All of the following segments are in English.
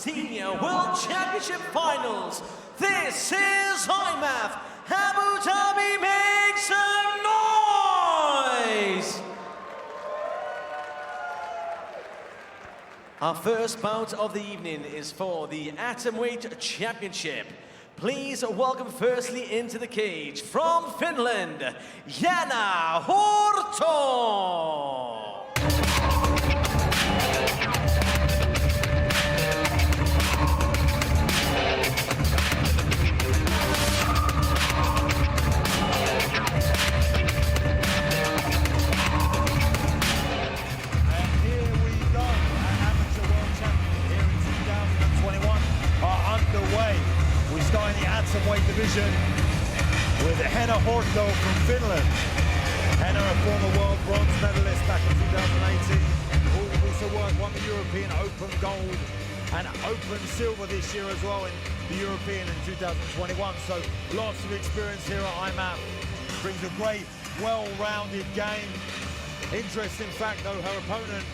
Senior World Championship Finals. This is IMMAF. Abu Dhabi, make some noise! Our first bout of the evening is for the Atomweight Championship. Please welcome firstly into the cage from Finland, Jana Horto. In the atomweight division with Jana Horto from Finland. Jana, a former world bronze medalist back in 2018, who also won the European Open gold and Open silver this year as well in the European in 2021. So lots of experience here at IMMAF. Brings a great, well-rounded game. Interesting fact though, her opponent,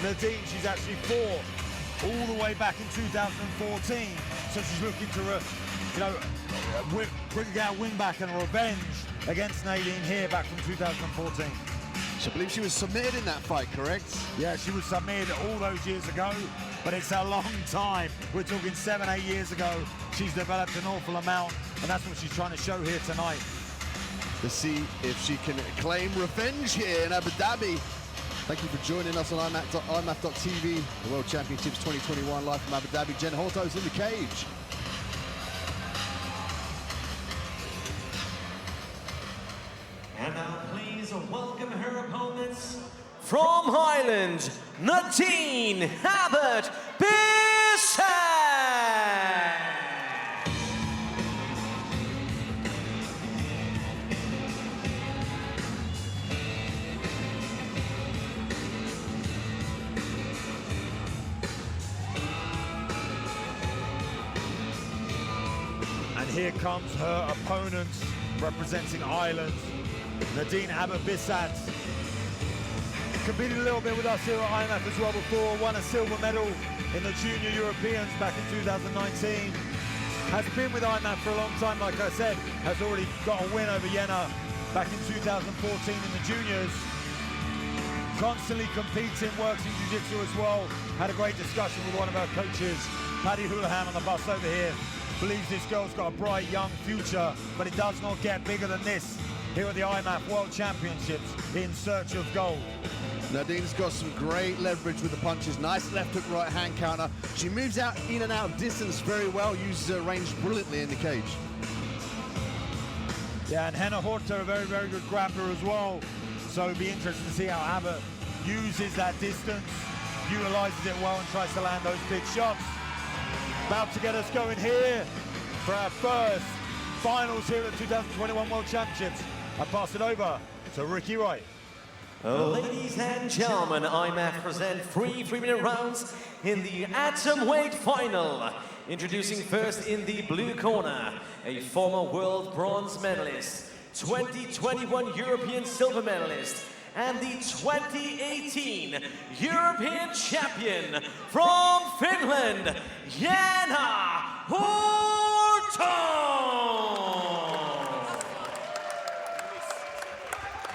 Nadine, she's actually fought all the way back in 2014. So she's looking to bring out win back and revenge against Nadine here back from 2014. I believe she was submitted in that fight, correct? Yeah, she was submitted all those years ago, but it's a long time. We're talking 7, 8 years ago. She's developed an awful amount, and that's what she's trying to show here tonight. To see if she can claim revenge here in Abu Dhabi. Thank you for joining us on IMMAF.tv, the World Championships 2021 live from Abu Dhabi. Jana Horto's in the cage. And now please welcome her opponents from Ireland, Nadine Bissett. And here comes her opponent representing Ireland, Nadine Bissett. Competed a little bit with us here at IMMAF as well before, won a silver medal in the Junior Europeans back in 2019. Has been with IMMAF for a long time, like I said, has already got a win over Jana back in 2014 in the juniors. Constantly competing, works in jiu-jitsu as well. Had a great discussion with one of our coaches, Paddy Houlihan, on the bus over here. Believes this girl's got a bright young future, but it does not get bigger than this here at the IMMAF World Championships in search of gold. Nadine's got some great leverage with the punches. Nice left hook, right hand counter. She moves out in and out of distance very well, uses her range brilliantly in the cage. Yeah, and Jana Horto, a very, very good grappler as well. So it'll be interesting to see how Abbott uses that distance, utilizes it well and tries to land those big shots. About to get us going here for our first finals here at 2021 World Championships. I pass it over to Ricky Wright. Ladies and gentlemen, IMMAF present 3 3-minute rounds in the Atomweight final. Introducing first in the blue corner, a former world bronze medalist, 2021 European silver medalist, and the 2018 European champion from Finland, Jana Horto!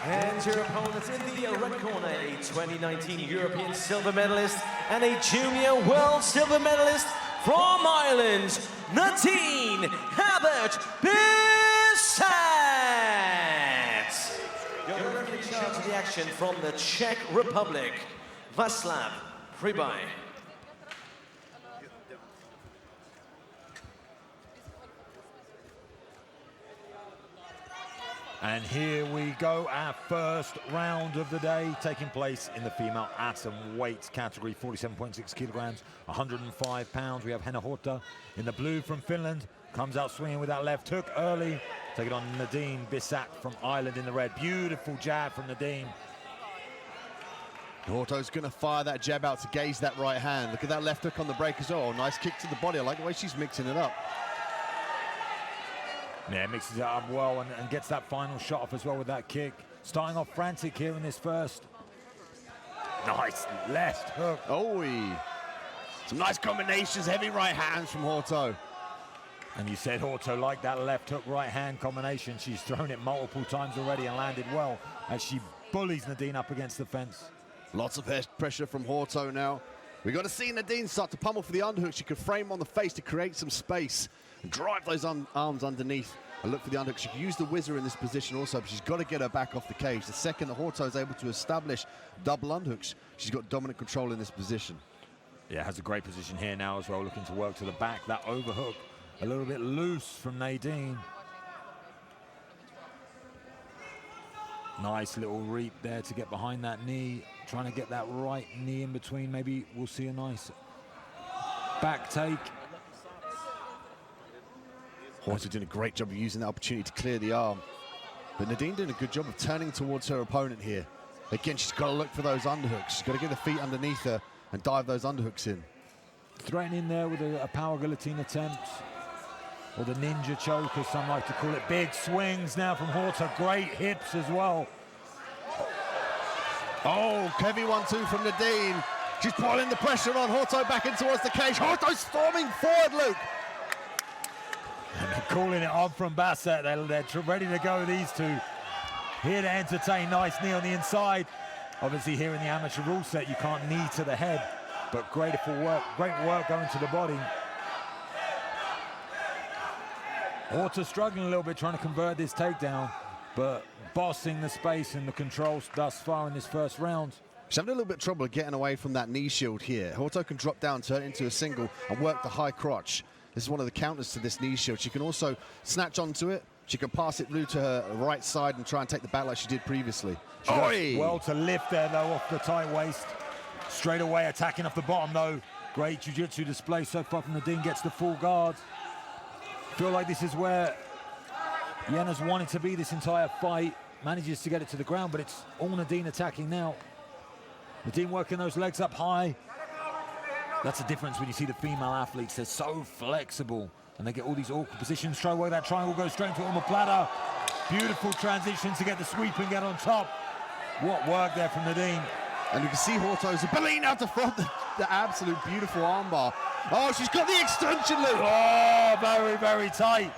And your opponents in the red corner, a 2019 European silver medalist and a junior world silver medalist from Ireland, Nadine Bissett. Your referee in charge of the action from the Czech Republic, Václav Pribaj. And here we go, our first round of the day, taking place in the female atom weight category, 47.6 kilograms, 105 pounds. We have Jana Horto in the blue from Finland, comes out swinging with that left hook early, taking on Nadine Bissett from Ireland in the red. Beautiful jab from Nadine. Horto's going to fire that jab out to gauge that right hand. Look at that left hook on the break as well. Nice kick to the body. I like the way she's mixing it up. Yeah, mixes it up well and gets that final shot off as well with that kick. Starting off frantic here in this first. Nice left hook. Oh, Some nice combinations, heavy right hands from Horto. And you said Horto liked that left hook right hand combination. She's thrown it multiple times already and landed well as she bullies Nadine up against the fence. Lots of pressure from Horto now. We've got to see Nadine start to pummel for the underhook. She could frame on the face to create some space and drive those arms underneath and look for the underhook. She could use the whizzer in this position also, but she's got to get her back off the cage. The second that Horto is able to establish double underhooks, she's got dominant control in this position. Yeah, has a great position here now as well, looking to work to the back. That overhook a little bit loose from Nadine. Nice little reap there to get behind that knee, trying to get that right knee in between. Maybe we'll see a nice back take. Horto doing a great job of using that opportunity to clear the arm. But Nadine doing a good job of turning towards her opponent here. Again, she's got to look for those underhooks. She's got to get the feet underneath her and dive those underhooks in. Threatening there with a power guillotine attempt, or the ninja choke, as some like to call it. Big swings now from Horto. Great hips as well. Oh, heavy 1-2 from Nadine. She's piling the pressure on Horto back in towards the cage. Horto storming forward, Luke. And they're calling it on from Bassett. They're ready to go, these two. Here to entertain. Nice knee on the inside. Obviously here in the amateur rule set, you can't knee to the head, but great work going to the body. Horto struggling a little bit trying to convert this takedown, but bossing the space and the controls thus far in this first round. She's having a little bit of trouble getting away from that knee shield here. Horto can drop down, turn it into a single, and work the high crotch. This is one of the counters to this knee shield. She can also snatch onto it. She can pass it through to her right side and try and take the back like she did previously. She does well to lift there, though, off the tight waist. Straight away attacking off the bottom, though. Great jiu-jitsu display so far from Nadine. Gets the full guard. Feel like this is where Yena's wanted to be this entire fight. Manages to get it to the ground, but it's all Nadine attacking now. Nadine working those legs up high. That's the difference when you see the female athletes. They're so flexible and they get all these awkward positions. Try away that triangle, goes straight into omoplata. Beautiful transition to get the sweep and get on top. What work there from Nadine. And you can see Horto's ability now to front the absolute beautiful armbar. Oh, she's got the extension, Luke. Oh, very, very tight.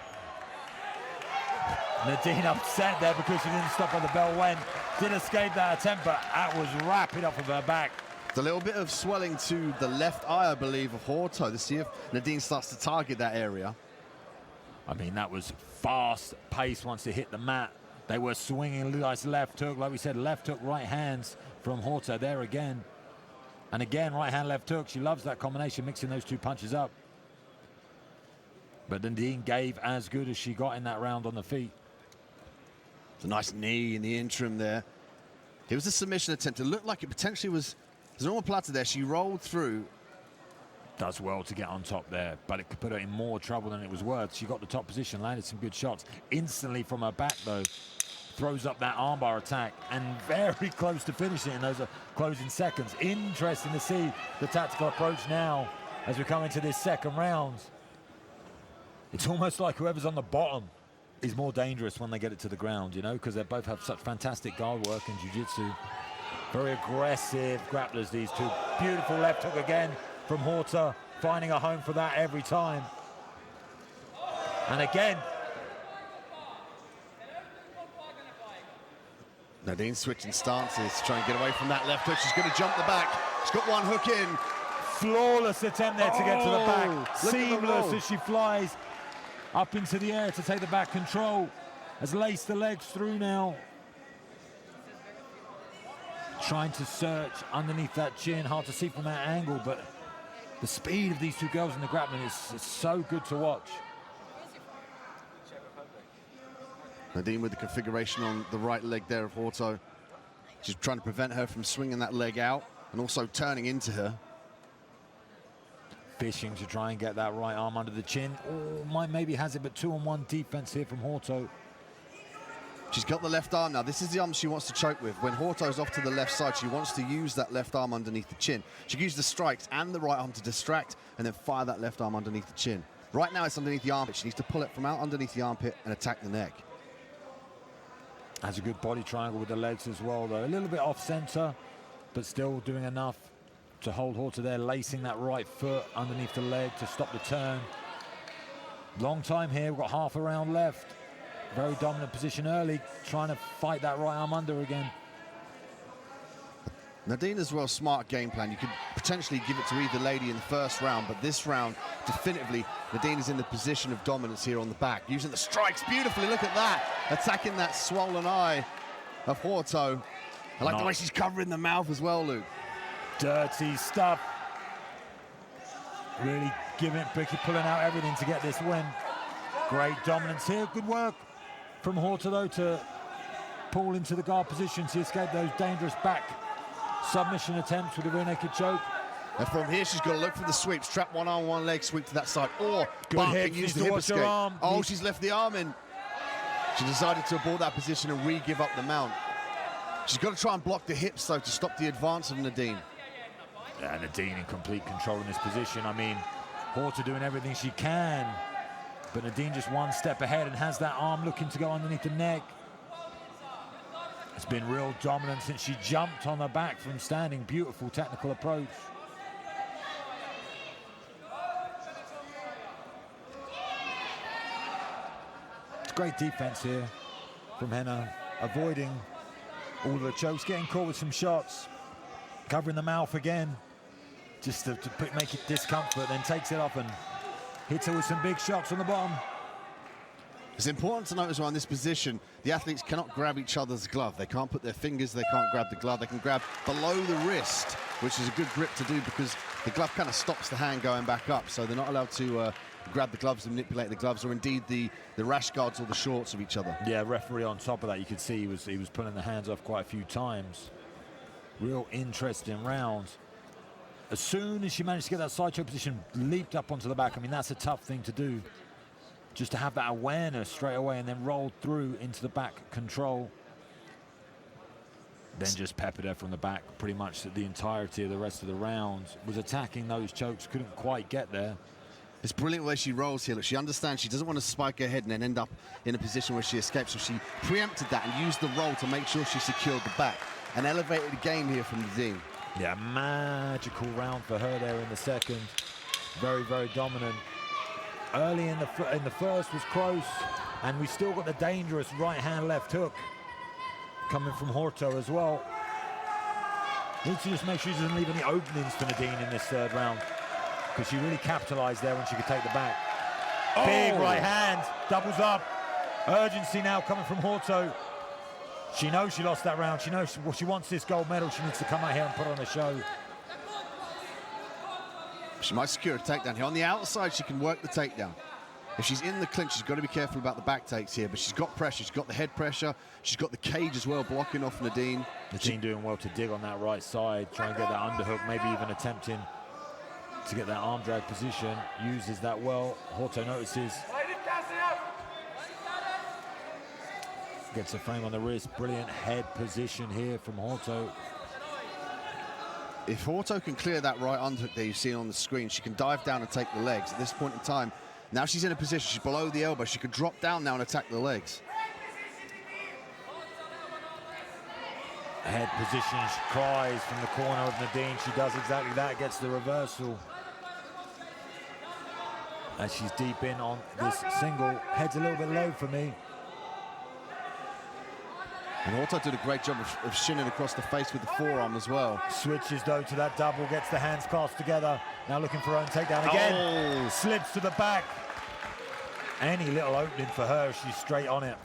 Nadine upset there because she didn't stop where the bell went. Did escape that attempt, but that was rapid off of her back. It's a little bit of swelling to the left eye, I believe, of Horto to see if Nadine starts to target that area. I mean, that was fast pace once it hit the mat. They were swinging a nice left hook, like we said, left hook, right hands from Horto there again. And again, right hand, left hook. She loves that combination, mixing those two punches up. But Nadine gave as good as she got in that round on the feet. It's a nice knee in the interim there. It was a submission attempt. It looked like it potentially was. There's an omoplata there. She rolled through. Does well to get on top there, but it could put her in more trouble than it was worth. She got the top position, landed some good shots. Instantly from her back, though, throws up that armbar attack and very close to finishing in those closing seconds. Interesting to see the tactical approach now as we come into this second round. It's almost like whoever's on the bottom is more dangerous when they get it to the ground, you know, because they both have such fantastic guard work and jiu-jitsu. Very aggressive grapplers, these two. Beautiful left hook again from Horto, finding a home for that every time. And again, Nadine switching stances, trying to get away from that left hook. She's going to jump the back. She's got one hook in. Flawless attempt there to get to the back. Seamless as she flies up into the air to take the back control. Has laced the legs through now. Trying to search underneath that chin. Hard to see from that angle, but the speed of these two girls in the grappling is so good to watch. Nadine with the configuration on the right leg there of Horto. She's trying to prevent her from swinging that leg out and also turning into her. Fishing to try and get that right arm under the chin. Oh, maybe has it, but 2-on-1 defense here from Horto. She's got the left arm now. This is the arm she wants to choke with. When Horto's off to the left side, she wants to use that left arm underneath the chin. She can use the strikes and the right arm to distract and then fire that left arm underneath the chin. Right now it's underneath the armpit. She needs to pull it from out underneath the armpit and attack the neck. Has a good body triangle with the legs as well, though. A little bit off center, but still doing enough to hold Horta there, lacing that right foot underneath the leg to stop the turn. Long time here, we've got half a round left. Very dominant position early, trying to fight that right arm under again. Nadine as well, smart game plan. You could potentially give it to either lady in the first round, but this round, definitively, Nadine is in the position of dominance here on the back, using the strikes beautifully. Look at that, attacking that swollen eye of Horto. I like the way she's covering the mouth as well, Luke. Dirty stuff. Really giving it, pulling out everything to get this win. Great dominance here. Good work from Horta, though, to pull into the guard position to escape those dangerous back submission attempts with a rear naked choke. And from here, she's got to look for the sweeps. Trap one arm, one leg, sweep to that side. Or good hip, and use the hip escape. Oh, she's left the arm in. She decided to abort that position and re-give up the mount. She's got to try and block the hips, though, to stop the advance of Nadine. Yeah, Nadine in complete control in this position. I mean, Horta doing everything she can, but Nadine just one step ahead and has that arm looking to go underneath the neck. It's been real dominant since she jumped on the back from standing. Beautiful technical approach. It's great defense here from Henna, avoiding all of the chokes, getting caught with some shots, covering the mouth again, just to make it discomfort, then takes it off and hits her with some big shots on the bottom. It's important to note as well in this position, the athletes cannot grab each other's glove. They can't put their fingers, they can't grab the glove. They can grab below the wrist, which is a good grip to do because the glove kind of stops the hand going back up. So they're not allowed to grab the gloves and manipulate the gloves, or indeed the rash guards or the shorts of each other. Yeah, referee on top of that, you could see he was pulling the hands off quite a few times. Real interesting rounds. As soon as she managed to get that side choke position, leaped up onto the back. I mean, that's a tough thing to do. Just to have that awareness straight away and then rolled through into the back control. Then just peppered her from the back pretty much the entirety of the rest of the rounds. Was attacking those chokes, couldn't quite get there. It's brilliant the way she rolls here. Look, she understands she doesn't want to spike her head and then end up in a position where she escapes. So she preempted that and used the roll to make sure she secured the back. An elevated game here from Nadine. Yeah, magical round for her there in the second. Very, very dominant. Early in the first was close, and we still got the dangerous right hand left hook coming from Horto as well. Needs to just make sure she doesn't leave any openings for Nadine in this third round, because she really capitalized there when she could take the back. Oh. Big right hand, doubles up. Urgency now coming from Horto. She knows she lost that round. She knows she wants this gold medal. She needs to come out here and put on a show. She might secure a takedown here. On the outside, she can work the takedown. If she's in the clinch, she's got to be careful about the back takes here, but she's got pressure. She's got the head pressure. She's got the cage as well, blocking off Nadine. Nadine doing well to dig on that right side, try and get that underhook, maybe even attempting to get that arm drag position. Uses that well. Horto notices. Gets a frame on the wrist. Brilliant head position here from Horto. If Horto can clear that right underhook there you've seen on the screen, she can dive down and take the legs. At this point in time, now she's in a position, she's below the elbow. She can drop down now and attack the legs. Head position, she cries from the corner of Nadine. She does exactly that, gets the reversal. As she's deep in on this single, head's a little bit low for me. And Horto did a great job of shinning across the face with the forearm as well. Switches though to that double, gets the hands clasped together. Now looking for her own takedown again. Oh. Slips to the back. Any little opening for her, she's straight on it.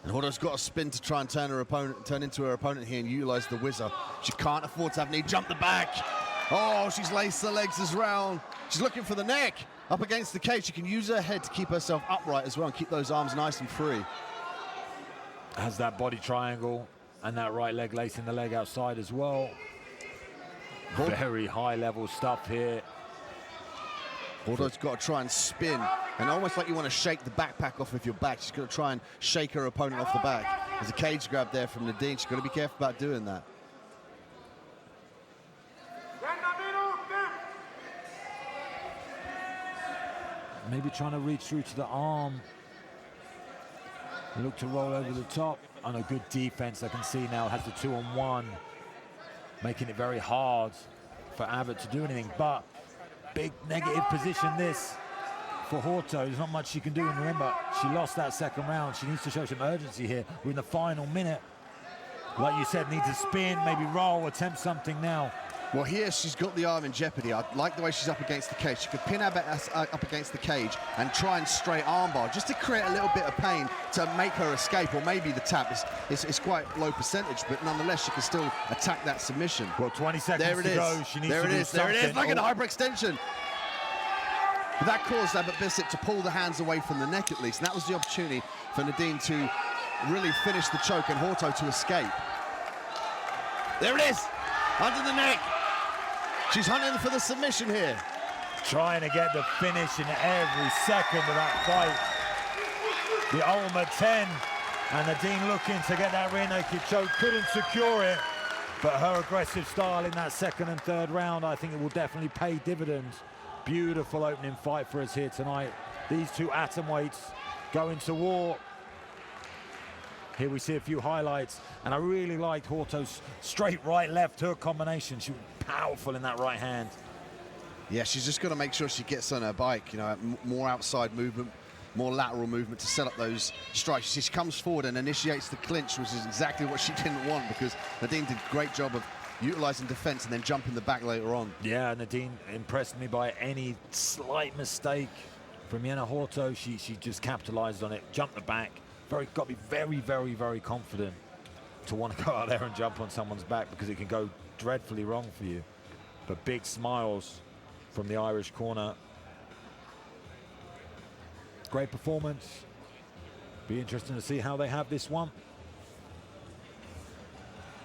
And Horto's got a spin to try and turn into her opponent here and utilize the whizzer. She can't afford to have knee jump the back. Oh, she's laced the legs as round. She's looking for the neck. Up against the cage, she can use her head to keep herself upright as well and keep those arms nice and free. Has that body triangle and that right leg lacing the leg outside as well. Very high level stuff here. Horto's got to try and spin, and almost like you want to shake the backpack off of your back. She's got to try and shake her opponent off the back. There's a cage grab there from Nadine. She's got to be careful about doing that. Maybe trying to reach through to the arm. Look to roll over the top. On a good defense, I can see now has the 2-on-1, making it very hard for Abbott to do anything, but big negative position this for Horto. There's not much she can do, and remember, she lost that second round. She needs to show some urgency here. We're in the final minute. Like you said, needs to spin, maybe roll, attempt something now. Well, here she's got the arm in jeopardy. I like the way she's up against the cage. She could pin Abbott up against the cage and try and straight armbar just to create a little bit of pain to make her escape, or maybe the tap. It's quite low percentage, but nonetheless, she can still attack that submission. Well, 20 seconds to go. She needs to do something. There it is. Look at the hyperextension. But that caused Abbott Bissett to pull the hands away from the neck at least, and that was the opportunity for Nadine to really finish the choke and Horto to escape. There it is, under the neck. She's hunting for the submission here. Trying to get the finish in every second of that fight. The Ulma 10, and Nadine looking to get that rear naked choke, couldn't secure it, but her aggressive style in that second and third round, I think it will definitely pay dividends. Beautiful opening fight for us here tonight. These two atomweights going to war. Here we see a few highlights, and I really liked Horto's straight right-left hook combination. She was powerful in that right hand. Yeah, she's just got to make sure she gets on her bike, you know, more outside movement, more lateral movement to set up those strikes. She comes forward and initiates the clinch, which is exactly what she didn't want, because Nadine did a great job of utilizing defense and then jumping the back later on. Yeah, Nadine impressed me by any slight mistake from Yenna Horto. She just capitalized on it, jumped the back. Got to be very, very, very confident to want to go out there and jump on someone's back, because it can go dreadfully wrong for you. But big smiles from the Irish corner. Great performance. Be interesting to see how they have this one.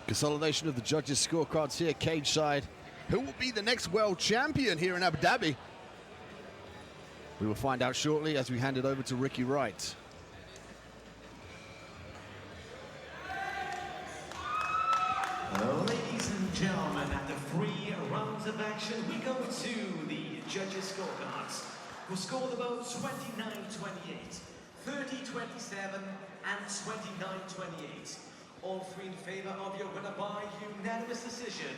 Consolidation of the judges' scorecards here, cage side. Who will be the next world champion here in Abu Dhabi? We will find out shortly as we hand it over to Ricky Wright. Ladies and gentlemen, after 3 rounds of action, we go to the judges' scorecards, who scored the votes 29-28, 30-27, and 29-28. All three in favor of your winner by unanimous decision.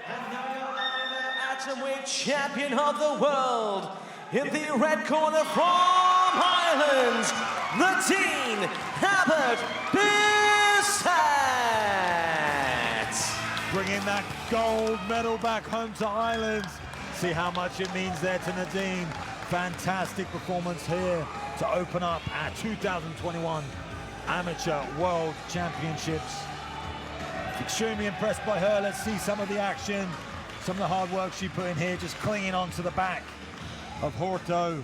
And now your atomweight champion of the world, in the red corner from Ireland, Nadine Bissett. Bringing that gold medal back home to Ireland. See how much it means there to Nadine. Fantastic performance here to open up our 2021 Amateur World Championships. Extremely impressed by her. Let's see some of the action, some of the hard work she put in here, just clinging onto the back of Horto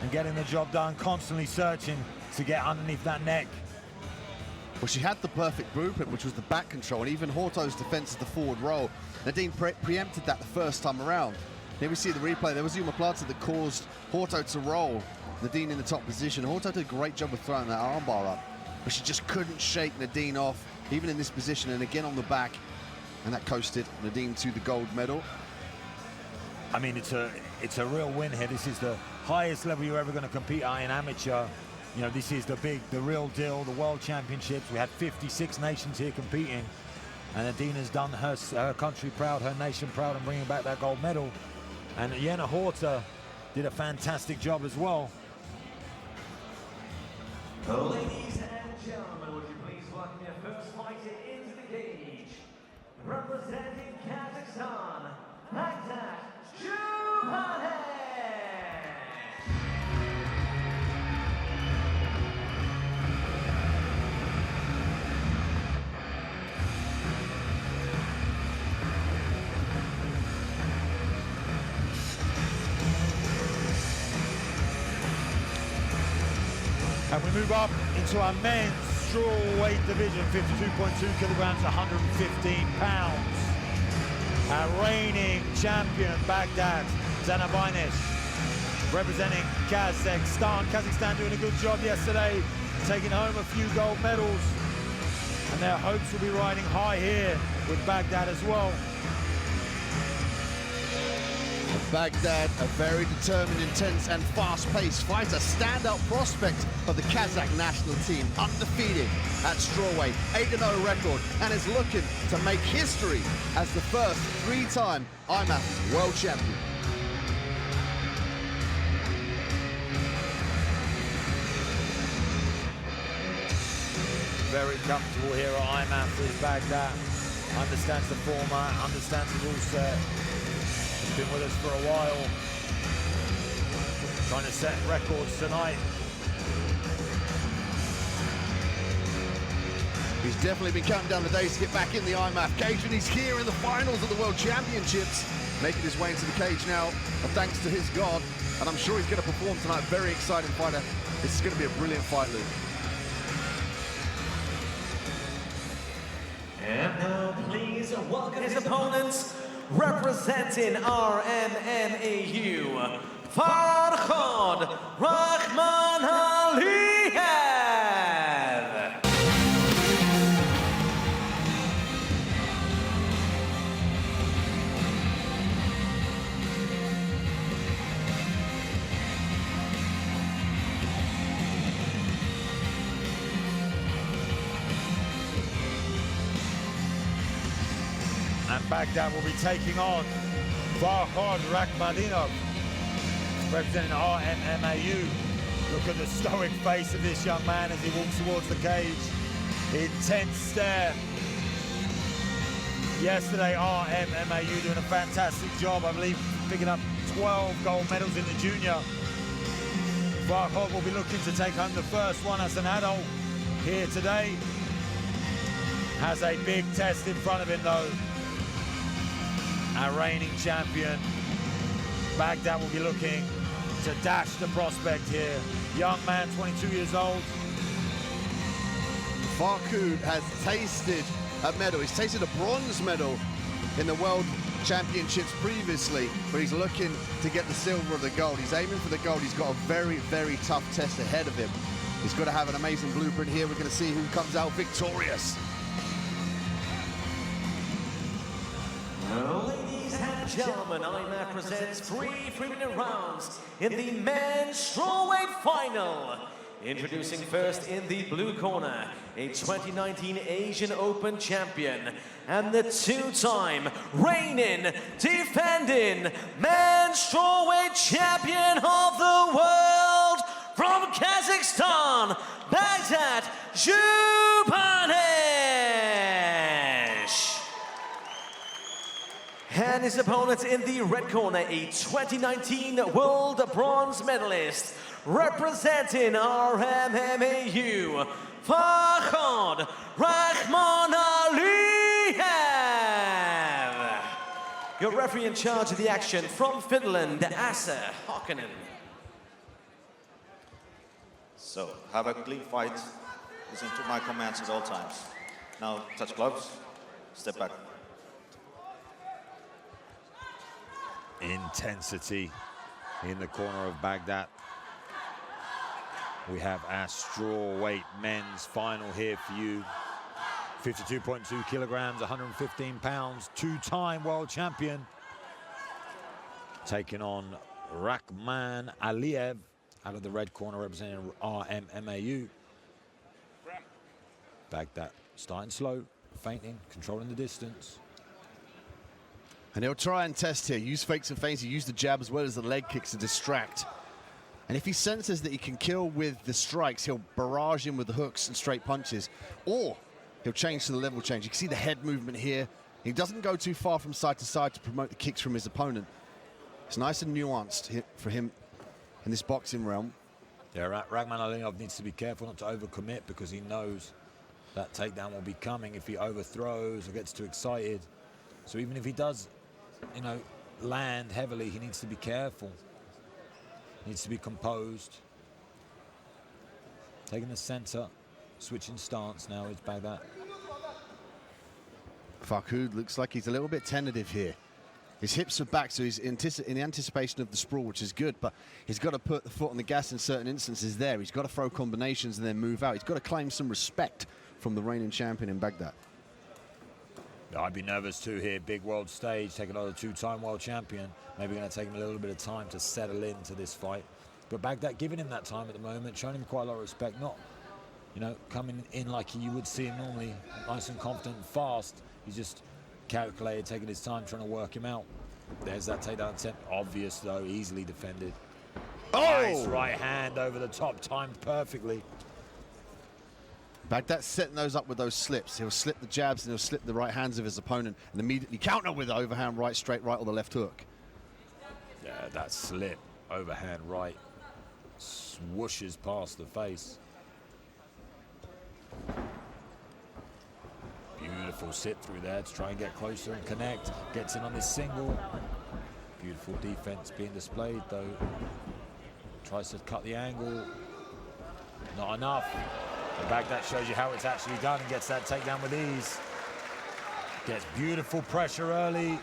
and getting the job done, constantly searching to get underneath that neck. Well, she had the perfect blueprint, which was the back control, and even Horto's defense of the forward roll. Nadine preempted that the first time around. Here we see the replay. There was the omoplata that caused Horto to roll. Nadine in the top position. Horto did a great job of throwing that armbar up, but she just couldn't shake Nadine off, even in this position, and again on the back, and that coasted Nadine to the gold medal. I mean, it's a real win here. This is the highest level you're ever going to compete at in amateur. You know, this is the real deal, the World Championships. We had 56 nations here competing, and Nadine has done her country proud, her nation proud, and bringing back that gold medal. And Yenna Horto did a fantastic job as well. Ladies and gentlemen, would you please welcome your first fighter into the cage, representing Kazakhstan, Baghdad Jubanek. And we move up into our men's strawweight division, 52.2 kilograms, 115 pounds. Our reigning champion, Baghdad Zanabinis, representing Kazakhstan. Kazakhstan doing a good job yesterday, taking home a few gold medals. And their hopes will be riding high here with Baghdad as well. Baghdad, a very determined, intense and fast-paced fighter, standout prospect of the Kazakh national team, undefeated at strawweight, 8-0 record, and is looking to make history as the first three-time IMMAF world champion. Very comfortable here at IMMAF is Baghdad. Understands the format, understands the rule set. He's been with us for a while. Trying to set records tonight. He's definitely been counting down the days to get back in the IMMAF cage, and he's here in the finals of the World Championships, making his way into the cage now, thanks to his God, and I'm sure he's going to perform tonight. Very exciting fighter. This is going to be a brilliant fight, Luke. And now please welcome his opponents, representing RMMAU, Farhad Rahman Aliyev. And Baghdad will be taking on Farhad Rahmanov, representing RMMAU. Look at the stoic face of this young man as he walks towards the cage. Intense stare. Yesterday, RMMAU doing a fantastic job, I believe, picking up 12 gold medals in the junior. Farhad will be looking to take home the first one as an adult here today. Has a big test in front of him, though. Our reigning champion, Baghdad, will be looking to dash the prospect here. Young man, 22 years old. Farhad has tasted a medal. He's tasted a bronze medal in the World Championships previously, but he's looking to get the silver or the gold. He's aiming for the gold. He's got a very, very tough test ahead of him. He's got to have an amazing blueprint here. We're going to see who comes out victorious. Ladies and gentlemen, IMMAF presents 3 3-minute rounds in the men's strawweight final. Introducing first in the blue corner, a 2019 Asian Open champion and the 2-time reigning, defending men's strawweight champion of the world from Kazakhstan, Baghdad Zhubanesh. And his opponent in the red corner, a 2019 World Bronze Medalist, representing RMMAU, Farhad Rahman Aliyev. Your referee in charge of the action from Finland, Asa Hokkanen. So, have a clean fight. Listen to my commands at all times. Now, touch gloves, step back. Intensity in the corner of Baghdad. We have our strawweight men's final here for you. 52.2 kilograms, 115 pounds, 2-time world champion. Taking on Rahman Aliyev out of the red corner, representing RMMAU. Baghdad starting slow, feinting, controlling the distance. And he'll try and test here, use fakes and feints, he use the jab as well as the leg kicks to distract. And if he senses that he can kill with the strikes, he'll barrage him with the hooks and straight punches, or he'll change to the level change. You can see the head movement here. He doesn't go too far from side to side to promote the kicks from his opponent. It's nice and nuanced for him in this boxing realm. Yeah, Rahman Aliyev needs to be careful not to overcommit, because he knows that takedown will be coming if he overthrows or gets too excited. So even if he does, you know, land heavily, he needs to be careful. He needs to be composed. Taking the center, switching stance now is Baghdad. Farhad looks like he's a little bit tentative here. His hips are back, so he's in the anticipation of the sprawl, which is good, but he's got to put the foot on the gas in certain instances there. He's got to throw combinations and then move out. He's got to claim some respect from the reigning champion in Baghdad. I'd be nervous too here. Big world stage, take another two-time world champion. Maybe going to take him a little bit of time to settle into this fight. But Baghdad giving him that time at the moment, showing him quite a lot of respect. Not, you know, coming in like you would see him normally, nice and confident and fast. He's just calculated, taking his time, trying to work him out. There's that takedown attempt. Obvious though, easily defended. Oh! Nice right hand over the top, timed perfectly. Baghdad setting those up with those slips. He'll slip the jabs and he'll slip the right hands of his opponent and immediately counter with the overhand right, straight right, or the left hook. Yeah, that slip, overhand right, swooshes past the face. Beautiful sit through there to try and get closer and connect. Gets in on this single. Beautiful defense being displayed though. Tries to cut the angle. Not enough. And Baghdad shows you how it's actually done and gets that takedown with ease. Gets beautiful pressure early.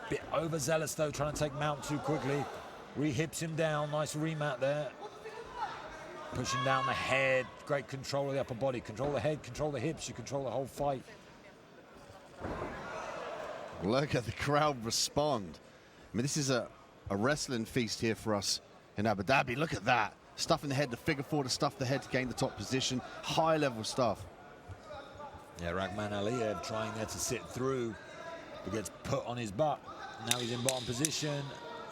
Bit overzealous though, trying to take mount too quickly. Re-hips him down, nice remat there. Pushing down the head, great control of the upper body. Control the head, control the hips, you control the whole fight. Look at the crowd respond. I mean, this is a wrestling feast here for us in Abu Dhabi. Look at that. Stuff in the head, the figure four to stuff the head to gain the top position. High level stuff. Yeah, Rahman Aliyev trying there to sit through, but gets put on his butt. Now he's in bottom position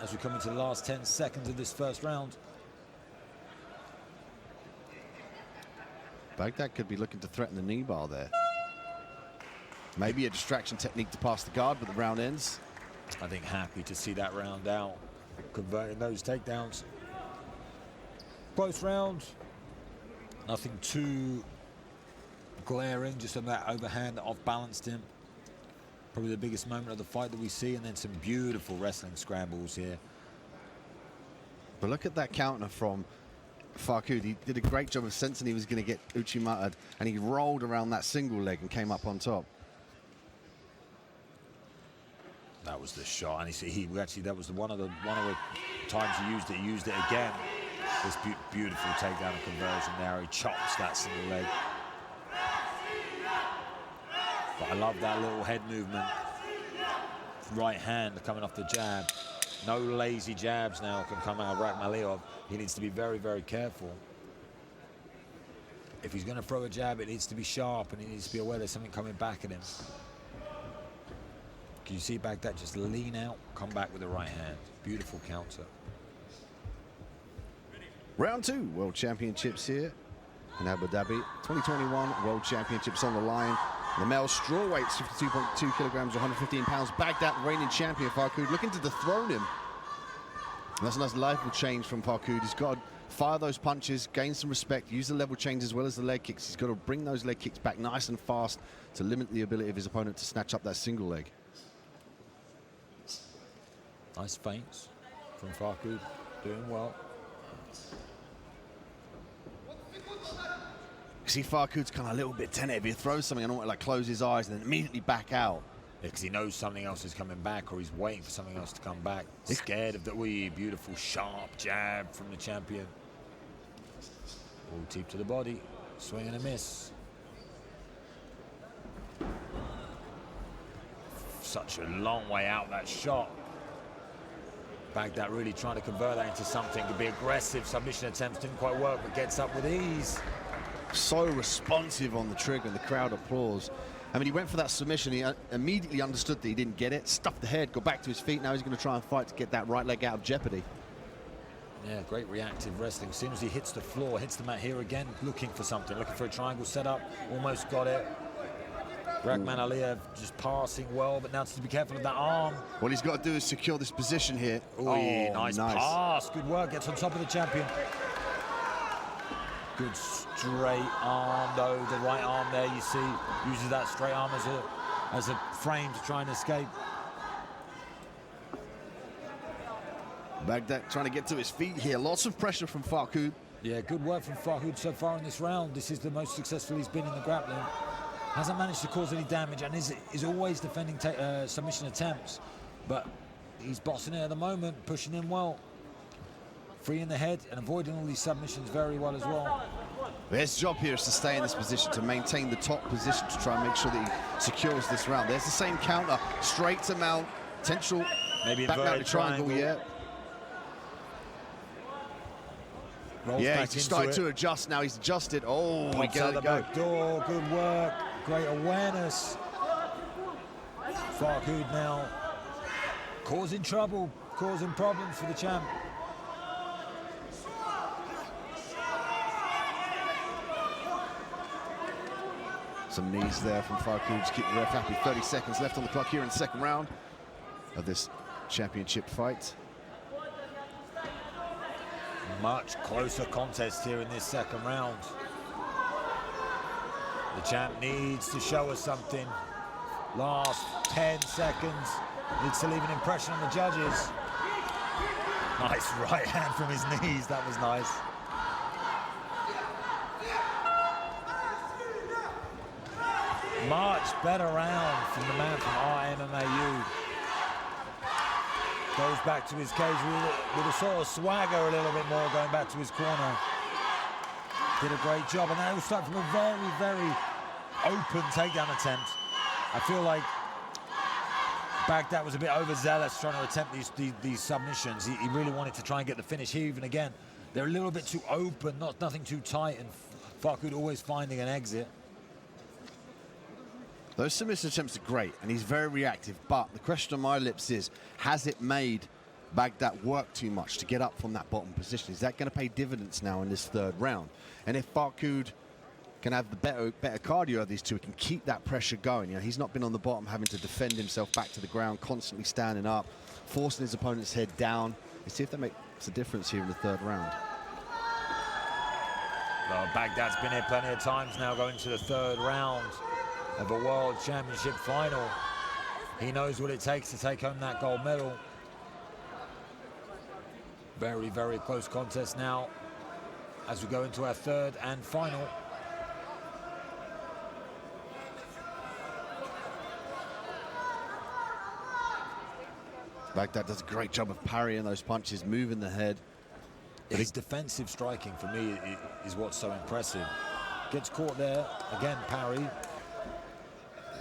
as we come into the last 10 seconds of this first round. Baghdad could be looking to threaten the knee bar there. Maybe a distraction technique to pass the guard, but the round ends. I think happy to see that round out, converting those takedowns. Close round, nothing too glaring, just on that overhand that off-balanced him. Probably the biggest moment of the fight that we see, and then some beautiful wrestling scrambles here. But look at that counter from Farkud. He did a great job of sensing he was going to get Uchimata'd, and he rolled around that single leg and came up on top. That was the shot, and he actually, that was one of the times he used it. He used it again. This beautiful takedown and conversion there. He chops that single leg. But I love that little head movement. Right hand coming off the jab. No lazy jabs now can come out of Rahman Aliyev. He needs to be very, very careful. If he's going to throw a jab, it needs to be sharp, and he needs to be aware there's something coming back at him. Can you see Baghdad just lean out, come back with the right hand? Beautiful counter. Round two, World Championships here in Abu Dhabi. 2021 World Championships on the line. The male strawweights, 52.2 kilograms, 115 pounds. Baghdad, reigning champion Farkud, looking to dethrone him. And that's a nice level change from Farkud. He's got to fire those punches, gain some respect, use the level change as well as the leg kicks. He's got to bring those leg kicks back nice and fast to limit the ability of his opponent to snatch up that single leg. Nice feints from Farkud, doing well. See, Farkud's kind of a little bit tentative. He throws something and like close his eyes and then immediately back out. Because he knows something else is coming back, or he's waiting for something else to come back. Scared of the beautiful sharp jab from the champion. All deep to the body, swing and a miss. Such a long way out, that shot. Baghdad really trying to convert that into something to be aggressive. Submission attempts didn't quite work, but gets up with ease. So responsive on the trigger, and the crowd applause. I mean, he went for that submission. He immediately understood that he didn't get it, stuffed the head, got back to his feet. Now he's going to try and fight to get that right leg out of jeopardy. Yeah, great reactive wrestling. As soon as he hits the floor, hits the mat here again, looking for something, looking for a triangle setup. Almost got it. Rahman Aliyev just passing well, but now to be careful of that arm. What he's got to do is secure this position here. Oh, nice pass. Good work. Gets on top of the champion. Good straight arm, though. The right arm there, you see, uses that straight arm as a frame to try and escape. Baghdad trying to get to his feet here. Lots of pressure from Farkud. Yeah, good work from Farkud so far in this round. This is the most successful he's been in the grappling. Hasn't managed to cause any damage and is always defending submission attempts. But he's bossing it at the moment, pushing in well. Freeing the head and avoiding all these submissions very well as well. His job here is to stay in this position, to maintain the top position, to try and make sure that he secures this round. There's the same counter, straight to mount, potential maybe back down to triangle, yeah. Rolls Yeah, back he's starting to adjust now. He's adjusted. Oh, we get it go. Back door, good work, great awareness. Farhoud now causing trouble, causing problems for the champ. Some knees there from Farhoud to keep the ref happy. 30 seconds left on the clock here in the second round of this championship fight. Much closer contest here in this second round. The champ needs to show us something. Last 10 seconds. Needs to leave an impression on the judges. Nice right hand from his knees. That was nice. Much better round from the man from IMMAF. Goes back to his cage with a sort of swagger a little bit more, going back to his corner. Did a great job, and that was starting from a very, very open takedown attempt. I feel like Baghdad was a bit overzealous trying to attempt these submissions. He really wanted to try and get the finish here. Even again, they're a little bit too open, nothing too tight, and Farhoud always finding an exit. Those submission attempts are great, and he's very reactive, but the question on my lips is, has it made Baghdad work too much to get up from that bottom position? Is that going to pay dividends now in this third round? And if Farhoud can have the better cardio of these two, he can keep that pressure going. You know, he's not been on the bottom having to defend himself back to the ground, constantly standing up, forcing his opponent's head down. Let's see if that makes a difference here in the third round. Well, Baghdad's been here plenty of times now, going to the third round of a World Championship final. He knows what it takes to take home that gold medal. Very, very close contest now as we go into our third and final. Baghdad does a great job of parrying those punches, moving the head. His defensive striking, for me, is what's so impressive. Gets caught there, again, parry.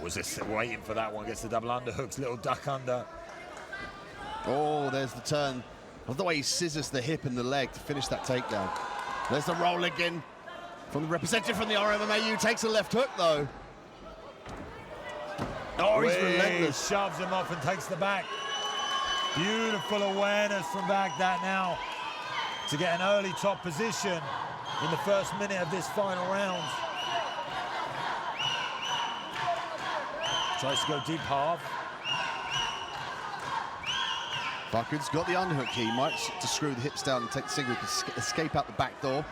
Was just waiting for that one, gets the double underhooks, little duck under. Oh, there's the turn. Love the way he scissors the hip and the leg to finish that takedown. There's the roll again from the representative from the RMMAU. Takes a left hook, though. Oh, he's relentless. Shoves him off and takes the back. Beautiful awareness from Baghdad now to get an early top position in the first minute of this final round. Tries to go deep half. Farhoud's got the underhook here. He might to screw the hips down and take the single. He can escape out the back door.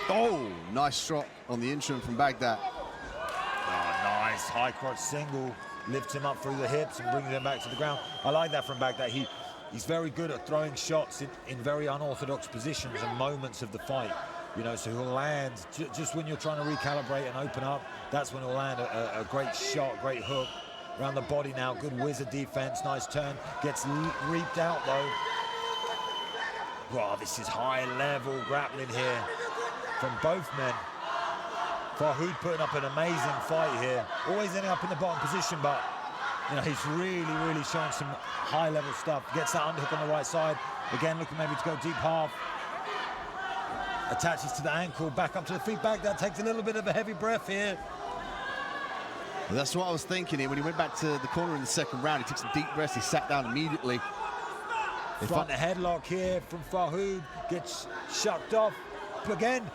Oh, nice shot on the interim from Baghdad. Oh, nice high crotch single. Lifts him up through the hips and brings him back to the ground. I like that from Baghdad. He's very good at throwing shots in very unorthodox positions and moments of the fight. You know, so he'll land just when you're trying to recalibrate and open up. That's when he'll land a great shot, great hook. Around the body now, good wizard defense, nice turn. Gets reaped out though. Wow, this is high level grappling here from both men. Farhoud putting up an amazing fight here. Always ending up in the bottom position, but you know, he's really showing some high level stuff. Gets that underhook on the right side. Again, looking maybe to go deep half. Attaches to the ankle, back up to the feet. Baghdad takes a little bit of a heavy breath here. That's what I was thinking here. When he went back to the corner in the second round, he took some deep breaths. He sat down immediately. Front headlock here from Farhoud. Gets shucked off. But again,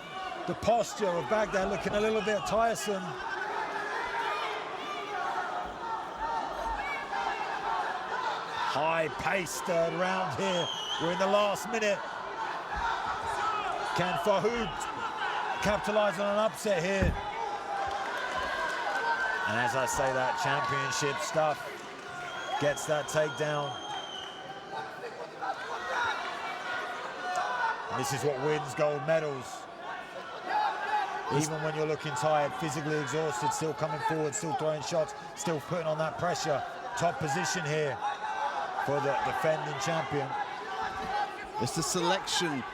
the posture of Baghdad looking a little bit tiresome. High-paced third round here. We're in the last minute. Can Farhoud capitalize on an upset here? And as I say, that championship stuff gets that takedown. And this is what wins gold medals. Even when you're looking tired, physically exhausted, still coming forward, still throwing shots, still putting on that pressure. Top position here for the defending champion. It's the selection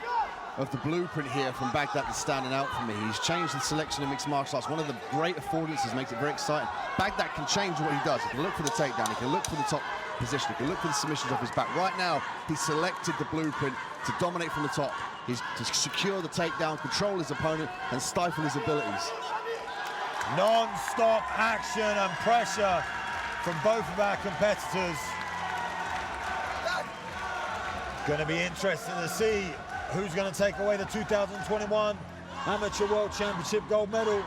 of the blueprint here from Baghdad that's standing out for me. He's changed the selection of mixed martial arts. One of the great affordances, makes it very exciting. Baghdad can change what he does. He can look for the takedown, he can look for the top position, he can look for the submissions off his back. Right now, he's selected the blueprint to dominate from the top. He's to secure the takedown, control his opponent, and stifle his abilities. Non-stop action and pressure from both of our competitors. Going to be interesting to see who's going to take away the 2021 Amateur World Championship gold medal.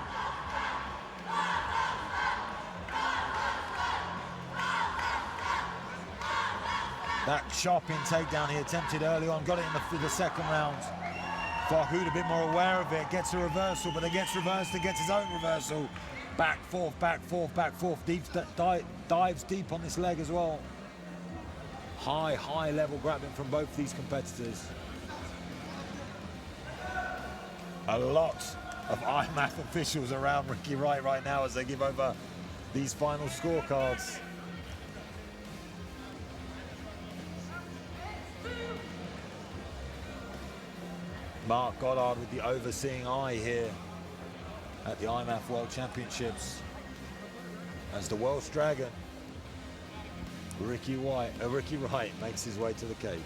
That chopping takedown he attempted early on, got it in the second round. Farhoud a bit more aware of it, gets a reversal, but then gets reversed and gets his own reversal. Back, forth, back, forth, back, forth. Deep, dives deep on this leg as well. High level grabbing from both these competitors. A lot of IMMAF officials around Ricky Wright right now as they give over these final scorecards. Mark Goddard with the overseeing eye here at the IMMAF World Championships as the Welsh Dragon, Ricky Wright makes his way to the cage.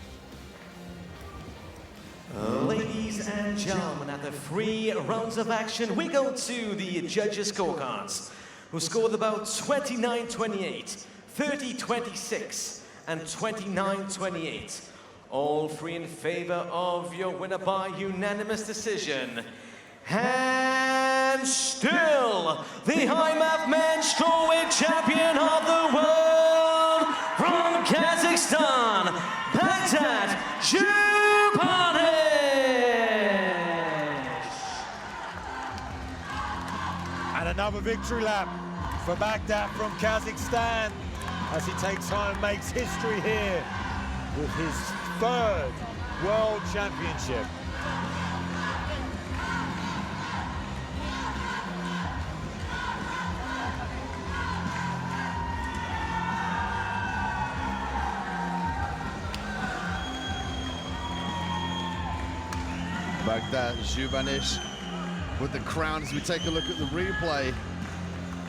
Ladies and gentlemen, after 3 rounds of action, we go to the judges' scorecards, who scored about 29-28, 30-26, and 29-28. All 3 in favor of your winner by unanimous decision. And still, the IMMAF Men's Strawweight Champion of the world from Kazakhstan, Baghdad Zhupanish. And another victory lap for Baghdad from Kazakhstan as he takes home, makes history here with his 3rd World Championship. Baghdad Zhupanish with the crown as we take a look at the replay.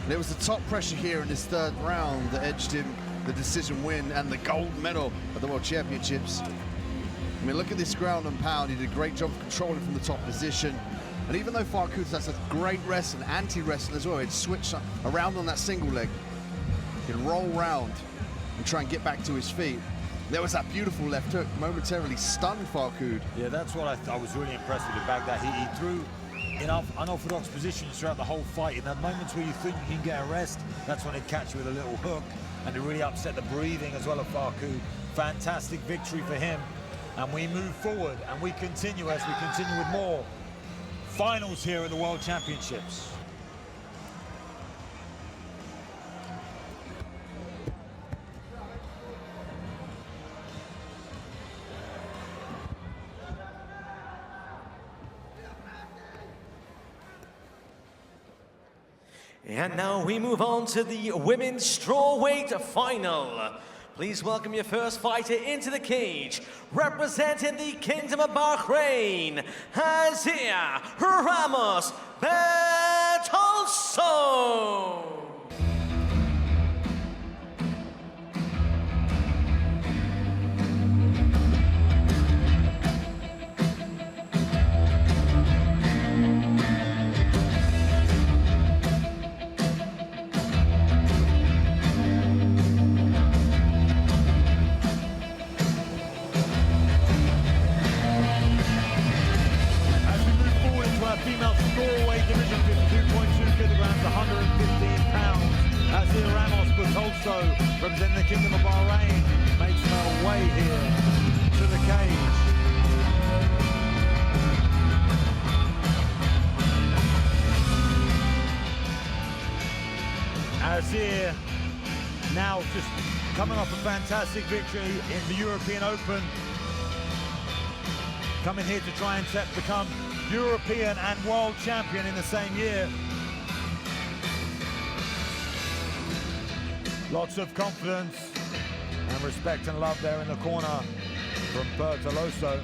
And it was the top pressure here in this 3rd round that edged him the decision win and the gold medal at the World Championships. I mean, look at this ground and pound. He did a great job of controlling from the top position. And even though Farhoud has a great wrest and anti-wrestling as well, he'd switch around on that single leg. He'd roll round and try and get back to his feet. There was that beautiful left hook, momentarily stunned Farhoud. Yeah, that's what I was really impressed with Baghdad. He threw enough unorthodox positions throughout the whole fight. In the moments where you think you can get a rest, that's when he'd catch you with a little hook. And it really upset the breathing as well of Farhoud. Fantastic victory for him. And we move forward and we continue as we continue with more finals here at the World Championships. And now we move on to the women's strawweight final. Please welcome your first fighter into the cage, representing the Kingdom of Bahrain, Azir Ramos Bertolso. Female strawweight division, 52.2 kilograms, 115 pounds. Azir Ramos Bertolso, representing the Kingdom of Bahrain, makes her way here to the cage. Azir now just coming off a fantastic victory in the European Open. Coming here to try and become European and world champion in the same year. Lots of confidence and respect and love there in the corner from Bertolso.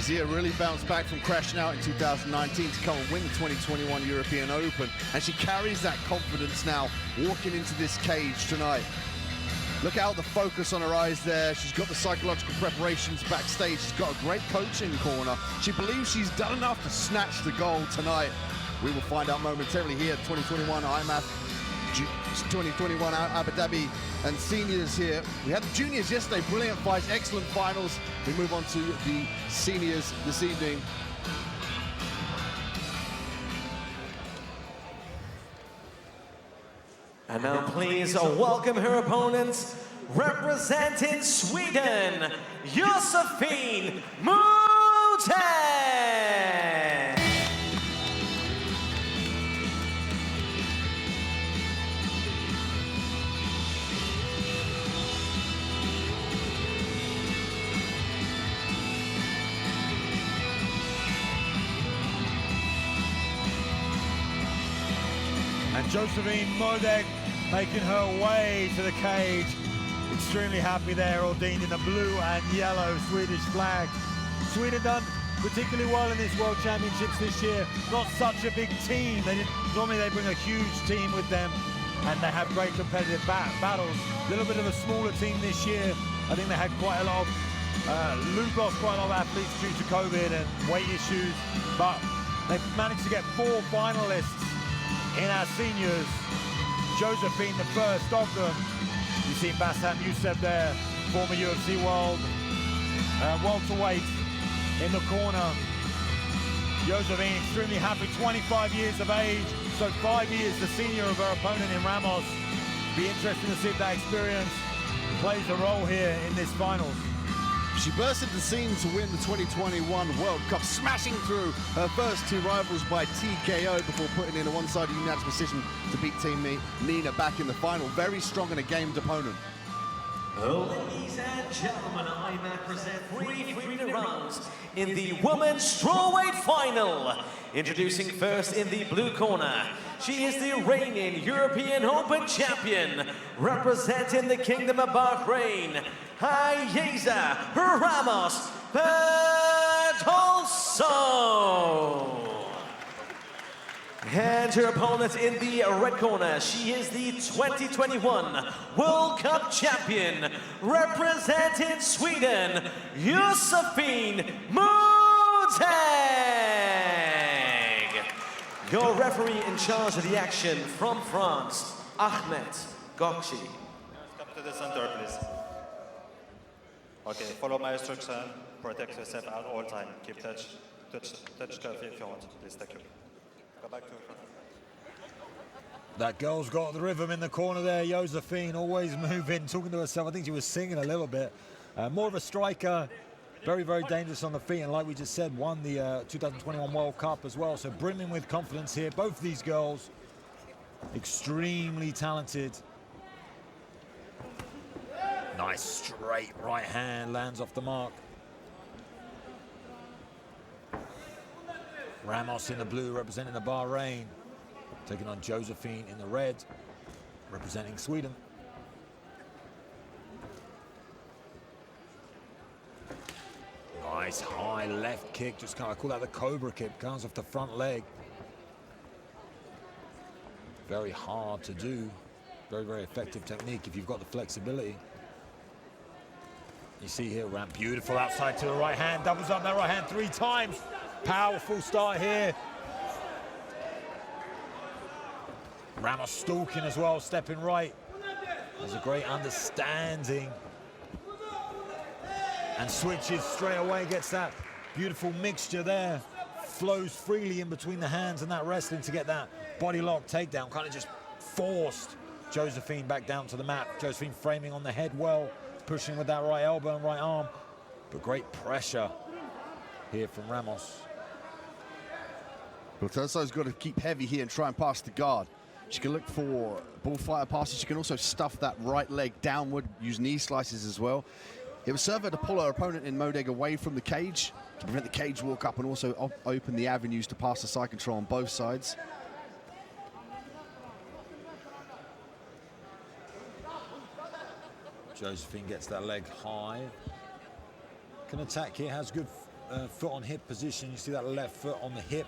Zia really bounced back from crashing out in 2019 to come and win the 2021 European Open, and she carries that confidence now walking into this cage tonight. Look out the focus on her eyes there. She's got the psychological preparations backstage. She's got a great coaching corner. She believes she's done enough to snatch the gold tonight. We will find out momentarily here at 2021 IMMAF, 2021 Abu Dhabi, and seniors here. We had the juniors yesterday, brilliant fights, excellent finals. We move on to the seniors this evening. And now please welcome her opponents, representing Sweden, Josephine Moten! And Josephine Moten making her way to the cage. Extremely happy there, ordained in the blue and yellow Swedish flag. Sweden done particularly well in this World Championships this year. Not such a big team. Normally they bring a huge team with them, and they have great competitive battles. A little bit of a smaller team this year. I think they had quite a lot of, lost quite a lot of athletes due to COVID and weight issues, but they've managed to get 4 finalists in our seniors. Josephine, the first of them. You see Bassam Youssef there, former UFC world welterweight in the corner. Josephine extremely happy, 25 years of age, so 5 years the senior of her opponent in Ramos. Be interesting to see if that experience plays a role here in this finals. She burst into the scene to win the 2021 World Cup, smashing through her first 2 rivals by TKO before putting in a one-sided unanimous decision to beat Team Nina back in the final. Very strong and a gamed opponent. Ladies and gentlemen, IMMAF present 3 3-minute rounds in the women's strawweight final. Introducing first in the blue corner, she is the reigning European Open champion, representing the Kingdom of Bahrain, Hayeza Ramos Bertolso. And her opponent in the red corner, she is the 2021 World Cup champion, representing Sweden, Josephine Moten. Your referee in charge of the action from France, Ahmed Gokshi. Come to the center, please. Okay, follow my instruction. Protect yourself at all time. Keep touch curve if you want. Please, thank you. Go back to front. That girl's got the rhythm in the corner there. Josephine always moving, talking to herself. I think she was singing a little bit. More of a striker, very, very dangerous on the feet. And like we just said, won the 2021 World Cup as well. So brimming with confidence here. Both of these girls, extremely talented. Nice straight right hand, lands off the mark. Ramos in the blue, representing the Bahrain. Taking on Josephine in the red, representing Sweden. Nice high left kick, just kind of call that the Cobra kick, comes off the front leg. Very hard to do. Very, very effective technique if you've got the flexibility. You see here, Ram, beautiful outside to the right hand, doubles up that right hand 3 times. Powerful start here. Ramos stalking as well, stepping right. There's a great understanding. And switches straight away, gets that beautiful mixture there. Flows freely in between the hands and that wrestling to get that body lock takedown. Kind of just forced Josephine back down to the mat. Josephine framing on the head well, pushing with that right elbow and right arm. But great pressure here from Ramos. Bertolso's got to keep heavy here and try and pass the guard. She can look for bullfighter passes. She can also stuff that right leg downward, use knee slices as well. It would serve her to pull her opponent in Moten away from the cage, to prevent the cage walk up and also open the avenues to pass the side control on both sides. Josephine gets that leg high. Can attack here, has good foot on hip position. You see that left foot on the hip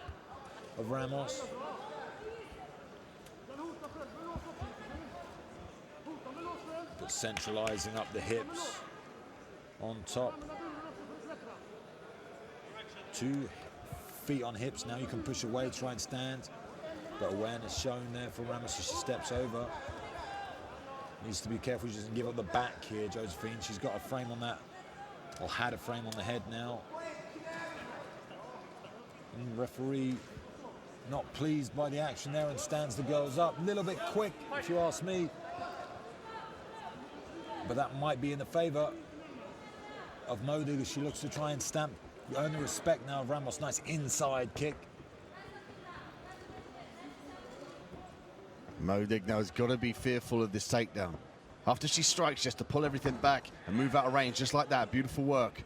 of Ramos. But centralizing up the hips on top. 2 feet on hips. Now you can push away, try and stand. But awareness shown there for Ramos as she steps over. Needs to be careful she doesn't give up the back here, Josephine. She's got a frame on that, or had a frame on the head now. And referee not pleased by the action there and stands the girls up. A little bit quick, if you ask me. But that might be in the favor of Modig as she looks to try and earn the respect now of Ramos. Nice inside kick. Modig now has got to be fearful of this takedown. After she strikes, she has to pull everything back and move out of range just like that. Beautiful work.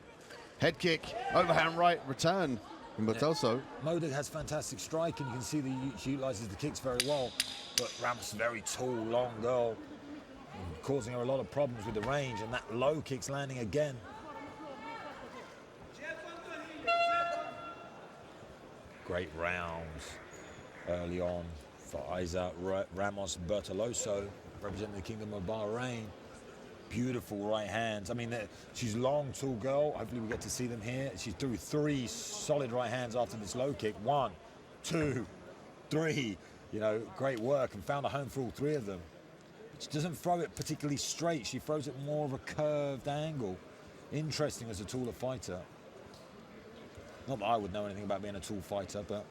Head kick, overhand right, return from Bertelso. Modig has fantastic strike, and you can see that she utilizes the kicks very well. But Ramos is a very tall, long girl, causing her a lot of problems with the range, and that low kick's landing again. Great rounds early on for Isa Ramos Bertoloso, representing the Kingdom of Bahrain. Beautiful right hands. I mean, she's a long, tall girl. Hopefully we get to see them here. She threw 3 solid right hands after this low kick. 1, 2, 3. You know, great work, and found a home for all 3 of them. She doesn't throw it particularly straight. She throws it more of a curved angle. Interesting as a taller fighter. Not that I would know anything about being a tall fighter, but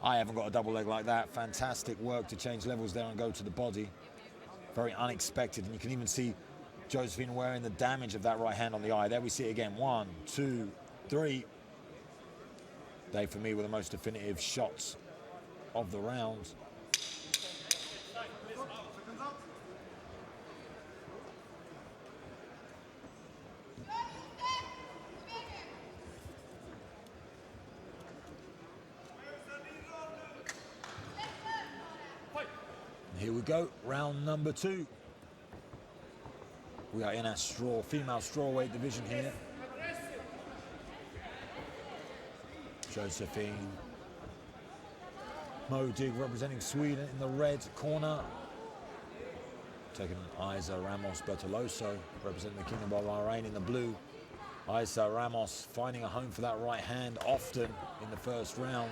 I haven't got a double leg like that. Fantastic work to change levels there and go to the body. Very unexpected, and you can even see Josephine wearing the damage of that right hand on the eye. There we see it again. 1, 2, 3. They, for me, were the most definitive shots of the round. Here we go, round number 2. We are in our female strawweight division here. Josephine Modig representing Sweden in the red corner. Taking Isa Ramos Bertoloso representing the Kingdom of Bahrain in the blue. Isa Ramos finding a home for that right hand often in the first round.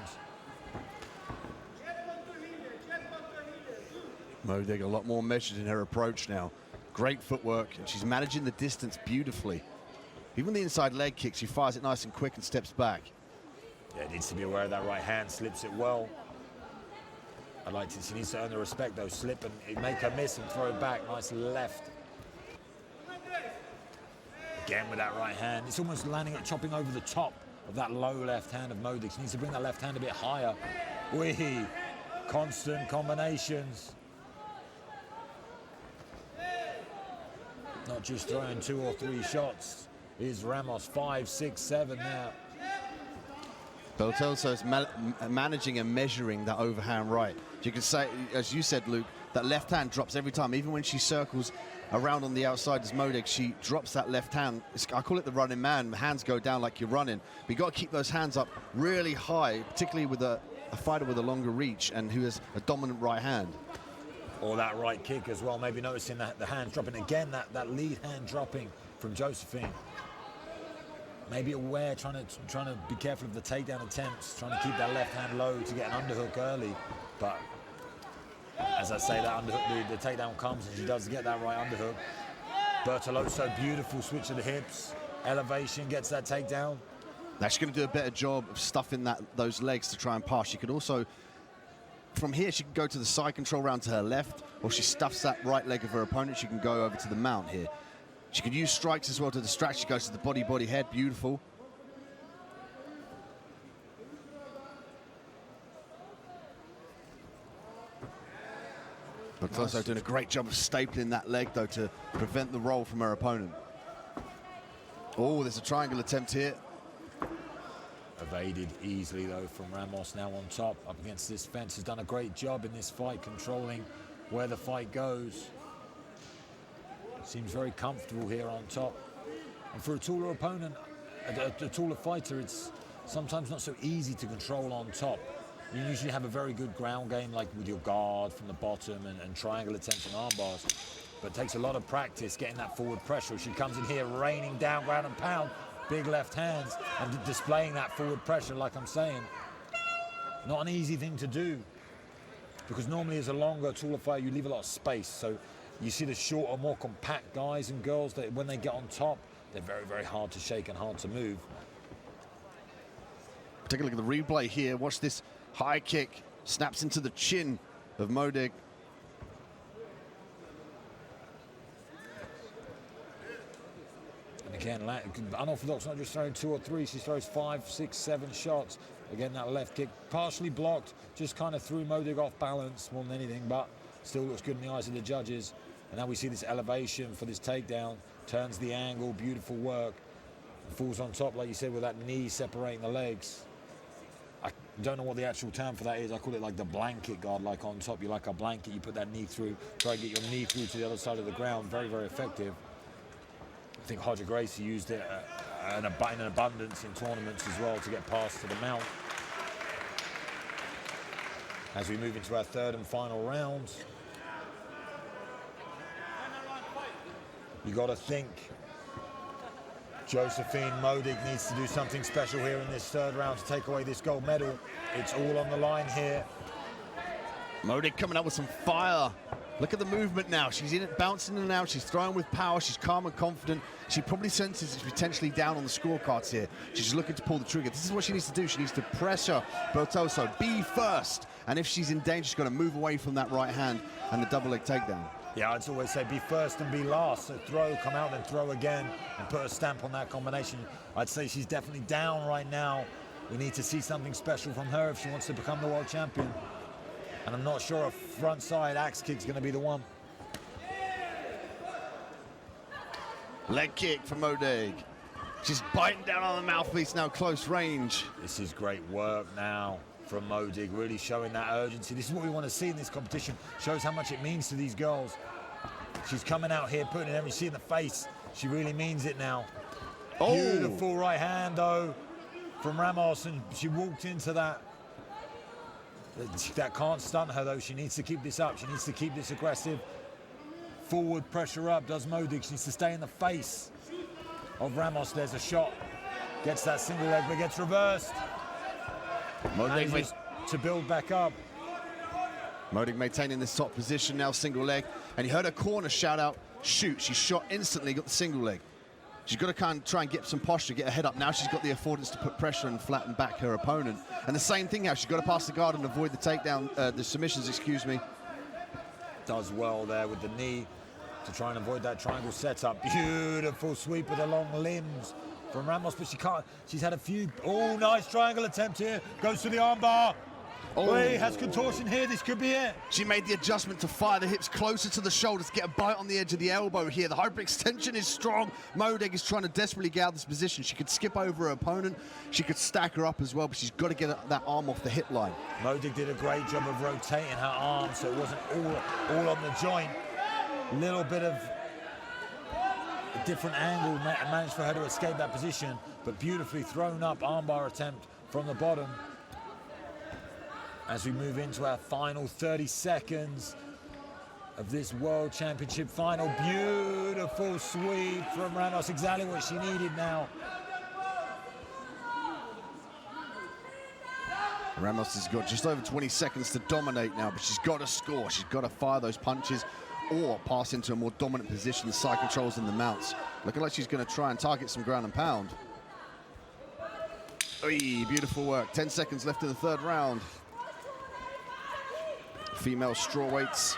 Modig a lot more measured in her approach now. Great footwork, and she's managing the distance beautifully. Even the inside leg kick, she fires it nice and quick and steps back. Yeah, needs to be aware of that right hand, slips it well. She needs to earn the respect though, slip and make her miss and throw it back, nice left. Again with that right hand, it's almost landing, chopping over the top of that low left hand of Modig. She needs to bring that left hand a bit higher. Wee, constant combinations. Not just throwing 2 or 3 shots. Is Ramos 5, 6, 7 now. Bertelso is managing and measuring that overhand right. You can say, as you said, Luke, that left hand drops every time. Even when she circles around on the outside as Modig, she drops that left hand. I call it the running man. The hands go down like you're running. But you've got to keep those hands up really high, particularly with a fighter with a longer reach and who has a dominant right hand. Or that right kick as well, maybe noticing that the hands dropping again, that lead hand dropping from Josephine. Maybe aware, trying to be careful of the takedown attempts, trying to keep that left hand low to get an underhook early. But as I say, that underhook, the takedown comes, and she does get that right underhook. Bertoloso, beautiful switch of the hips, elevation, gets that takedown. Now she's going to do a better job of stuffing those legs to try and pass. She could also, from here, she can go to the side control round to her left, or she stuffs that right leg of her opponent. She can go over to the mount here. She can use strikes as well to distract. She goes to the body, head. Beautiful. But also doing a great job of stapling that leg, though, to prevent the roll from her opponent. Oh, there's a triangle attempt here. Evaded easily, though, from Ramos, now on top, up against this fence. Has done a great job in this fight, controlling where the fight goes. Seems very comfortable here on top. And for a taller opponent, a taller fighter, it's sometimes not so easy to control on top. You usually have a very good ground game, like with your guard from the bottom and triangle attempts and arm bars. But it takes a lot of practice getting that forward pressure. She comes in here raining down, ground and pound, big left hands, and displaying that forward pressure, like I'm saying. Not an easy thing to do, because normally as a longer, taller fighter, you leave a lot of space. So you see the shorter, more compact guys and girls that when they get on top, they're very, very hard to shake and hard to move. Take a look at the replay here. Watch this high kick. Snaps into the chin of Modig. And again, unorthodox, not just throwing 2 or 3, she throws 5, 6, 7 shots. Again, that left kick partially blocked, just kind of threw Modig off balance more than anything, but still looks good in the eyes of the judges. And now we see this elevation for this takedown, turns the angle, beautiful work. Falls on top, like you said, with that knee separating the legs. I don't know what the actual term for that is. I call it like the blanket guard, like on top. You like a blanket, you put that knee through, try to get your knee through to the other side of the ground. Very, very effective. I think Hodger Gracie used it in abundance in tournaments as well to get past to the mount. As we move into our third and final round, you got to think Josephine Modig needs to do something special here in this third round to take away this gold medal. It's all on the line here. Modig coming up with some fire. Look at the movement now. She's in it, bouncing in and out. She's throwing with power. She's calm and confident. She probably senses it's potentially down on the scorecards here. She's looking to pull the trigger. This is what she needs to do. She needs to pressure Bertoso. Be first. And if she's in danger, she's got to move away from that right hand and the double leg takedown. Yeah, I'd always say be first and be last. So throw, come out, then throw again, and put a stamp on that combination. I'd say she's definitely down right now. We need to see something special from her if she wants to become the world champion. And I'm not sure a front side axe kick's going to be the one. Leg kick from Modig. She's biting down on the mouthpiece now, close range. This is great work now from Modig, really showing that urgency. This is what we want to see in this competition. Shows how much it means to these girls. She's coming out here, putting every see in the face. She really means it now. Oh. Beautiful right hand, though, from Ramos, and she walked into that. That can't stunt her, though. She needs to keep this up. She needs to keep this aggressive. Forward pressure up, does Modig. She needs to stay in the face of Ramos. There's a shot. Gets that single leg, but gets reversed. Modig to build back up. Modig maintaining this top position now, single leg. And you heard her corner shout out, shoot. She shot instantly, got the single leg. She's got to kind of try and get some posture, get her head up. Now she's got the affordance to put pressure and flatten back her opponent. And the same thing now, she's got to pass the guard and avoid the takedown, the submissions, excuse me. Does well there with the knee to try and avoid that triangle setup. Beautiful sweep with the long limbs from Ramos, but she can't. She's had a few. Oh, nice triangle attempt here. Goes to the armbar. Oh, he has contortion here. This could be it. She made the adjustment to fire the hips closer to the shoulders, get a bite on the edge of the elbow here. The hyperextension is strong. Modig is trying to desperately get out of this position. She could skip over her opponent. She could stack her up as well, but she's got to get that arm off the hip line. Modig did a great job of rotating her arm, so it wasn't all on the joint. Little bit of a different angle managed for her to escape that position, but beautifully thrown up armbar attempt from the bottom. As we move into our final 30 seconds of this World Championship final. Beautiful sweep from Ramos, exactly what she needed now. Ramos has got just over 20 seconds to dominate now, but she's got to score. She's got to fire those punches or pass into a more dominant position. The side controls and the mounts. Looking like she's going to try and target some ground and pound. Oy, beautiful work. 10 seconds left in the third round. Female strawweights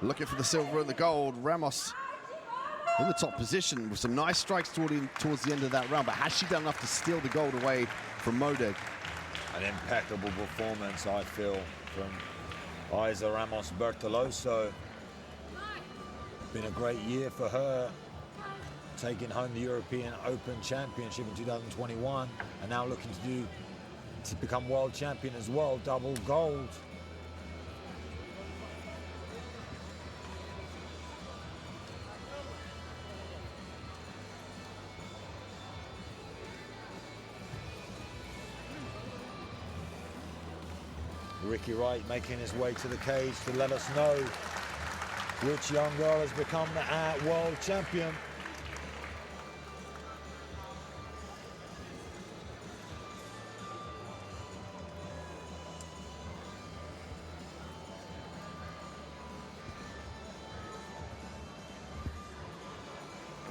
looking for the silver and the gold. Ramos in the top position with some nice strikes towards the end of that round, but has she done enough to steal the gold away from Modig? An impeccable performance, I feel, from Isa Ramos Bertoloso. Been a great year for her, taking home the European Open Championship in 2021, and now looking to become world champion as well, double gold. Ricky Wright making his way to the cage to let us know which young girl has become the world champion.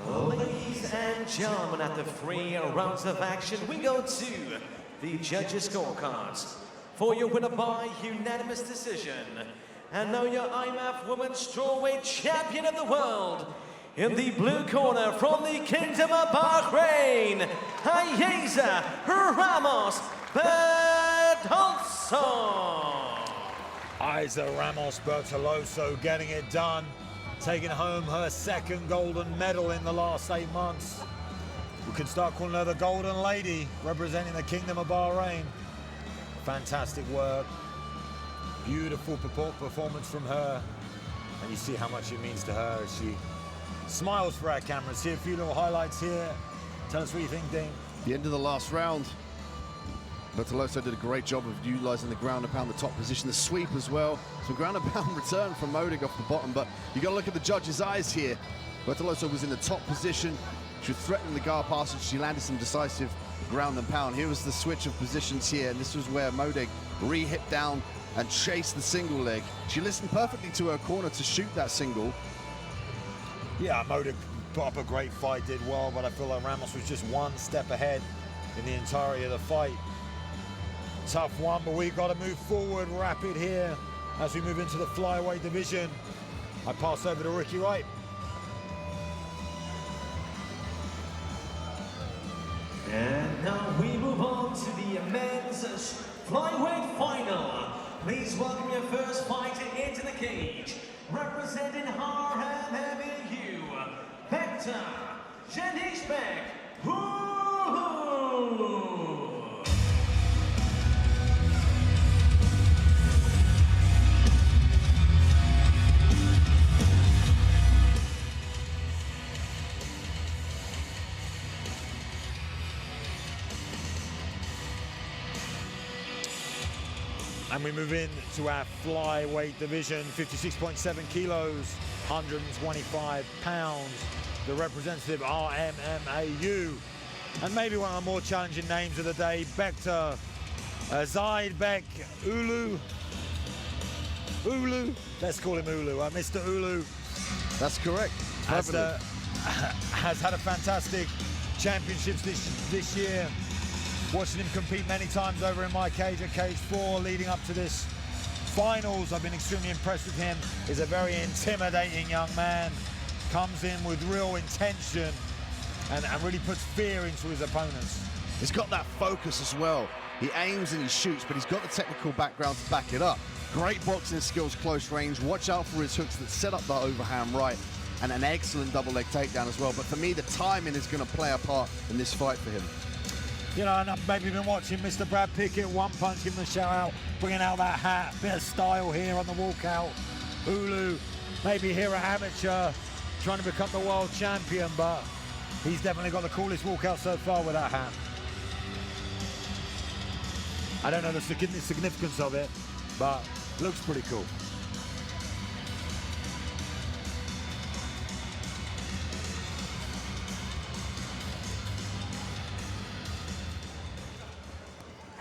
Ladies and gentlemen, at the 3 rounds of action, we go to the judges' scorecards for your winner by unanimous decision. And now your IMMAF Women's Strawweight Champion of the World, in the blue corner from the Kingdom of Bahrain, Aiza Ramos Bertoloso. Aiza Ramos Bertoloso getting it done, taking home her 2nd golden medal in the last 8 months. We can start calling her the Golden Lady, representing the Kingdom of Bahrain. Fantastic work. Beautiful performance from her. And you see how much it means to her as she smiles for our cameras. See a few little highlights here. Tell us what you think, Dean. The end of the last round. Bertoloso did a great job of utilizing the ground and pound, the top position, the sweep as well. Some ground and pound return from Modig off the bottom, but you got to look at the judge's eyes here. Bertoloso was in the top position. She was threatening the guard passage. She landed some decisive ground and pound. Here was the switch of positions here, and this was where Modig re-hit down and chased the single leg. She listened perfectly to her corner to shoot that single. Yeah, Modig put up a great fight, did well, but I feel like Ramos was just one step ahead in the entirety of the fight. Tough one, but we've got to move forward rapid here as we move into the flyweight division. I pass over to Ricky Wright. And now we move on to the men's flyweight final. Please welcome your first fighter into the cage, representing IMMAF, Hector Genishbek. And we move in to our flyweight division, 56.7 kilos, 125 pounds. The representative RMMAU. And maybe one of the more challenging names of the day, Bekta Zaidbek Ulu. Let's call him Ulu. Mr. Ulu. That's correct. Has had a fantastic championships this year. Watching him compete many times over in my cage at Cage 4 leading up to this finals. I've been extremely impressed with him. He's a very intimidating young man. Comes in with real intention and really puts fear into his opponents. He's got that focus as well. He aims and he shoots, but he's got the technical background to back it up. Great boxing skills, close range. Watch out for his hooks that set up the overhand right, and an excellent double leg takedown as well. But for me, the timing is going to play a part in this fight for him. You know, and I've maybe been watching Mr. Brad Pickett, One Punch, give him a shout out, bringing out that hat, bit of style here on the walkout. Ulu, maybe here at Amateur, trying to become the world champion, but he's definitely got the coolest walkout so far with that hat. I don't know the significance of it, but looks pretty cool.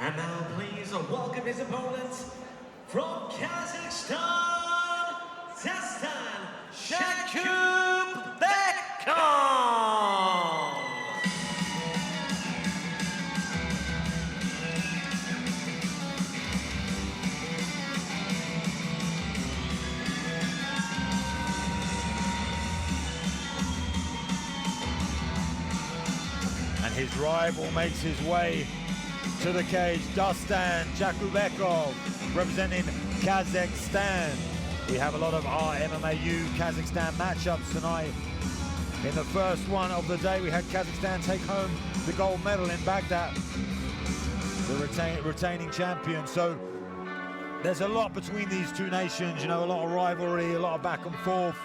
And now please welcome his opponent from Kazakhstan, Dastan Shakubekov. And his rival makes his way to the cage, Dastan Shakubekov, representing Kazakhstan. We have a lot of IMMAU Kazakhstan matchups tonight. In the first one of the day, we had Kazakhstan take home the gold medal in Baghdad, the retaining champion. So there's a lot between these two nations, you know, a lot of rivalry, a lot of back and forth.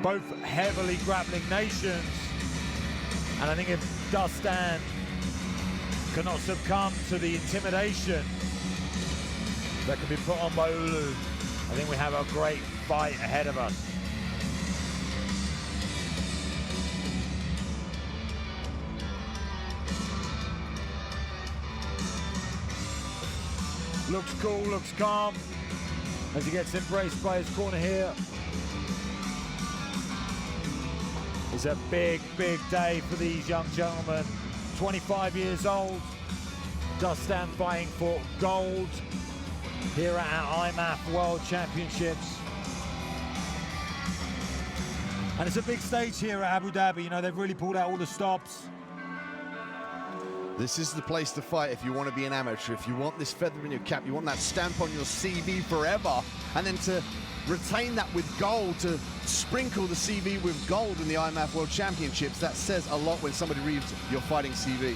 Both heavily grappling nations. And I think if Dastan cannot succumb to the intimidation that can be put on by Ulu. I think we have a great fight ahead of us. Looks cool, looks calm, as he gets embraced by his corner here. It's a big, big day for these young gentlemen. 25 years old, Dustin fighting for gold here at our IMMAF World Championships. And it's a big stage here at Abu Dhabi. You know, they've really pulled out all the stops. This is the place to fight if you want to be an amateur, if you want this feather in your cap, you want that stamp on your CV forever, and then to retain that with gold, to sprinkle the CV with gold in the IMMAF World Championships. That says a lot when somebody reads your fighting CV.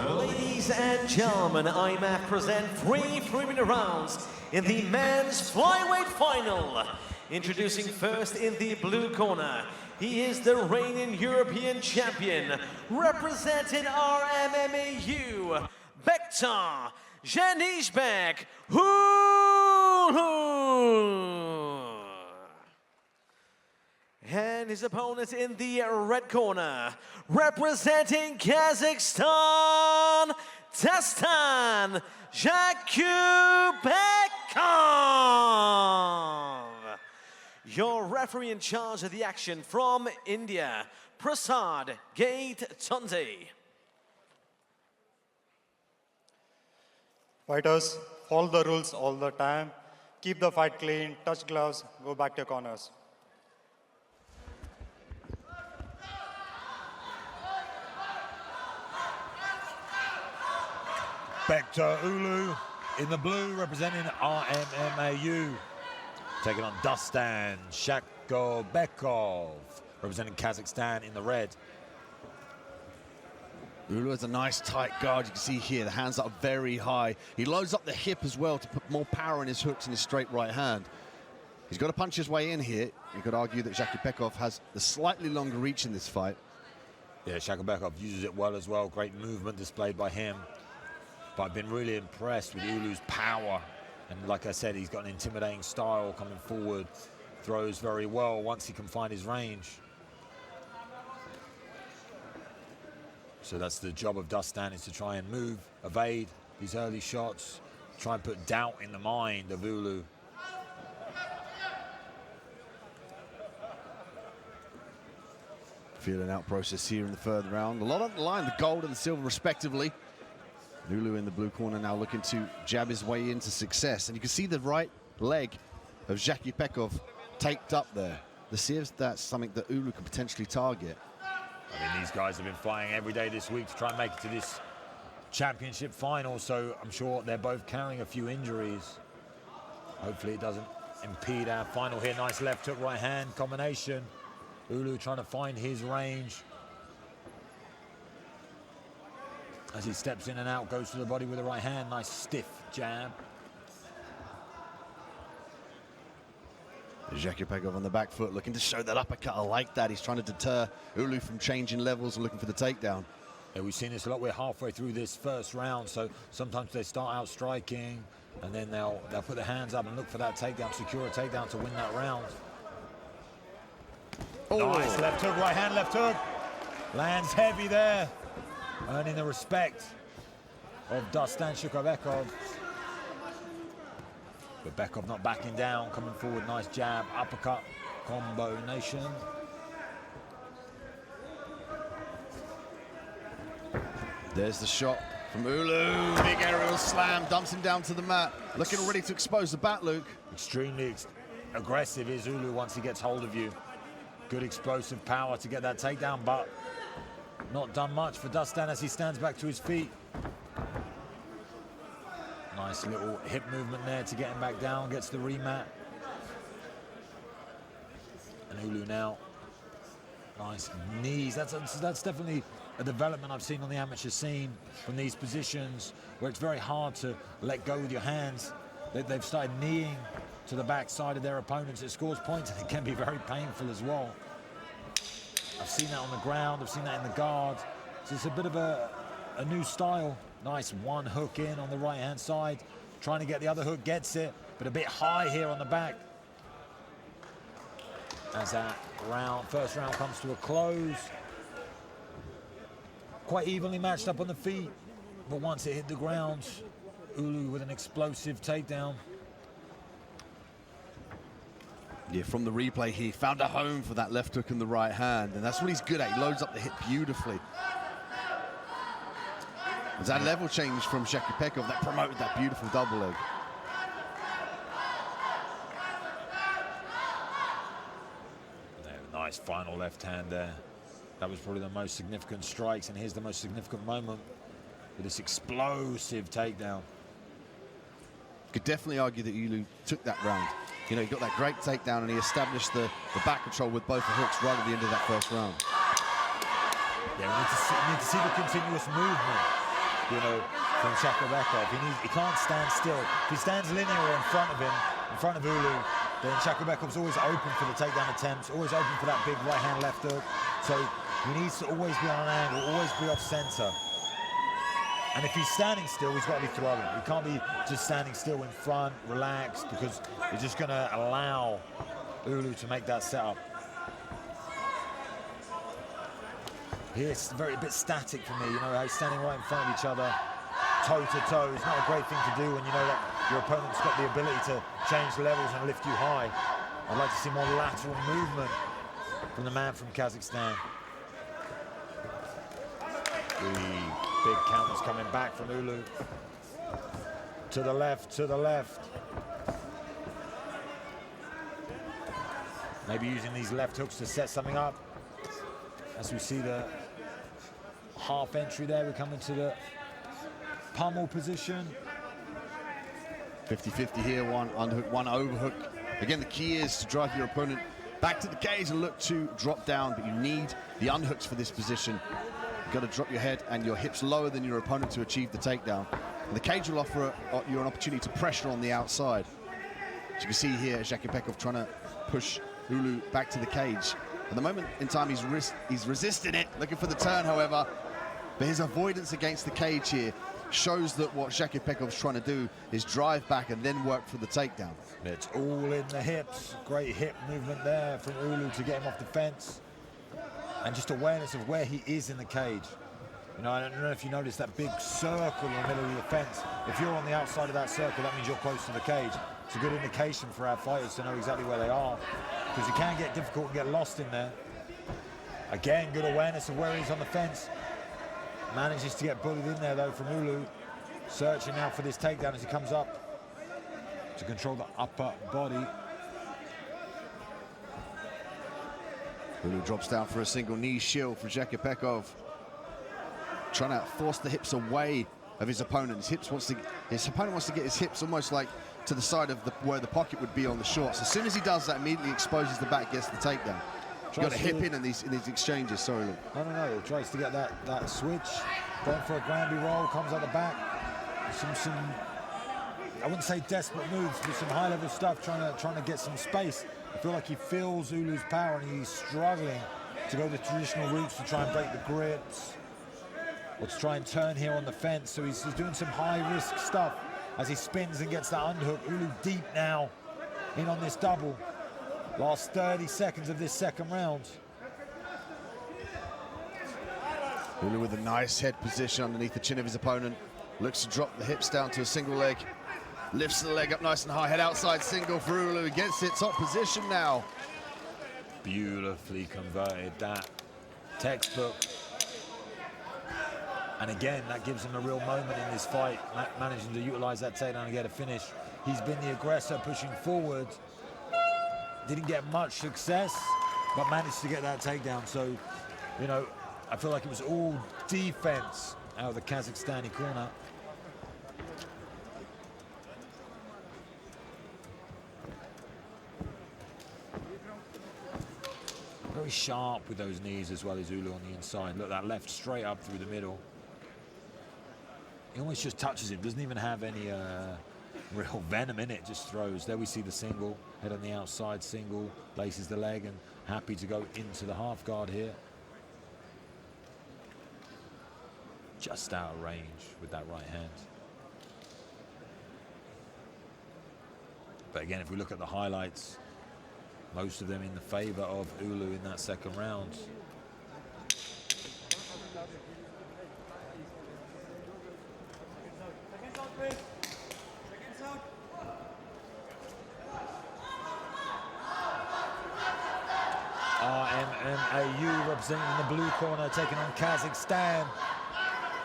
Ladies and gentlemen, IMMAF present 3 3-minute rounds in the men's flyweight final. Introducing first in the blue corner, he is the reigning European champion, representing RMMAU, Bektar Janishbek Hulu. And his opponent in the red corner, representing Kazakhstan, Dastan Jakubekov. Your referee in charge of the action from India, Prasad Gate Tunde. Fighters, follow the rules all the time. Keep the fight clean, touch gloves, go back to your corners. Bektar Ulu in the blue, representing RMMAU. Taking on Dustin Jakubekov, representing Kazakhstan in the red. Ulu has a nice tight guard. You can see here the hands are very high. He loads up the hip as well to put more power in his hooks in his straight right hand. He's got to punch his way in here. You could argue that Jakubekov has the slightly longer reach in this fight. Yeah, Jakubekov uses it well as well. Great movement displayed by him. But I've been really impressed with Ulu's power. And like I said, he's got an intimidating style coming forward. Throws very well once he can find his range. So that's the job of Dustin, is to try and move, evade these early shots, try and put doubt in the mind of Ulu. Feeling out process here in the third round. A lot on the line, the gold and the silver respectively. Ulu in the blue corner now looking to jab his way into success. And you can see the right leg of Jakubekov taped up there. Let's see if that's something that Ulu could potentially target. I mean, these guys have been fighting every day this week to try and make it to this championship final, so I'm sure they're both carrying a few injuries. Hopefully it doesn't impede our final here. Nice left hook, right hand combination. Ulu trying to find his range. As he steps in and out, goes to the body with the right hand. Nice stiff jab. Jakubekov on the back foot, looking to show that uppercut. I like that. He's trying to deter Ulu from changing levels and looking for the takedown. Yeah, we've seen this a lot. We're halfway through this first round, so sometimes they start out striking, and then they'll put their hands up and look for that takedown, secure a takedown to win that round. Oh. Nice left hook, right hand, left hook. Lands heavy there, earning the respect of Dustin Jakubekov. But Bekov not backing down, coming forward, nice jab, uppercut combination. There's the shot from Ulu. Big aerial slam, dumps him down to the mat. Looking ready to expose the bat, Luke. Extremely aggressive is Ulu once he gets hold of you. Good explosive power to get that takedown, but not done much for Dustin as he stands back to his feet. Nice little hip movement there to get him back down, gets the remat. And Ulu now, nice knees. That's definitely a development I've seen on the amateur scene from these positions where it's very hard to let go with your hands. They've started kneeing to the backside of their opponents. It scores points and it can be very painful as well. I've seen that on the ground, I've seen that in the guard. So it's a bit of a new style. Nice one hook in on the right-hand side. Trying to get the other hook, gets it, but a bit high here on the back. As that first round comes to a close. Quite evenly matched up on the feet, but once it hit the ground, Ulu with an explosive takedown. Yeah, from the replay, he found a home for that left hook in the right hand, and that's what he's good at. He loads up the hip beautifully. There's that level change from Shakipekov that promoted that beautiful double leg. Nice final left hand there. That was probably the most significant strikes, and here's the most significant moment with this explosive takedown. Could definitely argue that Ulu took that round. You know, he got that great takedown, and he established the back control with both the hooks right at the end of that first round. Yeah, we need to see the continuous movement, you know, from Shakibekov. He can't stand still. If he stands linear in front of him, in front of Ulu, then Shakibekov's always open for the takedown attempts, always open for that big right-hand left hook. So he needs to always be on an angle, always be off center. And if he's standing still, he's got to be throwing. He can't be just standing still in front, relaxed, because he's just going to allow Ulu to make that setup. Here it's a bit static for me, you know, how he's standing right in front of each other, toe to toe. It's not a great thing to do when you know that your opponent's got the ability to change levels and lift you high. I'd like to see more lateral movement from the man from Kazakhstan. Big counters coming back from Ulu. To the left, to the left. Maybe using these left hooks to set something up. As we see the half entry there, we come into the pummel position. 50-50 here, one underhook, one overhook. Again, the key is to drive your opponent back to the cage and look to drop down, but you need the unhooks for this position. You've got to drop your head and your hips lower than your opponent to achieve the takedown. And the cage will offer you an opportunity to pressure on the outside. As you can see here, Shakipekov trying to push Ulu back to the cage. At the moment in time, he's resisting it, looking for the turn, however. But his avoidance against the cage here shows that what Shakipekov's trying to do is drive back and then work for the takedown. It's all in the hips. Great hip movement there from Ulu to get him off the fence. And just awareness of where he is in the cage. You know, I don't know if you noticed that big circle in the middle of the fence. If you're on the outside of that circle, that means you're close to the cage. It's a good indication for our fighters to know exactly where they are, because it can get difficult and get lost in there. Again, good awareness of where he's on the fence. Manages to get bullied in there, though, from Ulu. Searching now for this takedown as he comes up to control the upper body. Ulu drops down for a single knee shield for Shakipekov. Trying to force the hips away of his opponent. His opponent wants to get his hips almost like to the side of where the pocket would be on the shorts. As soon as he does that, immediately exposes the back, gets the takedown. You've got to hip in these exchanges, sorry, Luke. No, tries to get that switch. Going for a groundy roll, comes out the back. Some I wouldn't say desperate moves, but some high-level stuff, trying to get some space. I feel like he feels Ulu's power and he's struggling to go the traditional routes to try and break the grips, or to try and turn here on the fence. So he's doing some high-risk stuff as he spins and gets that underhook. Ulu deep now in on this double. Last 30 seconds of this second round. Ulu with a nice head position underneath the chin of his opponent. Looks to drop the hips down to a single leg. Lifts the leg up nice and high. Head outside single for Ulu. Gets it top position now. Beautifully converted, that textbook. And again, that gives him a real moment in this fight, managing to utilize that takedown and get a finish. He's been the aggressor pushing forward. Didn't get much success, but managed to get that takedown. So, you know, I feel like it was all defense out of the Kazakhstani corner. Very sharp with those knees as well as Ulu on the inside. Look, that left straight up through the middle. He almost just touches him, doesn't even have any real venom in it, just throws. There we see the single, head on the outside single, laces the leg and happy to go into the half guard here. just out of range with that right hand. But again, if we look at the highlights, most of them in the favor of Ulu in that second round. IMMAF representing in the blue corner, taking on Kazakhstan.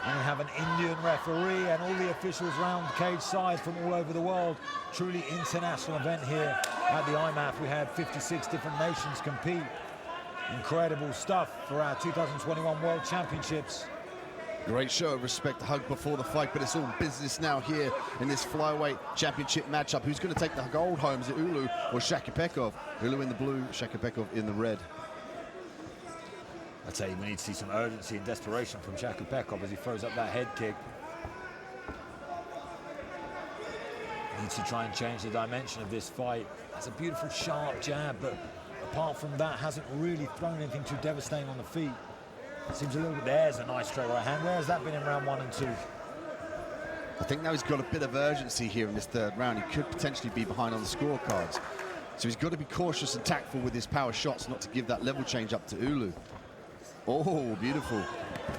And we have an Indian referee and all the officials round cage side from all over the world. Truly international event here at the IMMAF. We had 56 different nations compete. Incredible stuff for our 2021 World Championships. Great show of respect, a hug before the fight, but it's all business now here in this flyweight championship matchup. Who's going to take the gold home? Is it Ulu or Shakipekov? Ulu in the blue, Shakipekov in the red. I tell you, we need to see some urgency and desperation from Shakipekov as he throws up that head kick. Needs to try and change the dimension of this fight. That's a beautiful, sharp jab, but apart from that, hasn't really thrown anything too devastating on the feet. Seems a little bit, there's a nice straight right hand. Where has that been in round 1 and 2? I think now he's got a bit of urgency here in this third round. He could potentially be behind on the scorecards. So he's got to be cautious and tactful with his power shots, not to give that level change up to Ulu. Oh, beautiful.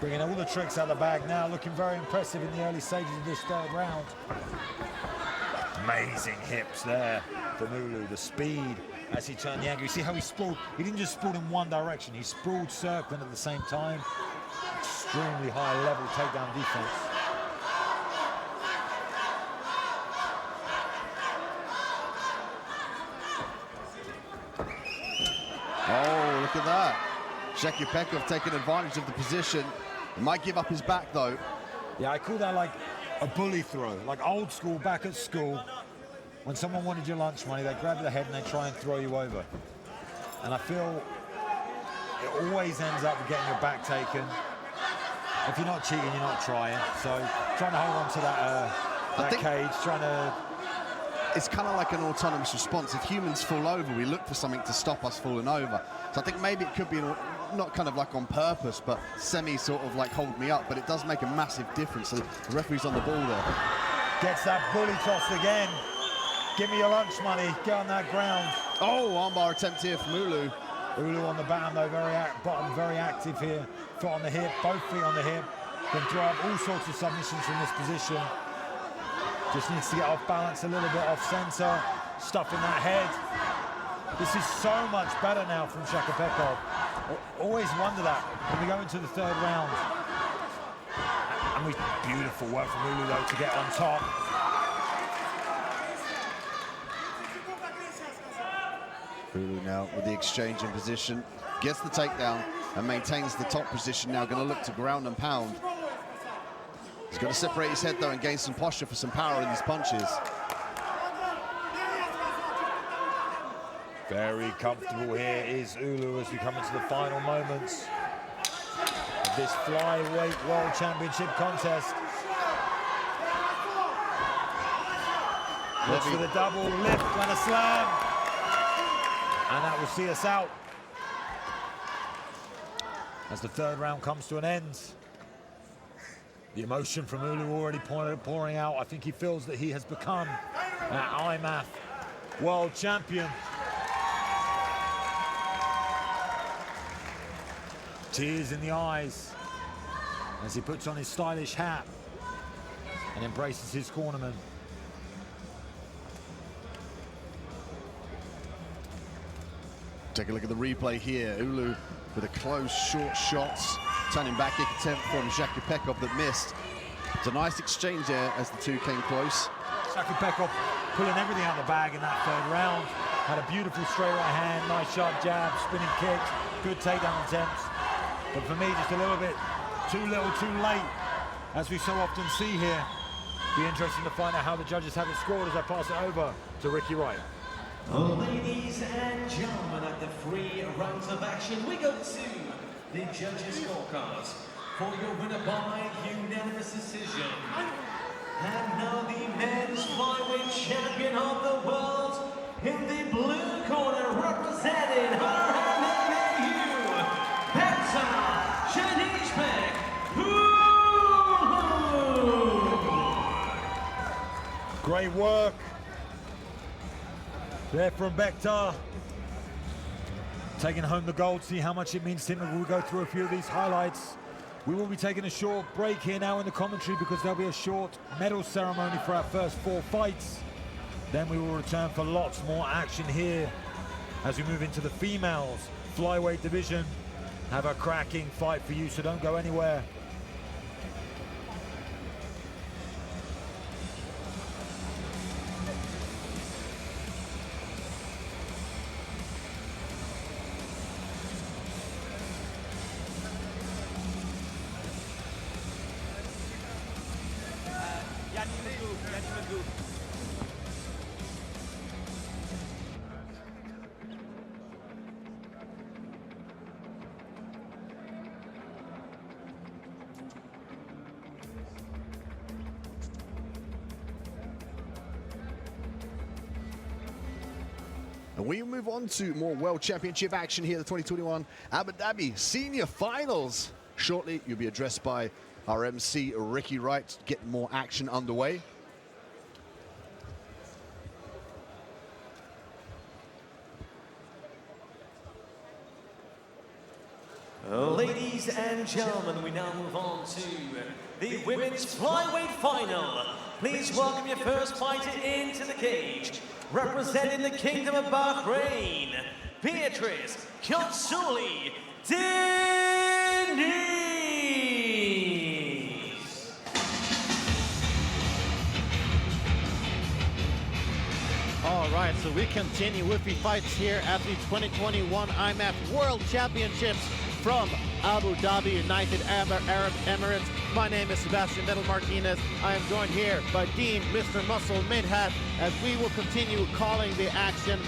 Bringing all the tricks out of the bag now, looking very impressive in the early stages of this third round. Amazing hips there from Ulu, the speed as he turned the angle. You see how he sprawled? He didn't just sprawl in one direction, he sprawled circling at the same time. Extremely high level takedown defense. Oh, look at that. Shakipekov taking advantage of the position. He might give up his back, though. Yeah, I call that like a bully throw, like old school back at school. When someone wanted your lunch money, they grab the head and they try and throw you over. And I feel it always ends up with getting your back taken. If you're not cheating, you're not trying. So trying to hold on to that cage, trying to... It's kind of like an autonomous response. If humans fall over, we look for something to stop us falling over. So I think maybe it could be not kind of like on purpose, but semi sort of like hold me up. But it does make a massive difference. So the referee's on the ball there. Gets that bully tossed again. Give me your lunch money. Get on that ground. Oh, armbar attempt here from Ulu. Ulu on the bottom though, bottom very active here. Foot on the hip, both feet on the hip. Can throw up all sorts of submissions from this position. Just needs to get off balance a little bit, off center, stuff in that head. This is so much better now from Shakipekov. Always wonder that when we go into the third round. And beautiful work from Ulu though to get on top. Ulu now with the exchange in position, gets the takedown and maintains the top position now, going to look to ground and pound. He's got to separate his head, though, and gain some posture for some power in these punches. Very comfortable here is Ulu as we come into the final moments of this flyweight world championship contest. Looks for the double lift and a slam. And that will see us out as the third round comes to an end. The emotion from Ulu already pouring out. I think he feels that he has become an IMMAF world champion. Tears in the eyes as he puts on his stylish hat and embraces his cornerman. Take a look at the replay here. Ulu with a close, short shots. Turning back kick attempt from Shakipekov that missed. It's a nice exchange there as the two came close. Shakipekov pulling everything out of the bag in that third round. Had a beautiful straight right hand, nice sharp jab, spinning kicks, good takedown attempts. But for me, just a little bit too little, too late, as we so often see here. Be interesting to find out how the judges have it scored as I pass it over to Ricky Wright. Ladies and gentlemen, at the 3 rounds of action, we go to the judges' scorecards for your winner by unanimous decision. And now the men's flyweight champion of the world in the blue corner, representing IMMAF, Amateur MMA, Great work. There from Bektar. Taking home the gold, see how much it means to him. We'll go through a few of these highlights. We will be taking a short break here now in the commentary because there'll be a short medal ceremony for our first 4 fights. Then we will return for lots more action here as we move into the females flyweight division. Have a cracking fight for you, so don't go anywhere. And we move on to more World Championship action here, the 2021 Abu Dhabi Senior Finals. Shortly, you'll be addressed by our MC, Ricky Wright, to get more action underway. Ladies and gentlemen, we now move on to the women's flyweight final. Please welcome your first fighter into the cage. Representing the Kingdom of Bahrain, Beatrice Consuli Diniz. All right, so we continue with the fights here at the 2021 IMMAF World Championships from Abu Dhabi, United Arab Emirates. My name is Sebastian Metal Martinez. I am joined here by Dean Mr. Muscle Midhat as we will continue calling the action.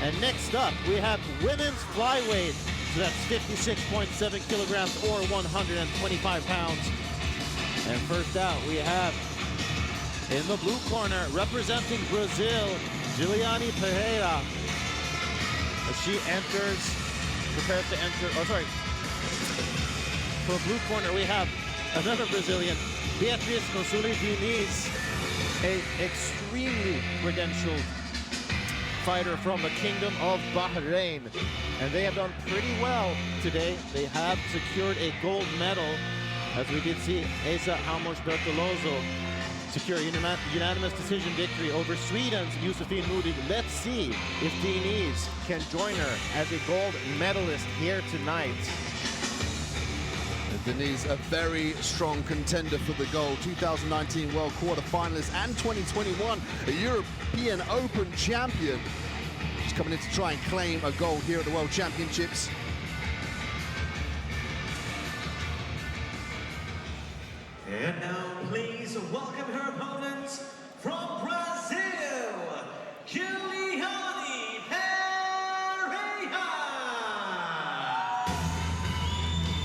And next up, we have women's flyweight. So that's 56.7 kilograms or 125 pounds. And first out, we have in the blue corner, representing Brazil, Giuliani Pereira. As she prepares to enter, for the blue corner, we have another Brazilian, Beatrice Consuli Diniz, a extremely credentialed fighter from the Kingdom of Bahrain. And they have done pretty well today. They have secured a gold medal, as we did see Asa Almos Bertoloso secure a unanimous decision victory over Sweden's Josefin Modig. Let's see if Diniz can join her as a gold medalist here tonight. Diniz, a very strong contender for the gold. 2019 World Quarter Finalist and 2021 a European Open champion. She's coming in to try and claim a gold here at the World Championships. And now, please welcome her opponent from Brazil, Giuliani Pereira.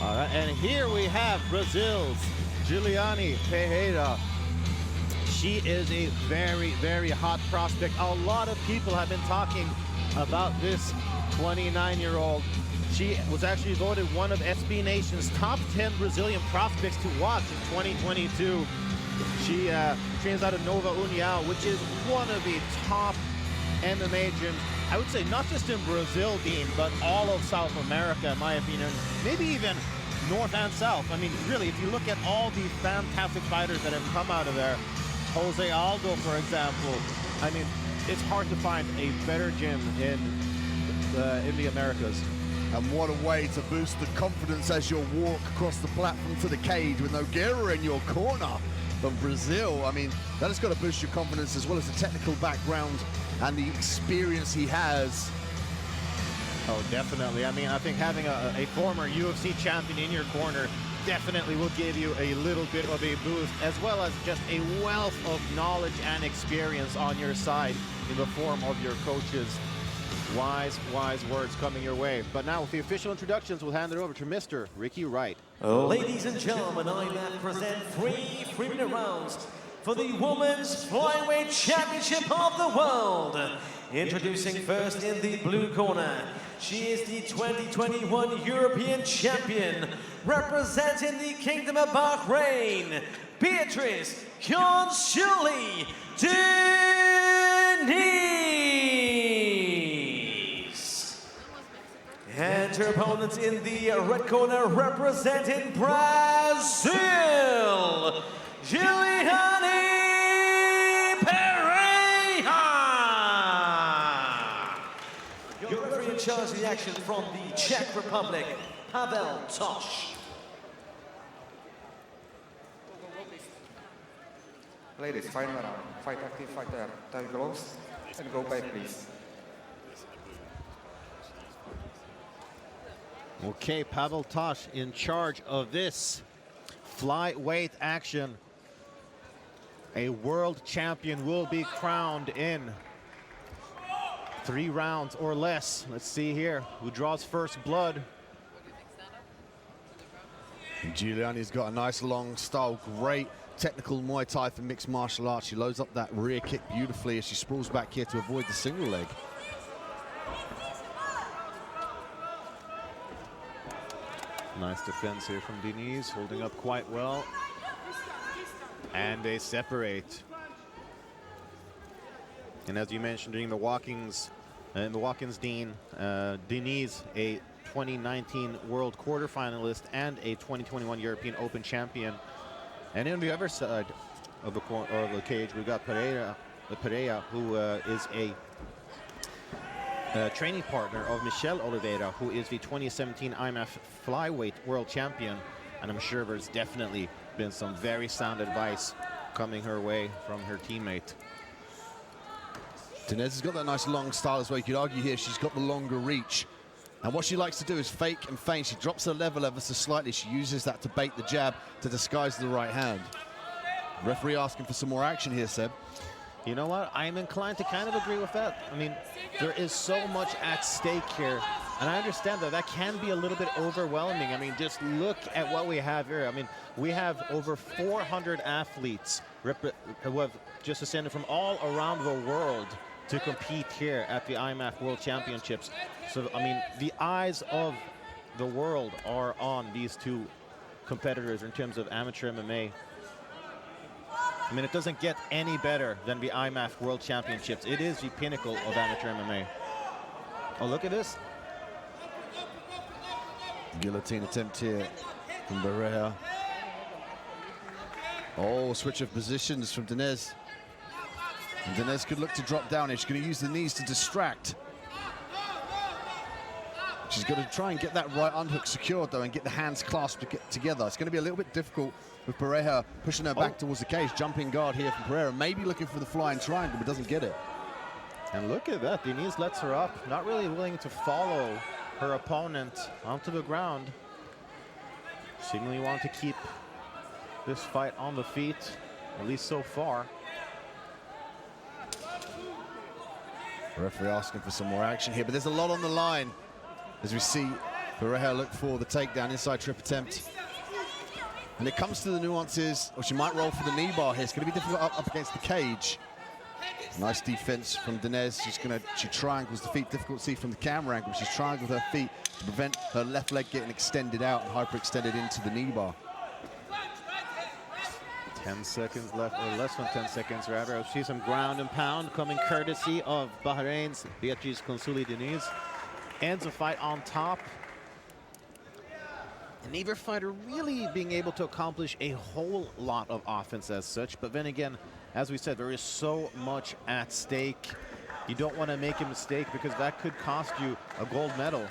All right, and here we have Brazil's Giuliani Pereira. She is a very, very hot prospect. A lot of people have been talking about this 29-year-old. She was actually voted one of SB Nation's top 10 Brazilian prospects to watch in 2022. She trains out of Nova União, which is one of the top MMA gyms, I would say not just in Brazil, Dean, but all of South America, in my opinion, maybe even North and South. I mean, really, if you look at all the fantastic fighters that have come out of there, Jose Aldo, for example, I mean, it's hard to find a better gym in the Americas. And what a way to boost the confidence as you walk across the platform to the cage with Nogueira in your corner from Brazil. I mean, that has got to boost your confidence as well as the technical background and the experience he has. Oh, definitely. I mean, I think having a former UFC champion in your corner definitely will give you a little bit of a boost, as well as just a wealth of knowledge and experience on your side in the form of your coaches. Wise, wise words coming your way. But now with the official introductions, we'll hand it over to Mr. Ricky Wright. Ladies and gentlemen, I now present 3 3-minute rounds for the Women's Flyweight Championship of the World. Introducing first in the blue corner, she is the 2021 European Champion, representing the Kingdom of Bahrain, Beatrice Consuli Diniz. knees. And her opponents in the red corner representing Brazil, Juliani Pereira. Your referee in charge of the action from the Czech Republic, Pavel Tosh. Ladies, final round. Fight active, fight there. Tie gloves and go back, please. Okay, Pavel Tosh in charge of this flyweight action. A world champion will be crowned in 3 rounds or less. Let's see here who draws first blood. Giuliani's got a nice long style, great technical Muay Thai for mixed martial arts. She loads up that rear kick beautifully as she sprawls back here to avoid the single leg. Nice defense here from Denise, holding up quite well. And they separate. And as you mentioned during the walkings, Dean, Denise, a 2019 World Quarterfinalist and a 2021 European Open champion. And on the other side of the cage, we got Pereira, who is a training partner of Michelle Oliveira, who is the 2017 IMMAF flyweight world champion. And I'm sure there's definitely been some very sound advice coming her way from her teammate. Denez has got that nice long style as well. You could argue here she's got the longer reach. And what she likes to do is fake and feint. She drops her level ever so slightly. She uses that to bait the jab to disguise the right hand. Referee asking for some more action here, Seb. You know what? I'm inclined to kind of agree with that. I mean, there is so much at stake here. And I understand that that can be a little bit overwhelming. I mean, just look at what we have here. I mean, we have over 400 athletes who have just ascended from all around the world to compete here at the IMMAF World Championships. So, I mean, the eyes of the world are on these two competitors in terms of amateur MMA. I mean, it doesn't get any better than the IMMAF World Championships. It is the pinnacle of amateur MMA. Oh, look at this. Guillotine attempt here from Barrea. Oh, switch of positions from Denez. And Denez could look to drop down here. She's going to use the knees to distract. She's got to try and get that right underhook secured, though, and get the hands clasped together. It's going to be a little bit difficult with Pereira pushing her back towards the cage. Jumping guard here from Pereira, maybe looking for the flying triangle, but doesn't get it. And look at that. Denise lets her up, not really willing to follow her opponent onto the ground. Seemingly want to keep this fight on the feet, at least so far. Referee asking for some more action here, but there's a lot on the line as we see Pereira look for the takedown, inside trip attempt. And it comes to the nuances, or she might roll for the knee bar here. It's going to be difficult up against the cage. Nice defense from Denez. She triangles the feet. Difficult to see from the camera angle. She's triangled her feet to prevent her left leg getting extended out and hyperextended into the knee bar. 10 seconds left, or less than 10 seconds rather. I see some ground and pound coming courtesy of Bahrain's Beatriz Consuli Denise. Ends the fight on top. Neither fighter really being able to accomplish a whole lot of offense as such, but then again, as we said, there is so much at stake. You don't want to make a mistake because that could cost you a gold medal.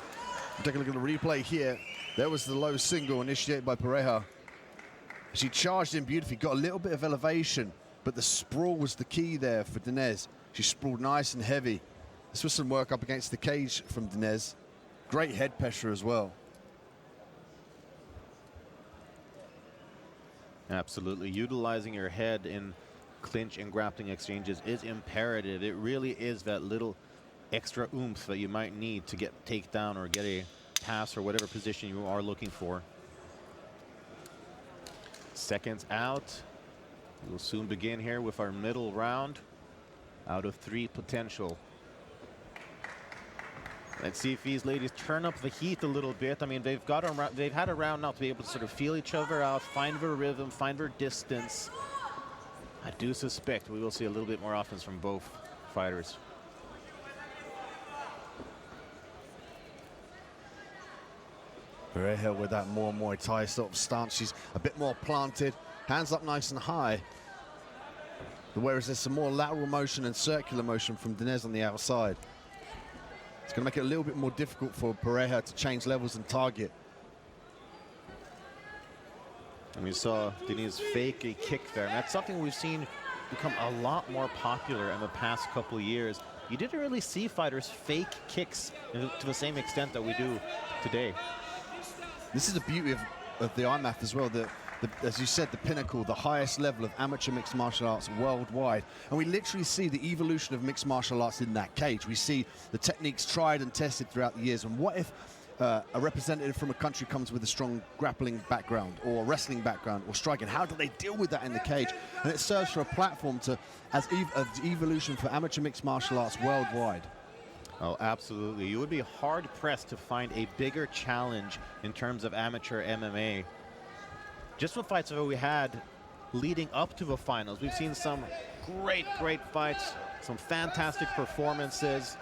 Take a look at the replay here. There was the low single initiated by Pereira. She charged in beautifully, got a little bit of elevation, but the sprawl was the key there for Denez. She sprawled nice and heavy. This was some work up against the cage from Denez. Great head pressure as well. Absolutely. Utilizing your head in clinch and grappling exchanges is imperative. It really is that little extra oomph that you might need to get takedown or get a pass or whatever position you are looking for. Seconds out. We'll soon begin here with our middle round out of 3 potential. Let's see if these ladies turn up the heat a little bit. I mean, they've had a round now to be able to sort of feel each other out, find their rhythm, find their distance. I do suspect we will see a little bit more offense from both fighters. Pereira with that more Muay Thai sort of stance. She's a bit more planted, hands up nice and high. Whereas there's some more lateral motion and circular motion from Denez on the outside. It's going to make it a little bit more difficult for Pereira to change levels and target. And we saw Denez fake a kick there, and that's something we've seen become a lot more popular in the past couple of years. You didn't really see fighters fake kicks to the same extent that we do today. This is the beauty of the IMMAF as well. As you said, the pinnacle, the highest level of amateur mixed martial arts worldwide. And we literally see the evolution of mixed martial arts in that cage. We see the techniques tried and tested throughout the years. And what if a representative from a country comes with a strong grappling background or wrestling background or striking? How do they deal with that in the cage? And it serves for a platform to as evolution for amateur mixed martial arts worldwide. Oh, absolutely. You would be hard-pressed to find a bigger challenge in terms of amateur MMA. Just the fights that we had leading up to the finals, we've seen some great fights, some fantastic performances.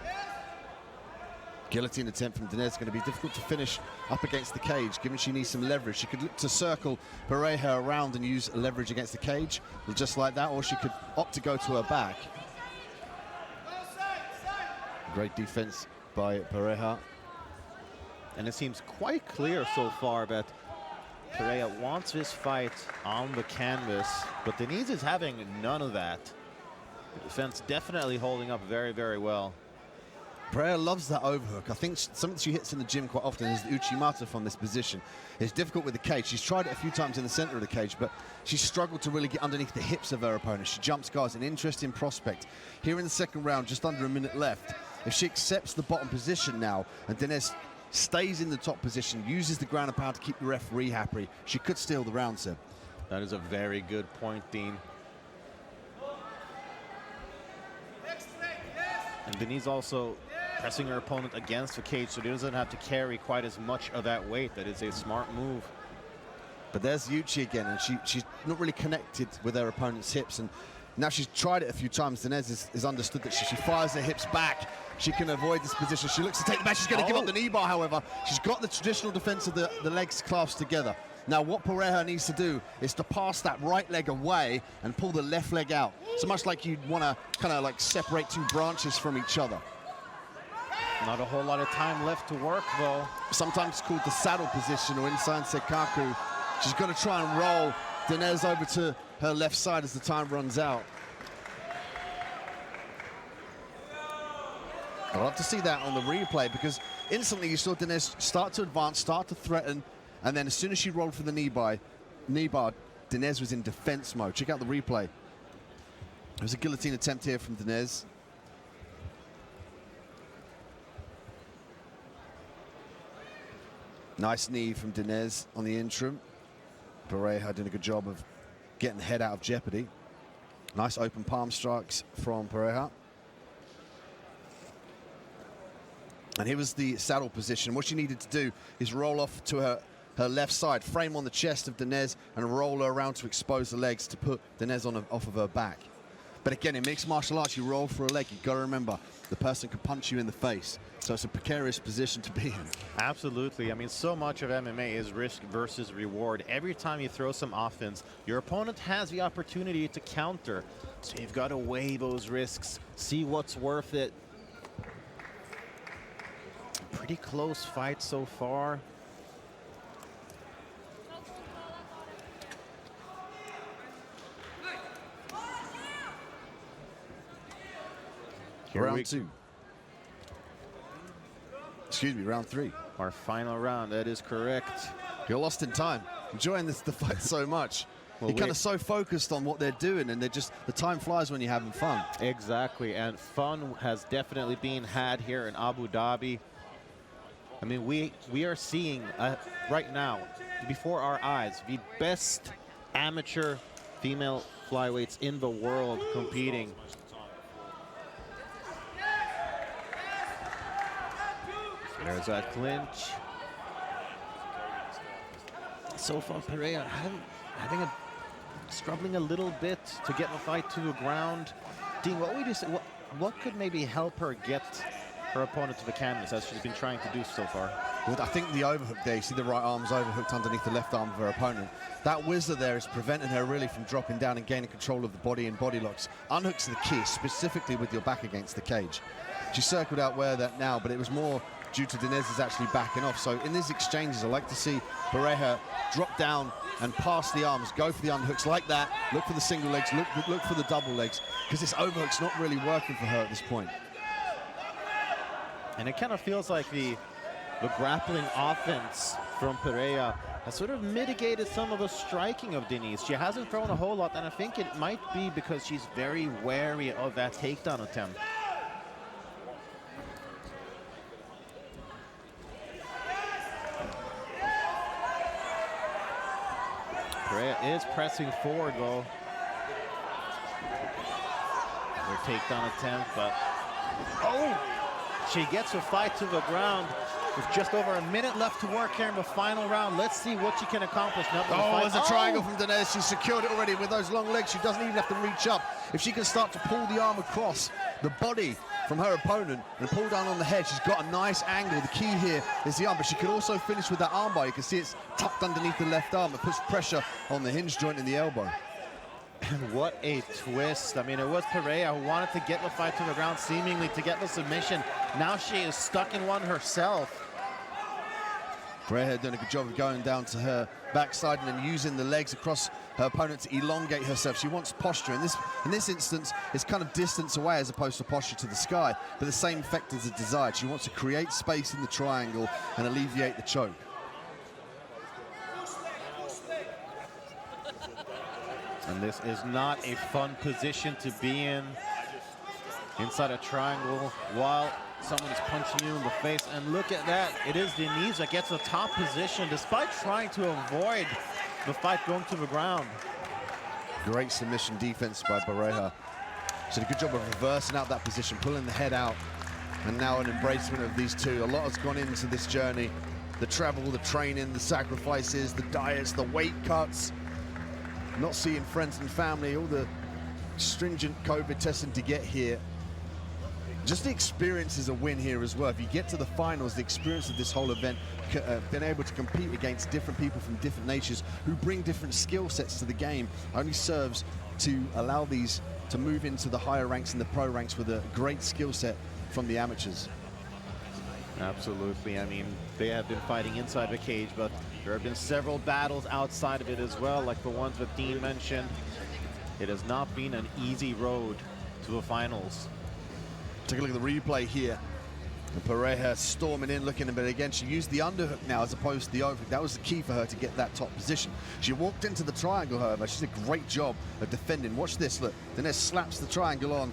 Guillotine attempt from Denez is going to be difficult to finish up against the cage, given she needs some leverage. She could look to circle Pereira around and use leverage against the cage, just like that, or she could opt to go to her back. Great defense by Pereira. And it seems quite clear so far that Pereira wants this fight on the canvas, but Denez is having none of that. The defense definitely holding up very well. Pereira loves that overhook. I think something she hits in the gym quite often is the Uchimata from this position. It's difficult with the cage. She's tried it a few times in the center of the cage, but she's struggled to really get underneath the hips of her opponent. She jumps guards, an interesting prospect. Here in the second round, just under a minute left, if she accepts the bottom position now, and Denez stays in the top position, uses the ground and pound to keep the referee happy, she could steal the round, Seb. That is a very good point, Dean. And Denez also pressing her opponent against the cage so she doesn't have to carry quite as much of that weight. That is a smart move. But there's Uchi again, and she's not really connected with her opponent's hips, and now she's tried it a few times. Denez is understood that she fires her hips back. She can avoid this position. She looks to take the back. She's going to give up the knee bar, however. She's got the traditional defense of the legs clasped together. Now what Pereira needs to do is to pass that right leg away and pull the left leg out. So much like you'd want to kind of like separate two branches from each other. Not a whole lot of time left to work, though. Sometimes it's called the saddle position or inside Sekaku. She's got to try and roll Denez over to her left side as the time runs out. I'd love to see that on the replay, because instantly you saw Denez start to advance, start to threaten, and then as soon as she rolled for the knee bar, Denez was in defense mode. Check out the replay. There's a guillotine attempt here from Denez. Nice knee from Denez on the interim. Pereira doing a good job of getting the head out of jeopardy. Nice open palm strikes from Pereira. And here was the saddle position. What she needed to do is roll off to her left side, frame on the chest of Denez, and roll her around to expose the legs to put Denez off of her back. But again, in mixed martial arts, you roll for a leg. You've got to remember, the person can punch you in the face. So it's a precarious position to be in. Absolutely. I mean, so much of MMA is risk versus reward. Every time you throw some offense, your opponent has the opportunity to counter. So you've got to weigh those risks, see what's worth it. Pretty close fight so far. Round two. Excuse me, round three. Our final round, that is correct. You're lost in time. Enjoying the fight so much. You're kind of so focused on what they're doing, and the time flies when you're having fun. Exactly, and fun has definitely been had here in Abu Dhabi. I mean, we are seeing right now, before our eyes, the best amateur female flyweights in the world competing. There's that clinch. So far, Pereira struggling a little bit to get the fight to the ground. Dean, what would you say? what could maybe help her get her opponent to the canvas, as she's been trying to do so far? Well, I think the overhook there, you see the right arm's overhooked underneath the left arm of her opponent. That whizzer there is preventing her really from dropping down and gaining control of the body in body locks. Unhooks are the key, specifically with your back against the cage. She circled out where that now, but it was more due to Dinez's actually backing off. So in these exchanges, I like to see Pareja drop down and pass the arms, go for the underhooks like that, look for the single legs, look for the double legs, because this overhook's not really working for her at this point. And it kind of feels like the grappling offense from Pareja has sort of mitigated some of the striking of Diniz. She hasn't thrown a whole lot, and I think it might be because she's very wary of that takedown attempt. Pareja is pressing forward, though. Her takedown attempt, but she gets her fight to the ground with just over a minute left to work here in the final round. Let's see what she can accomplish. There's a triangle from Dinez. She's secured it already with those long legs. She doesn't even have to reach up. If she can start to pull the arm across the body from her opponent and pull down on the head, she's got a nice angle. The key here is the arm, but she could also finish with that arm bar. You can see it's tucked underneath the left arm. It puts pressure on the hinge joint in the elbow. And what a twist. I mean, it was Pareja who wanted to get the fight to the ground, seemingly to get the submission. Now she is stuck in one herself. Pareja doing a good job of going down to her backside and then using the legs across her opponent to elongate herself. She wants posture. In this instance, it's kind of distance away as opposed to posture to the sky, but the same factors are desired. She wants to create space in the triangle and alleviate the choke. And this is not a fun position to be in, inside a triangle while someone is punching you in the face. And look at that, it is Diniz that gets the top position despite trying to avoid the fight going to the ground. Great submission defense by Pareja. She did a good job of reversing out that position, pulling the head out, and now an embracement of these two. A lot has gone into this journey. The travel, the training, the sacrifices, the diets, the weight cuts, not seeing friends and family, all the stringent COVID testing to get here. Just the experience is a win here as well. If you get to the finals, the experience of this whole event, being able to compete against different people from different natures who bring different skill sets to the game, only serves to allow these to move into the higher ranks and the pro ranks with a great skill set from the amateurs. Absolutely. I mean, they have been fighting inside the cage, but there have been several battles outside of it as well, like the ones that Dean mentioned. It has not been an easy road to the finals. Take a look at the replay here. And Pareja storming in, looking a bit again. She used the underhook now as opposed to the overhook. That was the key for her to get that top position. She walked into the triangle, however. She did a great job of defending. Watch this, look. Dinez slaps the triangle on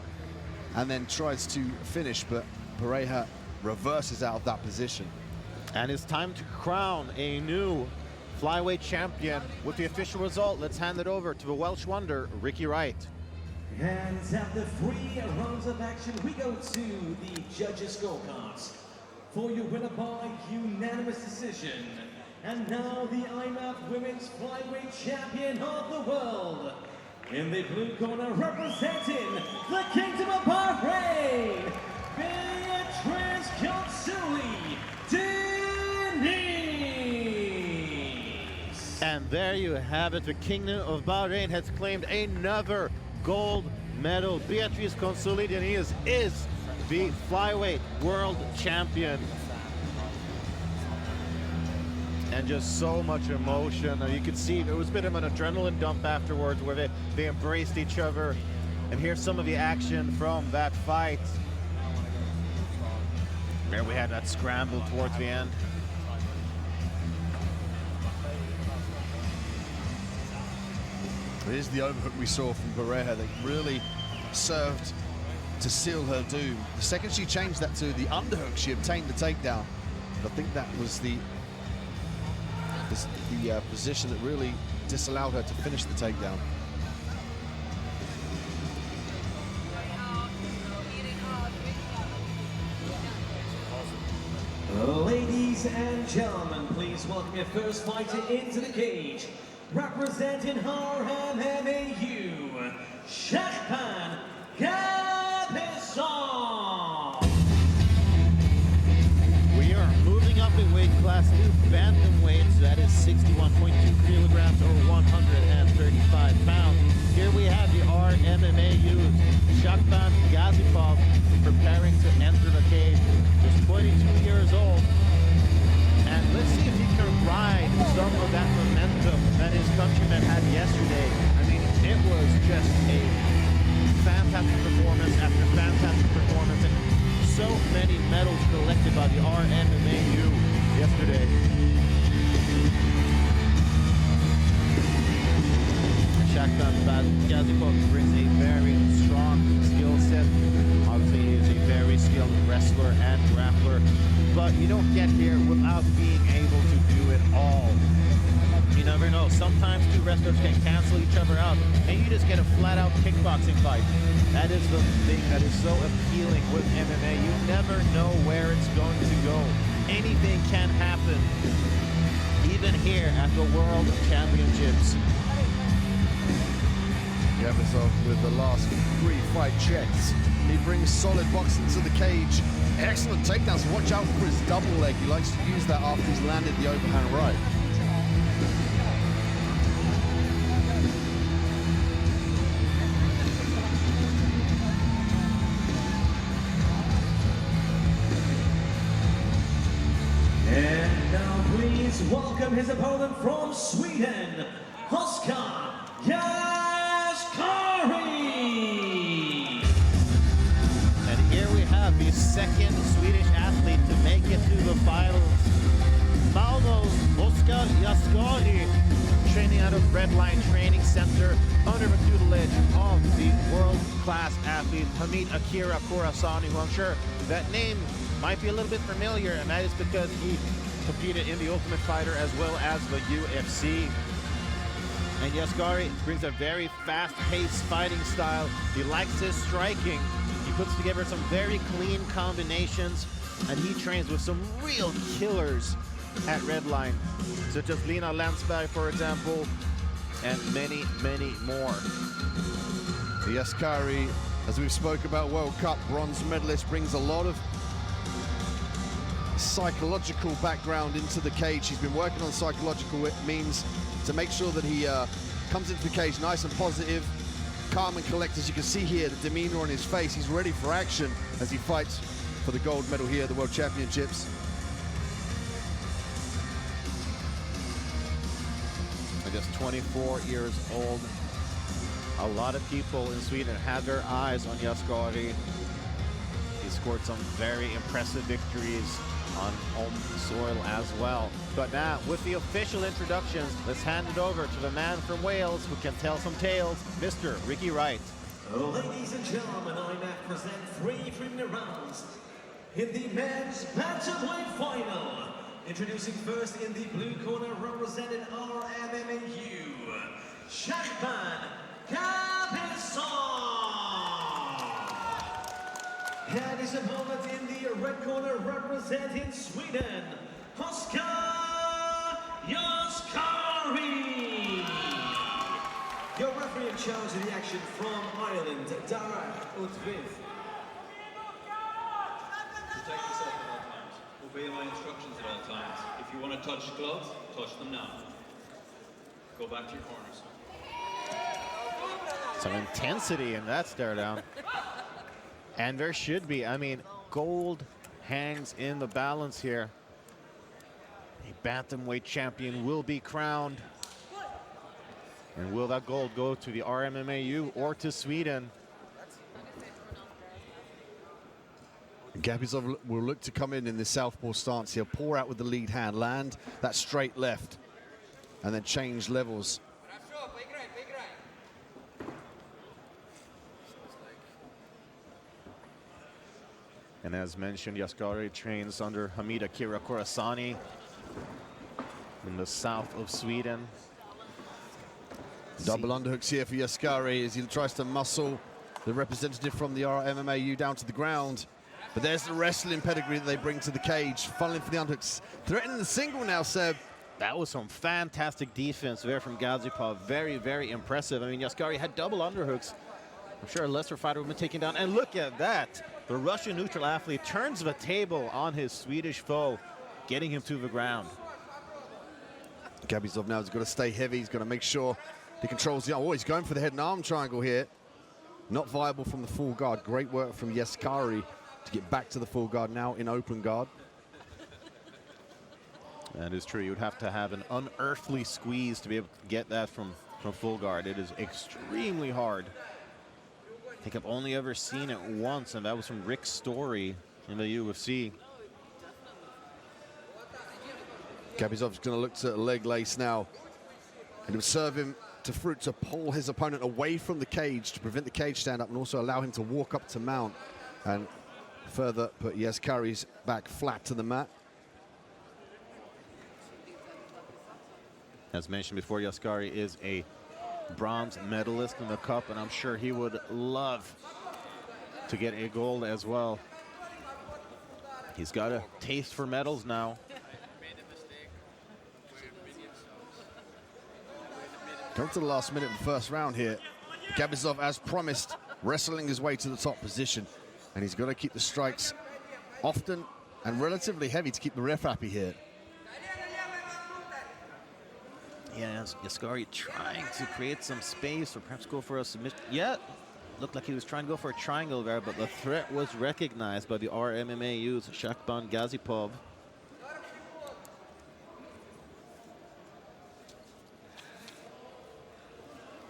and then tries to finish, but Pareja reverses out of that position. And it's time to crown a new flyweight champion with the official result. Let's hand it over to the Welsh wonder, Ricky Wright. And after 3 rounds of action, we go to the judges' scorecards. For your winner by unanimous decision, and now the IMMAF Women's Flyweight Champion of the World. In the blue corner, representing the Kingdom of Bahrain, Beatrice Consuli Diniz. And there you have it. The Kingdom of Bahrain has claimed another gold medal. Beatrice Consuli Diniz is the flyweight world champion. And just so much emotion. You could see it was a bit of an adrenaline dump afterwards where they embraced each other. And here's some of the action from that fight. There we had that scramble towards the end. It is the overhook we saw from Pareja that really served to seal her doom. The second she changed that to the underhook, she obtained the takedown. But I think that was the position that really disallowed her to finish the takedown. Ladies and gentlemen, please welcome your first fighter into the cage. Representing Harham MAU, Shahpan Gabison. class 2 bantamweights. That is 61.2 kilograms or 135 pounds. Here we have the RMMA youth, Shakhban Gazipov, preparing to enter the cage. Just 22 years old. And let's see if he can ride some of that momentum that his countrymen had yesterday. I mean, it was just a fantastic performance after fantastic performance, and so many medals collected by the RMMAU yesterday. Shakhban Gazipov brings a very strong skill set. Obviously, he is a very skilled wrestler and grappler, but you don't get here without being able to do it all. You never know. Sometimes two wrestlers can cancel each other out, and you just get a flat-out kickboxing fight. That is the thing that is so appealing with MMA. You never know where it's going to go. Anything can happen, even here at the World Championships. Gabizov with the last 3 fight checks. He brings solid boxing to the cage. Excellent takedowns. Watch out for his double leg. He likes to use that after he's landed the overhand right. And now please welcome his opponent from Sweden, Oskar Yaskari. And here we have the second Swedish athlete to make it to the finals. Malmö's Oskar Yaskari, training out of Redline Training Center under the tutelage of the world-class athlete Hamid Akira Khorasani, who I'm sure that name might be a little bit familiar, and that is because he competed in the Ultimate Fighter as well as the UFC. And Yaskari brings a very fast-paced fighting style. He likes his striking. He puts together some very clean combinations, and he trains with some real killers at Redline, such as Lina Landsberg, for example, and many, many more. The Yaskari, as we've spoke about, World Cup bronze medalist, brings a lot of psychological background into the cage. He's been working on psychological means to make sure that he comes into the cage nice and positive, calm and collected. As you can see here, the demeanor on his face, he's ready for action as he fights for the gold medal here at the World Championships. Just 24 years old. A lot of people in Sweden had their eyes on Yaskari. He scored some very impressive victories on home soil as well. But now, with the official introductions, let's hand it over to the man from Wales who can tell some tales, Mr. Ricky Wright. Ladies and gentlemen, IMMAF present 3 3-minute rounds in the men's bantamweight final. Introducing first in the blue corner, representing RMMAU, Shakhban Gazipov. And his opponent in the red corner, representing Sweden, Oskar Yaskari. Your referee in charge of the action from Ireland, Dara Utviv. Protect yourself at all times. Obey my instructions at all times. If you want to touch gloves, touch them now. Go back to your corners. Some intensity in that stare down. And there should be. I mean, gold hangs in the balance here. A bantamweight champion will be crowned. And will that gold go to the RMMAU or to Sweden? Gabizov will look to come in the southpaw stance. He'll pour out with the lead hand, land that straight left, and then change levels. And as mentioned, Yaskari trains under Hamid Akira Khorasani in the south of Sweden. Double underhooks here for Yaskari as he tries to muscle the representative from the RMMAU down to the ground. But there's the wrestling pedigree that they bring to the cage, funneling for the underhooks. Threatening the single now, Seb. That was some fantastic defense there from Gazipov. Very, very impressive. I mean, Yaskari had double underhooks. I'm sure a lesser fighter would have been taken down. And look at that. The Russian neutral athlete turns the table on his Swedish foe. getting him to the ground. Gabizov now has got to stay heavy. He's got to make sure he controls the arm. Oh, he's going for the head and arm triangle here. Not viable from the full guard. Great work from Yaskari to get back to the full guard now in open guard. That is true. You would have to have an unearthly squeeze to be able to get that from full guard. It is extremely hard. I think I've only ever seen it once, and that was from Rick Story in the UFC. Gabizov's going to look to leg lace now. And it will serve him to fruit to pull his opponent away from the cage to prevent the cage stand-up and also allow him to walk up to mount and further put Yaskari's back flat to the mat. As mentioned before, Yaskari is a bronze medalist in the cup, and I'm sure he would love to get a gold as well. He's got a taste for medals now. Come to the last minute of the first round here. Gabizov, as promised, wrestling his way to the top position. And he's got to keep the strikes often and relatively heavy to keep the ref happy here. Yeah, Yaskari trying to create some space or perhaps go for a submission. Yeah, looked like he was trying to go for a triangle there, but the threat was recognized by the RMMA youth, Shakhban Gazipov.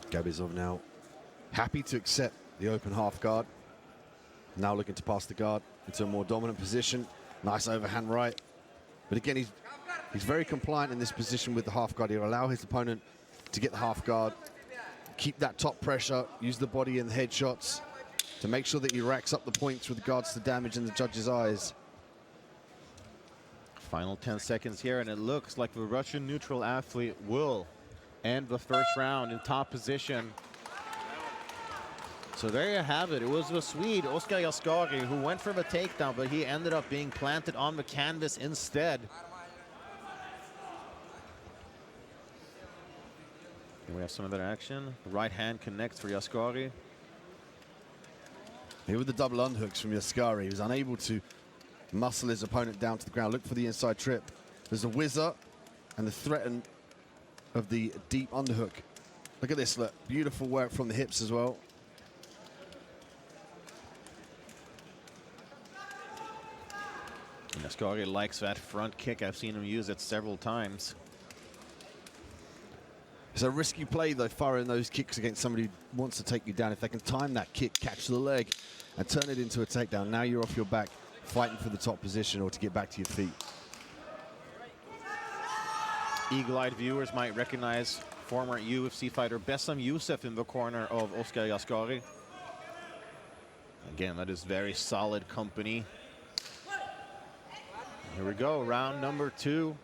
Gabizov now happy to accept the open half guard. Now looking to pass the guard into a more dominant position. Nice overhand right. But again, he's very compliant in this position with the half guard. He'll allow his opponent to get the half guard, keep that top pressure, use the body and the head shots to make sure that he racks up the points with regards to damage in the judge's eyes. Final 10 seconds here, and it looks like the Russian neutral athlete will end the first round in top position. So there you have it. It was the Swede, Oskar Yaskari, who went for the takedown, but he ended up being planted on the canvas instead. Here we have some other action. The right hand connects for Yaskari. Here with the double underhooks from Yaskari. He was unable to muscle his opponent down to the ground. Look for the inside trip. There's a whizzer and the threat of the deep underhook. Look at this, look. Beautiful work from the hips as well. Yaskari likes that front kick. I've seen him use it several times. It's a risky play, though, firing those kicks against somebody who wants to take you down. If they can time that kick, catch the leg, and turn it into a takedown, now you're off your back, fighting for the top position or to get back to your feet. Eagle-eyed viewers might recognize former UFC fighter Bessam Youssef in the corner of Oskar Yaskari. Again, that is very solid company. Here we go, round number 2.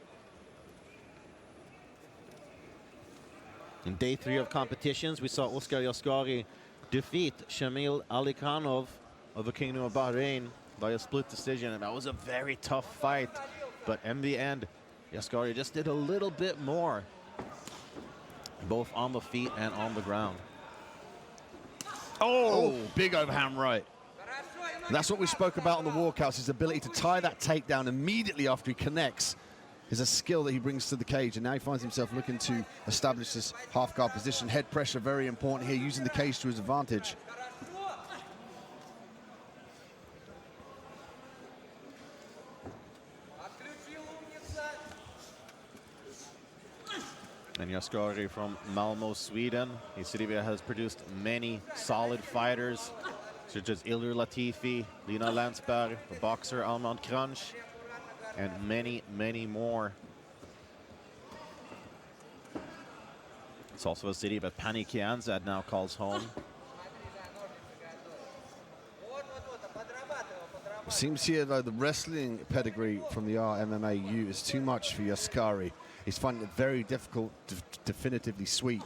In day 3 of competitions, we saw Oskar Yaskari defeat Shamil Alikhanov of the Kingdom of Bahrain by a split decision, and that was a very tough fight. But in the end, Yaskari just did a little bit more, both on the feet and on the ground. Oh, big overhand right. And that's what we spoke about on the walkouts, his ability to tie that takedown immediately after he connects is a skill that he brings to the cage, and now he finds himself looking to establish this half guard position. Head pressure very important here, using the cage to his advantage. And Yaskari from Malmö, Sweden. A city that has produced many solid fighters, such as Ilir Latifi, Lina Landsberg, the boxer Alman Kranch, and many, many more. It's also a city that Pani Kianzad now calls home. It seems here, though, the wrestling pedigree from the RMMAU is too much for Yaskari. He's finding it very difficult to definitively sweep.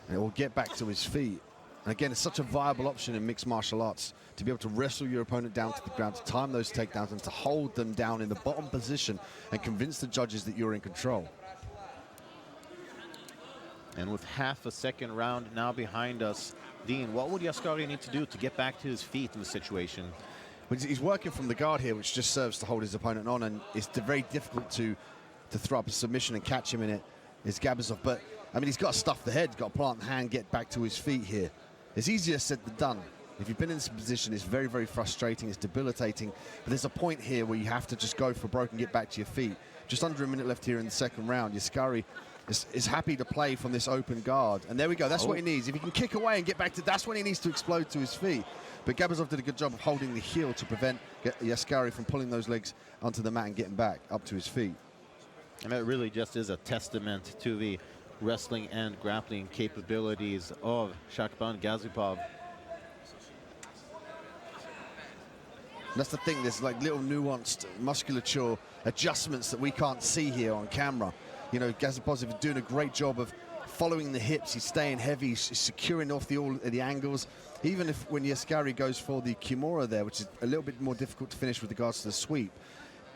And it will get back to his feet. And again, it's such a viable option in mixed martial arts to be able to wrestle your opponent down to the ground, to time those takedowns, and to hold them down in the bottom position and convince the judges that you're in control. And with half a second round now behind us, Dean, what would Yaskari need to do to get back to his feet in the situation? But he's working from the guard here, which just serves to hold his opponent on, and it's very difficult to throw up a submission and catch him in it. Is Gabizov, but I mean, he's got to stuff the head, he's got to plant the hand, get back to his feet here. It's easier said than done. If you've been in this position, it's very, very frustrating, it's debilitating, but there's a point here where you have to just go for broke and get back to your feet. Just under a minute left here in the second round. Yaskari is happy to play from this open guard, and there we go, that's what he needs. If he can kick away and get back to, that's when he needs to explode to his feet. But Gabizov did a good job of holding the heel to prevent Yaskari from pulling those legs onto the mat and getting back up to his feet. And it really just is a testament to the wrestling and grappling capabilities of Shakhban Gazipov. That's the thing, there's like little nuanced musculature adjustments that we can't see here on camera. You know, Gazipov is doing a great job of following the hips, he's staying heavy, he's securing off the angles. Even if when Yaskari goes for the Kimura there, which is a little bit more difficult to finish with regards to the sweep,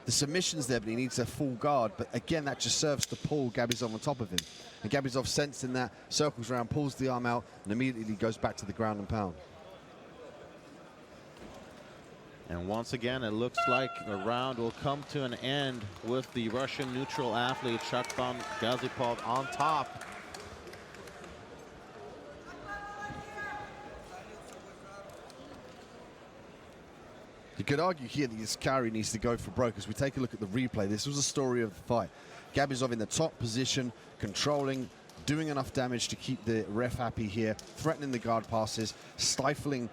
the submission's there, but he needs a full guard. But again, that just serves to pull Gabizov on top of him. And Gabizov, sensing that, circles around, pulls the arm out, and immediately goes back to the ground and pound. And once again, it looks like the round will come to an end with the Russian neutral athlete Shakhban Gazipov on top. You could argue here that Yaskari needs to go for broke. As we take a look at the replay, this was the story of the fight. Gabizov in the top position, controlling, doing enough damage to keep the ref happy here, threatening the guard passes, stifling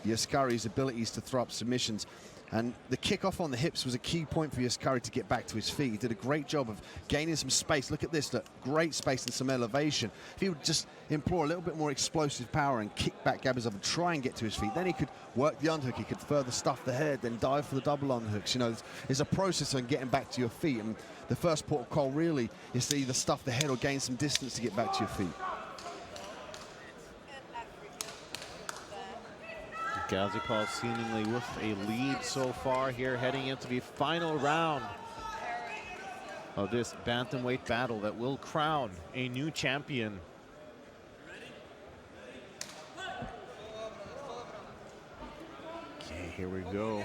Yaskari's abilities to throw up submissions. And the kickoff on the hips was a key point for Yaskari to get back to his feet. He did a great job of gaining some space. Look at this, look, great space and some elevation. If he would just employ a little bit more explosive power and kick back Gabizov and try and get to his feet, then he could work the underhook, he could further stuff the head, then dive for the double underhooks. You know, there's a process on getting back to your feet, and the first port of call really is to either stuff the head or gain some distance to get back to your feet. Gazipov seemingly with a lead so far here, heading into the final round of this bantamweight battle that will crown a new champion. Okay, here we go.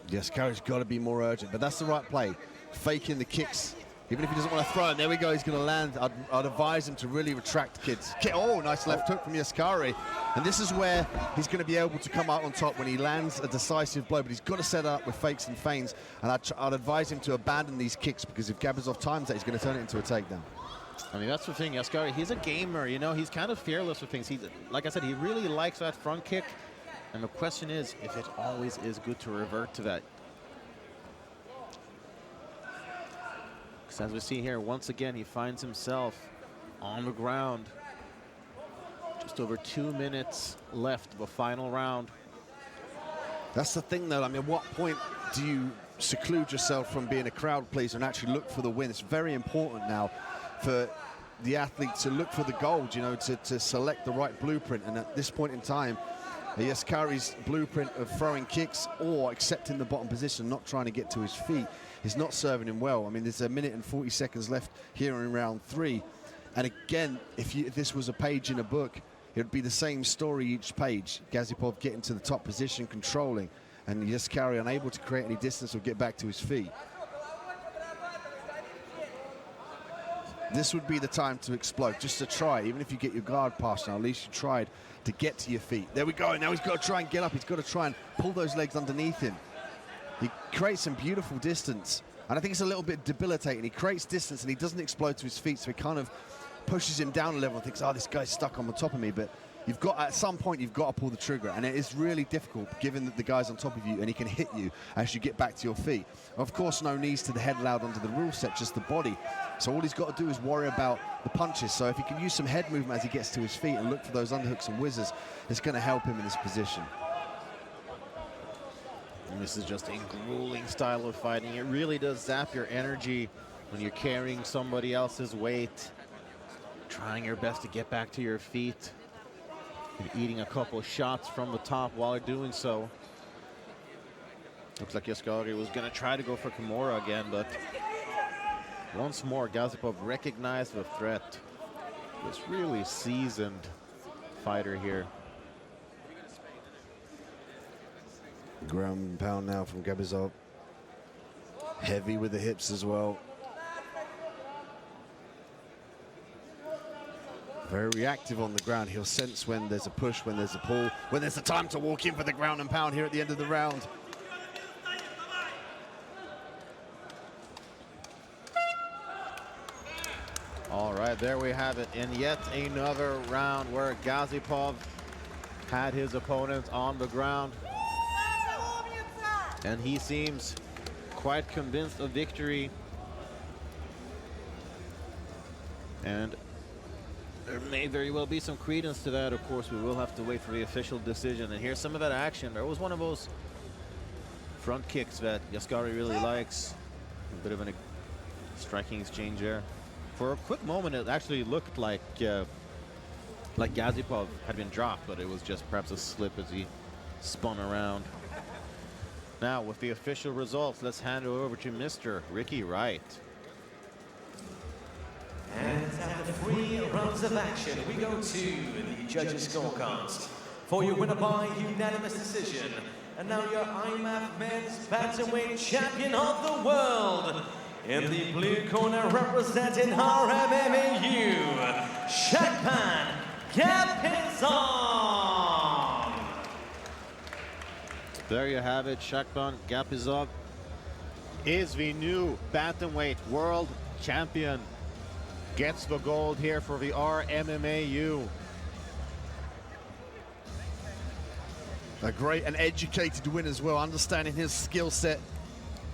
Yaskari's got to be more urgent, but that's the right play. Faking the kicks. Even if he doesn't want to throw it, there we go, he's going to land. I'd advise him to really retract, kids. Oh, nice left hook from Yaskari. And this is where he's going to be able to come out on top when he lands a decisive blow, but he's got to set up with fakes and feints. And I'd advise him to abandon these kicks, because if Gabizov times that, he's going to turn it into a takedown. I mean, that's the thing, Yaskari, he's a gamer, you know, he's kind of fearless with things. Like I said, he really likes that front kick. And the question is, if it always is good to revert to that. As we see here, once again, he finds himself on the ground. Just over 2 minutes left of a final round. That's the thing, though. I mean, at what point do you seclude yourself from being a crowd pleaser and actually look for the win? It's very important now for the athlete to look for the gold, you know, to select the right blueprint. And at this point in time, Yaskari's blueprint of throwing kicks or accepting the bottom position, not trying to get to his feet, is not serving him well. I mean, there's a minute and 40 seconds left here in round 3. And again, if this was a page in a book, it would be the same story each page. Gazipov getting to the top position, controlling, and Yaskari unable to create any distance or get back to his feet. This would be the time to explode, just to try. Even if you get your guard past now, at least you tried to get to your feet. There we go. Now he's got to try and get up. He's got to try and pull those legs underneath him. He creates some beautiful distance, and I think it's a little bit debilitating. He creates distance and he doesn't explode to his feet, so he kind of pushes him down a level and thinks, oh, this guy's stuck on the top of me. But you've got, at some point, you've got to pull the trigger, and it is really difficult given that the guy's on top of you and he can hit you as you get back to your feet. Of course, no knees to the head allowed under the rule set, just the body. So all he's got to do is worry about the punches. So if he can use some head movement as he gets to his feet and look for those underhooks and whizzes, it's going to help him in this position. And this is just a grueling style of fighting. It really does zap your energy when you're carrying somebody else's weight, trying your best to get back to your feet, and eating a couple of shots from the top while you're doing so. Looks like Yaskari was going to try to go for Kimura again, but once more, Gazipov recognized the threat. This really seasoned fighter here. Ground and pound now from Gabizov. Heavy with the hips as well. Very reactive on the ground. He'll sense when there's a push, when there's a pull, when there's a time to walk in for the ground and pound here at the end of the round. All right, there we have it. In yet another round where Gazipov had his opponent on the ground. And he seems quite convinced of victory. And there may very well be some credence to that. Of course, we will have to wait for the official decision. And here's some of that action. There was one of those front kicks that Yaskari really likes. A bit of a striking exchange there. For a quick moment, it actually looked like Gazipov had been dropped, but it was just perhaps a slip as he spun around. Now, with the official results, let's hand it over to Mr. Ricky Wright. And after 3 rounds of action, we go to the judges' scorecards. For your winner by unanimous decision, and now your IMMAF Men's Bantamweight Champion of the World. In the blue corner, representing RMMAU, Shakpan Gapizov. There you have it. Shakpan Gapizov is the new bantamweight world champion. Gets the gold here for the RMMAU. A great and educated win as well, understanding his skill set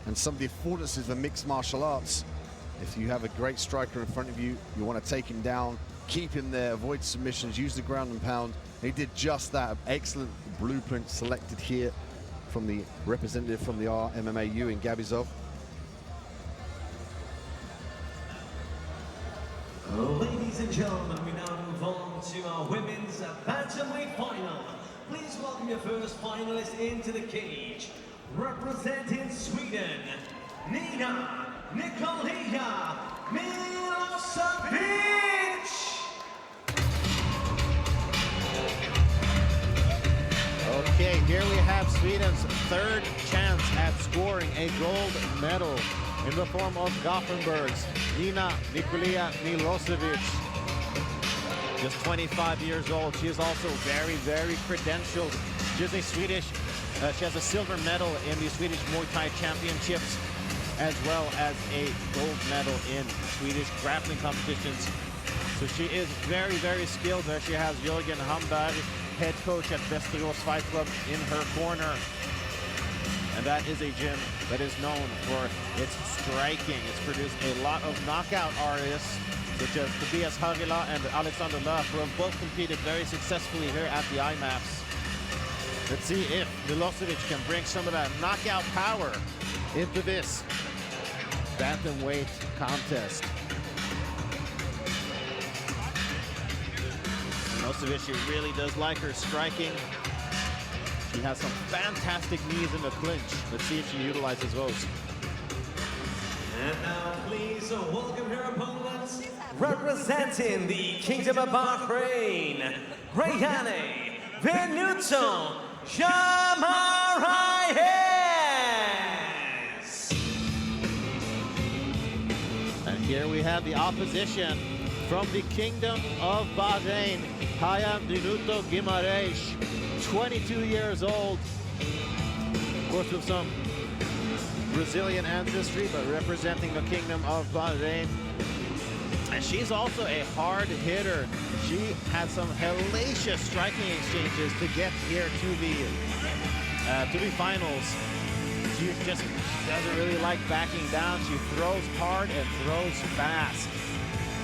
and some of the affordances of mixed martial arts. If you have a great striker in front of you, you want to take him down, keep him there, avoid submissions, use the ground and pound. He did just that. Excellent blueprint selected here from the representative from the RMMAU in Gabizov. Ladies and gentlemen, we now move on to our women's bantamweight final. Please welcome your first finalist into the cage. Representing Sweden, Nina Nikolia Milosevic. Okay, here we have Sweden's third chance at scoring a gold medal in the form of Gothenburg's Nina Nikolia Milosevic. Just 25 years old. She is also very, very credentialed. She's a Swedish, she has a silver medal in the Swedish Muay Thai Championships, as well as a gold medal in Swedish grappling competitions. So she is very, very skilled there. She has Jörgen Hamberg, head coach at Västerås Fight Club, in her corner. And that is a gym that is known for its striking. It's produced a lot of knockout artists, such as Tobias Havila and Alexander Löf, who have both competed very successfully here at the IMMAFs. Let's see if Milosevic can bring some of that knockout power into this bantamweight contest. Milosevic, she really does like her striking. She has some fantastic knees in the clinch. Let's see if she utilizes those. And now please welcome her opponents, representing the Kingdom of Bahrain, Rayane Venuto Shamarayes. And here we have the opposition from the Kingdom of Bahrain, Hayam Venuto Guimarães, 22 years old. Of course, with some Brazilian ancestry, but representing the Kingdom of Bahrain. And she's also a hard hitter. She had some hellacious striking exchanges to get here to the finals. She just doesn't really like backing down. She throws hard and throws fast.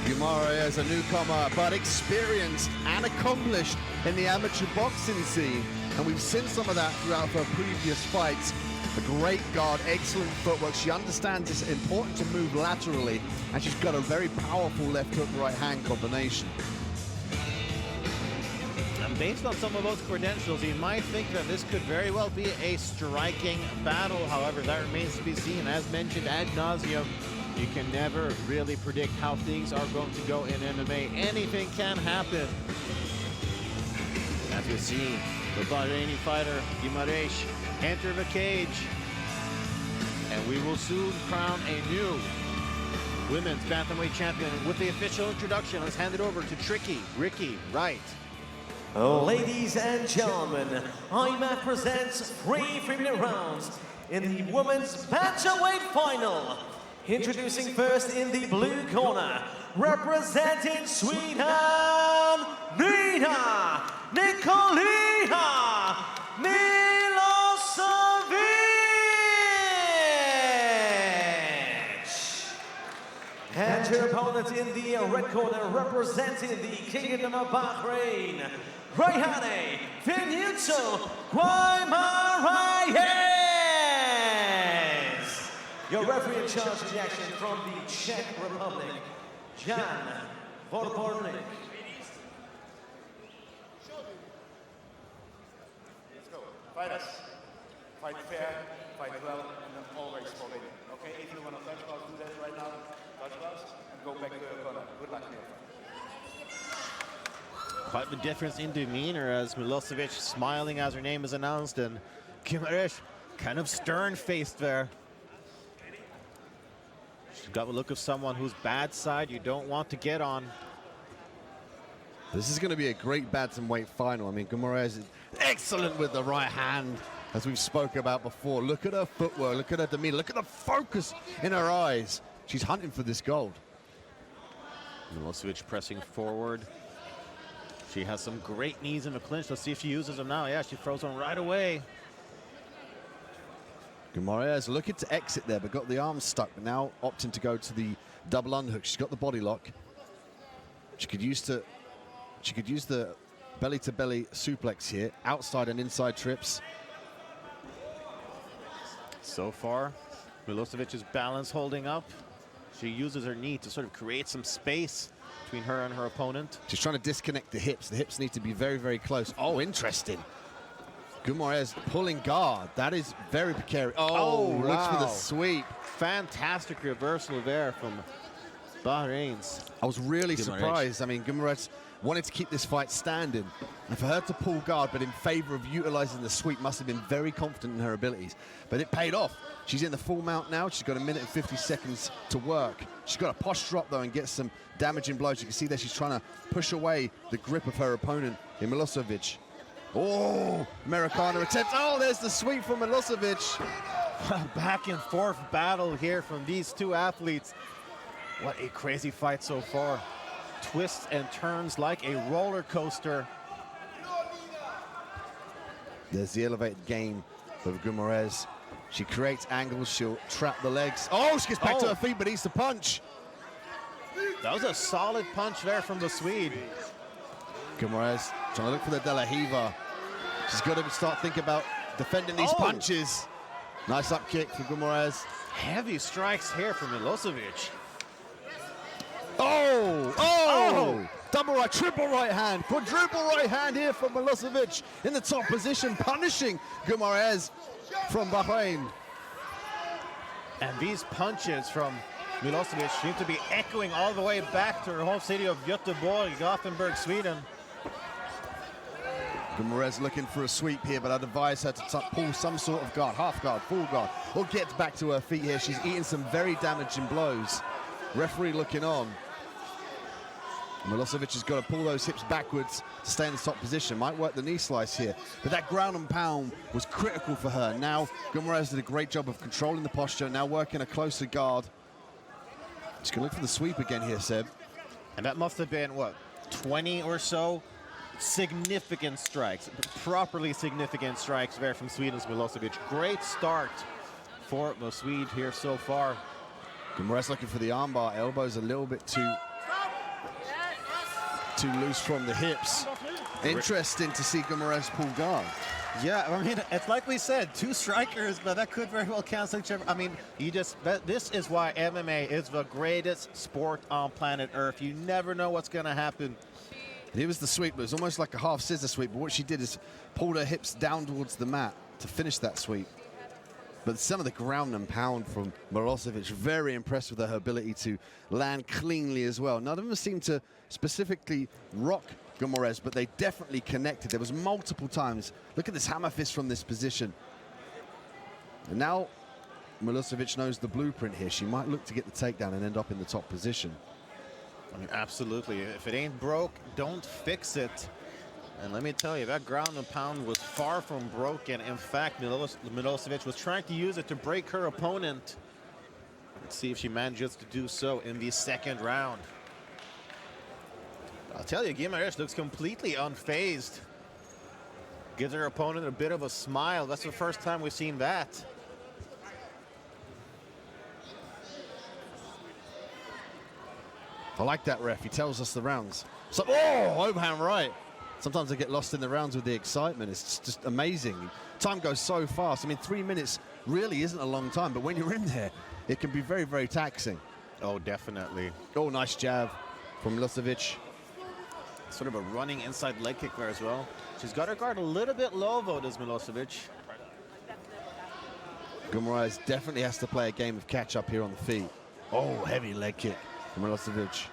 Guimarães, a newcomer, but experienced and accomplished in the amateur boxing scene. And we've seen some of that throughout her previous fights. A great guard, excellent footwork. She understands it's important to move laterally, and she's got a very powerful left hook, right hand combination. And based on some of those credentials, you might think that this could very well be a striking battle. However, that remains to be seen. As mentioned ad nauseum, You can never really predict how things are going to go in MMA. Anything can happen. As you see, the Bahraini fighter, Guimaraes, enter the cage. And we will soon crown a new women's bantamweight champion. With the official introduction, let's hand it over to Ricky Wright. Ladies and gentlemen, IMMAF presents 3 3-minute rounds in the women's bantamweight final. Introducing first in the blue corner, representing Sweden, Nina Nikolina Milosevic. And her opponent in the red corner, representing the Kingdom of Bahrain, Rayhane Finito Guimaraes. Your referee in charge of the action from the Czech Republic, Jan Vorbornik. Let's go. Fighters, fight fair, fight well, and then always fall in. Okay, if you want to touch gloves, do that right now. Touch gloves, and go back to your corner. Good luck here. Quite the difference in demeanor as Milosevic smiling as her name is announced, and Guimaraes kind of stern-faced there. She's got the look of someone whose bad side you don't want to get on. This is going to be a great bantamweight final. I mean, Guimaraes is excellent with the right hand, as we've spoken about before. Look at her footwork, look at her demeanor, look at the focus in her eyes. She's hunting for this gold. Milosevic pressing forward. She has some great knees in the clinch. Let's see if she uses them now. Yeah, she throws one right away. Guimaraes looking to exit there, but got the arms stuck, but now opting to go to the double underhook. She's got the body lock. She could use the belly-to-belly suplex here, outside and inside trips. So far, Milosevic's balance holding up. She uses her knee to sort of create some space between her and her opponent. She's trying to disconnect the hips. The hips need to be very, very close. Oh, interesting. Guimaraes pulling guard. That is very precarious. Oh, wow. Looks for the sweep. Fantastic reversal there from Bahrain's. I was really surprised. I mean, Guimaraes wanted to keep this fight standing. And for her to pull guard, but in favor of utilizing the sweep, must have been very confident in her abilities. But it paid off. She's in the full mount now. She's got 1 minute and 50 seconds to work. She's got to posture up, though, and get some damaging blows. You can see there she's trying to push away the grip of her opponent in Milosevic. Oh, Americana attempt. Oh, there's the sweep from Milosevic. Back and forth battle here from these two athletes. What a crazy fight so far. Twists and turns like a roller coaster. There's the elevated game of Guimaraes. She creates angles, she'll trap the legs. Oh, she gets back to her feet, but eats the punch. That was a solid punch there from the Swede. Guimaraes trying to look for the De La Riva. She's got to start thinking about defending these punches. Nice up kick for Guimaraes. Heavy strikes here from Milosevic. Oh! Double right, triple right hand, quadruple right hand here from Milosevic in the top position, punishing Guimaraes from Bahrain. And these punches from Milosevic seem to be echoing all the way back to her home city of Göteborg, Gothenburg, Sweden. Guimaraes looking for a sweep here, but I'd advise her to pull some sort of guard, half guard, full guard, or get back to her feet here. She's eating some very damaging blows. Referee looking on. Milosevic has got to pull those hips backwards to stay in the top position. Might work the knee slice here, but that ground and pound was critical for her. Now, Guimaraes did a great job of controlling the posture, now working a closer guard. She's going to look for the sweep again here, Seb. And that must have been, what, 20 or so significant strikes, properly significant strikes there from Sweden's Milosevic. Great start for the Swede here so far. Guimaraes looking for the armbar. Elbows a little bit too loose from the hips. Interesting to see Guimaraes pull guard. Yeah, I mean, it's like we said, two strikers, but that could very well cancel each other. I mean, this is why MMA is the greatest sport on planet Earth. You never know what's going to happen. It was the sweep. It was almost like a half scissor sweep, but what she did is pulled her hips down towards the mat to finish that sweep. But some of the ground and pound from Milosevic, very impressed with her ability to land cleanly as well. None of them seem to specifically rock Guimaraes, but they definitely connected. There was multiple times. Look at this hammer fist from this position. And now Milosevic knows the blueprint here. She might look to get the takedown and end up in the top position. I mean, absolutely. If it ain't broke, don't fix it. And let me tell you, that ground and pound was far from broken. In fact, Milosevic was trying to use it to break her opponent. Let's see if she manages to do so in the second round. I'll tell you, Guimaraes looks completely unfazed. Gives her opponent a bit of a smile. That's the first time we've seen that. I like that, ref. He tells us the rounds. So, oh, overhand right. Sometimes I get lost in the rounds with the excitement. It's just amazing. Time goes so fast. I mean, 3 minutes really isn't a long time, but when you're in there, it can be very, very taxing. Oh, definitely. Oh, nice jab from Milosevic. Sort of a running inside leg kick there as well. She's got her guard a little bit low, though, does Milosevic. Guimaraes definitely has to play a game of catch-up here on the feet. Oh, heavy leg kick from Milosevic.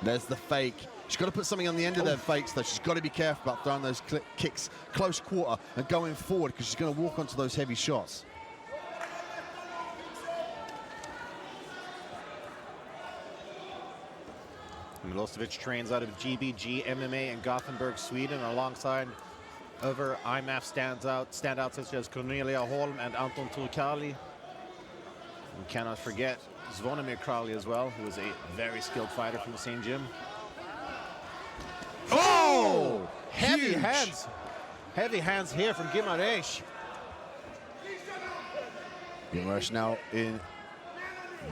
There's the fake. She's got to put something on the end of their fakes, though. She's got to be careful about throwing those kicks close quarter and going forward, because she's going to walk onto those heavy shots. Milosevic trains out of GBG MMA in Gothenburg, Sweden, alongside other IMMAF standouts such as Cornelia Holm and Anton Turkali. We cannot forget Zvonimir Crowley as well, who is a very skilled fighter from the same gym. Oh! Heavy hands. Heavy hands here from Guimaraes. Guimaraes now in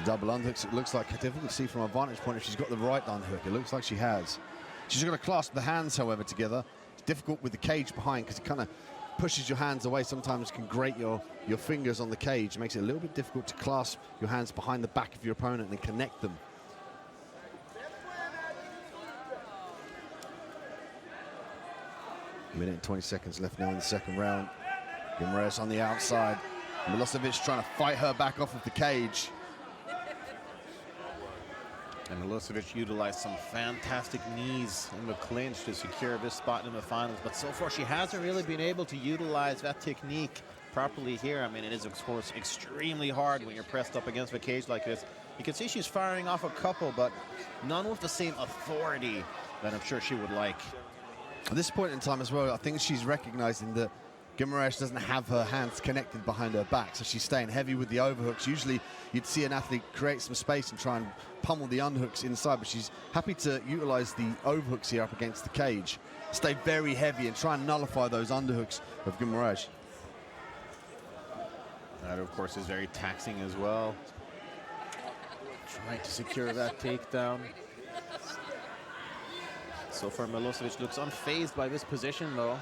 double underhooks. It looks like difficult to see from a vantage point if she's got the right underhook. It looks like she has. She's going to clasp the hands, however, together. It's difficult with the cage behind because it kind of pushes your hands away. Sometimes can grate your fingers on the cage. It makes it a little bit difficult to clasp your hands behind the back of your opponent and connect them. A minute and 20 seconds left now in the second round. Guimaraes on the outside. Milosevic trying to fight her back off of the cage. And Milosevic utilized some fantastic knees in the clinch to secure this spot in the finals. But so far, she hasn't really been able to utilize that technique properly here. I mean, it is, of course, extremely hard when you're pressed up against the cage like this. You can see she's firing off a couple, but none with the same authority that I'm sure she would like. At this point in time as well, I think she's recognizing that Guimaraes doesn't have her hands connected behind her back, so she's staying heavy with the overhooks. Usually you'd see an athlete create some space and try and pummel the underhooks inside, but she's happy to utilize the overhooks here up against the cage. Stay very heavy and try and nullify those underhooks of Guimaraes. That, of course, is very taxing as well. Trying to secure that takedown. So far, Milosevic looks unfazed by this position, though.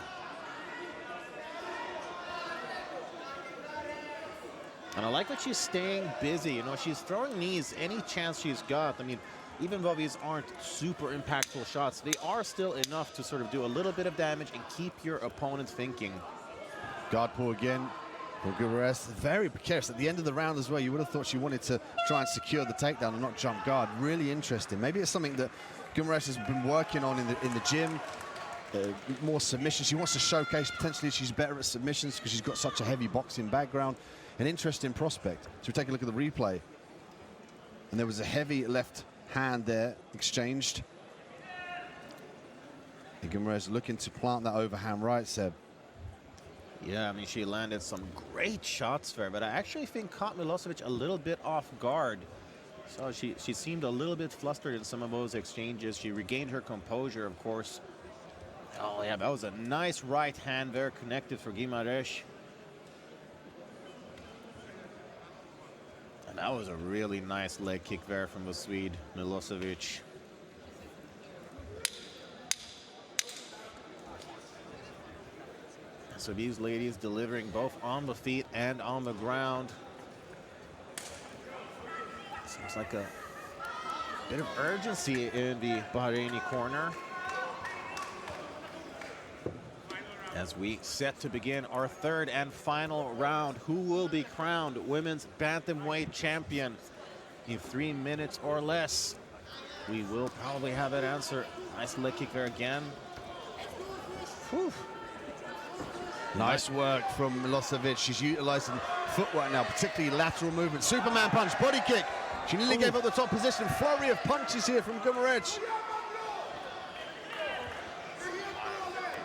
And I like that she's staying busy. You know, she's throwing knees any chance she's got. I mean, even though these aren't super impactful shots, they are still enough to sort of do a little bit of damage and keep your opponent thinking. Guard pull again from Guimaraes. Very precarious at the end of the round as well. You would have thought she wanted to try and secure the takedown and not jump guard. Really interesting. Maybe it's something that Guimaraes has been working on in the gym. More submissions. She wants to showcase potentially she's better at submissions because she's got such a heavy boxing background. An interesting prospect. So we take a look at the replay. And there was a heavy left hand there exchanged. And Guimaraes looking to plant that overhand right, Seb. Yeah, I mean, she landed some great shots there, but I actually think caught Milosevic a little bit off guard. So she seemed a little bit flustered in some of those exchanges. She regained her composure, of course. Oh, yeah, that was a nice right hand there connected for Guimaraes. And that was a really nice leg kick there from the Swede, Milosevic. So these ladies delivering both on the feet and on the ground. Seems like a bit of urgency in the Bahraini corner. As we set to begin our third and final round, who will be crowned women's bantamweight champion in 3 minutes or less? We will probably have an answer. Nice leg kicker again. Whew. Nice work from Milosevic. She's utilizing footwork now, particularly lateral movement. Superman punch, body kick. She nearly gave up the top position. Flurry of punches here from Gumarec.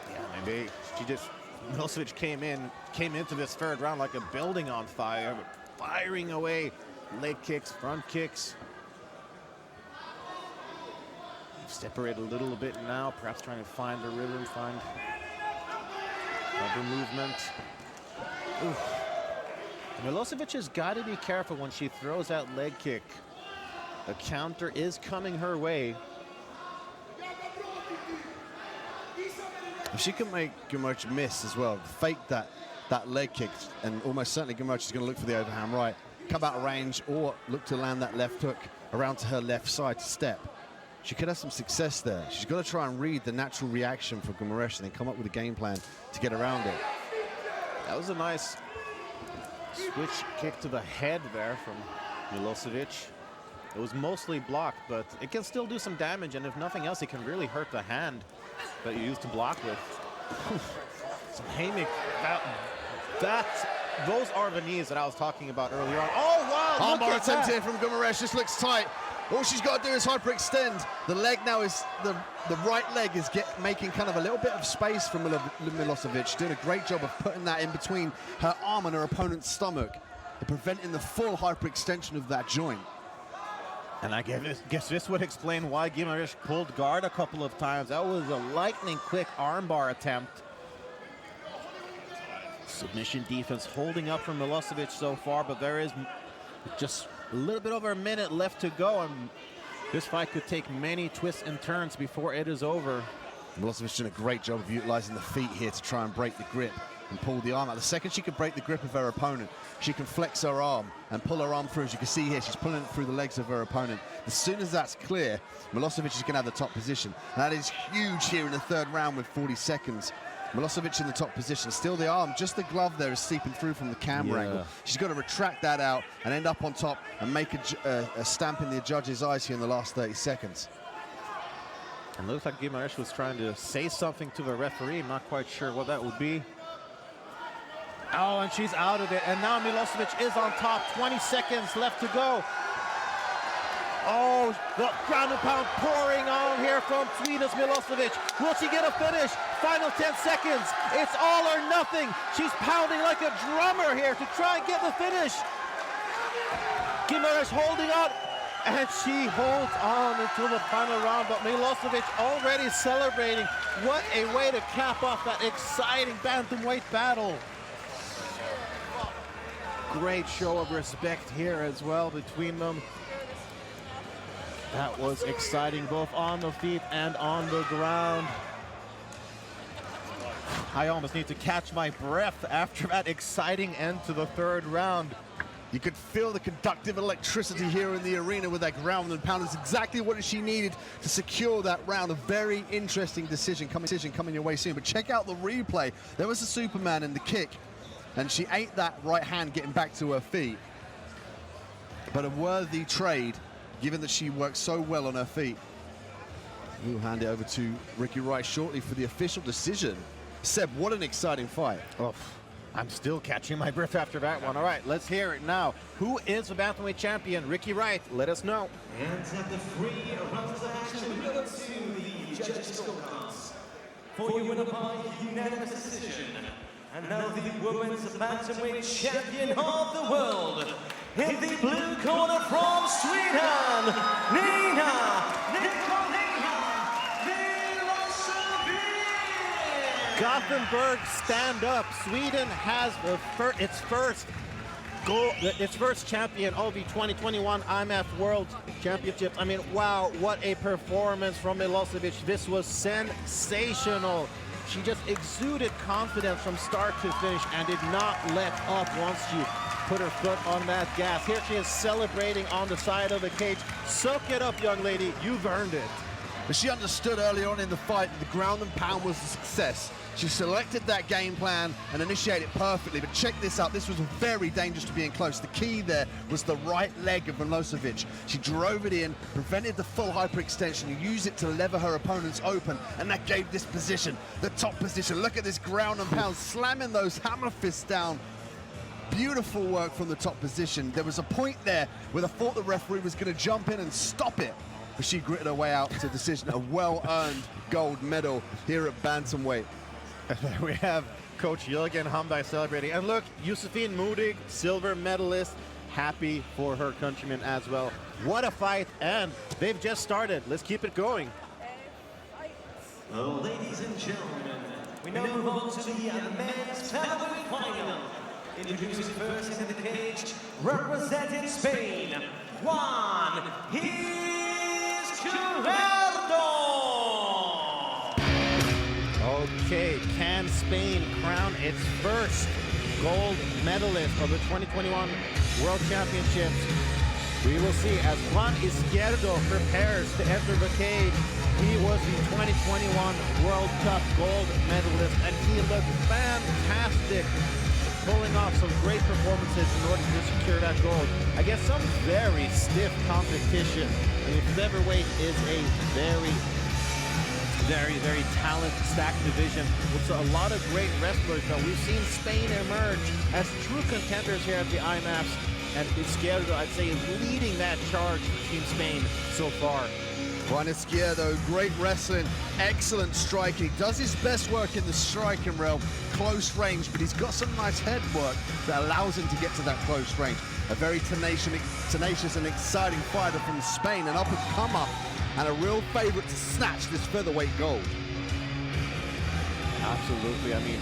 Yeah, maybe she just, Milosevic came into this third round like a building on fire, firing away leg kicks, front kicks. Separate a little bit now, perhaps trying to find the rhythm, find other movement. Oof. Milosevic has got to be careful when she throws that leg kick. The counter is coming her way. If she can make Gumarec miss as well, fake that leg kick, and almost certainly Gumarec is going to look for the overhand right, come out of range, or look to land that left hook around to her left side to step. She could have some success there. She's got to try and read the natural reaction for Gumarec and then come up with a game plan to get around it. That was a nice switch kick to the head there from Milosevic. It was mostly blocked, but it can still do some damage, and if nothing else, it can really hurt the hand that you used to block with. Some haymaker. Those are the knees that I was talking about earlier on. Oh, wow! Armbar attempt here from Gumarec. This looks tight. All she's got to do is hyperextend. The leg now is, the right leg is making kind of a little bit of space from Milosevic, doing a great job of putting that in between her arm and her opponent's stomach, and preventing the full hyperextension of that joint. And I guess this would explain why Gumarec pulled guard a couple of times. That was a lightning quick armbar attempt. Submission defense holding up from Milosevic so far, but there is just a little bit over a minute left to go, and this fight could take many twists and turns before it is over. Milosevic doing a great job of utilizing the feet here to try and break the grip and pull the arm out. The second she can break the grip of her opponent, she can flex her arm and pull her arm through. As you can see here, she's pulling it through the legs of her opponent. As soon as that's clear, Milosevic is going to have the top position. And that is huge here in the third round with 40 seconds. Milosevic in the top position. Still the arm, just the glove there is seeping through from the camera angle. She's got to retract that out and end up on top and make a stamp in the judge's eyes here in the last 30 seconds. And looks like Gumarec was trying to say something to the referee. I'm not quite sure what that would be. Oh, and she's out of it. And now Milosevic is on top. 20 seconds left to go. Oh, the ground and pound pouring on here from Sweden's Milosevic. Will she get a finish? Final 10 seconds. It's all or nothing. She's pounding like a drummer here to try and get the finish. Gumarec holding on, and she holds on until the final round, but Milosevic already celebrating. What a way to cap off that exciting bantamweight battle. Great show of respect here as well between them. That was exciting, both on the feet and on the ground. I almost need to catch my breath after that exciting end to the third round. You could feel the conductive electricity here in the arena with that ground and pound. It's exactly what she needed to secure that round. A very interesting decision coming your way soon. But check out the replay. There was a Superman in the kick, and she ate that right hand getting back to her feet. But a worthy trade, given that she worked so well on her feet. We'll hand it over to Ricky Wright shortly for the official decision. Seb, what an exciting fight. Oh, I'm still catching my breath after that one. All right, let's hear it now. Who is the bantamweight champion? Ricky Wright, let us know. And after 3 rounds of action, we go to the judges' scorecards. For your winner by unanimous decision. And now the women's bantamweight champion of the world. In the blue corner from Sweden, Nina Gothenburg, stand up. Sweden has its first champion of the 2021 IMMAF World Championship. I mean, wow, what a performance from Milosevic. This was sensational. She just exuded confidence from start to finish and did not let up once she put her foot on that gas. Here she is celebrating on the side of the cage. Soak it up, young lady. You've earned it. but she understood early on in the fight that the ground and pound was a success. She selected that game plan and initiated it perfectly, but check this out. This was very dangerous to be in close. The key there was the right leg of Milosevic. She drove it in, prevented the full hyperextension, and used it to lever her opponents open, and that gave this position, the top position. Look at this ground and pound, slamming those hammer fists down. Beautiful work from the top position. There was a point there where I thought the referee was going to jump in and stop it, but she gritted her way out to decision. A well-earned gold medal here at bantamweight. And then we have Coach Jürgen Hamberg celebrating. And look, Josephine Mudig, silver medalist, happy for her countrymen as well. What a fight, and they've just started. Let's keep it going. Well, ladies and gentlemen, we now move on to the men's featherweight final. Introducing first into the cage, representing Spain, Juan, here's Gerardo. Okay, can Spain crown its first gold medalist of the 2021 World Championships? We will see as Juan Izquierdo prepares to enter the cage. He was the 2021 World Cup gold medalist, and he looked fantastic, pulling off some great performances in order to secure that gold. I guess some very stiff competition. I mean, featherweight is a very talent-stacked division with a lot of great wrestlers. But we've seen Spain emerge as true contenders here at the IMMAFs, and Izquierdo, I'd say, is leading that charge for Team Spain so far. Juan Izquierdo, great wrestling, excellent striking. Does his best work in the striking realm, close range, but he's got some nice head work that allows him to get to that close range. A very tenacious and exciting fighter from Spain, an up-and-comer, and a real favorite to snatch this featherweight gold. Absolutely. I mean,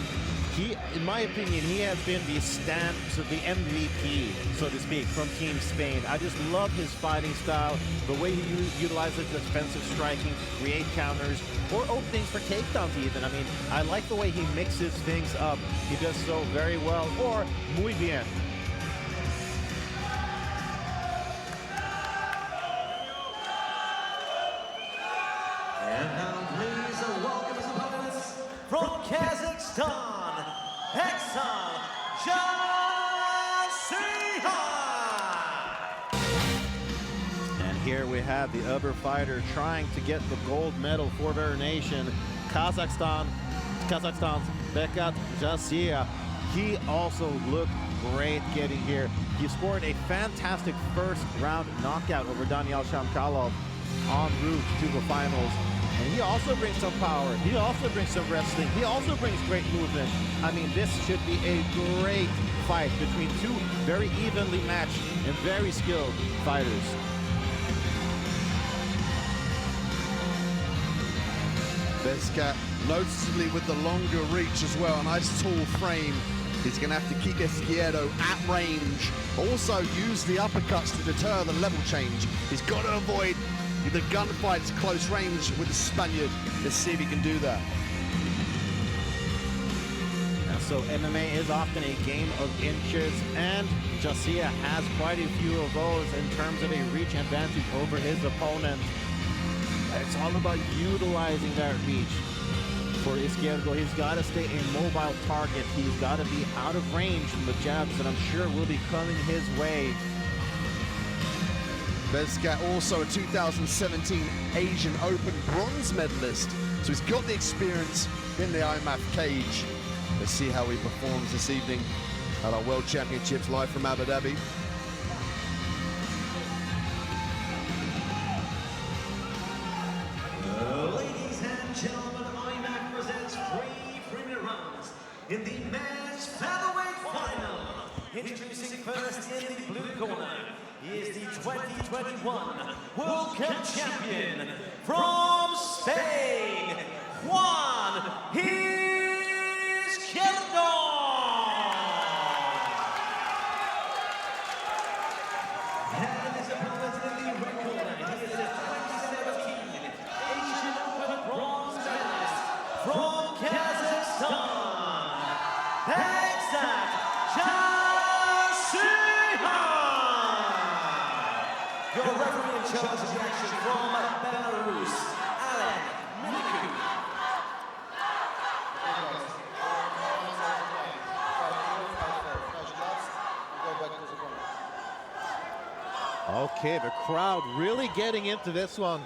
he, in my opinion, he has been the MVP, so to speak, from Team Spain. I just love his fighting style, the way he utilizes defensive striking to create counters or openings for takedowns even. I mean, I like the way he mixes things up. He does so very well, or muy bien. And now please welcome his opponents from Kazakhstan, Exal Jasiha. And here we have the other fighter trying to get the gold medal for their nation, Kazakhstan's Bekat Jasiha. He also looked great getting here. He scored a fantastic first round knockout over Daniel Shamkalov en route to the finals. And he also brings some power. He also brings some wrestling. He also brings great movement. I mean, this should be a great fight between two very evenly matched and very skilled fighters. Bezcat noticeably with the longer reach as well, a nice tall frame. He's going to have to keep Izquierdo at range. Also use the uppercuts to deter the level change. He's got to avoid the gunfights close range with the Spaniard. Let's see if he can do that. And so MMA is often a game of inches, and Jasiha has quite a few of those in terms of a reach advantage over his opponent. It's all about utilizing that reach for Izquierdo. He's got to stay a mobile target. He's got to be out of range from the jabs that I'm sure will be coming his way. Bezcat also a 2017 Asian Open bronze medalist, so he's got the experience in the IMMAF cage. Let's see how he performs this evening at our World Championships live from Abu Dhabi. Ladies and gentlemen, IMMAF presents three-minute rounds in the men's featherweight final. Introducing first in the blue corner, he is the 2021 World Cup champion from Spain, Juan Izquierdo. And his opponent in the red corner, he is the 2017 Asian Open bronze medalist from Kazakhstan, Exal Jasiha. Your referee in charge of the action from Belarus, Okay, the crowd really getting into this one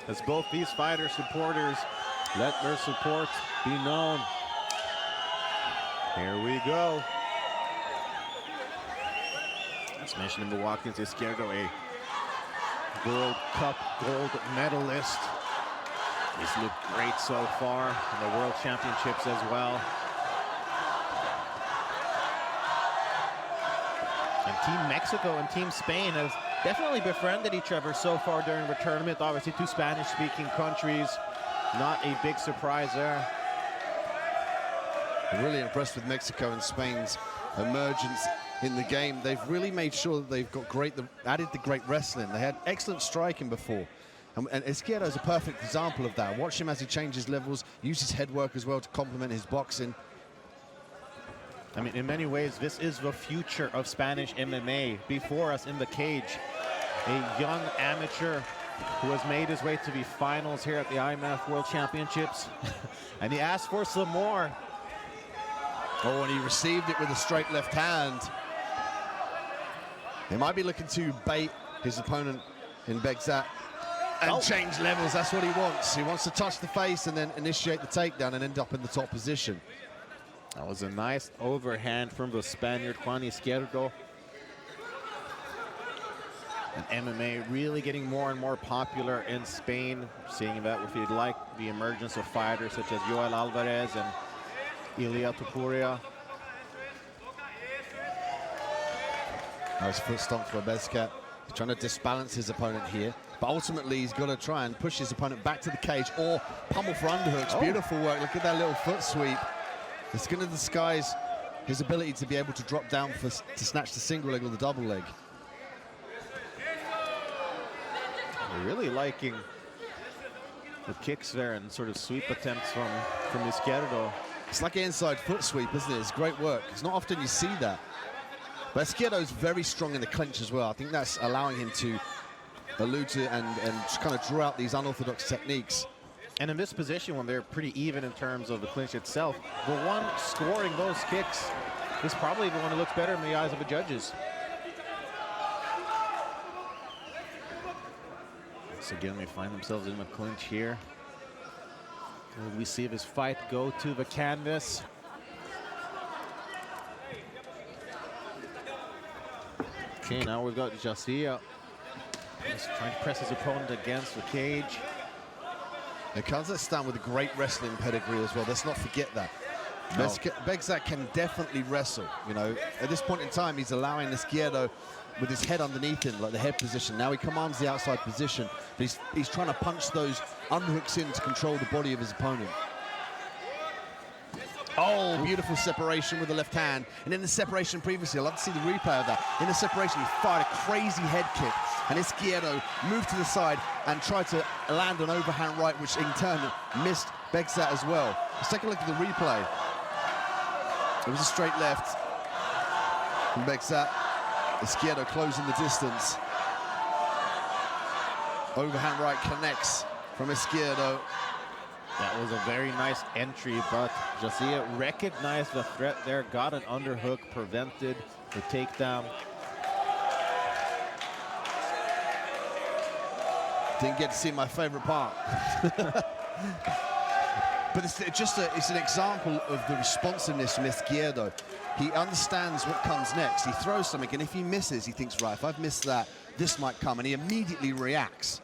as both these fighter supporters let their support be known. Here we go. As mentioned in Milwaukee, Izquierdo, a World Cup gold medalist. He's looked great so far in the World Championships as well. And Team Mexico and Team Spain have definitely befriended each other so far during the tournament. Obviously, two Spanish-speaking countries. Not a big surprise there. I'm really impressed with Mexico and Spain's emergence in the game. They've really made sure that they've got added the great wrestling. They had excellent striking before. And Izquierdo is a perfect example of that. Watch him as he changes levels, uses head work as well to complement his boxing. I mean, in many ways, this is the future of Spanish MMA. Before us in the cage, a young amateur who has made his way to the finals here at the IMMAF World Championships. And he asked for some more. Oh, and he received it with a straight left hand. He might be looking to bait his opponent in Begzat and change levels. That's what he wants. He wants to touch the face and then initiate the takedown and end up in the top position. That was a nice overhand from the Spaniard, Juan Izquierdo. And MMA really getting more and more popular in Spain. Seeing that with the emergence of fighters such as Yoel Alvarez and Ilia Topuria. Nice foot stomp for Bezcat. He's trying to disbalance his opponent here. But ultimately, he's got to try and push his opponent back to the cage or pummel for underhooks. Oh. Beautiful work. Look at that little foot sweep. It's going to disguise his ability to be able to drop down to snatch the single leg or the double leg. Really liking the kicks there and sort of sweep attempts from Izquierdo. It's like an inside foot sweep, isn't it? It's great work. It's not often you see that. But Izquierdo's very strong in the clinch as well. I think that's allowing him to allude to and kind of draw out these unorthodox techniques. And in this position, when they're pretty even in terms of the clinch itself, the one scoring those kicks is probably the one who looks better in the eyes of the judges. Once again, they find themselves in the clinch here. Will we see this fight go to the canvas? Okay, now we've got Garcia just trying to press his opponent against the cage. And Kazakhstan with a great wrestling pedigree as well. Let's not forget that. No. Begzat can definitely wrestle. You know, at this point in time, he's allowing Izquierdo with his head underneath him, like the head position. Now he commands the outside position, but he's trying to punch those underhooks in to control the body of his opponent. Oh, beautiful separation with the left hand. And in the separation previously, I'd love to see the replay of that. In the separation, he fired a crazy head kick, and Izquierdo moved to the side and tried to land an overhand right, which in turn missed Begzat as well. Let's take a look at the replay. It was a straight left from Begzat. Izquierdo closing the distance. Overhand right connects from Izquierdo. That was a very nice entry, but Garcia recognized the threat there, got an underhook, prevented the takedown. Didn't get to see my favorite part. But it's an example of the responsiveness from Izquierdo. He understands what comes next. He throws something, and if he misses, he thinks, right, if I've missed that, this might come, and he immediately reacts.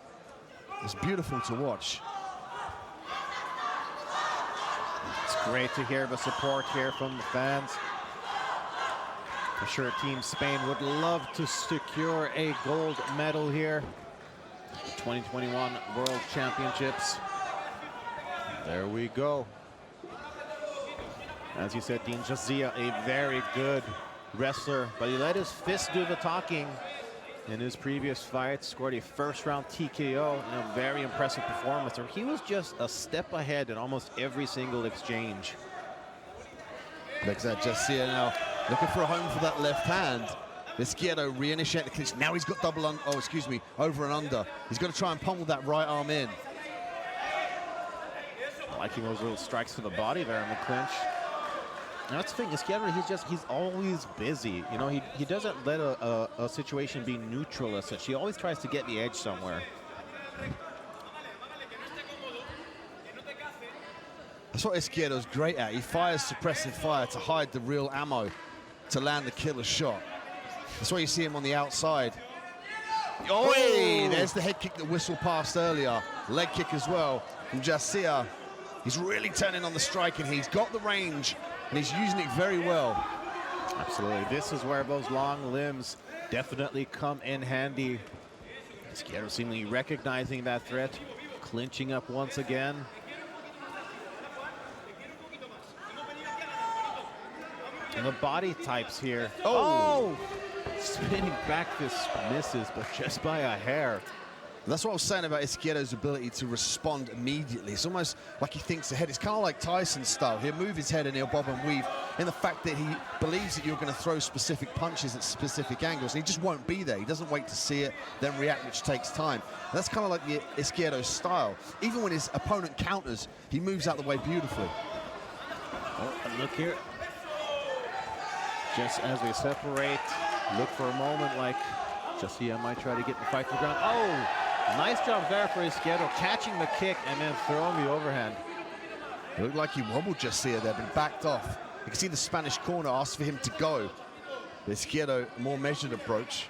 It's beautiful to watch. It's great to hear the support here from the fans. I'm sure Team Spain would love to secure a gold medal here. 2021 World Championships. There we go. As you said, Dean Garcia, a very good wrestler, but he let his fist do the talking in his previous fight, scored a first-round TKO in a very impressive performance. He was just a step ahead in almost every single exchange. Begzat Garcia now looking for a home for that left hand. Izquierdo reinitiate the clinch. Now he's got over and under. He's got to try and pummel that right arm in. Liking those little strikes to the body there in the clinch. And that's the thing, Izquierdo, he's always busy. You know, he doesn't let a situation be neutral as such. He always tries to get the edge somewhere. That's what Izquierdo's great at. He fires suppressive fire to hide the real ammo, to land the killer shot. That's why you see him on the outside. Oh, hey, there's the head kick that whistled past earlier. Leg kick as well from Garcia. He's really turning on the striking. He's got the range, and he's using it very well. Absolutely. This is where those long limbs definitely come in handy. Izquierdo seemingly recognizing that threat, clinching up once again. And the body types here. Oh! Spinning back fist misses, but just by a hair. That's what I was saying about Izquierdo's ability to respond immediately. It's almost like he thinks ahead. It's kind of like Tyson's style. He'll move his head and he'll bob and weave in the fact that he believes that you're going to throw specific punches at specific angles. And he just won't be there. He doesn't wait to see it, then react, which takes time. And that's kind of like the Izquierdo style. Even when his opponent counters, he moves out the way beautifully. Oh, and look here. Just as we separate, look for a moment like Garcia might try to get the fight to the ground. Oh! Nice job there for Izquierdo, catching the kick and then throwing the overhand. It looked like he wobbled Garcia there, but backed off. You can see the Spanish corner asked for him to go. Izquierdo, a more measured approach.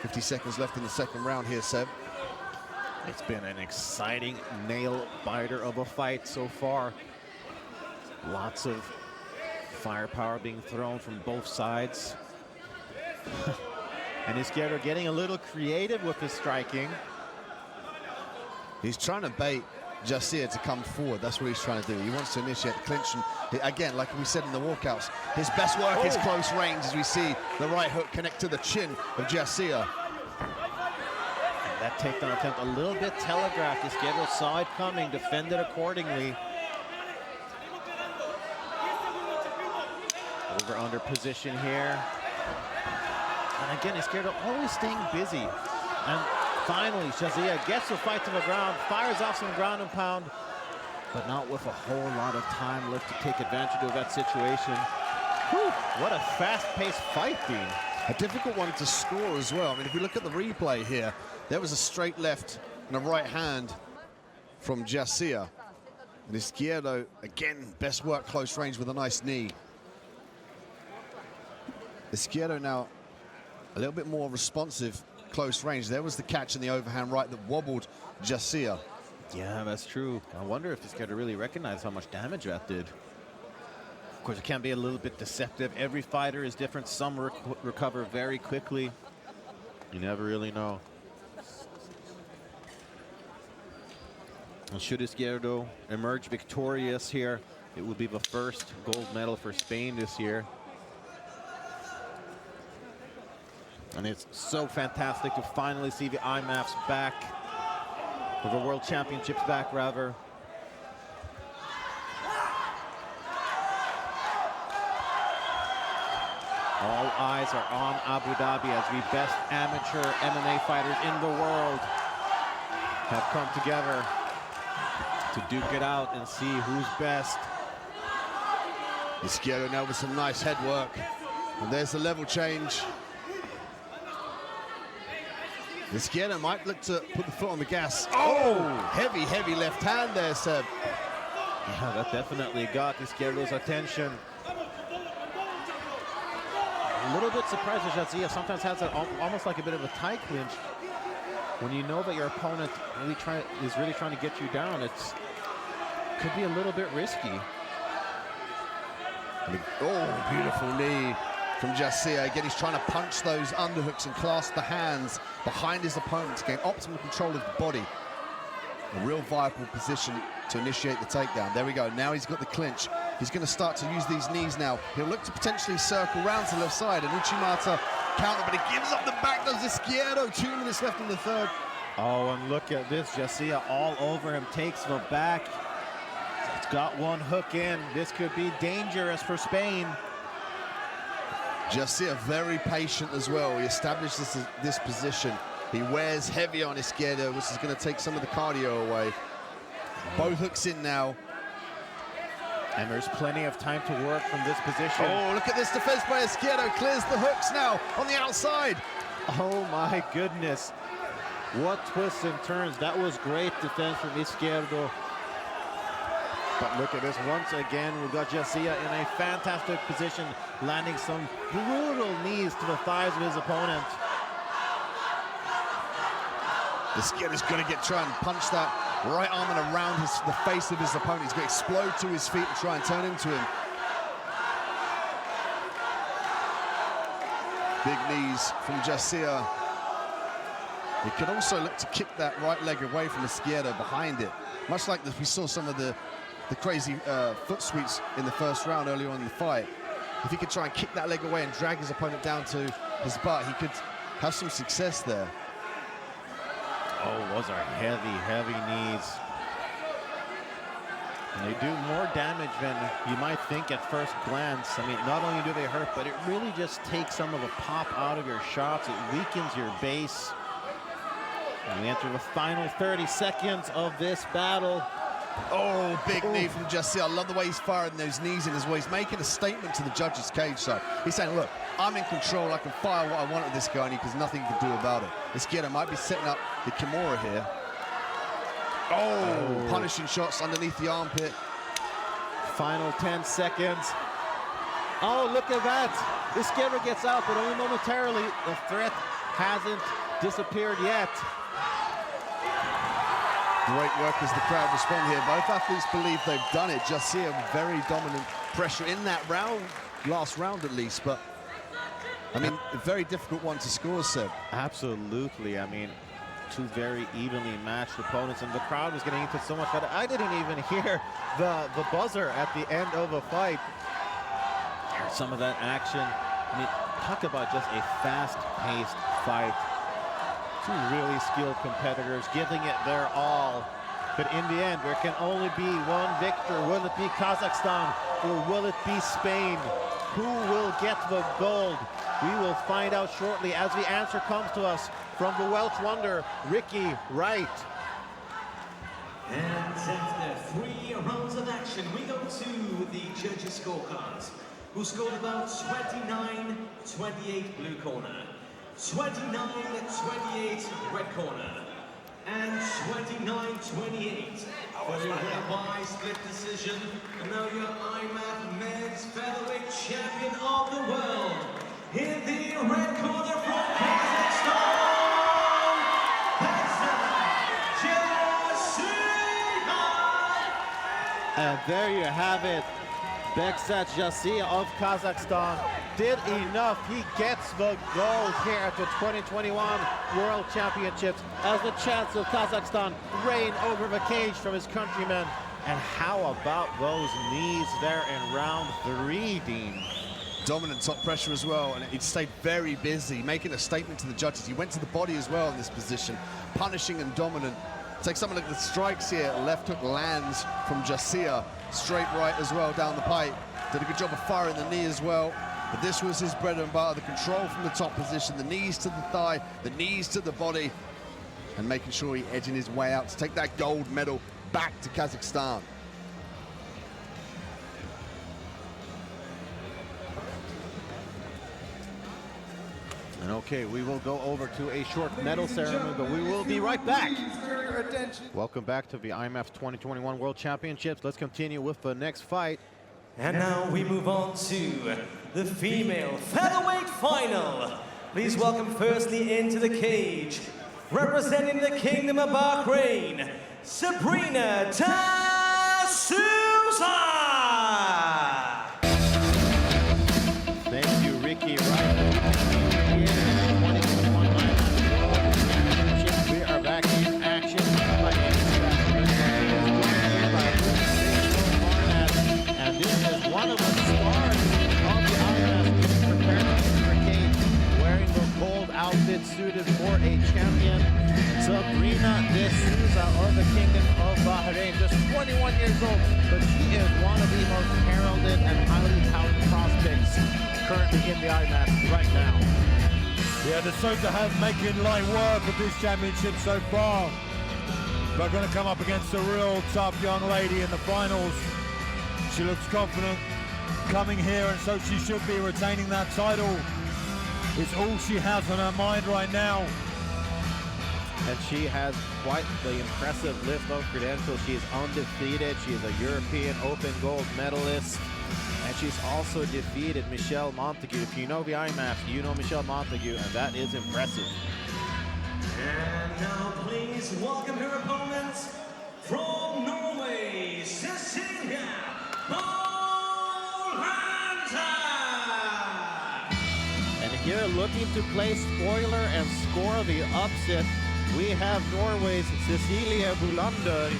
50 seconds left in the second round here, Seb. It's been an exciting nail-biter of a fight so far. Lots of firepower being thrown from both sides. And Izquierdo getting a little creative with his striking. He's trying to bait Garcia to come forward. That's what he's trying to do. He wants to initiate the clinch. And again, like we said in the walkouts, his best work is close range, as we see the right hook connect to the chin of Garcia. And that takedown attempt a little bit telegraphed. Izquierdo saw it coming, defended accordingly. Over-under position here. And again, Izquierdo always staying busy. And finally, Garcia gets the fight to the ground, fires off some ground and pound, but not with a whole lot of time left to take advantage of that situation. Whew, what a fast-paced fight, Dean. A difficult one to score as well. I mean, if we look at the replay here, there was a straight left and a right hand from Garcia. And Izquierdo, again, best work close range with a nice knee. Izquierdo now a little bit more responsive close range. There was the catch in the overhand right that wobbled Garcia. Yeah, that's true. I wonder if Izquierdo really recognized how much damage that did. Of course, it can be a little bit deceptive. Every fighter is different. Some recover very quickly. You never really know. And should Izquierdo emerge victorious here, it will be the first gold medal for Spain this year. And it's so fantastic to finally see the IMMAFs back, or the World Championships back, rather. All eyes are on Abu Dhabi as the best amateur MMA fighters in the world have come together to duke it out and see who's best. Izquierdo now with some nice head work. And there's the level change. Izquierdo might look to put the foot on the gas. Oh! Heavy, heavy left hand there, Seb. Yeah, that definitely got Izquierdo's attention. A little bit surprised that Garcia sometimes has that almost like a bit of a tie clinch. When you know that your opponent is really trying to get you down, it could be a little bit risky. Oh, beautiful knee from Garcia. Again, he's trying to punch those underhooks and clasp the hands behind his opponent to gain optimal control of the body. A real viable position to initiate the takedown. There we go. Now he's got the clinch. He's going to start to use these knees now. He'll look to potentially circle round to the left side, and Uchimata counter, but he gives up the back, does Izquierdo. 2 minutes left in the third. Oh, and look at this. Garcia all over him, takes the back. It's got one hook in. This could be dangerous for Spain. Garcia very patient as well. He established this position. He wears heavy on Izquierdo, which is going to take some of the cardio away. Both hooks in now. And there's plenty of time to work from this position. Oh, look at this defense by Izquierdo. Clears the hooks now on the outside. Oh my goodness. What twists and turns. That was great defense from Izquierdo. But look at this. Once again, we've got Garcia in a fantastic position, landing some brutal knees to the thighs of his opponent. Izquierdo's going to try and punch that right arm and around the face of his opponent. He's going to explode to his feet and try and turn into him. Big knees from Garcia. He could also look to kick that right leg away from Izquierdo behind it. Much like we saw some of the crazy foot sweeps in the first round earlier on in the fight. If he could try and kick that leg away and drag his opponent down to his butt, he could have some success there. Oh, those are heavy, heavy knees. And they do more damage than you might think at first glance. I mean, not only do they hurt, but it really just takes some of the pop out of your shots. It weakens your base. And we enter the final 30 seconds of this battle. Oh, big knee from Garcia. I love the way he's firing those knees in as well. He's making a statement to the judges' cage side. He's saying, look, I'm in control. I can fire what I want at this guy, and because nothing he can do about it. Izquierdo might be setting up the Kimura here. Oh, punishing shots underneath the armpit. Final 10 seconds. Oh, look at that. Izquierdo gets out, but only momentarily. The threat hasn't disappeared yet. Great work as the crowd respond here. Both athletes believe they've done it. Garcia, very dominant pressure in that round, last round at least, but I mean, a very difficult one to score, Seb. Absolutely. I mean, two very evenly matched opponents, and the crowd was getting into so much better. I didn't even hear the buzzer at the end of a fight. There's some of that action. I mean, talk about just a fast-paced fight. Two really skilled competitors giving it their all. But in the end, there can only be one victor. Will it be Kazakhstan or will it be Spain? Who will get the gold? We will find out shortly as the answer comes to us from the Welsh wonder, Ricky Wright. And after 3 rounds of action, we go to the judges' scorecards, who scored about 29-28 blue corner, 29-28 red corner, and 29-28 for the winner by split decision. And now your IMMAF men's featherweight champion of the world, in the red corner from Kazakhstan, And there you have it. Beksat Jassia of Kazakhstan did enough. He gets the gold here at the 2021 World Championships as the chance of Kazakhstan reign over the cage from his countrymen. And how about those knees there in round 3, Dean? Dominant top pressure as well, and he stayed very busy, making a statement to the judges. He went to the body as well in this position, punishing and dominant. Take some look at the strikes here. Left hook lands from Garcia. Straight right as well down the pipe. Did a good job of firing the knee as well. But this was his bread and butter, the control from the top position, the knees to the thigh, the knees to the body, and making sure he edging his way out to take that gold medal back to Kazakhstan. And okay, we will go over to a short medal ceremony, but we will be right back. Welcome back to the IMMAF 2021 World Championships. Let's continue with the next fight. And now we move on to the female featherweight final. Please welcome firstly into the cage, representing the Kingdom of Bahrain, Sabrina D'Souza. Thank you, Ricky Wright. We are back in action. And this is one of the stars of the IMMAF preparing for cage, wearing the gold outfit suited for a champion. Sabrina D'Souza of the Kingdom of Bahrain, just 21 years old, but she is one of the most heralded and highly touted prospects currently in the IMMAF right now. Yeah, the Souza have making light work of this championship so far. But going to come up against a real tough young lady in the finals. She looks confident coming here, and so she should be retaining that title. It's all she has on her mind right now. And she has quite the impressive list of credentials. She is undefeated. She is a European Open gold medalist. And she's also defeated Michelle Montague. If you know the IMMAF, you know Michelle Montague, and that is impressive. And now please welcome her opponents from Norway, Cecilia Bolanda. And here, looking to play spoiler and score the upset, we have Norway's Cecilia Bolanda.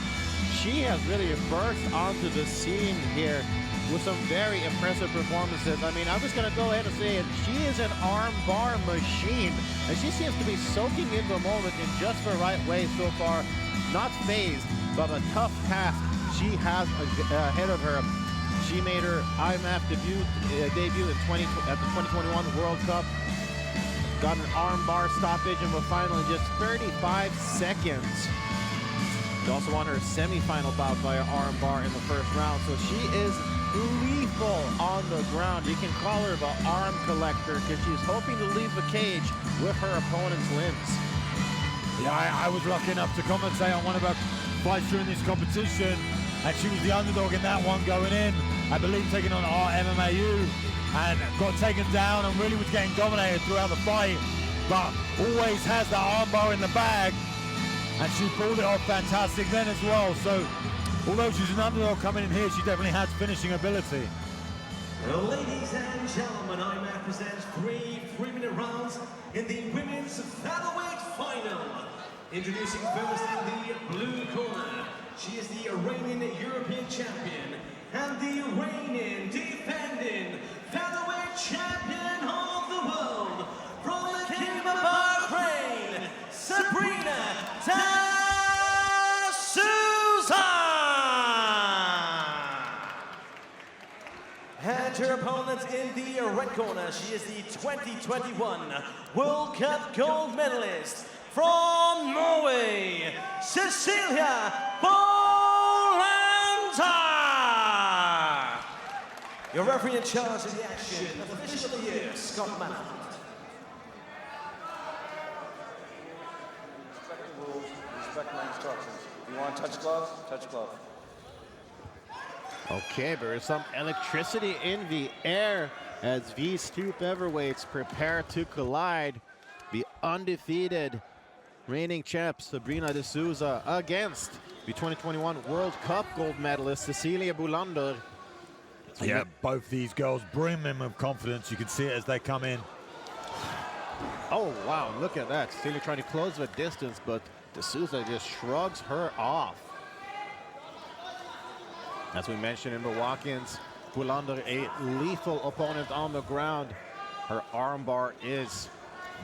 She has really burst onto the scene here with some very impressive performances. I mean, I'm just going to go ahead and say it. She is an arm bar machine, and she seems to be soaking in the moment in just the right way so far. Not phased, but a tough task she has ahead of her. She made her IMMAF debut at the 2021 World Cup. Got an arm bar stoppage in the final in just 35 seconds. She also won her semi-final bout via arm bar in the first round, so she is lethal on the ground. You can call her the arm collector because she's hoping to leave the cage with her opponent's limbs. Yeah, I was lucky enough to commentate on one of her fights during this competition, and she was the underdog in that one going in. I believe taking on IMMAF, and got taken down and really was getting dominated throughout the fight, but always has that armbar in the bag, and she pulled it off fantastic then as well. So although she's an underdog coming in here, she definitely has finishing ability. Ladies and gentlemen, IMMAF presents three 3-minute rounds in the women's featherweight final. Introducing first in the blue corner, she is the reigning European champion and the reigning defending featherweight champion of the world from the Kingdom of Bahrain, Sabrina D'Souza. And her opponent in the red corner, she is the 2021 World Cup gold medalist from Norway, Cecilia Bolanda. Your referee in charge of the action, official of the year, Scott Manhunt. Respect the rules, respect my instructions. If you want to touch glove, touch glove. Okay, there is some electricity in the air as these two featherweights prepare to collide. The undefeated reigning champ Sabrina D'Souza against the 2021 World Cup gold medalist Cecilia Bolanda. Yeah, both these girls brimming with confidence. You can see it as they come in. Oh, wow, look at that. Cecilia trying to close the distance, but D'Souza just shrugs her off. As we mentioned in the walk-ins, Bolanda, a lethal opponent on the ground. Her armbar is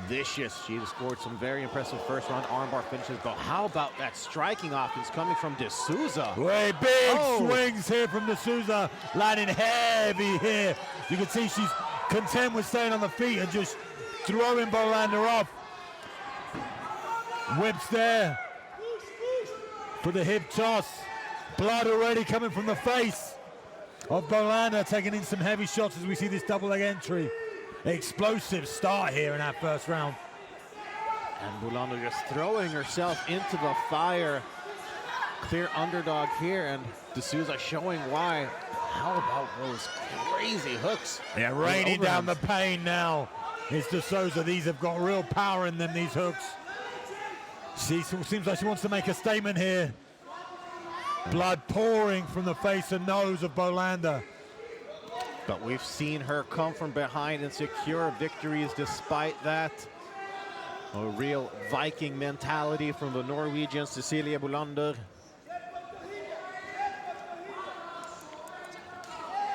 vicious. She scored some very impressive first-round armbar finishes, but how about that striking offense coming from D'Souza? Way big swings here from D'Souza, landing heavy here. You can see she's content with staying on the feet and just throwing Bolanda off. Whips there for the hip toss. Blood already coming from the face of Bolanda, taking in some heavy shots as we see this double leg entry. Explosive start here in our first round. And Bolanda just throwing herself into the fire. Clear underdog here, and D'Souza showing why. How about those crazy hooks? Yeah, raining down the pain now. It's D'Souza. These have got real power in them, these hooks. She seems like she wants to make a statement here. Blood pouring from the face and nose of Bolanda. But we've seen her come from behind and secure victories despite that. A real Viking mentality from the Norwegian Cecilia Bolanda.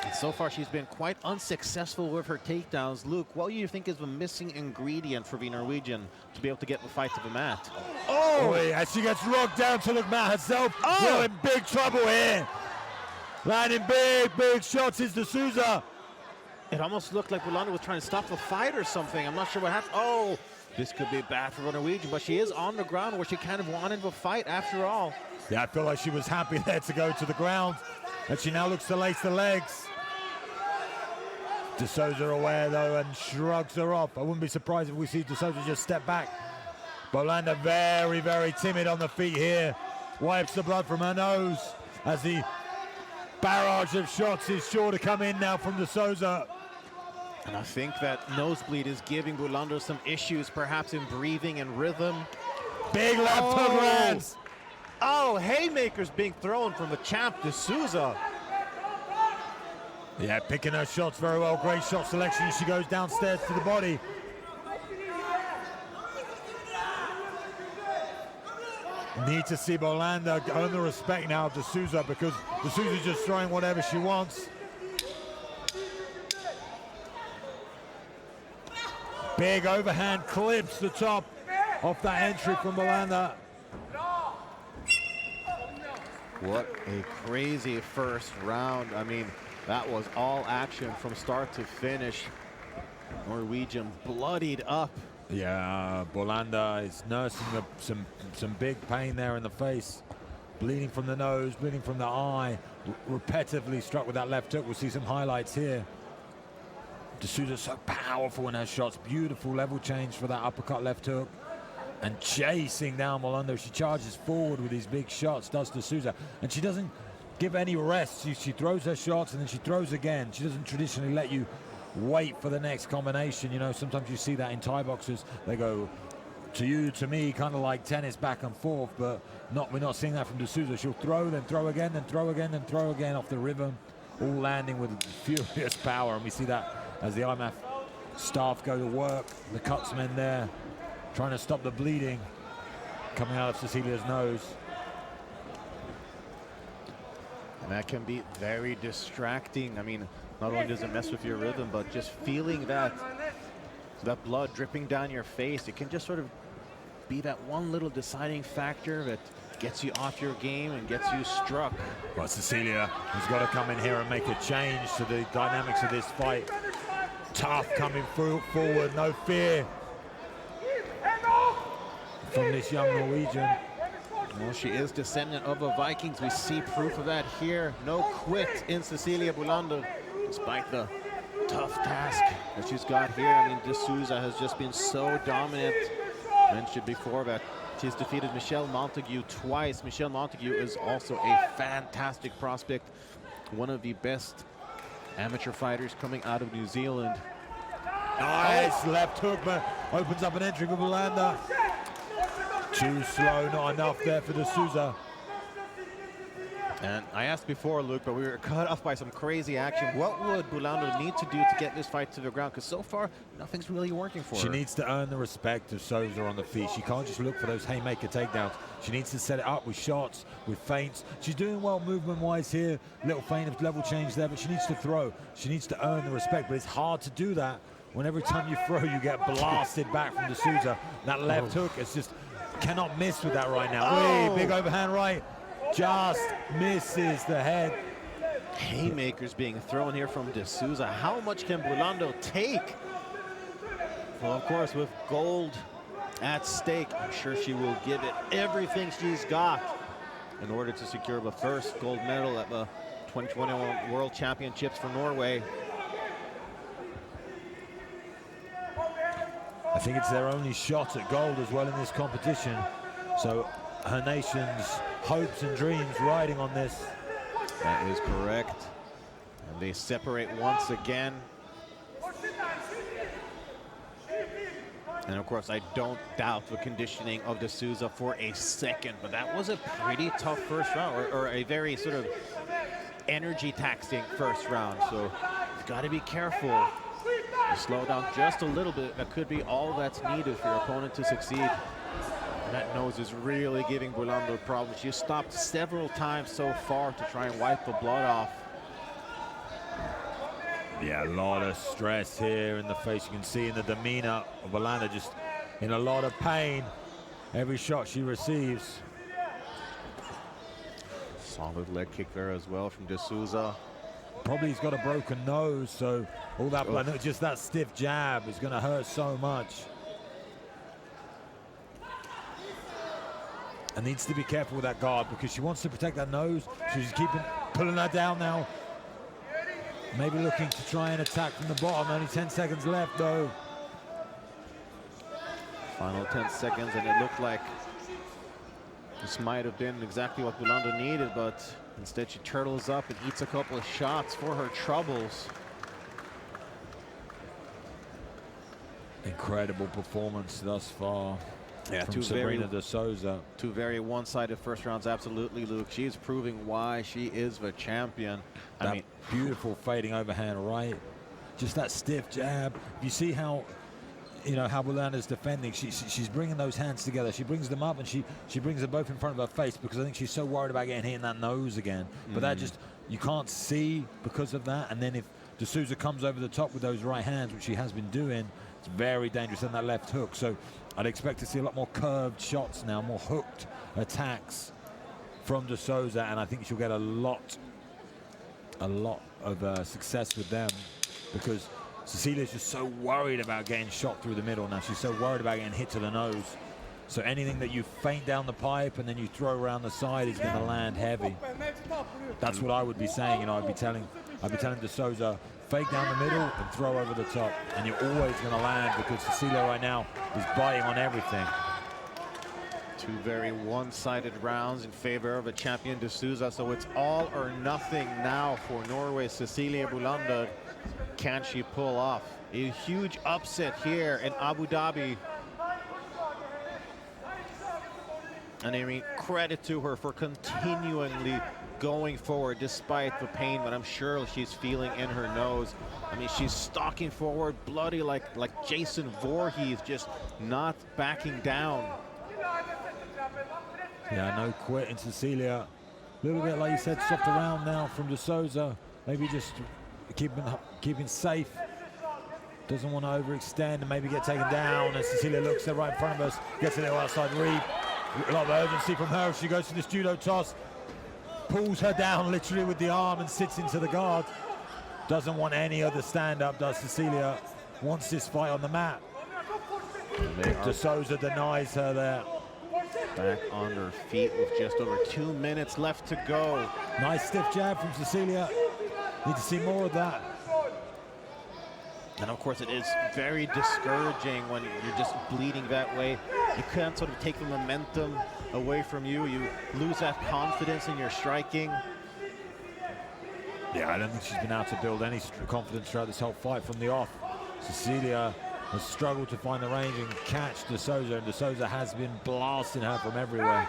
And so far, she's been quite unsuccessful with her takedowns. Luke, what do you think is the missing ingredient for the Norwegian to be able to get the fight to the mat? Oh, as she gets rocked down to the mat herself. We're in big trouble here. Landing big shots is D'Souza. It almost looked like Bolanda was trying to stop the fight or something. I'm not sure what happened. Oh, this could be bad for the Norwegian, but she is on the ground where she kind of wanted the fight after all. Yeah, I feel like she was happy there to go to the ground And she now looks to lace the legs. De Souza aware though and shrugs her off. I wouldn't be surprised if we see De Souza just step back. Bolanda very, very timid on the feet here. Wipes the blood from her nose as the barrage of shots is sure to come in now from De Souza. And I think that nosebleed is giving Bolanda some issues, perhaps in breathing and rhythm. Big left hook lands. Oh, haymakers being thrown from the champ, De Souza. Yeah, picking her shots very well. Great shot selection. She goes downstairs to the body. Need to see Bolanda earn the respect now of De Souza, because De Souza's just throwing whatever she wants. Big overhand clips the top off that entry from Bolanda. What a crazy first round. I mean, that was all action from start to finish. Norwegian bloodied up. Yeah, Bolanda is nursing some big pain there in the face. Bleeding from the nose, bleeding from the eye. Repetitively struck with that left hook. We'll see some highlights here. De Souza so powerful in her shots. Beautiful level change for that uppercut left hook. And chasing down Bolanda. She charges forward with these big shots, does De Souza. And she doesn't give any rest. She throws her shots and then she throws again. She doesn't traditionally let you wait for the next combination. You know, sometimes you see that in Thai boxers. They go to you, to me, kind of like tennis back and forth, but we're not seeing that from De Souza. She'll throw, then throw again, then throw again, then throw again off the rhythm, all landing with furious power. And we see that as the IMMAF staff go to work, the cutsmen there trying to stop the bleeding coming out of Cecilia's nose. And that can be very distracting. I mean, not only does it mess with your rhythm, but just feeling that blood dripping down your face, it can just sort of be that one little deciding factor that gets you off your game and gets you struck. Well, Cecilia has got to come in here and make a change to the dynamics of this fight. Tough coming forward, no fear from this young Norwegian. Well, she is descendant of the Vikings. We see proof of that here. No quit in Cecilia Bolanda, despite the tough task that she's got here. I mean, De Souza has just been so dominant. Mentioned before that she's defeated Michelle Montague twice. Michelle Montague is also a fantastic prospect, one of the best amateur fighters coming out of New Zealand. Nice left hook, but opens up an entry for Bolanda. Too slow, not enough there for De Souza. And I asked before, Luke, but we were cut off by some crazy action. What would Bolanda need to do to get this fight to the ground? Because so far, nothing's really working for her. She needs to earn the respect of Souza on the feet. She can't just look for those haymaker takedowns. She needs to set it up with shots, with feints. She's doing well movement-wise here. Little feint of level change there, but she needs to throw. She needs to earn the respect, but it's hard to do that when every time you throw, you get blasted back from De Souza. That left hook, it's just cannot miss with that right now. Wait, big overhand right. Just misses the head. Haymakers being thrown here from De Souza. How much can Bolanda take? Well, of course, with gold at stake, I'm sure she will give it everything she's got in order to secure the first gold medal at the 2021 World Championships for Norway. I think it's their only shot at gold as well in this competition. So her nation's hopes and dreams riding on this. That is correct. And they separate once again. And of course, I don't doubt the conditioning of De Souza for a second, but that was a pretty tough first round, or a very sort of energy taxing first round. So you've got to be careful. You slow down just a little bit. That could be all that's needed for your opponent to succeed. And that nose is really giving Bolanda problems. She stopped several times so far to try and wipe the blood off. Yeah, a lot of stress here in the face. You can see in the demeanor of Bolanda, just in a lot of pain every shot she receives. Solid leg kick there as well from De Souza. Probably he's got a broken nose, so all that blood, just that stiff jab is going to hurt so much. And needs to be careful with that guard because she wants to protect that nose. She's keeping pulling her down now. Maybe looking to try and attack from the bottom. Only 10 seconds left, though. Final 10 seconds, and it looked like this might have been exactly what Bulander needed, but instead she turtles up and eats a couple of shots for her troubles. Incredible performance thus far. Yeah, from Sabrina de Souza. Two very one-sided first rounds, absolutely, Luke. She's proving why she is the champion. I mean, beautiful fading overhand right. Just that stiff jab. You see how, you know, how Bulander's defending. She's bringing those hands together. She brings them up and she brings them both in front of her face because I think she's so worried about getting hit in that nose again. But that just, you can't see because of that. And then if de Souza comes over the top with those right hands, which she has been doing, it's very dangerous in that left hook. So I'd expect to see a lot more curved shots now, more hooked attacks from de Souza, and I think she'll get a lot of success with them because Cecilia's just so worried about getting shot through the middle now. She's so worried about getting hit to the nose. So anything that you feint down the pipe and then you throw around the side is going to land heavy. That's what I would be saying. You know, I'd be telling de Souza, fake down the middle and throw over the top, and you're always going to land because Cecilia right now is biting on everything. Two very one-sided rounds in favor of a champion de Souza, so it's all or nothing now for Norway's Cecilia Bulander. Can she pull off a huge upset here in Abu Dhabi? And I mean, credit to her for continually going forward despite the pain that I'm sure she's feeling in her nose. I mean, she's stalking forward, bloody like Jason Voorhees, just not backing down. Yeah, no quitting, Cecilia. A little bit, like you said, soft around now from de Souza. Maybe just keeping safe. Doesn't want to overextend and maybe get taken down. And Cecilia looks there right in front of us, gets a little outside read. A lot of urgency from her. She goes to this judo toss, pulls her down literally with the arm and sits into the guard. Doesn't want any other stand-up, does Cecilia. Wants this fight on the mat. De Souza denies her there. Back on her feet with just over 2 minutes left to go. Nice stiff jab from Cecilia. Need to see more of that. And of course, it is very discouraging when you're just bleeding that way. You can't sort of take the momentum away from you. You lose that confidence in your striking. Yeah, I don't think she's been able to build any confidence throughout this whole fight from the off. Cecilia has struggled to find the range and catch de Souza, and de Souza has been blasting her from everywhere.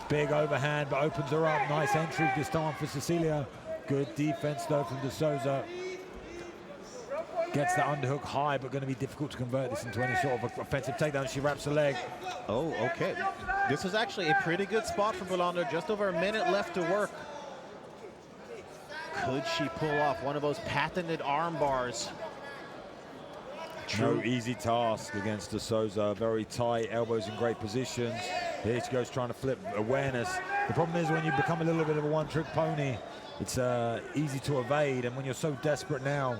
Big overhand, but opens her up. Nice entry this time for Cecilia. Good defense, though, from de Souza. Gets that underhook high, but going to be difficult to convert this into any sort of offensive takedown. She wraps the leg. Oh, okay. This is actually a pretty good spot for Bulander. Just over a minute left to work. Could she pull off one of those patented arm bars? No easy task against de Souza. Very tight, elbows in great positions. Here she goes trying to flip awareness. The problem is when you become a little bit of a one-trick pony, it's easy to evade. And when you're so desperate now,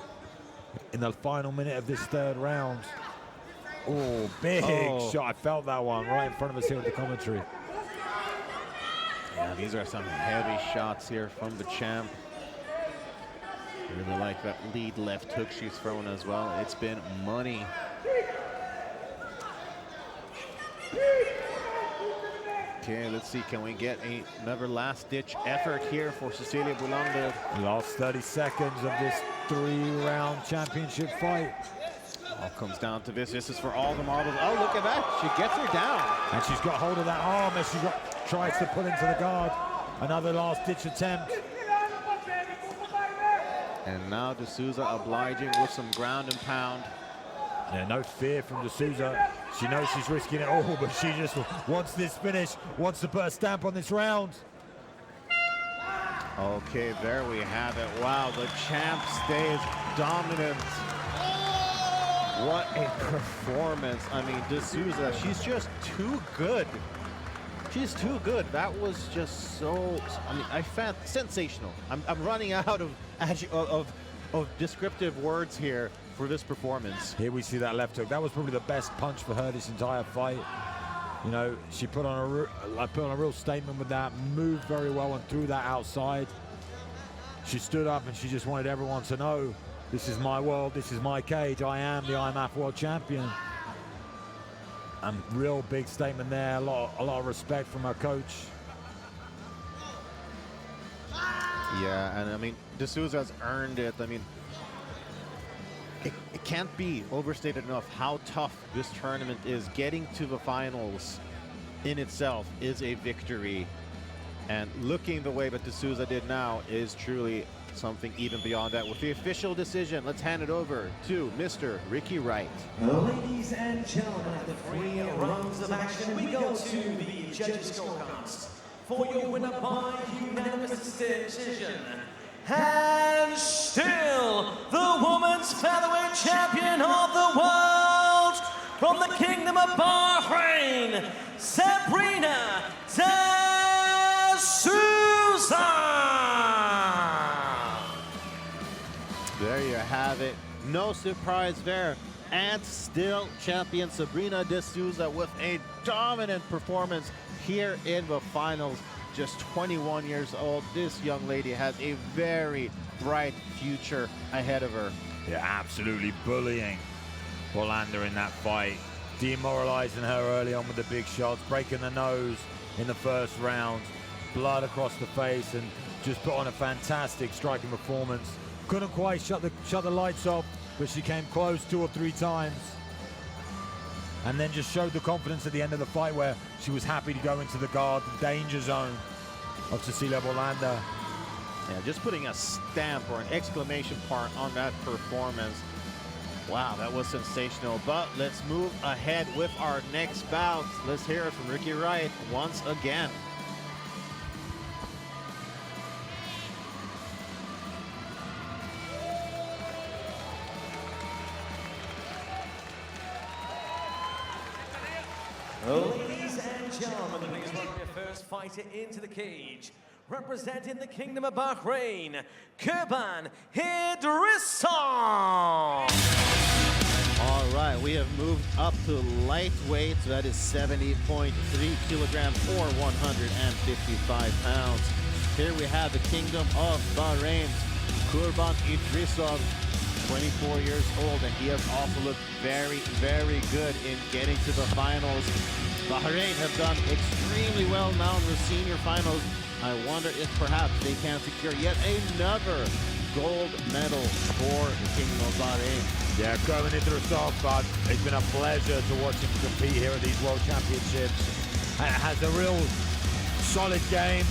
in the final minute of this third round. Oh, big shot. I felt that one right in front of us here at the commentary. Yeah, these are some heavy shots here from the champ. Really like that lead left hook she's thrown as well. It's been money. Okay, let's see, can we get another last-ditch effort here for Cecilia Bulander? Last 30 seconds of this 3-round championship fight. All comes down to this. This is for all the marbles. Oh, look at that. She gets her down. And she's got hold of that arm as she tries to put into the guard. Another last-ditch attempt. And now de Souza obliging with some ground and pound. Yeah, no fear from de Souza. She knows she's risking it all, but she just wants this finish, wants to put a stamp on this round. Okay, there we have it. Wow, the champ stays dominant. What a performance. I mean, de Souza, she's just too good. She's too good. That was just so, I mean, I found sensational. I'm running out of descriptive words here for this performance. Here we see that left hook. That was probably the best punch for her this entire fight. You know, she put on a real statement with that, moved very well and threw that outside. she stood up and she just wanted everyone to know, this is my world, this is my cage, I am the IMMAF World Champion. And real big statement there, a lot of respect from her coach. Yeah, and I mean, D'Souza's earned it. I mean, it can't be overstated enough how tough this tournament is. Getting to the finals in itself is a victory. And looking the way that D'Souza did now is truly something even beyond that. With the official decision, let's hand it over to Mr. Ricky Wright. Ladies and gentlemen, after 3 rounds of action, we go to the judges' scorecards. For your winner by unanimous decision, and still the women's featherweight champion of the world from the Kingdom of Bahrain, Sabrina D'Souza. There you have it. No surprise there. And still champion Sabrina D'Souza with a dominant performance here in the finals. Just 21 years old. This young lady has a very bright future ahead of her. Yeah, absolutely bullying Orlando in that fight. Demoralizing her early on with the big shots, breaking the nose in the first round. Blood across the face, and just put on a fantastic striking performance. Couldn't quite shut the lights off, but she came close 2 or 3 times. And then just showed the confidence at the end of the fight where she was happy to go into the guard, the danger zone of Cecilia Orlando. Yeah, just putting a stamp or an exclamation mark on that performance. Wow, that was sensational. But let's move ahead with our next bout. Let's hear it from Ricky Wright once again. Ladies and gentlemen, please welcome your first fighter into the cage. Representing the Kingdom of Bahrain, Kurban Idrissa. All right, we have moved up to lightweight. So that is 70.3 kilograms or 155 pounds. Here we have the Kingdom of Bahrain, Kurban Idrissa, 24 years old, and he has also looked very, very good in getting to the finals. Bahrain have done extremely well now in the senior finals. I wonder if perhaps they can secure yet another gold medal for the Kingdom of Bahrain. Yeah, Kurban Idrissa, but it's been a pleasure to watch him compete here at these World Championships. Has a real solid game,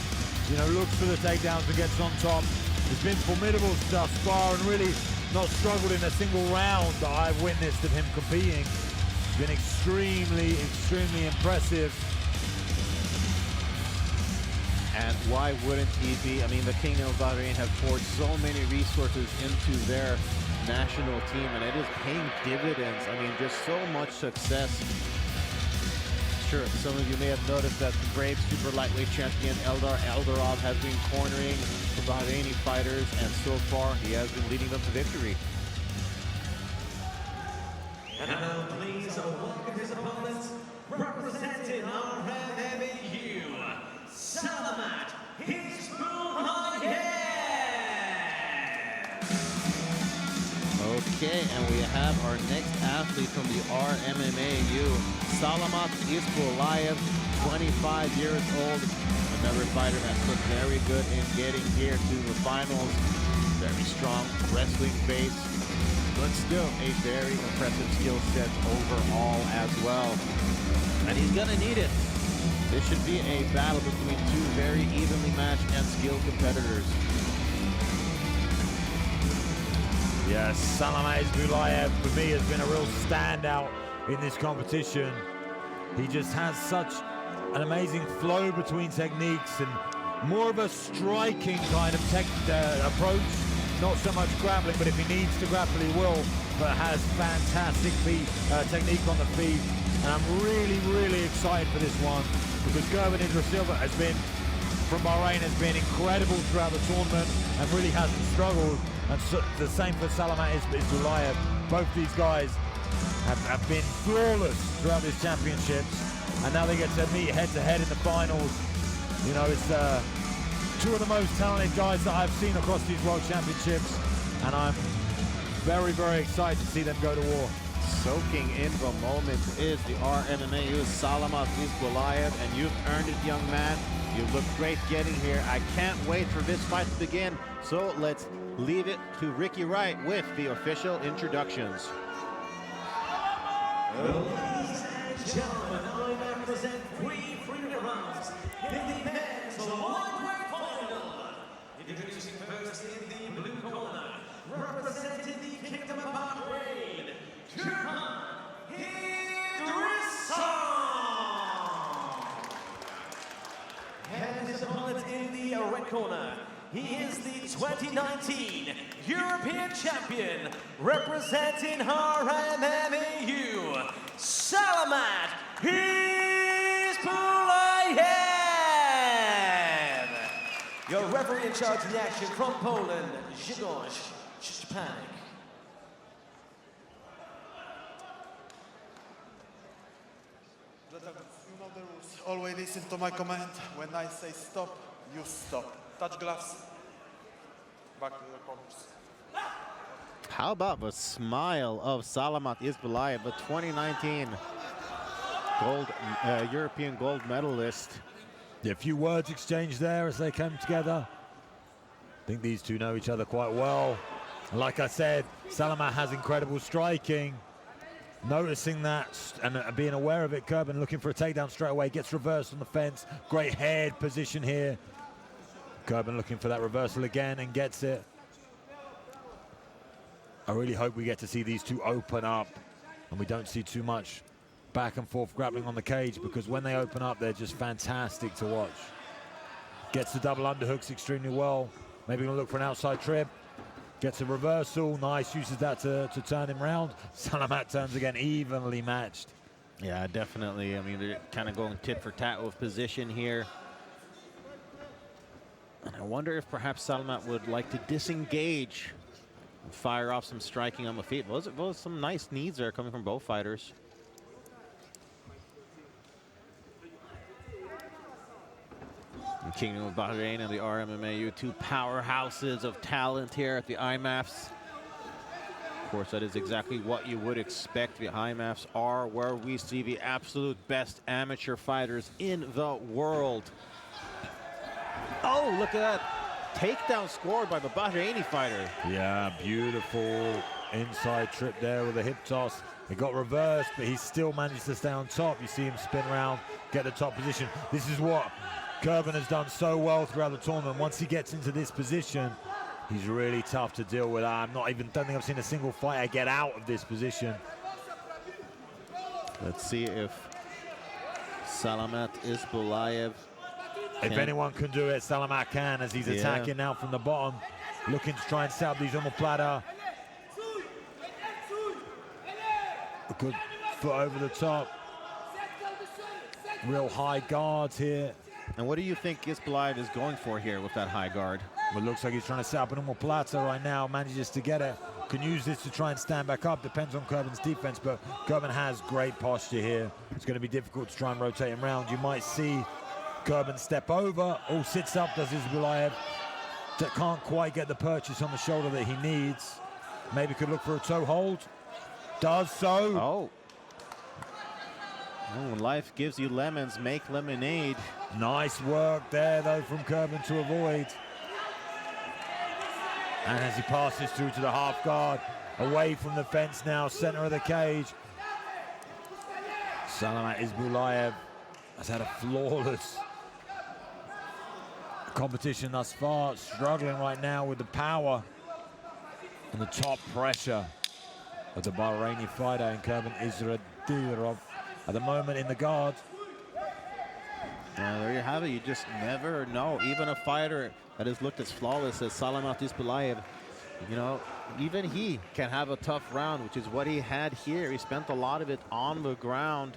you know, looks for the takedowns and gets on top. It's been formidable thus far and really not struggled in a single round that I've witnessed of him competing. Been extremely, extremely impressive. And why wouldn't he be? I mean, the Kingdom of Bahrain have poured so many resources into their national team, and it is paying dividends. I mean, just so much success. Sure, some of you may have noticed that the brave super lightweight champion Eldar Eldarov has been cornering the Bahraini fighters, and so far he has been leading them to victory. And now please welcome his opponents, representing our MMU, Salamat Hizbullah. Okay, and we have our next athlete from the RMMAU, Salamat Hizbullah, 25 years old. Another fighter that's looked very good in getting here to the finals. Very strong wrestling base, but still a very impressive skill set overall as well. And he's gonna need it. This should be a battle between 2 very evenly matched and skilled competitors. Yes, Salamat Hizbullah for me has been a real standout in this competition. He just has such an amazing flow between techniques and more of a striking kind of approach. Not so much grappling, but if he needs to grapple, he will. But has fantastic technique on the feet. And I'm really, really excited for this one because Kurban Idrissa has been, from Bahrain, has been incredible throughout the tournament and really hasn't struggled. And so, the same for Salamat Hizbullah. Both these guys have been flawless throughout these championships. And now they get to meet head-to-head in the finals. You know, it's two of the most talented guys that I've seen across these World Championships, and I'm very, very excited to see them go to war. Soaking in the moment is the RMMAU Salamat Isbulaev, and you've earned it, young man. You look great getting here. I can't wait for this fight to begin. So let's leave it to Ricky Wright with the official introductions. Ladies and gentlemen, I present 3 3-minute rounds in the men's lightweight final. Introducing first in the blue corner, representing the Kingdom of Bahrain, Turhan Idrissam. And his opponent in the red corner, he is the 2019 European champion, representing RMMAU, Salamat Isbulaev. Your referee in charge of the action from Poland, Grzegorz Szczepanik. Gentlemen, you know the rules. Always listen to my command. When I say stop, you stop. Touch gloves. Back to your corners. How about the smile of Salamat Isbulaev, the 2019 European gold medalist? A few words exchanged there as they came together. I think these two know each other quite well. And like I said, Salamat has incredible striking. Noticing that and being aware of it, Kerben looking for a takedown straight away, gets reversed on the fence. Great head position here. Kerben looking for that reversal again and gets it. I really hope we get to see these two open up and we don't see too much back and forth grappling on the cage, because when they open up, they're just fantastic to watch. Gets the double underhooks extremely well. Maybe gonna look for an outside trip. Gets a reversal, nice, uses that to turn him round. Salamat turns again, evenly matched. Yeah, definitely. I mean, they're kind of going tit for tat with position here. And I wonder if perhaps Salamat would like to disengage and fire off some striking on the feet. Those some nice knees there coming from both fighters. The Kingdom of Bahrain and the RMMAU, two powerhouses of talent here at the IMMAFs. Of course, that is exactly what you would expect. The IMMAFs are where we see the absolute best amateur fighters in the world. Oh, look at that takedown scored by the Bahraini fighter. Yeah, beautiful inside trip there with a hip toss. It got reversed, but he still managed to stay on top. You see him spin around, get the top position. This is what Kerben has done so well throughout the tournament. Once he gets into this position, he's really tough to deal with. Don't think I've seen a single fighter get out of this position. Let's see if Salamat Isbulaev If anyone can do it, Salamat can, as he's attacking now from the bottom, looking to try and set up these omoplata. A good foot over the top. Real high guards here. And what do you think Isbulaev is going for here with that high guard? Well, it looks like he's trying to set up an omoplata right now, manages to get it. Can use this to try and stand back up, depends on Kerben's defense, but Kerben has great posture here. It's going to be difficult to try and rotate him around. You might see Kerben step over. Oh, sits up, does Isbulaev. Can't quite get the purchase on the shoulder that he needs. Maybe could look for a toe hold. Does so. Oh. When life gives you lemons, make lemonade. Nice work there, though, from Kerben to avoid. And as he passes through to the half guard, away from the fence now, center of the cage. Salamat Isbulaev has had a flawless competition thus far, struggling right now with the power and the top pressure of the Bahraini fighter and Kerben Izradirov at the moment in the guard. There you have it. You just never know. Even a fighter that has looked as flawless as Salamat Isbulaev, you know, even he can have a tough round, which is what he had here. He spent a lot of it on the ground.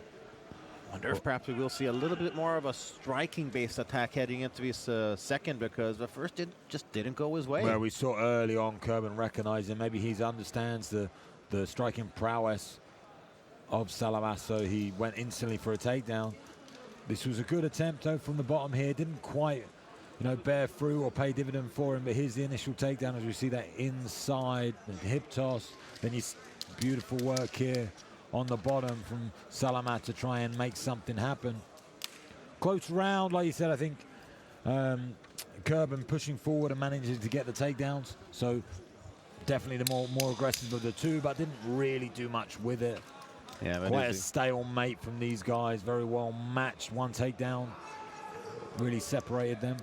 Wonder if perhaps we will see a little bit more of a striking-based attack heading into this second, because the first just didn't go his way. Well, we saw early on Kerben recognizing maybe he understands the striking prowess of Salamat, so he went instantly for a takedown. This was a good attempt, though, from the bottom here. Didn't quite you know, bear fruit or pay dividend for him. But here's the initial takedown as we see that inside the hip toss. Then you beautiful work here on the bottom from Salamat to try and make something happen. Close round, like you said. I think Kurban pushing forward and managing to get the takedowns. So definitely the more aggressive of the two, but didn't really do much with it. Yeah, quite a stalemate from these guys. Very well matched. One takedown really separated them.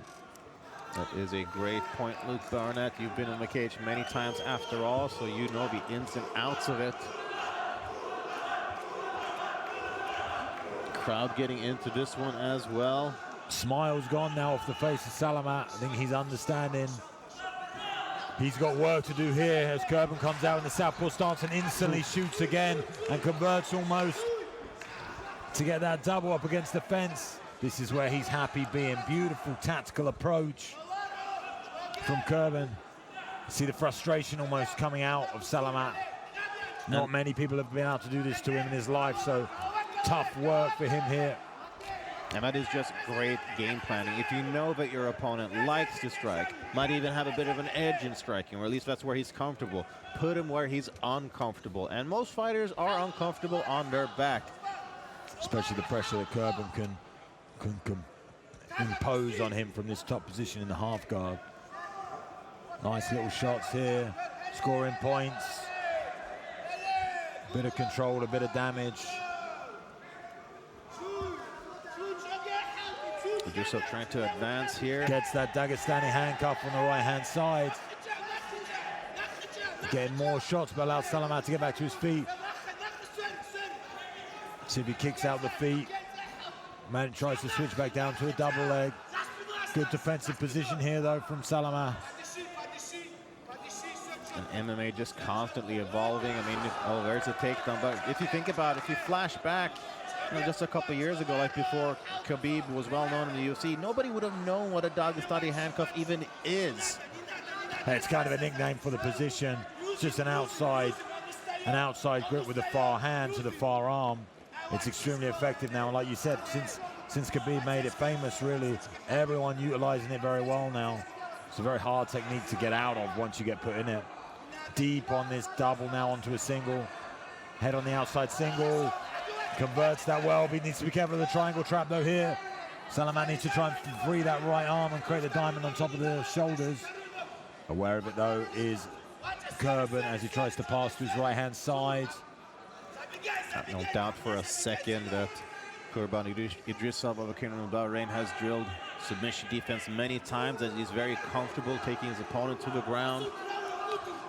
That is a great point, Luke Barnett. You've been in the cage many times after all, so you know the ins and outs of it. Crowd getting into this one as well. Smile's gone now off the face of Salamat. I think he's understanding he's got work to do here as Kurban comes out in the southpaw stance and instantly shoots again and converts almost to get that double up against the fence. This is where he's happy being. Beautiful tactical approach from Kurban. See the frustration almost coming out of Salamat. Not many people have been able to do this to him in his life, so tough work for him here. And that is just great game planning. If you know that your opponent likes to strike, might even have a bit of an edge in striking, or at least that's where he's comfortable, put him where he's uncomfortable. And most fighters are uncomfortable on their back. Especially the pressure that Kurban can impose on him from this top position in the half guard. Nice little shots here, scoring points. Bit of control, a bit of damage. Yusuf trying to advance here. Gets that Dagestani handcuff on the right-hand side. Getting more shots, but allows Salamat to get back to his feet. See if he kicks out the feet. Man tries to switch back down to a double leg. Good defensive position here, though, from Salamat. And MMA just constantly evolving. I mean, there's a takedown. But if you think about it, if you flash back, you know, just a couple years ago, like before Khabib was well known in the UFC, nobody would have known what a Dagestani handcuff even is. It's kind of a nickname for the position. It's just an outside grip with the far hand to the far arm. It's extremely effective now. And like you said, since Khabib made it famous, really, everyone utilizing it very well now. It's a very hard technique to get out of once you get put in it. Deep on this double now onto a single. Head on the outside single. Converts that well, but he needs to be careful of the triangle trap though here. Salamat needs to try and free that right arm and create the diamond on top of the shoulders. Aware of it though is Kurban as he tries to pass to his right-hand side. No doubt for a second that Kurban Idrissov of Bahrain has drilled submission defense many times, and he's very comfortable taking his opponent to the ground.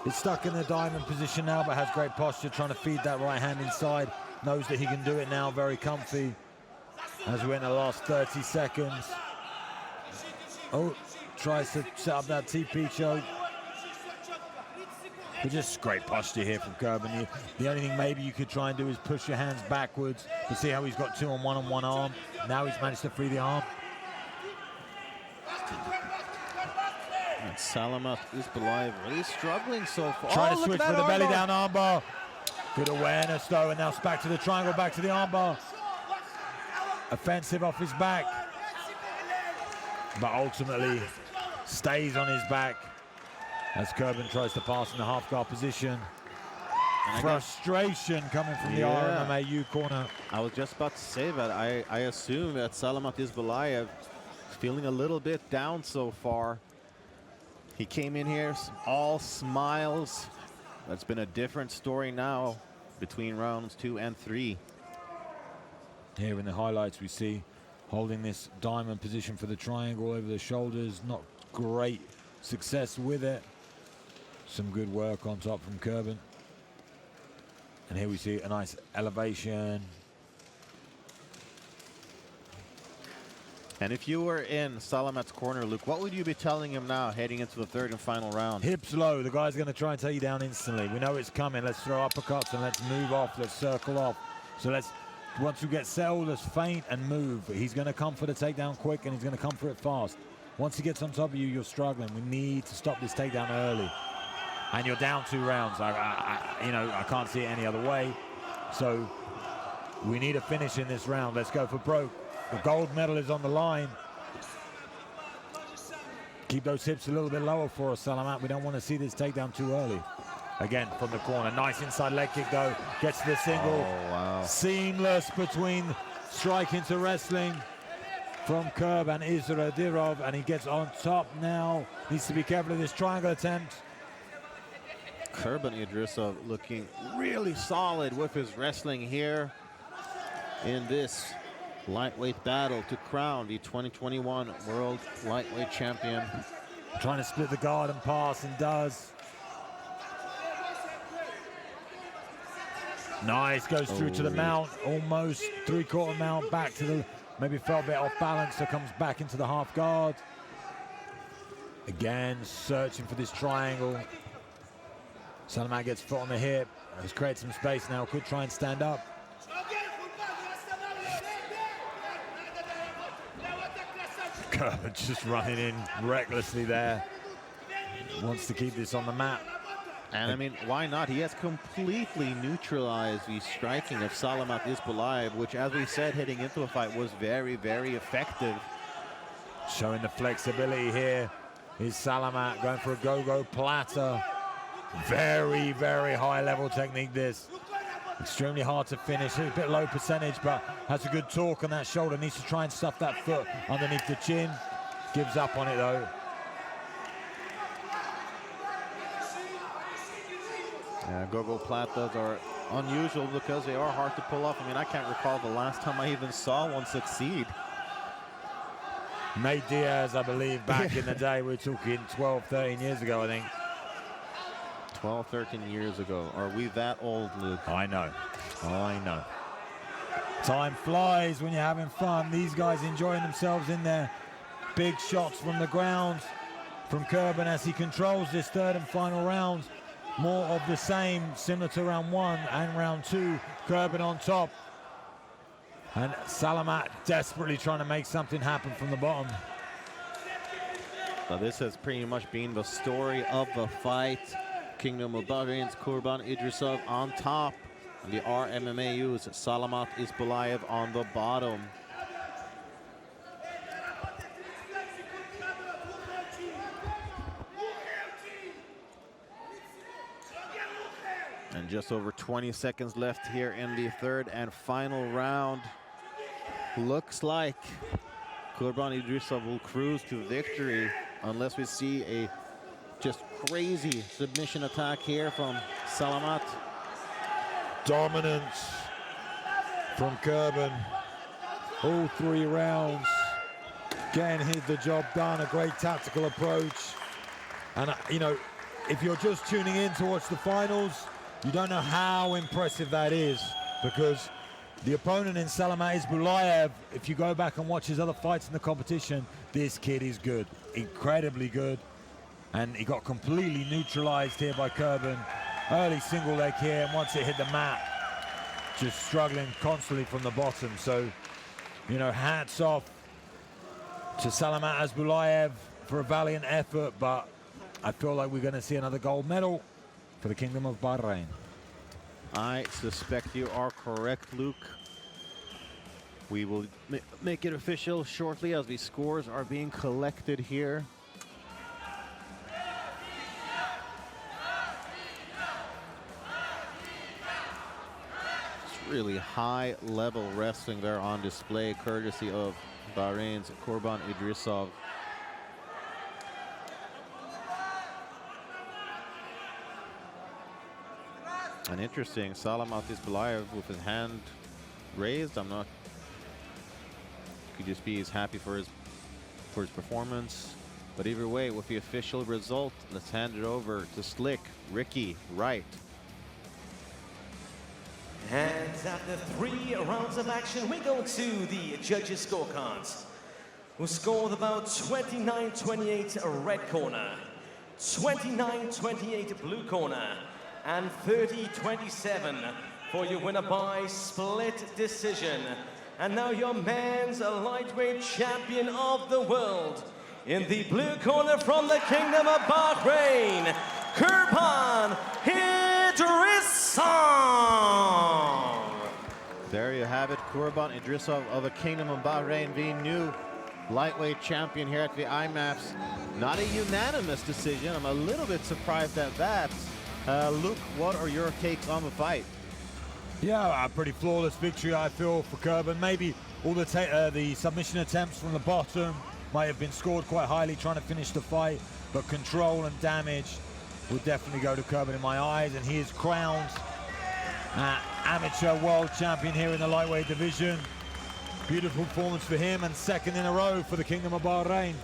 He's stuck in the diamond position now, but has great posture, trying to feed that right hand inside. Knows that he can do it now, very comfy. As we enter the last 30 seconds. Oh, tries to set up that TP choke. But just great posture here from Kurban. The only thing maybe you could try and do is push your hands backwards to see how he's got two on one arm. Now he's managed to free the arm. And Salamat Isbalayev really struggling so far. Trying to switch for the belly down armbar. Good awareness though, and now it's back to the triangle, back to the armbar. Offensive off his back. But ultimately stays on his back as Kurban tries to pass in the half guard position. Frustration coming from the RMMAU corner. I was just about to say that. I assume that Salamat Isbalayev is feeling a little bit down so far. He came in here all smiles. That's been a different story now between rounds 2 and 3. Here in the highlights we see holding this diamond position for the triangle over the shoulders. Not great success with it. Some good work on top from Kurban. And here we see a nice elevation. And if you were in Salamat's corner, Luke, what would you be telling him now heading into the third and final round? Hips low. The guy's going to try and take you down instantly. We know it's coming. Let's throw uppercuts and let's move off. Let's circle off. So once you get settled, let's feint and move. He's going to come for the takedown quick, and he's going to come for it fast. Once he gets on top of you, you're struggling. We need to stop this takedown early. And you're down 2 rounds. I can't see it any other way. So we need a finish in this round. Let's go for broke. The gold medal is on the line. Keep those hips a little bit lower for us, Salamat. We don't want to see this takedown too early. Again, from the corner. Nice inside leg kick, though. Gets the single. Oh, wow. Seamless between striking to wrestling from Kurb and Izradirov. And he gets on top now. Needs to be careful of this triangle attempt. Kurban Idrisov looking really solid with his wrestling here in this lightweight battle to crown the 2021 World Lightweight Champion. Trying to split the guard and pass, and does. Nice, goes through to the mount, almost three-quarter mount, back to the, maybe felt a bit off balance, so comes back into the half guard. Again, searching for this triangle. Salamat gets foot on the hip, has created some space now, could try and stand up. Just running in recklessly there. Wants to keep this on the mat. And I mean, why not? He has completely neutralized the striking of Salamat Isbulaev, which, as we said, heading into the fight was very, very effective. Showing the flexibility here is Salamat going for a go-go platter. Very, very high level technique this. Extremely hard to finish, a bit low percentage, but has a good torque on that shoulder. Needs to try and stuff that foot underneath the chin. Gives up on it though. Yeah, go-go platas are unusual because they are hard to pull off. I mean, I can't recall the last time I even saw one succeed. Nate Diaz, I believe, back in the day, we're talking 12, 13 years ago, I think. 12, 13 years ago. Are we that old, Luke? I know. I know. Time flies when you're having fun. These guys enjoying themselves in there. Big shots from the ground from Kurban as he controls this third and final round. More of the same, similar to round one and round two. Kurban on top. And Salamat desperately trying to make something happen from the bottom. Now this has pretty much been the story of the fight. Kingdom of Bahrain's Kurban Idrisov on top. And the RMMAU's Salamat Isbulaev on the bottom. And just over 20 seconds left here in the third and final round. Looks like Kurban Idrisov will cruise to victory unless we see a just crazy submission attack here from Salamat. Dominance from Kurban. All 3 rounds. Getting the job done, a great tactical approach. And, you know, if you're just tuning in to watch the finals, you don't know how impressive that is, because the opponent in Salamat Isbulaev, if you go back and watch his other fights in the competition, this kid is good, incredibly good. And he got completely neutralized here by Kurban. Early single leg here, and once it hit the mat, just struggling constantly from the bottom. So, you know, hats off to Salamat Isbulaev for a valiant effort, but I feel like we're going to see another gold medal for the Kingdom of Bahrain. I suspect you are correct, Luke. We will make it official shortly as the scores are being collected here. It's really high level wrestling there on display, courtesy of Bahrain's Kurban Idrisov. And interesting, Salamat Isbulaev with his hand raised. I'm not. Could just be he's happy for his performance. But either way, with the official result, let's hand it over to Slick Ricky Wright. And after 3 rounds of action, we go to the judges' scorecards, who scored about 29-28 red corner, 29-28 blue corner, and 30-27 for your winner by split decision. And now your men's lightweight champion of the world, in the blue corner from the Kingdom of Bahrain, Kurban Idrisov. There you have it, Kurban Idrisov of the Kingdom of Bahrain, the new lightweight champion here at the IMMAFs. Not a unanimous decision. I'm a little bit surprised at that. Luke, what are your takes on the fight? Yeah, a pretty flawless victory, I feel, for Kerben. Maybe all the submission attempts from the bottom might have been scored quite highly, trying to finish the fight, but control and damage would definitely go to Kerben in my eyes, and he is crowned amateur world champion here in the lightweight division. Beautiful performance for him, and second in a row for the Kingdom of Bahrain.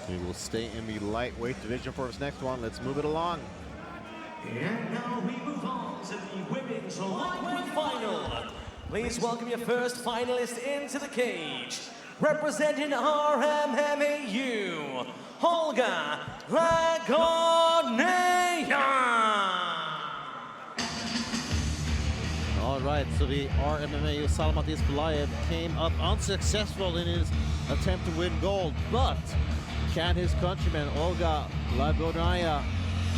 We will stay in the lightweight division for his next one. Let's move it along. And now we move on to the women's lightweight final. Please welcome your first finalist into the cage. Representing RMMAU, Olga Lagonea. All right, so the RMMAU Salmat Ispalayev came up unsuccessful in his attempt to win gold, but can his countryman Olga Lagonea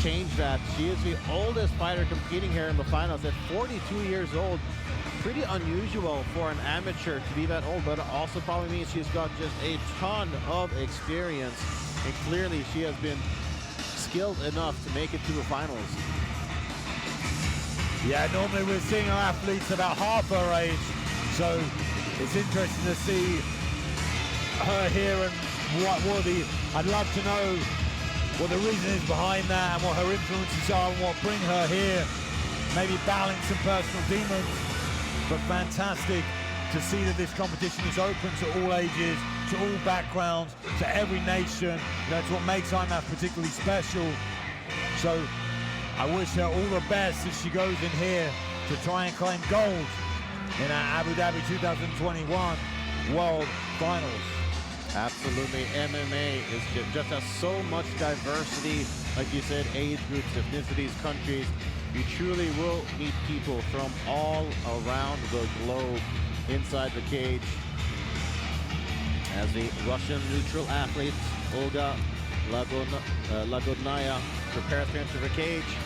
change that? She is the oldest fighter competing here in the finals at 42 years old. Pretty unusual for an amateur to be that old, but it also probably means she's got just a ton of experience, and clearly she has been skilled enough to make it to the finals. Yeah, normally we're seeing our athletes about half her age, so it's interesting to see her here, and I'd love to know what the reason is behind that and what her influences are and what bring her here. Maybe battling some personal demons, but fantastic to see that this competition is open to all ages, to all backgrounds, to every nation. That's what makes IMMAF particularly special. So I wish her all the best as she goes in here to try and claim gold in our Abu Dhabi 2021 World Finals. Absolutely, MMA is just has so much diversity, like you said, age groups, ethnicities, countries. You truly will meet people from all around the globe inside the cage. As the Russian neutral athlete, Olga Lagodnaya, prepares to enter the cage.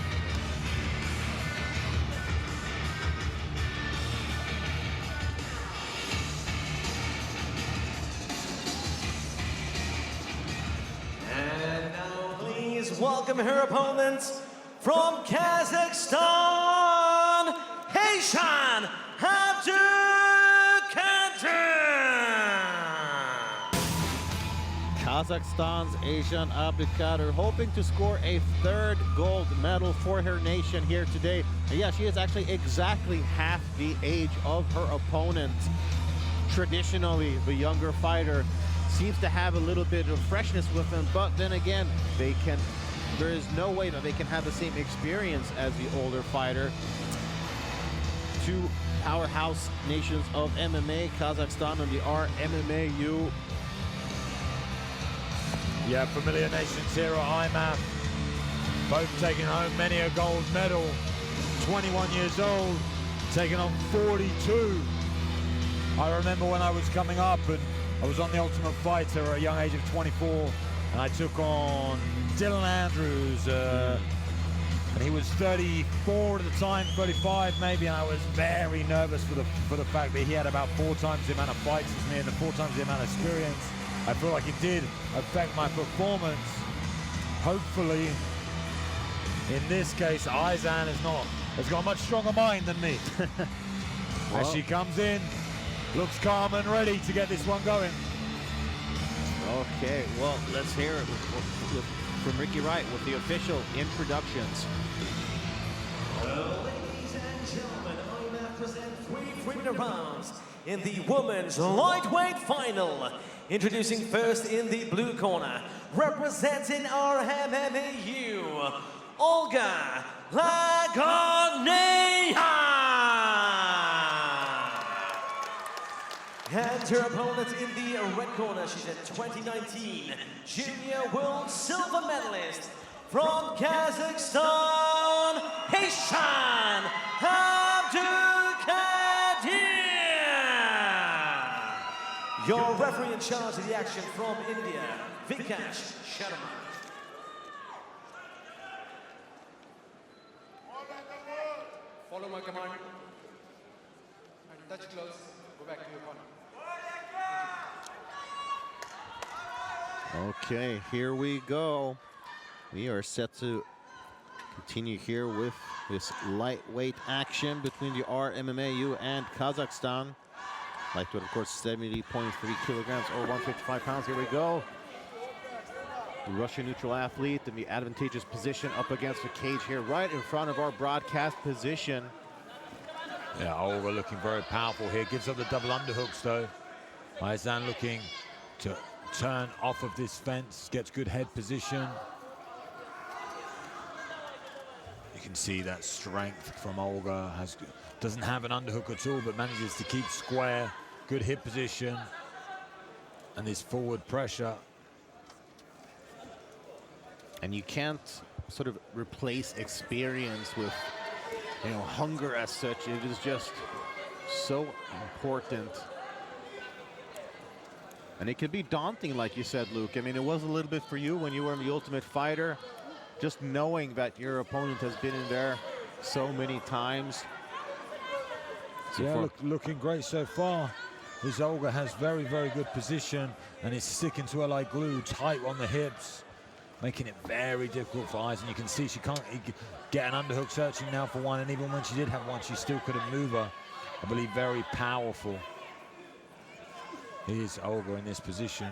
And now please welcome her opponent from Kazakhstan, Hayshan Kazakhstan's Asian Abdikader hoping to score a third gold medal for her nation here today. And yeah, she is actually exactly half the age of her opponent. Traditionally, the younger fighter seems to have a little bit of freshness with them, but then again, there is no way that they can have the same experience as the older fighter. Two powerhouse nations of MMA, Kazakhstan and the RMMAU. Yeah, familiar nations here at IMMAF, both taking home many a gold medal. 21 years old, taking on 42. I remember when I was coming up and I was on the Ultimate Fighter at a young age of 24, and I took on Dylan Andrews, and he was 34 at the time, 35 maybe, and I was very nervous for the fact that he had about 4 times the amount of fights as me and 4 times the amount of experience. I feel like it did affect my performance. Hopefully, in this case, Aizan has got a much stronger mind than me. As she comes in, looks calm and ready to get this one going. Okay, well, let's hear it from Ricky Wright with the official introductions. Well, ladies and gentlemen, IMMAF present 3 3-minute rounds in the women's lightweight final. Introducing first in the blue corner, representing our RMMAU, Olga Lagonea. And her opponent in the red corner, she's a 2019 Junior World Silver Medalist from Kazakhstan, Hayshan Abdikader. Your referee in charge of the action from India, Vikash Sharma. Follow my command. And touch gloves. Go back to your corner. Okay, here we go. We are set to continue here with this lightweight action between the RMMAU and Kazakhstan. Lightweight, of course, 70.3 kilograms or 155 pounds. Here we go. The Russian neutral athlete in the advantageous position up against the cage here, right in front of our broadcast position. Yeah, Olga looking very powerful here. Gives up the double underhooks though. Aizan looking to turn off of this fence, gets good head position. You can see that strength from Olga. Doesn't have an underhook at all, but manages to keep square, good hip position, and this forward pressure. And you can't sort of replace experience with, you know, hunger as such. It is just so important. And it can be daunting, like you said, Luke. I mean, it was a little bit for you when you were in the Ultimate Fighter, just knowing that your opponent has been in there so many times. So yeah, looking great so far. This Olga has very, very good position and is sticking to her like glue, tight on the hips, making it very difficult for Eisen. You can see she can't get an underhook, searching now for one, and even when she did have one, she still couldn't move her. I believe very powerful. Here's Olga in this position.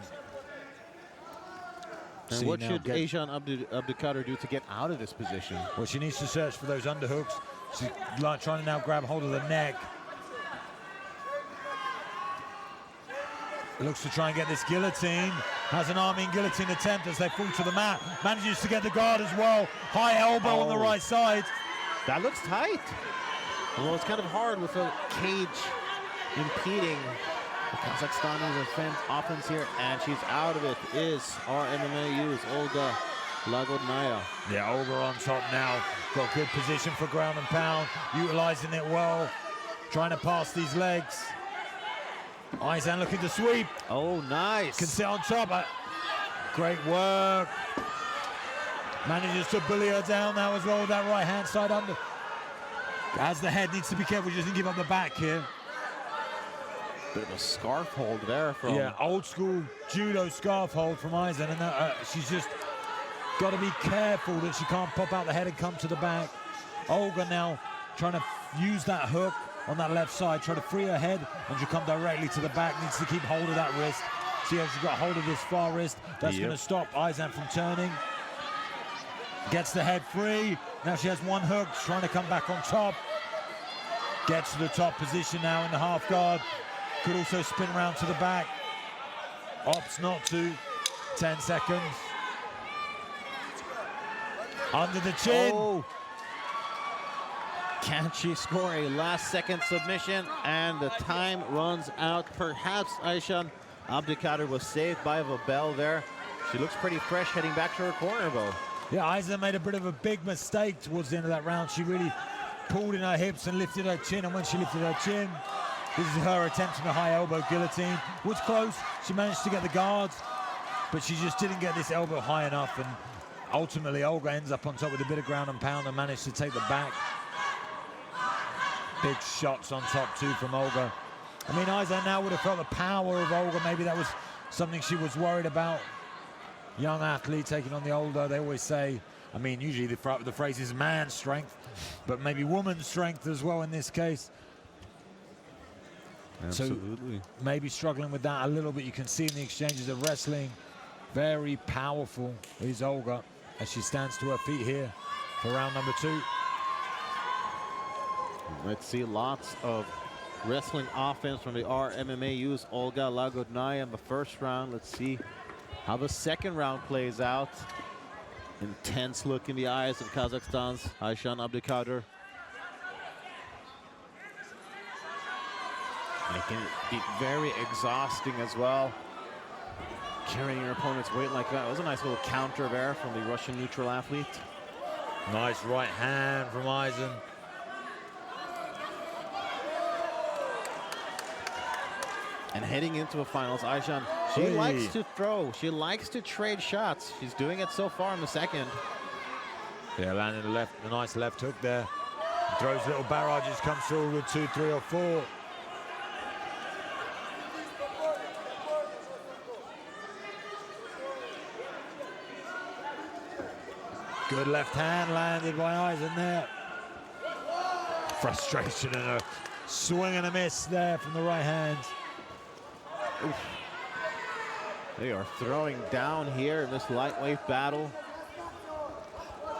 And what should Aishan Abdikader do to get out of this position? Well, she needs to search for those underhooks. She's like trying to now grab hold of the neck. Looks to try and get this guillotine. Has an arming guillotine attempt as they fall to the mat. Manages to get the guard as well. High elbow on the right side. That looks tight. Well, it's kind of hard with a cage impeding the Kazakhstani's offense here, and she's out of it. Is RMMAU's Olga Lagodnaya. Yeah, Olga on top now. Got good position for ground and pound, utilizing it well, trying to pass these legs. Aizan looking to sweep. Oh, nice. Can sit on top. Great work. Manages to bully her down now as well with that right hand side under. As the head needs to be careful, she doesn't give up the back here. Bit of a scarf hold there from... Yeah, old school judo scarf hold from Aizan, and she's just got to be careful that she can't pop out the head and come to the back. Olga now trying to use that hook on that left side, try to free her head, and she'll come directly to the back. Needs to keep hold of that wrist. See how she's got hold of this far wrist. That's going to stop Aizan from turning. Gets the head free. Now she has one hook, trying to come back on top. Gets to the top position now in the half guard. Could also spin around to the back. Opts not to. 10 seconds. Under the chin. Oh. Can she score a last-second submission? And the time runs out. Perhaps Aishan Abdikader was saved by Vabel there. She looks pretty fresh heading back to her corner, though. Yeah, Aizan made a bit of a big mistake towards the end of that round. She really pulled in her hips and lifted her chin, and when she lifted her chin, this is her attempt on a high elbow guillotine. Was close. She managed to get the guards, but she just didn't get this elbow high enough, and ultimately Olga ends up on top with a bit of ground and pound and managed to take the back. Big shots on top too from Olga. I mean, Aizan now would have felt the power of Olga. Maybe that was something she was worried about. Young athlete taking on the older, they always say, I mean, usually the phrase is man strength, but maybe woman's strength as well in this case. Absolutely. So maybe struggling with that a little bit. You can see in the exchanges of wrestling, very powerful is Olga as she stands to her feet here for round number 2. Let's see lots of wrestling offense from the RMMAU's Olga Lagodnaya in the first round. Let's see how the second round plays out. Intense look in the eyes of Kazakhstan's Aishan Abdikader. It can be very exhausting as well. Carrying your opponent's weight like that. It was a nice little counter there from the Russian neutral athlete. Nice right hand from Aizan. And heading into the finals, Aishan, she likes to throw. She likes to trade shots. She's doing it so far in the second. Yeah, landing a nice left hook there. Throws little barrages, comes through with 2, 3, or 4. Good left hand landed by Eisen there. Frustration and a swing and a miss there from the right hand. Oof. They are throwing down here in this lightweight battle.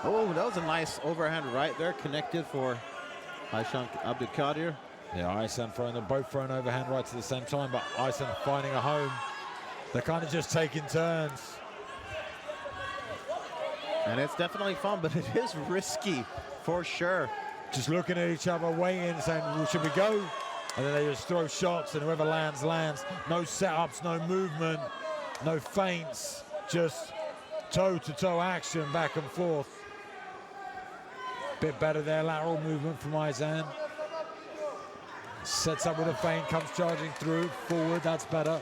Oh, that was a nice overhand right there, connected for Aishan Abdulkadir. Yeah, Eisen both throwing overhand rights at the same time, but Eisen finding a home. They're kind of just taking turns. And it's definitely fun, but it is risky for sure. Just looking at each other, waiting, saying, well, should we go? And then they just throw shots, and whoever lands, lands. No setups, no movement, no feints, just toe-to-toe action back and forth. Bit better there, lateral movement from Eisen. Sets up with a feint, comes charging through, forward, that's better.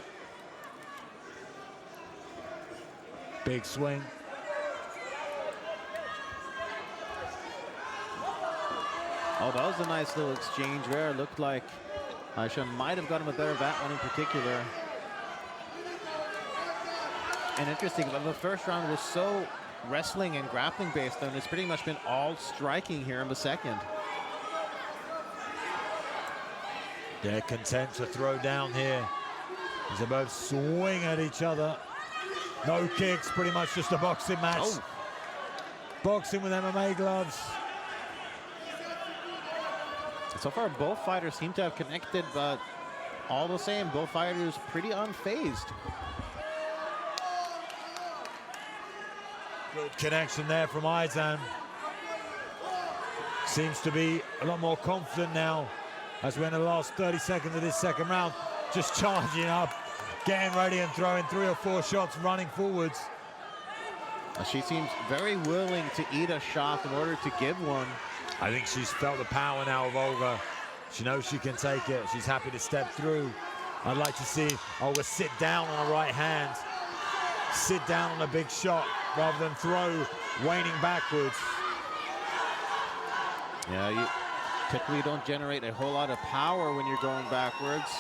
Big swing. Oh, that was a nice little exchange there. It looked like Aishan might have gotten a better that one in particular. And interesting, the first round was so wrestling and grappling based, and it's pretty much been all striking here in the second. They're content to throw down here. They both swing at each other. No kicks, pretty much just a boxing match. Oh. Boxing with MMA gloves. So far, both fighters seem to have connected, but all the same, both fighters pretty unfazed. Good connection there from Eisen. Seems to be a lot more confident now as we're in the last 30 seconds of this second round. Just charging up, getting ready and throwing 3 or 4 shots, running forwards. She seems very willing to eat a shot in order to give one. I think she's felt the power now of Olga. She knows she can take it. She's happy to step through. I'd like to see Olga sit down on a right hand, sit down on a big shot rather than throw waning backwards. Yeah, you typically don't generate a whole lot of power when you're going backwards.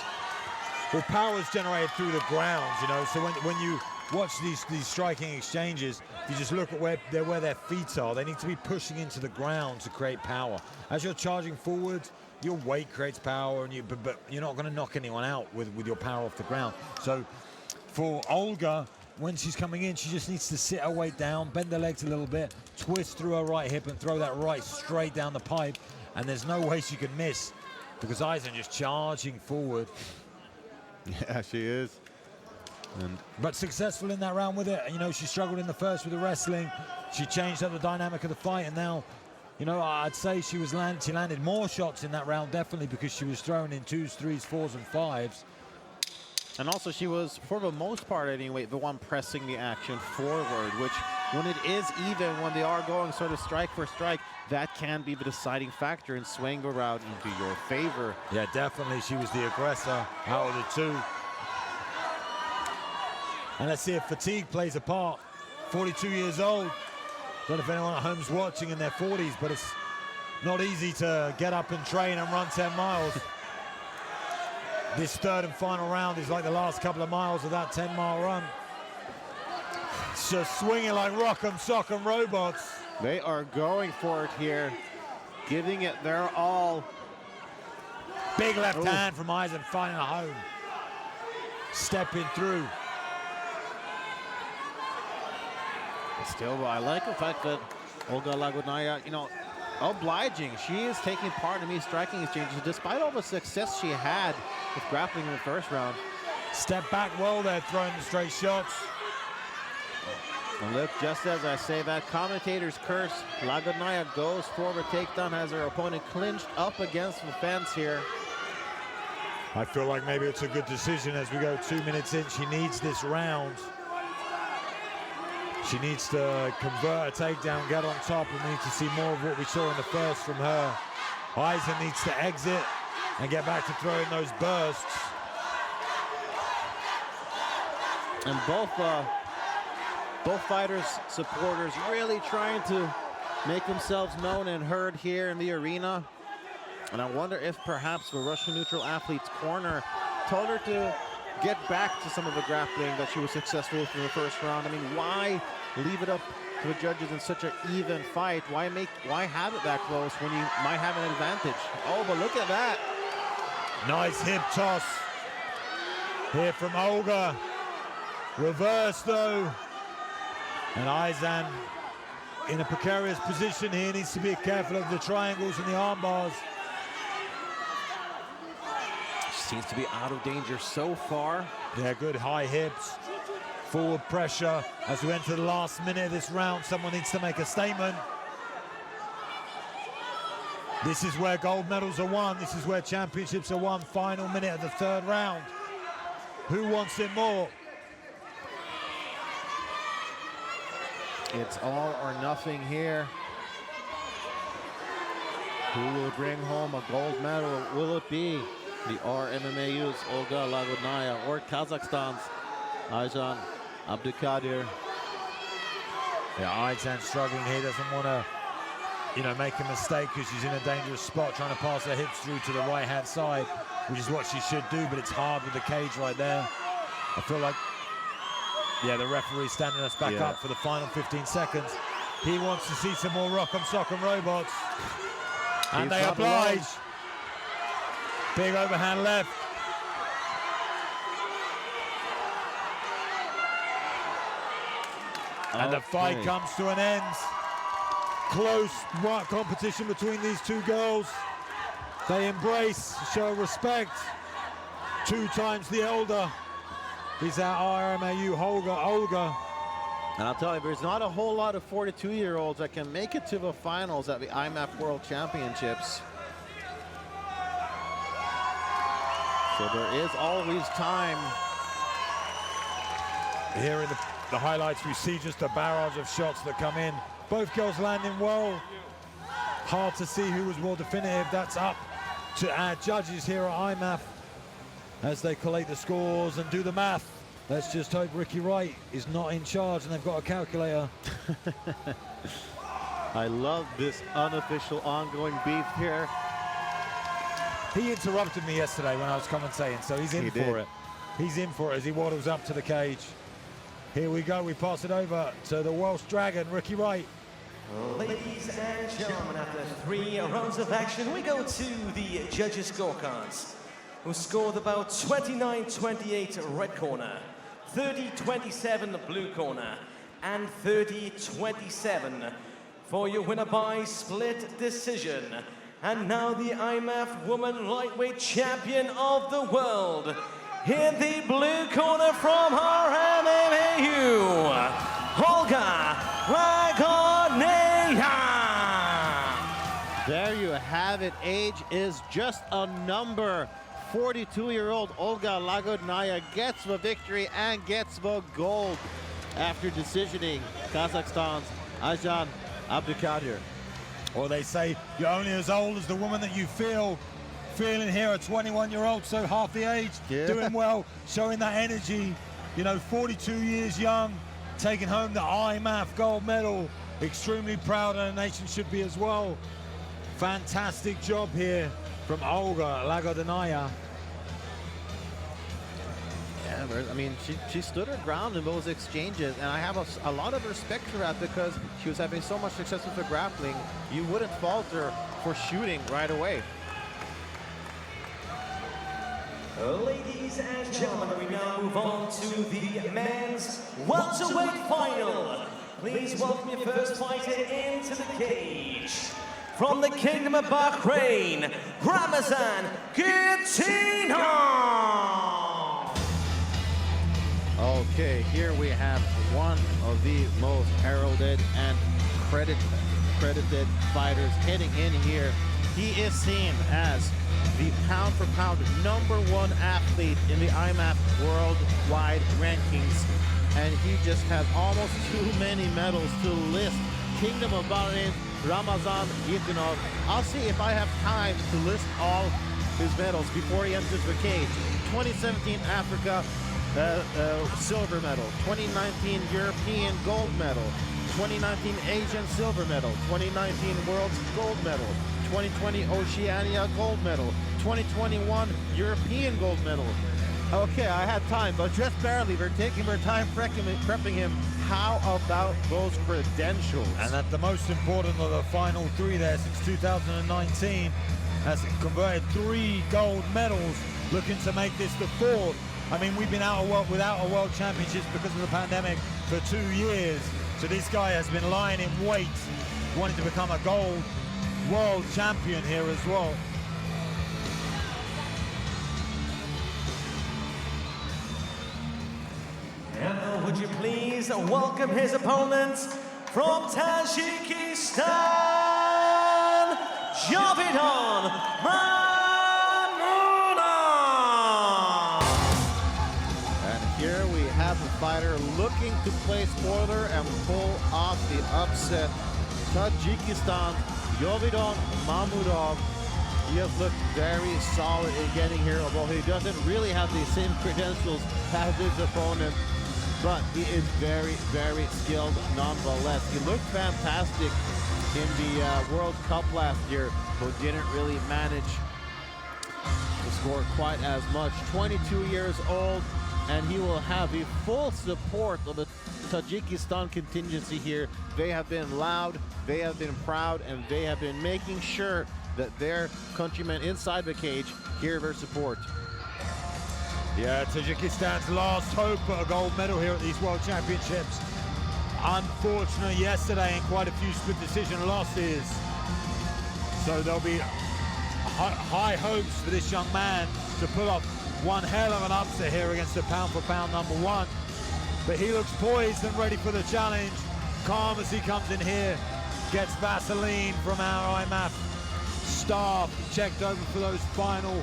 Well, power is generated through the ground, you know, so when you watch these striking exchanges, if you just look at where their feet are, they need to be pushing into the ground to create power. As you're charging forward, your weight creates power, and but you're not going to knock anyone out with your power off the ground. So for Olga, when she's coming in, she just needs to sit her weight down, bend her legs a little bit, twist through her right hip and throw that right straight down the pipe, and there's no way she can miss because Eisen just charging forward. Yeah, she is. But successful in that round with it. You know, she struggled in the first with the wrestling. She changed up the dynamic of the fight, and now, you know, I'd say she landed more shots in that round, definitely, because she was throwing in 2s, 3s, 4s, and 5s. And also, she was, for the most part anyway, the one pressing the action forward, which, when it is even, when they are going sort of strike for strike, that can be the deciding factor in swaying the round into your favor. Yeah, definitely, she was the aggressor out of the two. And let's see if fatigue plays a part. 42 years old. Don't know if anyone at home's watching in their 40s, but it's not easy to get up and train and run 10 miles. This third and final round is like the last couple of miles of that 10-mile run. It's just swinging like rock'em sock'em robots. They are going for it here, giving it their all. Big left hand from Eisen, finding a home. Stepping through. Still, I like the fact that Olga Lagunaya, you know, obliging. She is taking part in these striking exchanges despite all the success she had with grappling in the first round. Step back well there, throwing the straight shots. And look, just as I say that, commentator's curse, Lagunaya goes for the takedown, has her opponent clinched up against the fence here. I feel like maybe it's a good decision as we go 2 minutes in. She needs this round. She needs to convert a takedown, get on top, and we need to see more of what we saw in the first from her. Eisen needs to exit and get back to throwing those bursts. And both fighters' supporters really trying to make themselves known and heard here in the arena. And I wonder if perhaps the Russian neutral athlete's corner told her to get back to some of the grappling that she was successful with in the first round. I mean, why leave it up the judges in such an even fight. Why have it that close when you might have an advantage? Oh, but look at that. Nice hip toss here from Olga. Reverse though. And Aizan in a precarious position here, needs to be careful of the triangles and the arm bars. Seems to be out of danger so far. Yeah, good high hips. Forward pressure as we enter the last minute of this round. Someone needs to make a statement. This is where gold medals are won. This is where championships are won. Final minute of the third round. Who wants it more? It's all or nothing here. Who will bring home a gold medal? Will it be the RMMAU's Olga Lagodnaya or Kazakhstan's Aizan Abdukadir? Yeah, Aizan struggling here, doesn't want to, make a mistake because she's in a dangerous spot, trying to pass her hips through to the right-hand side, which is what she should do, but it's hard with the cage right there. I feel like, yeah, the referee's standing us back up for the final 15 seconds. He wants to see some more Rock'em Sock'em robots. And they oblige. Big overhand left. And the fight comes to an end. Close competition between these two girls. They embrace, show respect. 2 times the elder is our RMAU Olga. And I'll tell you, there's not a whole lot of 42-year-olds that can make it to the finals at the IMMAF World Championships. So there is always time. Here in the highlights, we see just a barrage of shots that come in. Both girls landing well. Hard to see who was more definitive. That's up to our judges here at IMMAF as they collate the scores and do the math. Let's just hope Ricky Wright is not in charge and they've got a calculator. I love this unofficial ongoing beef here. He interrupted me yesterday when I was commentating, so he's in for it. He's in for it as he waddles up to the cage. Here we go, we pass it over to the Welsh Dragon, Ricky Wright. Ladies and gentlemen, after 3 rounds of action, we go to the judges' scorecards, who scored about 29-28 red corner, 30-27 blue corner, and 30-27 for your winner by split decision. And now the IMMAF Woman Lightweight Champion of the World, in the blue corner from RMMAU, Olga Lagodnaya. There you have it. Age is just a number. 42-year-old Olga Lagodnaya gets the victory and gets the gold after decisioning Kazakhstan's Aizan Abdukadir. Or they say you're only as old as the woman that you feel. Feeling here, a 21-year-old, so half the age, doing well, showing that energy. 42 years young, taking home the IMMAF gold medal. Extremely proud, and the nation should be as well. Fantastic job here from Olga Lagodnaya. Yeah, I mean, she stood her ground in those exchanges, and I have a lot of respect for that because she was having so much success with the grappling. You wouldn't fault her for shooting right away. Ladies and gentlemen, we now move on to the men's welterweight final. Please welcome your first fighter into the cage. From the Kingdom of Bahrain, Ramazan Guillotino. Okay, here we have one of the most heralded and credited fighters heading in here. He is seen as the pound-for-pound #1 athlete in the IMMAF worldwide rankings. And he just has almost too many medals to list. Kingdom of Bahrain, Ramazan Guillotino. I'll see if I have time to list all his medals before he enters the cage. 2017 Africa silver medal. 2019 European gold medal. 2019 Asian silver medal. 2019 World's gold medal. 2020 Oceania gold medal, 2021 European gold medal. Okay, I had time, but just barely. They're taking their time prepping him. how about those credentials? And at the most important of the final three there since 2019, has converted 3 gold medals, looking to make this the 4th. I mean, we've been without a World Championships because of the pandemic for 2 years. So this guy has been lying in wait, wanting to become a gold world champion here as well. And now would you please welcome his opponent from Tajikistan, Javidon Mamunov. And here we have the fighter looking to play spoiler and pull off the upset. Tajikistan, Javidon Mamunov. He has looked very solid in getting here, although he doesn't really have the same credentials as his opponent. But he is very, very skilled nonetheless. He looked fantastic in the World Cup last year, but didn't really manage to score quite as much. 22 years old, and he will have the full support of the Tajikistan contingency here. They have been loud, they have been proud, and they have been making sure that their countrymen inside the cage hear their support. Yeah, Tajikistan's last hope at a gold medal here at these World Championships. Unfortunately, yesterday in quite a few split decision losses. So there'll be high hopes for this young man to pull off one hell of an upset here against the pound-for-pound #1. But he looks poised and ready for the challenge. Calm as he comes in here. Gets Vaseline from our IMMAF staff. Checked over for those final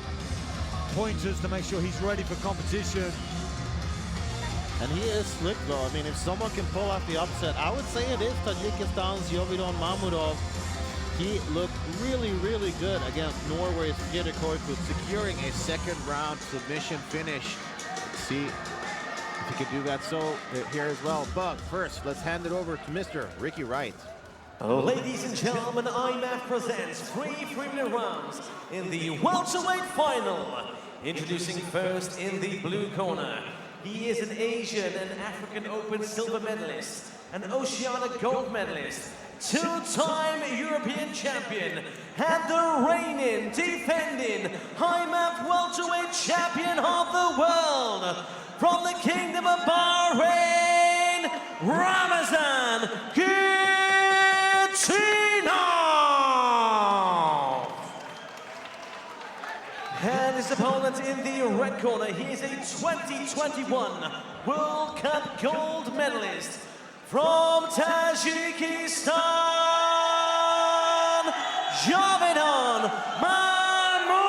pointers to make sure he's ready for competition. And he is slick though. I mean, if someone can pull off the upset, I would say it is Tajikistan's Javidon Mamunov. He looked really, really good against Norway's Peter Koivu, securing a second-round submission finish. Let's see if he can do that here as well. But first, let's hand it over to Mr. Ricky Wright. Ladies and gentlemen, IMMAF presents 3 3-minute rounds in the welterweight final. Introducing first in the blue corner, he is an Asian and African Open silver medalist, an Oceania gold medalist, 2-time European champion, and the reigning, defending IMMAF welterweight champion of the world. From the Kingdom of Bahrain, Ramazan And his opponent in the red corner, he is a 2021 World Cup gold medalist from Tajikistan, Javidon Mamunov.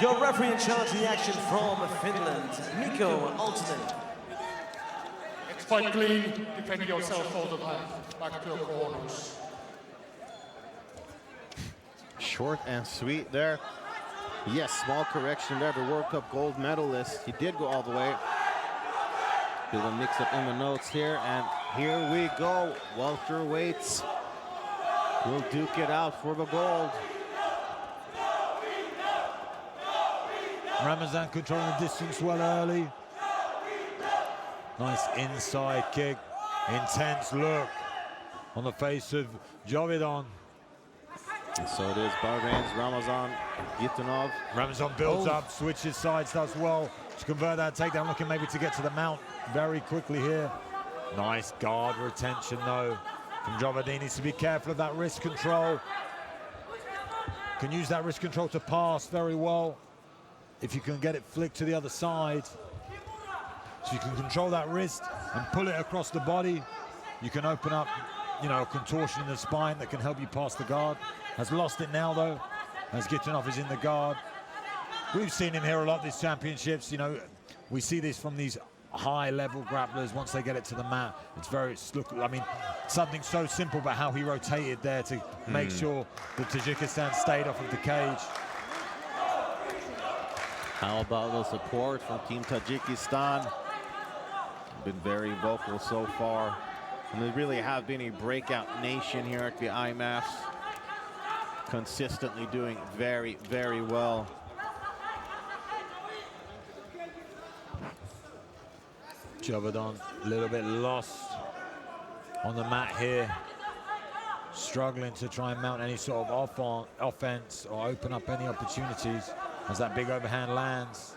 Your referee in charge of the action from Finland, Mikko Aaltonen. Fight clean, defend yourself all the time. Back to your corners. Short and sweet there. Yes, small correction there. The World Cup gold medalist. He did go all the way. Do a mix up in the notes here, and here we go. Welterweights will duke it out for the gold. Ramazan controlling the distance well early. Nice inside kick. Intense look on the face of Javidon. And so it is Bahrain's Ramazan Gitanov. Ramazan builds up, switches sides, does well to convert that takedown, looking maybe to get to the mount very quickly here. Nice guard retention though from Javidon. Needs to be careful of that wrist control. Can use that wrist control to pass very well if you can get it flicked to the other side. So you can control that wrist and pull it across the body. You can open up, you know, a contortion in the spine that can help you pass the guard. Has lost it now though, as Gitanov is in the guard. We've seen him here a lot these championships. You know, we see this from these high-level grapplers once they get it to the mat. It's very, look, I mean, something so simple, but how he rotated there to make sure that Tajikistan stayed off of the cage. How about the support from Team Tajikistan? Been very vocal so far. And they really have been a breakout nation here at the IMMAF. Consistently doing very, very well. Javidon a little bit lost on the mat here, struggling to try and mount any sort of offense or open up any opportunities as that big overhand lands.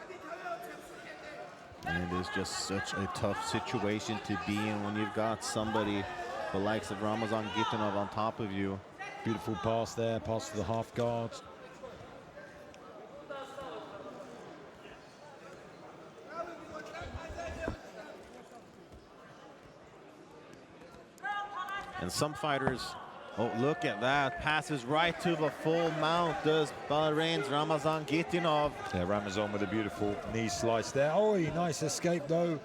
And it is just such a tough situation to be in when you've got somebody the likes of Ramazan Gitanov on top of you. Beautiful pass there, pass to the half guard. And some fighters, oh, look at that, passes right to the full mount, does Bahrain's Ramazan Gitanov. Yeah, Ramazan with a beautiful knee slice there. Oh, nice escape though.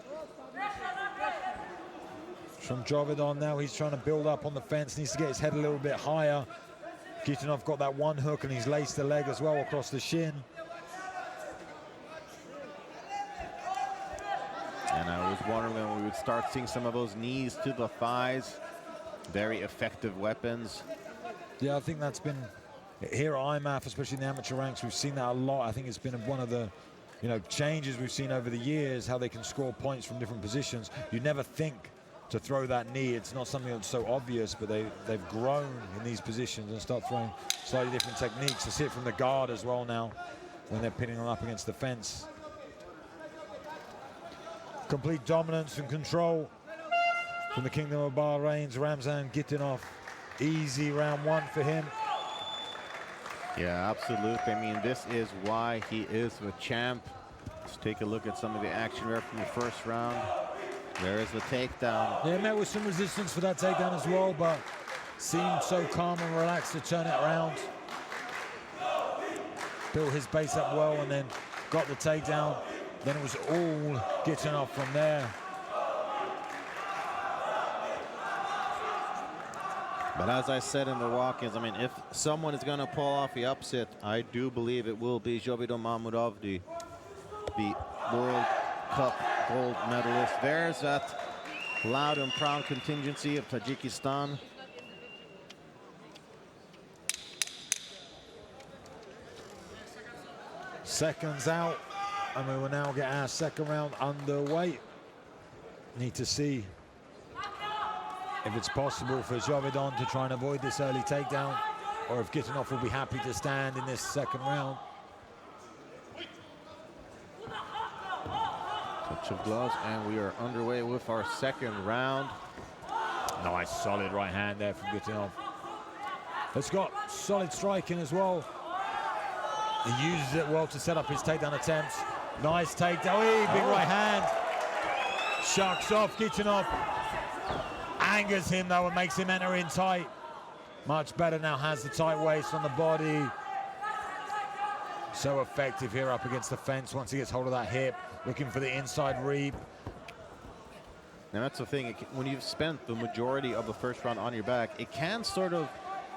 From Javidon now, he's trying to build up on the fence, needs to get his head a little bit higher. Gitanov got that one hook and he's laced the leg as well across the shin. And I was wondering when we would start seeing some of those knees to the thighs. Very effective weapons. Yeah, I think that's been here at IMMAF, especially in the amateur ranks. We've seen that a lot. I think it's been one of the, changes we've seen over the years, how they can score points from different positions. You never think to throw that knee. It's not something that's so obvious, but they've grown in these positions and start throwing slightly different techniques. To see it from the guard as well now when they're pinning them up against the fence. Complete dominance and control from the Kingdom of Bahrain's Ramzan Gitanov. Easy round one for him. Yeah, absolutely. I mean, this is why he is the champ. Let's take a look at some of the action there from the first round. There is the takedown. Yeah, met with some resistance for that takedown as well, but seemed so calm and relaxed to turn it around. Built his base up well and then got the takedown. Then it was all Gitanov from there. But as I said in the walk-ins, I mean, if someone is going to pull off the upset, I do believe it will be Javidon Mahmudov, the World Cup gold medalist. There's that loud and proud contingency of Tajikistan. Seconds out, and we will now get our second round underway. Need to see if it's possible for Javidon to try and avoid this early takedown, or if Gitanov will be happy to stand in this second round. Touch of gloves, and we are underway with our second round. Nice solid right hand there from Gitanov. It's got solid striking as well. He uses it well to set up his takedown attempts. Nice takedown, big right hand. Shucks off Gitanov. Angers him though and makes him enter in tight. Much better now, has the tight waist on the body. So effective here up against the fence once he gets hold of that hip. Looking for the inside reap. Now that's the thing, when you've spent the majority of the first round on your back, it can sort of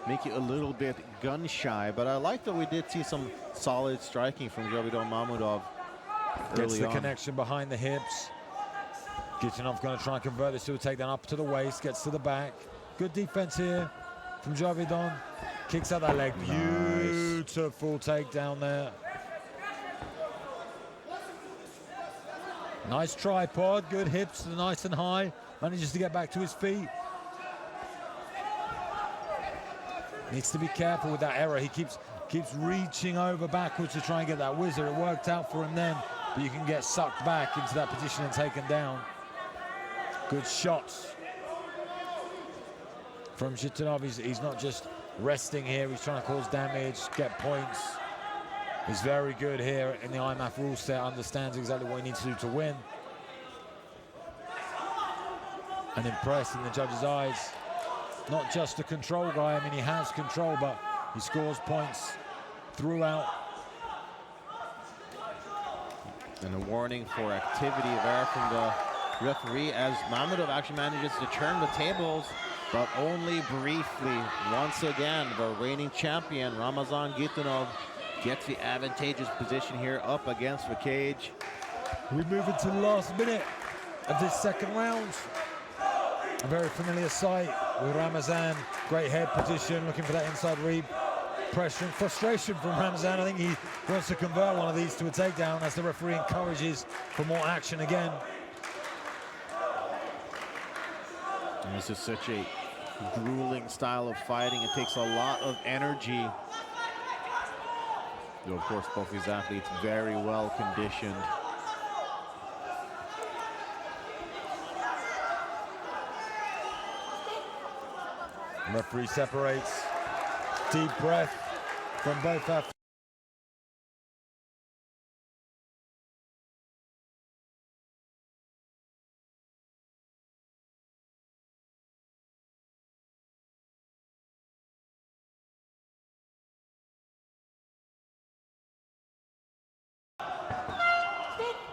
make you a little bit gun shy, but I like that we did see some solid striking from Javidon Mahmudov early Gets the on. connection behind the hips. Gitanov going to try and convert this to a takedown up to the waist, gets to the back. Good defense here from Javidon. Kicks out that leg. Beautiful takedown there. Nice tripod, good hips, nice and high. Manages to get back to his feet. Needs to be careful with that error. He keeps reaching over backwards to try and get that whizzer. It worked out for him then, but you can get sucked back into that position and taken down. Good shots from Gitanov. He's not just resting here, he's trying to cause damage, get points. He's very good here in the IMMAF rule set, understands exactly what he needs to do to win. And impressed in the judges' eyes. Not just a control guy, I mean he has control, but he scores points throughout. And a warning for activity there from the referee as Mahmudov actually manages to turn the tables, but only briefly. Once again, the reigning champion, Ramazan Gitanov, gets the advantageous position here up against the cage. We move into the last minute of this second round. A very familiar sight with Ramazan. Great head position, looking for that inside reap. Pressure and frustration from Ramazan. I think he wants to convert one of these to a takedown as the referee encourages for more action again. And this is such a grueling style of fighting. It takes a lot of energy. Though, of course, both these athletes very well conditioned. Referee separates. Deep breath from both athletes.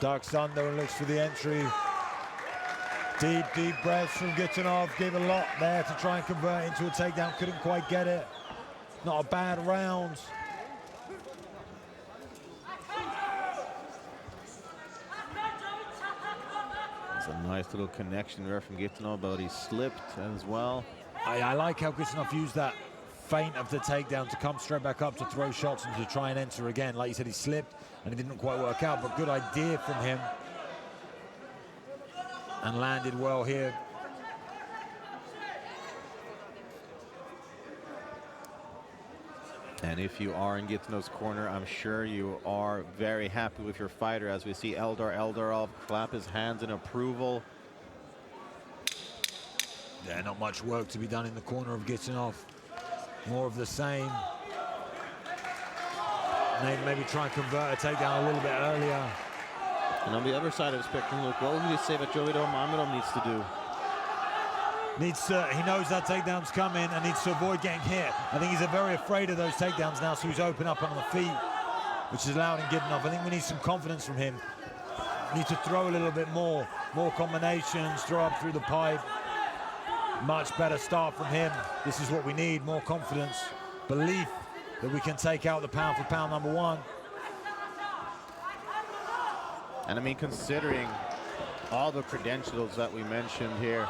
Ducks under and looks for the entry. Deep, deep breaths from Gitanov. Gave a lot there to try and convert into a takedown. Couldn't quite get it. Not a bad round. It's a nice little connection there from Gitanov, but he slipped as well. I like how Gitanov used that feint of the takedown to come straight back up to throw shots and to try and enter again. Like you said, he slipped and it didn't quite work out, but good idea from him. And landed well here. And if you are in Gitanov's corner, I'm sure you are very happy with your fighter, as we see Eldar Eldarov clap his hands in approval. Yeah, not much work to be done in the corner of Gitanov. More of the same. Maybe try and convert a takedown a little bit earlier. And on the other side of the spectrum, look, what would you say that Jovito Mamedov needs to do? He knows that takedown's coming and needs to avoid getting hit. I think he's very afraid of those takedowns now, so he's open up on the feet, which is allowed in Gitanov. I think we need some confidence from him. Need to throw a little bit more combinations, throw up through the pipe. Much better start from him. This is what we need, more confidence, belief that we can take out the pound for pound number one. And I mean, considering all the credentials that we mentioned here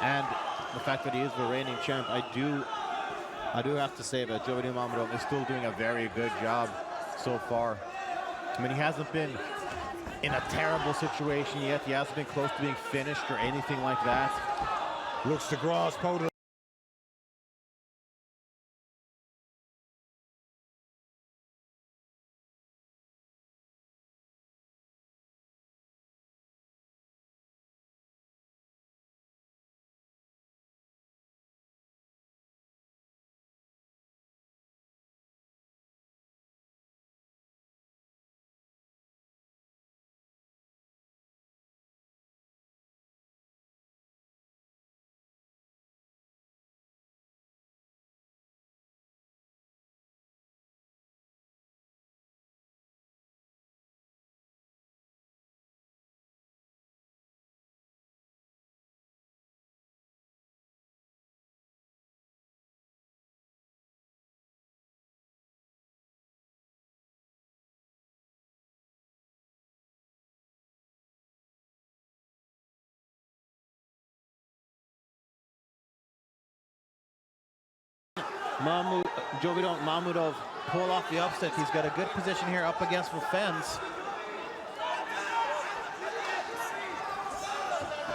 and the fact that he is the reigning champ, I do have to say that Jovito Mamedov is still doing a very good job so far. I mean, he hasn't been in a terrible situation yet. He hasn't been close to being finished or anything like that. Looks to grasp hold of Jovito Mamedov pull off the upset. He's got a good position here up against the fence.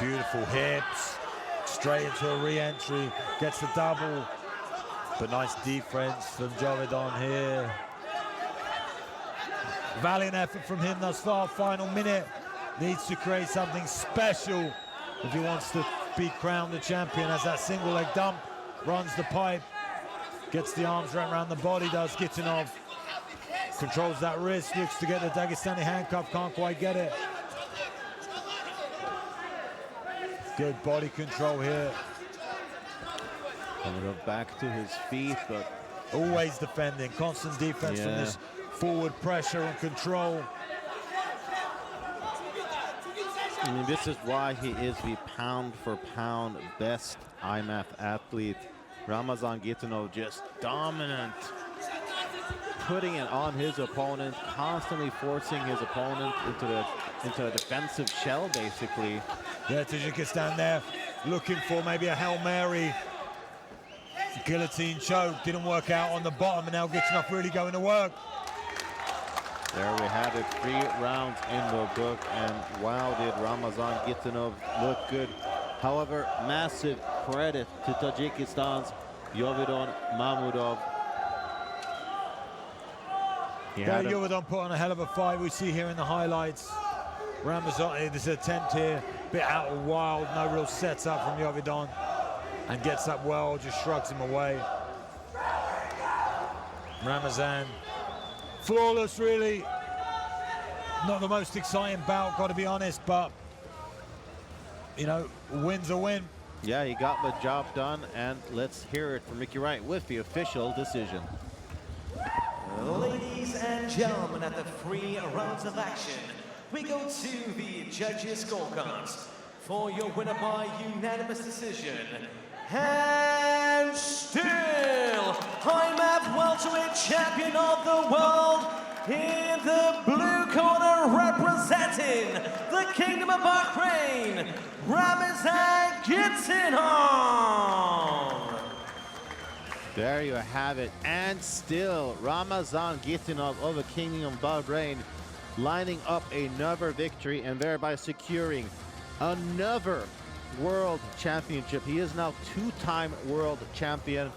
beautiful hips, straight into a re-entry, gets the double, but nice defense from Jovidon here. Valiant effort from him thus far. Final minute, needs to create something special if he wants to be crowned the champion, as that single leg dump runs the pipe. Gets the arms wrapped around the body, does Gitanov. Controls that wrist, looks to get the Dagestani handcuff, can't quite get it. Good body control here. Mamedov back to his feet, but always defending, constant defense from this forward pressure and control. I mean, this is why he is the pound for pound best IMMAF athlete. Ramazan Gitanov just dominant, putting it on his opponent, constantly forcing his opponent into a defensive shell, basically. Yeah, Tajikistan there, looking for maybe a Hail Mary. Guillotine choke, didn't work out on the bottom, and now Gitanov really going to work. There we have it, 3 rounds in the book, and wow, did Ramazan Gitanov look good. However, massive credit to Tajikistan's Yovidon Mahmudov. Yovidon put on a hell of a fight. We see here in the highlights. Ramazan, this attempt here, bit out of wild, no real setup from Yovidon, and gets up well, just shrugs him away. Ramazan, flawless really. Not the most exciting bout, got to be honest, but you know, win's a win. Yeah, he got the job done, and let's hear it from Mickey Wright with the official decision. Ladies and gentlemen, at the 3 rounds of action, we go to the judges' scorecards for your winner by unanimous decision. And still, IMMAF welterweight champion of the world in the blue corner, representing the Kingdom of Bahrain, Ramazan Gittinov. There you have it. And still, Ramazan Gittinov of the Kingdom of Bahrain lining up another victory and thereby securing another world championship. He is now 2-time world champion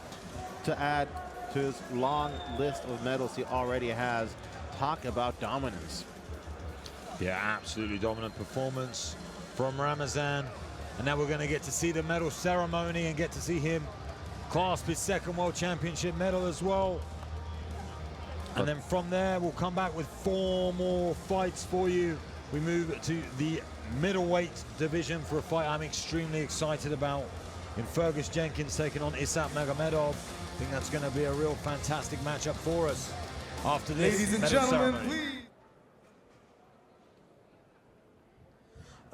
to add to his long list of medals he already has. Talk about dominance. Yeah, absolutely dominant performance from Ramazan. And now we're going to get to see the medal ceremony and get to see him clasp his 2nd world championship medal as well. And then from there, we'll come back with 4 more fights for you. We move to the middleweight division for a fight I'm extremely excited about in Fergus Jenkins taking on Isat Magomedov. I think that's going to be a real fantastic matchup for us after this. Ladies and gentlemen, ceremony. please.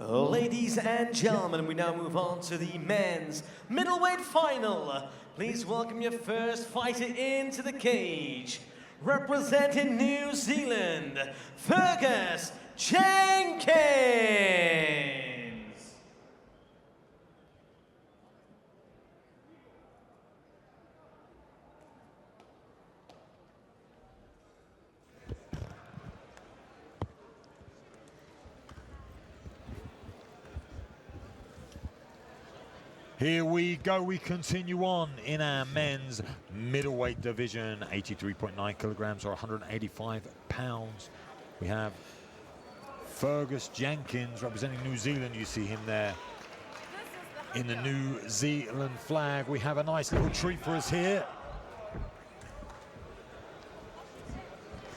Ladies and gentlemen, we now move on to the men's middleweight final. Please welcome your first fighter into the cage. Representing New Zealand, Fergus Jenkins. Here we go, we continue on in our men's middleweight division, 83.9 kilograms or 185 pounds. We have Fergus Jenkins representing New Zealand. You see him there in the New Zealand flag. We have a nice little treat for us here.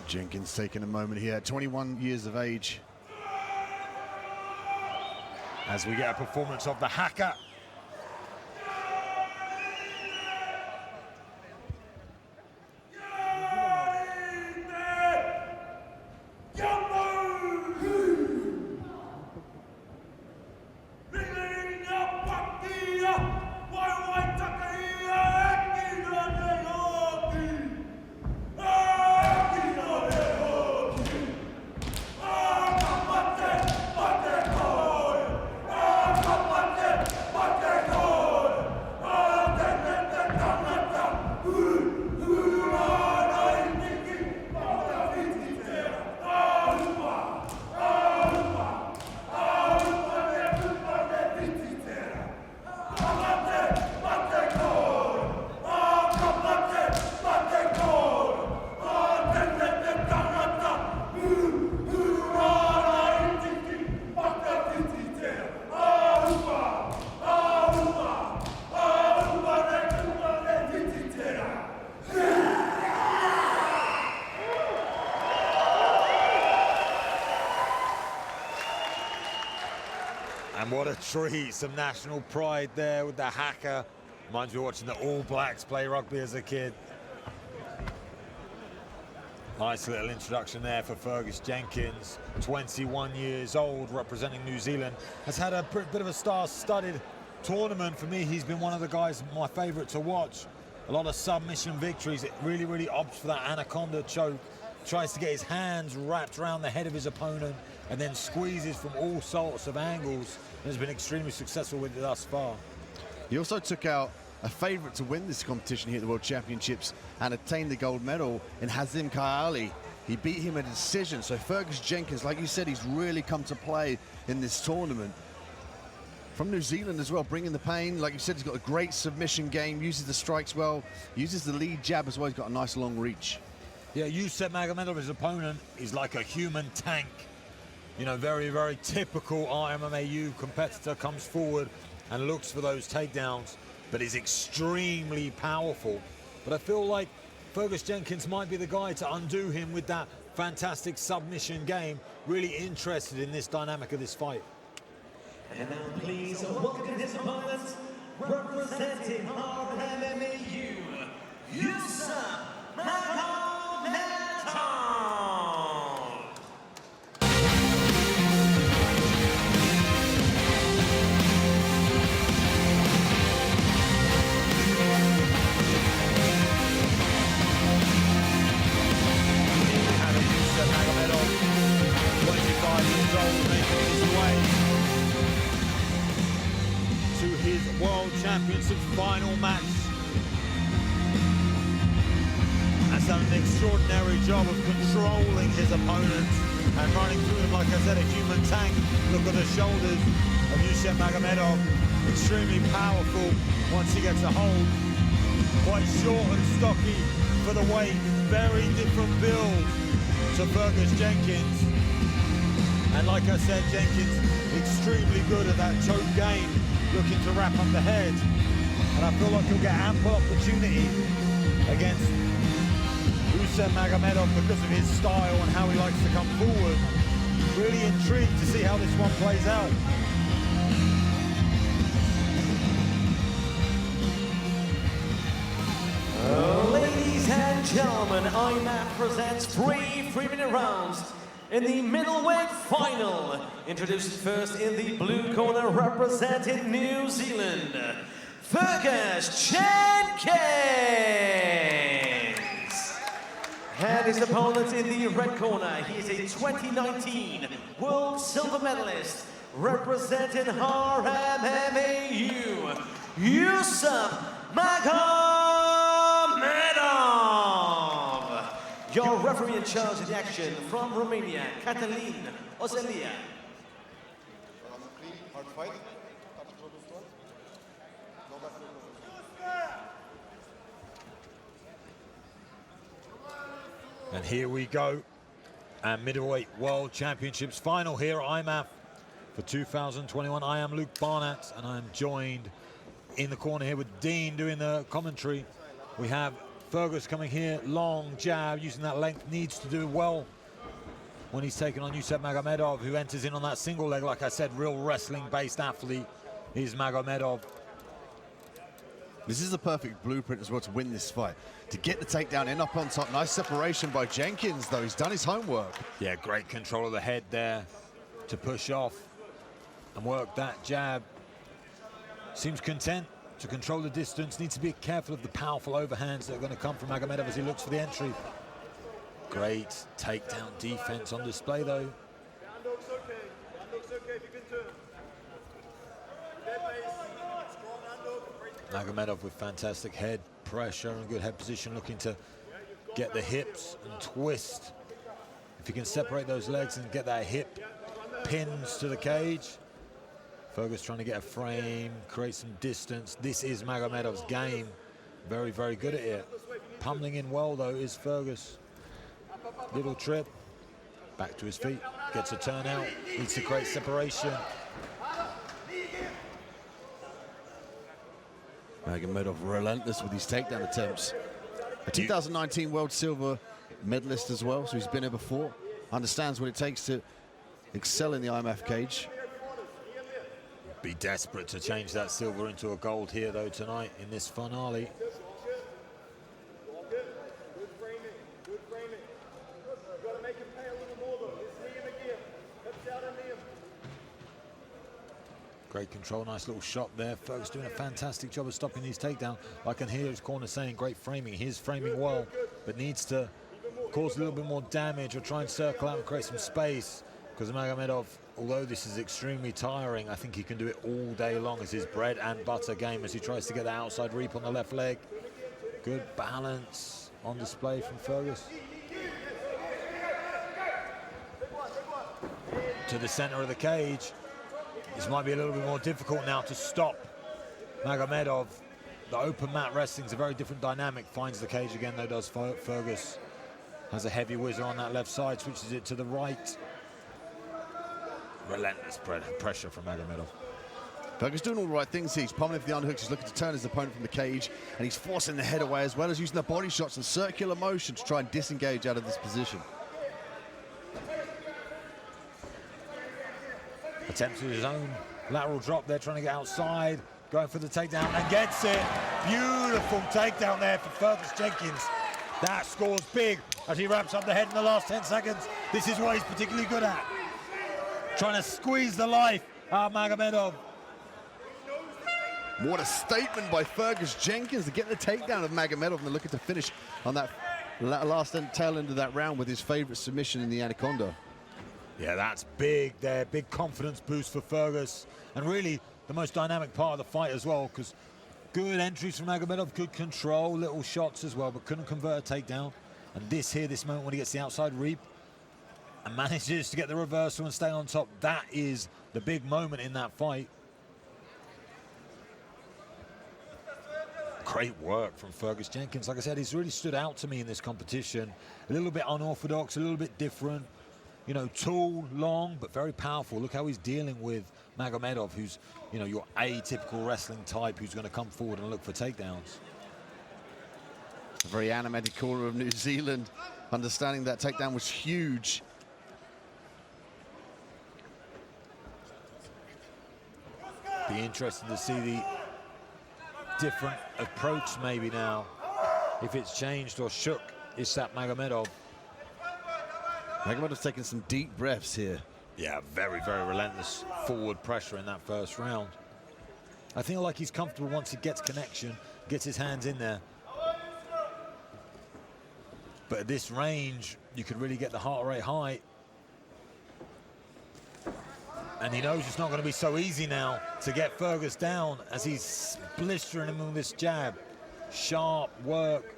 Jenkins taking a moment here, 21 years of age. As we get a performance of the Haka. And what a treat, some national pride there with the Haka. Reminds me of watching the All Blacks play rugby as a kid. Nice little introduction there for Fergus Jenkins, 21 years old, representing New Zealand. Has had a bit of a star-studded tournament. For me, he's been one of the guys, my favorite to watch. A lot of submission victories. It really opts for that anaconda choke. Tries to get his hands wrapped around the head of his opponent and then squeezes from all sorts of angles, and has been extremely successful with it thus far. He also took out a favourite to win this competition here at the World Championships and obtained the gold medal in Hazim Kayali. He beat him in a decision. So Fergus Jenkins, like you said, he's really come to play in this tournament. from New Zealand as well, bringing the pain. Like you said, he's got a great submission game, uses the strikes well, uses the lead jab as well. He's got a nice long reach. Yeah, Yusuf Magomedov, his opponent, is like a human tank. You know, very, very typical IMMAU competitor, comes forward and looks for those takedowns, but is extremely powerful. But I feel like Fergus Jenkins might be the guy to undo him with that fantastic submission game. Really interested in this dynamic of this fight. And now please welcome his opponent, representing IMMAU, Yusuf Magomedov. Magomedov, 25 years old, making his way to his World Championship final match. Has done an extraordinary job of controlling his opponent and running through him, like I said, a human tank. Look at the shoulders of Yusuf Magomedov, extremely powerful once he gets a hold. Quite short and stocky for the weight, very different build to Fergus Jenkins. And like I said, Jenkins extremely good at that choke game, looking to wrap up the head. And I feel like he'll get ample opportunity against Yusuf Magomedov because of his style and how he likes to come forward. Really intrigued to see how this one plays out. Ladies and gentlemen, IMMAF presents 3 3-minute rounds in the middleweight final. Introduced first in the blue corner, representing New Zealand, Fergus Jenkins. And his opponent in the red corner, he is a 2019 World Silver Medalist, representing IMMAU, Yusuf Magomedov. Your referee in charge of the action from Romania, Catalin Ozelia. And here we go, our middleweight World Championships final here at IMMAF for 2021. I am Luke Barnett, and I'm joined in the corner here with Dean doing the commentary. We have Fergus coming here, long jab, using that length, needs to do well when he's taking on Yusuf Magomedov, who enters in on that single leg. Like I said, real wrestling-based athlete is Magomedov. This is the perfect blueprint as well to win this fight. To get the takedown in up on top. Nice separation by Jenkins, though. He's done his homework. Yeah, great control of the head there to push off and work that jab. Seems content to control the distance. Needs to be careful of the powerful overhands that are going to come from Magomedov as he looks for the entry. Great takedown defense on display, though. Magomedov with fantastic head pressure and good head position, looking to get the hips and twist. If he can separate those legs and get that hip pins to the cage. Fergus trying to get a frame, create some distance. This is Magomedov's game. Very, very good at it. Pummeling in well, though, is Fergus. Little trip, back to his feet, gets a turn out, needs to create separation. Magomedov relentless with his takedown attempts. A 2019 World Silver medalist as well, so he's been here before. Understands what it takes to excel in the IMMAF cage. Be desperate to change that silver into a gold here, though, tonight in this finale. Great control, nice little shot there. Fergus doing a fantastic job of stopping these takedowns. I can hear his corner saying great framing. He's framing well, but needs to cause a little bit more damage or try and circle out and create some space. Because Magomedov, although this is extremely tiring, I think he can do it all day long as his bread and butter game as he tries to get the outside reap on the left leg. Good balance on display from Fergus. To the center of the cage. This might be a little bit more difficult now to stop Magomedov. The open mat wrestling is a very different dynamic. Finds the cage again, though, does Fergus. Has a heavy whizzer on that left side, switches it to the right. Relentless pressure from Magomedov. Fergus doing all the right things here. He's pummeling for the underhooks. He's looking to turn his opponent from the cage, and he's forcing the head away as well as using the body shots and circular motion to try and disengage out of this position. Attempts his own lateral drop there, trying to get outside, going for the takedown, and gets it. Beautiful takedown there for Fergus Jenkins. That scores big as he wraps up the head in the last 10 seconds. This is what he's particularly good at. Trying to squeeze the life out of Magomedov. What a statement by Fergus Jenkins to get the takedown of Magomedov, and they're looking to finish on that last tail end of that round with his favorite submission in the Anaconda. Yeah, that's big there. Big confidence boost for Fergus. And really the most dynamic part of the fight as well, because good entries from Magomedov, good control, little shots as well, but couldn't convert a takedown. And this moment when he gets the outside reap and manages to get the reversal and stay on top, that is the big moment in that fight. Great work from Fergus Jenkins. Like I said, he's really stood out to me in this competition. A little bit unorthodox, a little bit different. You know, tall, long, but very powerful. Look how he's dealing with Magomedov, who's, you know, your atypical wrestling type who's going to come forward and look for takedowns. A very animated corner of New Zealand, understanding that takedown was huge. Be interesting to see the different approach maybe now, if it's changed or shook Isat Magomedov. Magomedov's taking some deep breaths here. Yeah, very, very relentless forward pressure in that first round. I feel like he's comfortable once he gets connection, gets his hands in there. But at this range, you could really get the heart rate high. And he knows it's not going to be so easy now to get Fergus down as he's blistering him with this jab. Sharp work.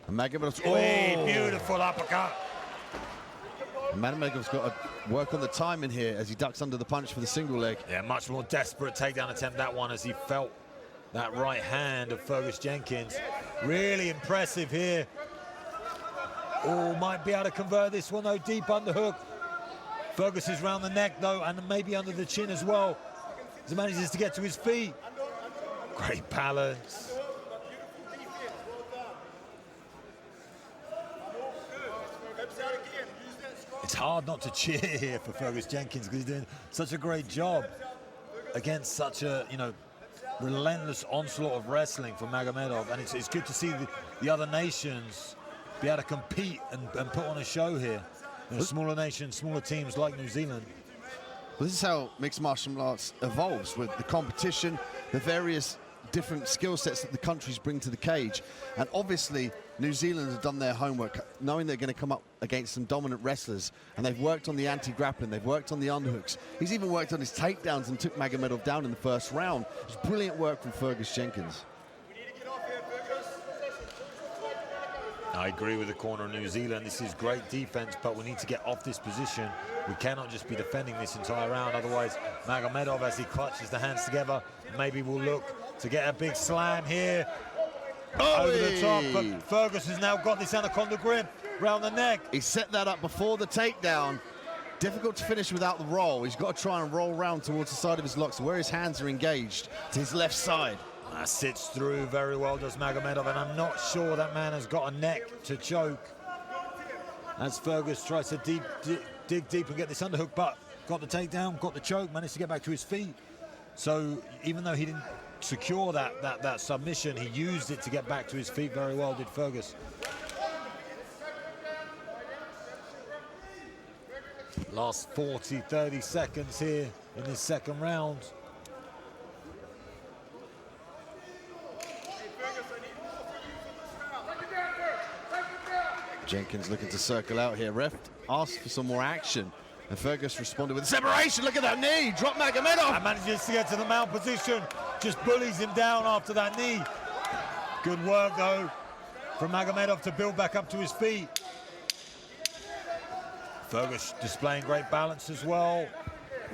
And Magomedov's, beautiful uppercut. Magomedov's got to work on the timing here as he ducks under the punch for the single leg. Yeah, much more desperate takedown attempt, that one, as he felt that right hand of Fergus Jenkins. Really impressive here. Oh, might be able to convert this one, though. Deep underhook. Fergus is round the neck, though, and maybe under the chin as well, as he manages to get to his feet. Great balance. It's hard not to cheer here for Fergus Jenkins because he's doing such a great job against such a, you know, relentless onslaught of wrestling for Magomedov, and it's good to see the other nations be able to compete and put on a show here. You know, smaller nations, smaller teams like New Zealand. Well, this is how mixed martial arts evolves, with the competition, the various different skill sets that the countries bring to the cage. And obviously, New Zealand have done their homework, knowing they're going to come up against some dominant wrestlers. And they've worked on the anti-grappling, they've worked on the underhooks. He's even worked on his takedowns and took Magomedov down in the first round. It's brilliant work from Fergus Jenkins. I agree with the corner of New Zealand. This is great defense, but we need to get off this position. We cannot just be defending this entire round. Otherwise, Magomedov, as he clutches the hands together, maybe will look to get a big slam here. Over the top, but Fergus has now got this anaconda grip round the neck. He set that up before the takedown. Difficult to finish without the roll. He's got to try and roll round towards the side of his locks, where his hands are engaged, to his left side. That sits through very well, does Magomedov, and I'm not sure that man has got a neck to choke. As Fergus tries to dig deep and get this underhook, but got the takedown, got the choke, managed to get back to his feet. So even though he didn't secure that submission, he used it to get back to his feet very well, did Fergus. Last 40, 30 seconds here in this second round. Jenkins looking to circle out here. Ref asked for some more action, and Fergus responded with a separation. Look at that knee, drop Magomedov. And manages to get to the mount position, just bullies him down after that knee. Good work, though, from Magomedov to build back up to his feet. Fergus displaying great balance as well.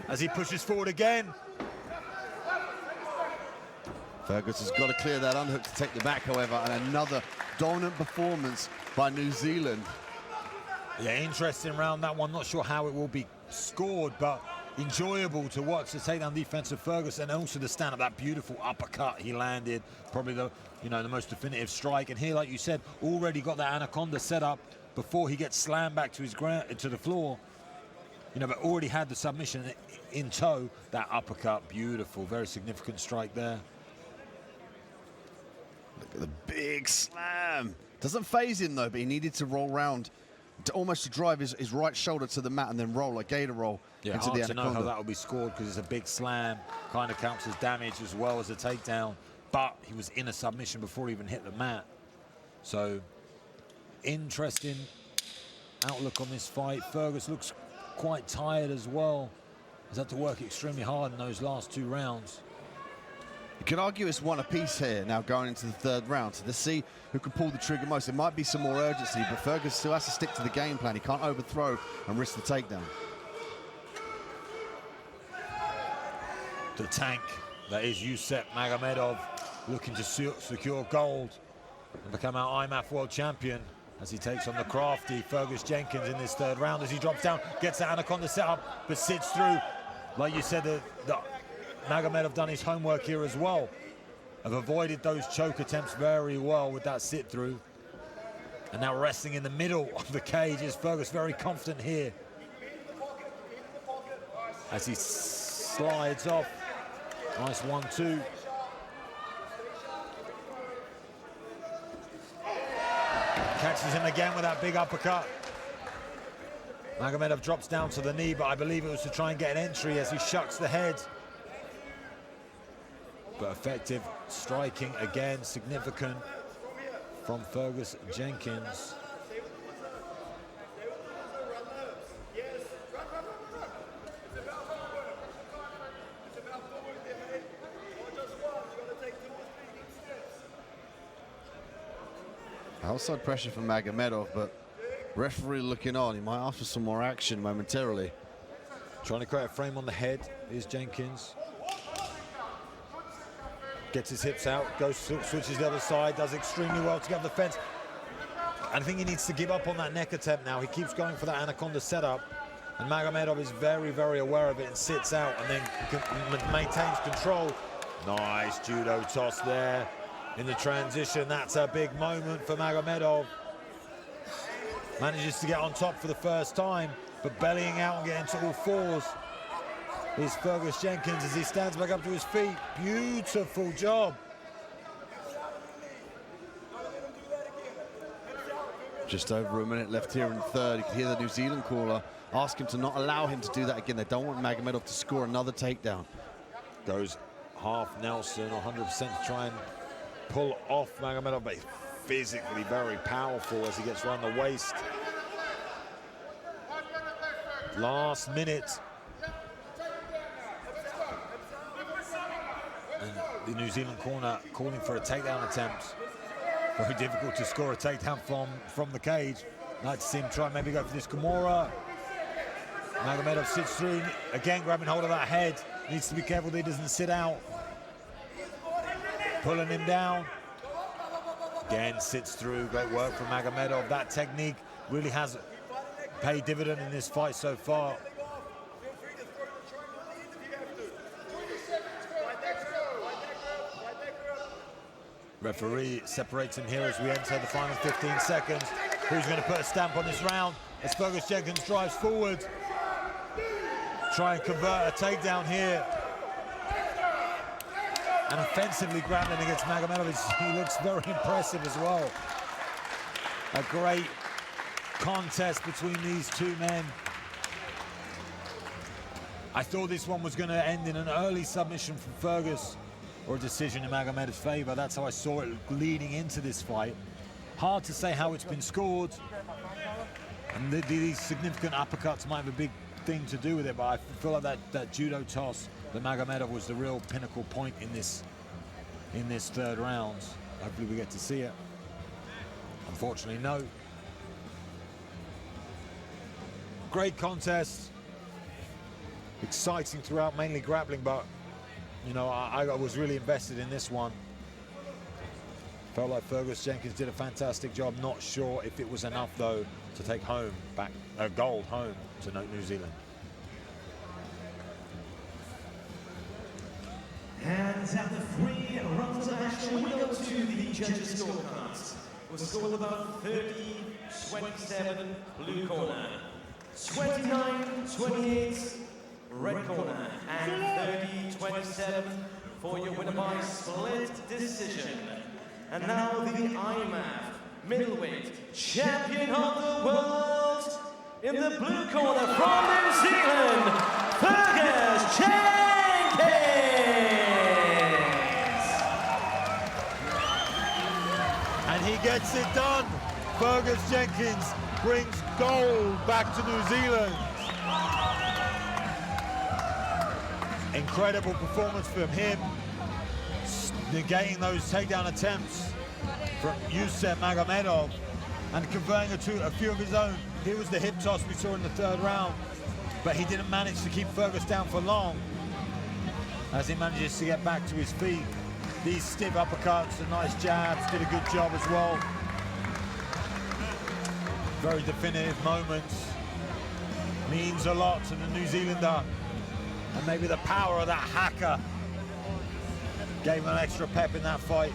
as he pushes forward again. Fergus has got to clear that underhook to take the back, however, and another dominant performance by New Zealand. Yeah, interesting round, that one. Not sure how it will be scored, but enjoyable to watch the takedown defense of Fergus, and also the stand up, that beautiful uppercut he landed, probably the the most definitive strike. And here, like you said, already got that anaconda set up before he gets slammed back to his ground, to the floor. But already had the submission in tow. That uppercut, beautiful, very significant strike there. Look at the big slam. Doesn't phase him though, but he needed to roll round to almost drive his right shoulder to the mat and then roll a gator roll into hard the to know anaconda. how that will be scored because it's a big slam, kind of counts as damage as well as a takedown, but he was in a submission before he even hit the mat. So interesting outlook on this fight. Fergus looks quite tired as well. He's had to work extremely hard in those last 2 rounds. You could argue it's one apiece here now going into the 3rd round. So let's see who can pull the trigger most. There might be some more urgency, but Fergus still has to stick to the game plan. He can't overthrow and risk the takedown. The tank that is Yusef Magomedov, looking to secure gold and become our IMMAF world champion as he takes on the crafty Fergus Jenkins in this 3rd round. As he drops down, gets that anaconda set up, but sits through. Like you said, the Magomedov done his homework here as well. Have avoided those choke attempts very well with that sit through. And now resting in the middle of the cage is Fergus, very confident here. As he slides off. Nice 1-2. Catches him again with that big uppercut. Magomedov drops down to the knee, but I believe it was to try and get an entry as he shucks the head. But effective striking again, significant from Fergus Jenkins. Outside pressure from Magomedov, but referee looking on. He might ask for some more action momentarily. Trying to create a frame on the head is Jenkins. Gets his hips out, goes, switches the other side, does extremely well to get up the fence. I think he needs to give up on that neck attempt now. He keeps going for that anaconda setup, and Magomedov is very, very aware of it and sits out and then maintains control. Nice judo toss there in the transition. That's a big moment for Magomedov. Manages to get on top for the first time, but bellying out and getting to all fours is Fergus Jenkins as he stands back up to his feet. Beautiful job. Just over a minute left here in the 3rd. You can hear the New Zealand caller ask him to not allow him to do that again. They don't want Magomedov to score another takedown. Goes half Nelson, 100% to try and pull off Magomedov, but he's physically very powerful as he gets around the waist. Last minute. And the New Zealand corner calling for a takedown attempt. Very difficult to score a takedown from the cage. Like to see him try and maybe go for this Kimura. Magomedov sits through, again grabbing hold of that head. Needs to be careful that he doesn't sit out. Pulling him down. Again, sits through, great work from Magomedov. That technique really has paid dividend in this fight so far. Referee separates him here as we enter the final 15 seconds. Who's going to put a stamp on this round as Fergus Jenkins drives forward? Try and convert a takedown here. And offensively grappling against Magomedov, he looks very impressive as well. A great contest between these two men. I thought this one was going to end in an early submission from Fergus or a decision in Magomedov's favor. That's how I saw it leading into this fight. Hard to say how it's been scored. And these significant uppercuts might have a big thing to do with it, but I feel like that judo toss that Magomedov was the real pinnacle point in this 3rd round. Hopefully we get to see it. Unfortunately, no. Great contest. exciting throughout, mainly grappling, but you know, I was really invested in this one. Felt like Fergus Jenkins did a fantastic job. Not sure if it was enough though to take home gold home to New Zealand. And after 3 rounds of action, we go to the judges' scorecards. We'll score about 30-27 blue corner, 29-28 red corner, and 30-27 for your winner by split decision. And now the IMMAF middleweight champion of the world in the blue corner from New Zealand, Fergus Jenkins. And he gets it done. Fergus Jenkins brings gold back to New Zealand. Incredible performance from him, negating those takedown attempts from Yusef Magomedov and converting a few of his own. Here was the hip toss we saw in the 3rd round, but he didn't manage to keep Fergus down for long as he manages to get back to his feet. These stiff uppercuts and nice jabs did a good job as well. Very definitive moments. Means a lot to the New Zealander. And maybe the power of that hacker gave him an extra pep in that fight.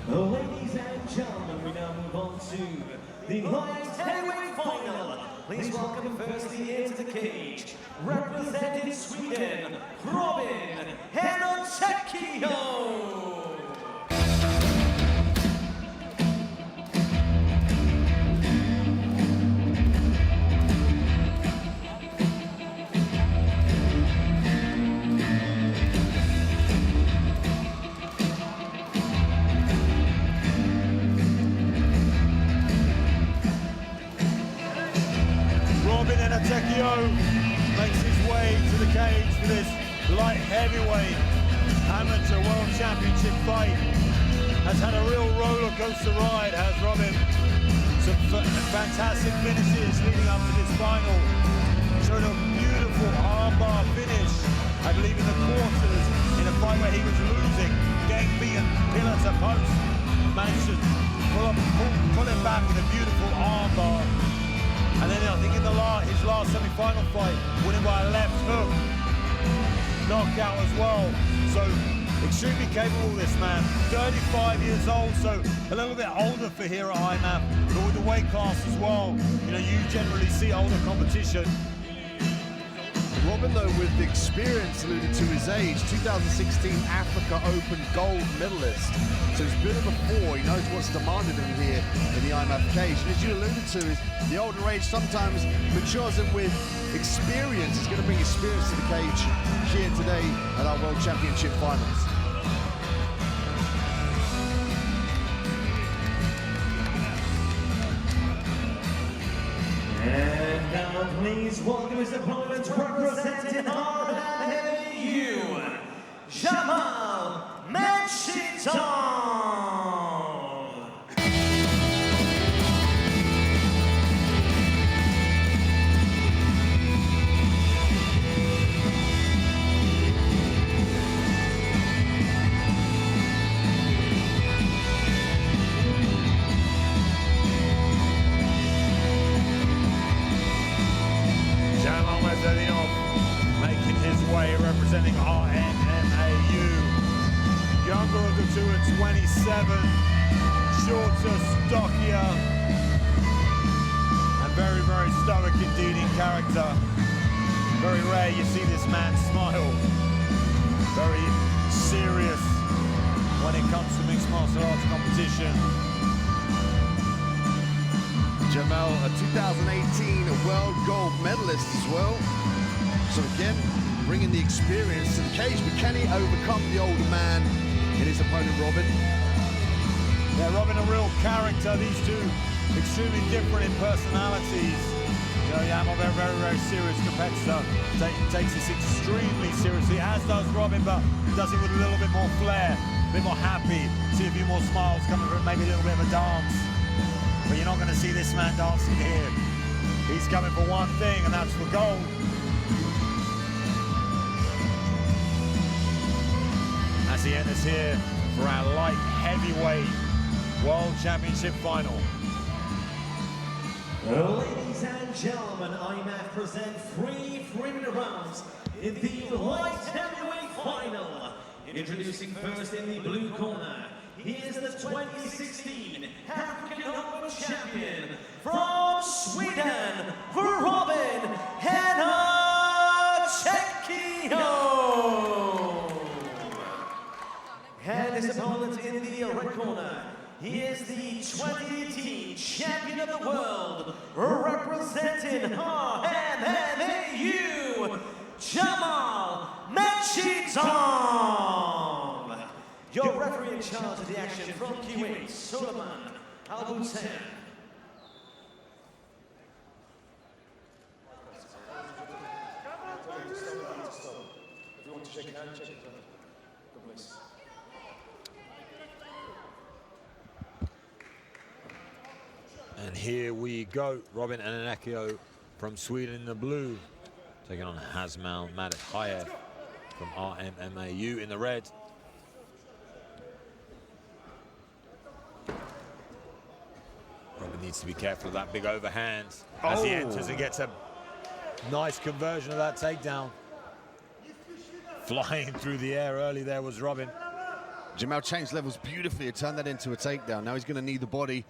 Ladies and gentlemen, we now move on to the light heavyweight final. Please welcome firstly into the cage, representing Sweden, Robin Henotekio. Makes his way to the cage for this light heavyweight amateur world championship fight. Has had a real roller coaster ride, has Robin. Some fantastic finishes leading up to this final. Showed a beautiful armbar finish, I believe in the quarters, in a fight where he was losing, getting beaten pillar to post. Managed to pull it back with a beautiful armbar. And then I think in his last semi-final fight, winning by a left hook, knockout as well. So extremely capable, this man. 35 years old, so a little bit older for here at IMMAF, but with the weight class as well. You know, you generally see older competition. Robin, though, with experience alluded to his age, 2016 Africa Open gold medalist. So he's been there before, he knows what's demanded of him here in the IMMAF cage. And as you alluded to, is the older age sometimes matures him with experience. He's going to bring experience to the cage here today at our World Championship Finals. And now please welcome his opponent representing RMU, Jamal Manchiton. Making his way, representing IMMAU. Younger of the two at 27, shorter, stockier, and very, very stoic indeed in character. Very rare you see this man smile. Very serious when it comes to mixed martial arts competition. Jamal, a 2018 world gold medalist as well. So again, bringing the experience to the cage, but can he overcome the older man in his opponent, Robin? Yeah, Robin, a real character. These two extremely different in personalities. You know, Yam, a very, very, very serious competitor. Takes this extremely seriously, as does Robin, but does it with a little bit more flair, a bit more happy. See a few more smiles coming from maybe a little bit of a dance. But you're not going to see this man dancing here. He's coming for one thing, and that's for gold. As he enters here for our light heavyweight World Championship final. Ladies and gentlemen, IMMAF present 3 3-minute rounds in the light heavyweight final. Introducing first in the blue corner, he is the 2016 African Open champion from Sweden, Robin Henachekio. And his opponent in the red corner, he is the 2018 champion of the world, representing IMMAF, Jamal Mechitom. Your referee in charge of the action from Kuwait, Suleiman Abu Dhabi. If you want to shake hand, check it out. God bless. And here we go. Robin Henachekio from Sweden in the blue, taking on Hasmal Madikhayev from RMMAU in the red. Robin needs to be careful of that big overhand as he enters and gets a nice conversion of that takedown. Flying through the air early there was Robin. Jamal changed levels beautifully and turned that into a takedown. Now he's going to need the body.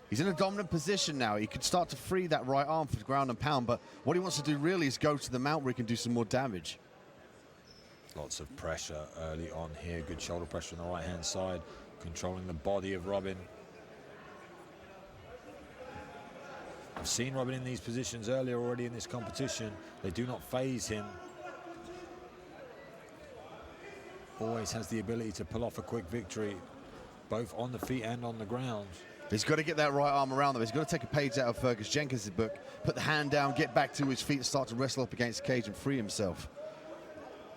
He's in a dominant position now. He could start to free that right arm for ground and pound, but what he wants to do really is go to the mount where he can do some more damage. Lots of pressure early on here. Good shoulder pressure on the right-hand side, controlling the body of Robin. I've seen Robin in these positions earlier already in this competition. They do not phase him. Always has the ability to pull off a quick victory, both on the feet and on the ground. He's got to get that right arm around them. He's got to take a page out of Fergus Jenkins' book, put the hand down, get back to his feet, and start to wrestle up against the cage and free himself.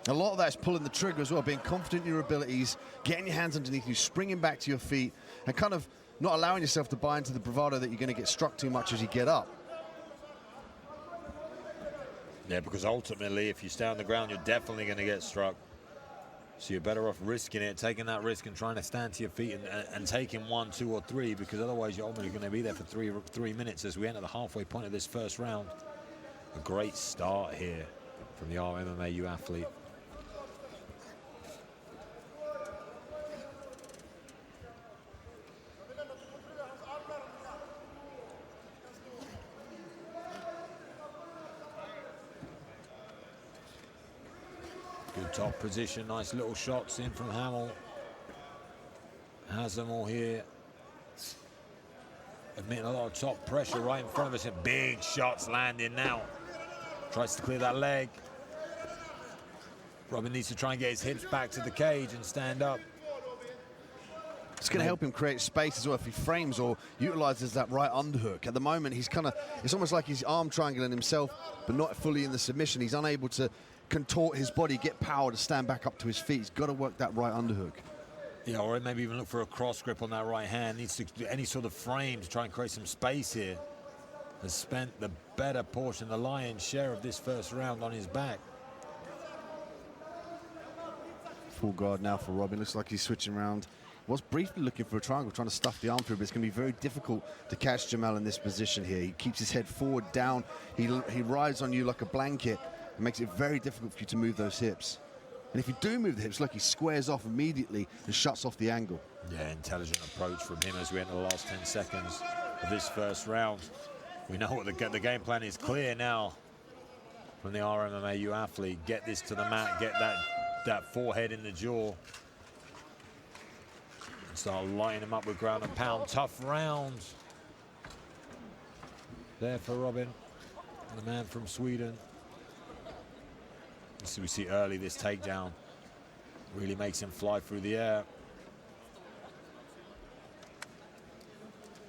A lot of that is pulling the trigger as well, being confident in your abilities, getting your hands underneath you, springing back to your feet, and kind of not allowing yourself to buy into the bravado that you're going to get struck too much as you get up. Yeah, because ultimately, if you stay on the ground, you're definitely going to get struck. So you're better off risking it, taking that risk and trying to stand to your feet and taking 1, 2, or 3, because otherwise you're only going to be there for three minutes as we enter the halfway point of this first round. A great start here from the RMMAU athlete. Good top position, nice little shots in from Hamill. Has them all here. Admitting a lot of top pressure right in front of us, and big shots landing now. Tries to clear that leg. Robin needs to try and get his hips back to the cage and stand up. It's going to help him create space as well if he frames or utilizes that right underhook. At the moment, he's kind of, it's almost like he's arm triangling himself, but not fully in the submission. He's unable to contort his body, get power to stand back up to his feet. He's got to work that right underhook. Yeah, or maybe even look for a cross grip on that right hand. Needs to do any sort of frame to try and create some space here. Has spent the better portion, the lion's share of this first round on his back. Full guard now for Robin. Looks like he's switching around. Was briefly looking for a triangle, trying to stuff the arm through, but it's going to be very difficult to catch Jamal in this position here. He keeps his head forward, down. He rides on you like a blanket. It makes it very difficult for you to move those hips. And if you do move the hips, look, he squares off immediately and shuts off the angle. Yeah, intelligent approach from him as we enter the last 10 seconds of this first round. We know what the game plan is clear now from the RMMAU athlete. Get this to the mat, get that forehead in the jaw. And start lining him up with ground and pound. Tough round. there for Robin, the man from Sweden. So we see early this takedown really makes him fly through the air.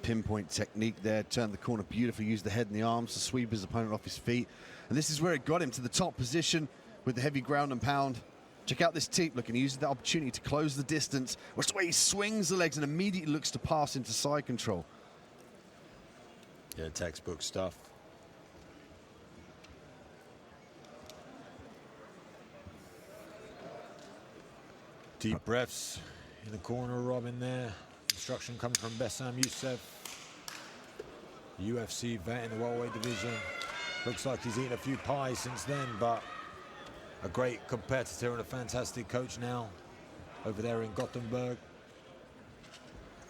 Pinpoint technique there, turned the corner beautifully, used the head and the arms to sweep his opponent off his feet. And this is where it got him to the top position with the heavy ground and pound. Check out this teep look, and he uses that opportunity to close the distance. Watch the way he swings the legs and immediately looks to pass into side control. Yeah, textbook stuff. Deep breaths in the corner of Robin there. Instruction comes from Bessam Youssef, UFC vet in the welterweight division. Looks like he's eaten a few pies since then, but a great competitor and a fantastic coach now over there in Gothenburg.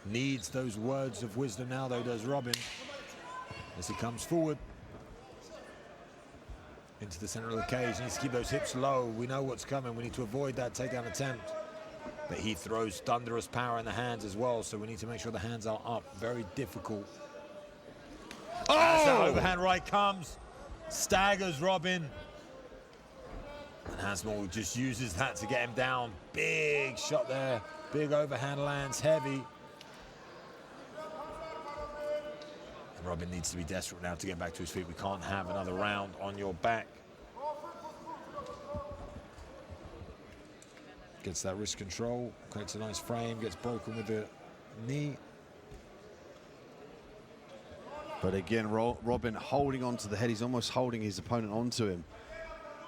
Needs those words of wisdom now, though, does Robin, as he comes forward into the center of the cage. He needs to keep those hips low. We know what's coming. We need to avoid that takedown attempt. But he throws thunderous power in the hands as well, so we need to make sure the hands are up. Very difficult. Oh! As that overhand right comes, staggers Robin. And Hasmall just uses that to get him down. Big shot there. Big overhand lands, heavy. And Robin needs to be desperate now to get back to his feet. We can't have another round on your back. Gets that wrist control, creates a nice frame, gets broken with the knee. But again, Robin holding onto the head. He's almost holding his opponent onto him.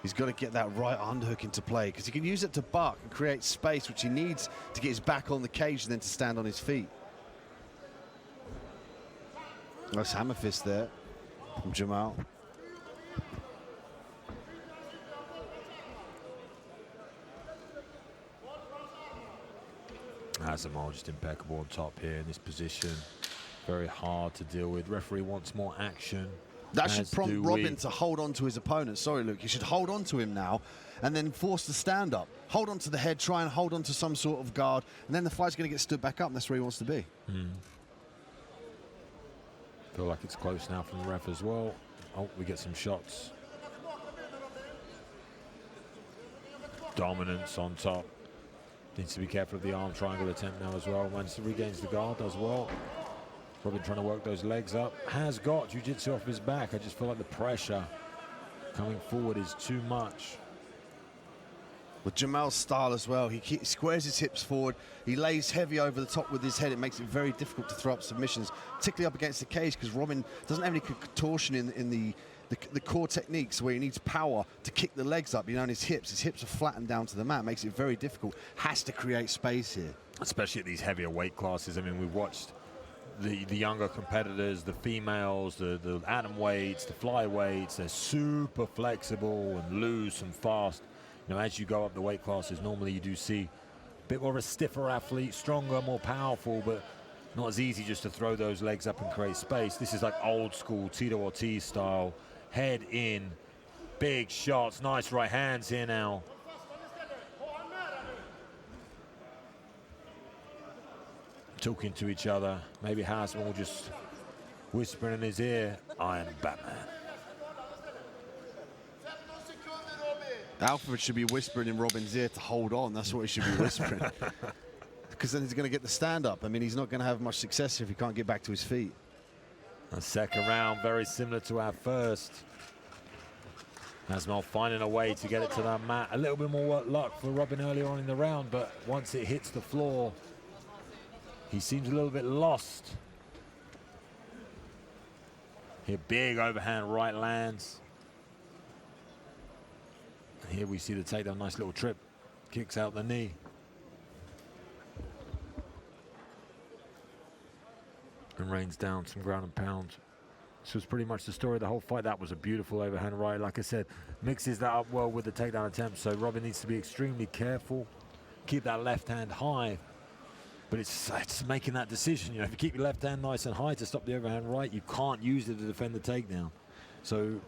He's got to get that right underhook into play, because he can use it to buck and create space, which he needs to get his back on the cage and then to stand on his feet. Nice hammer fist there from Jamal. Asamoah just impeccable on top here in this position. Very hard to deal with. Referee wants more action. That should prompt Robin to hold on to his opponent. Sorry, Luke. You should hold on to him now and then force the stand up. Hold on to the head, try and hold on to some sort of guard, and then the fight's going to get stood back up, and that's where he wants to be. Feel like it's close now from the ref as well. Oh, we get some shots. Dominance on top. Needs to be careful of the arm triangle attempt now as well. Once he regains the guard, does well. Robin trying to work those legs up. Has got jiu-jitsu off his back. I just feel like the pressure coming forward is too much. With Jamal's style as well, he squares his hips forward. He lays heavy over the top with his head. It makes it very difficult to throw up submissions, particularly up against the cage, because Robin doesn't have any contortion in the core techniques where he needs power to kick the legs up, you know, and his hips are flattened down to the mat. Makes it very difficult. Has to create space here. Especially at these heavier weight classes. I mean, we've watched the younger competitors, the females, the atom weights, the flyweights. They're super flexible and loose and fast. You know, as you go up the weight classes, normally you do see a bit more of a stiffer athlete, stronger, more powerful, but not as easy just to throw those legs up and create space. This is like old school Tito Ortiz style. Head in, big shots, nice right hands here now. Talking to each other. Maybe Hasmall just whispering in his ear, I am Batman. Alfred should be whispering in Robin's ear to hold on. That's what he should be whispering. Because then he's going to get the stand up. I mean, he's not going to have much success if he can't get back to his feet. A second round, very similar to our first. Hasmall finding a way to get it to that mat. A little bit more luck for Robin earlier on in the round, but once it hits the floor, he seems a little bit lost. Here, big overhand right lands. And here we see the takedown, nice little trip. Kicks out the knee. And rains down some ground and pound. This was pretty much the story of the whole fight. That was a beautiful overhand right. Like I said, mixes that up well with the takedown attempt. So Robin needs to be extremely careful. Keep that left hand high. But it's making that decision. You know, if you keep your left hand nice and high to stop the overhand right, you can't use it to defend the takedown. So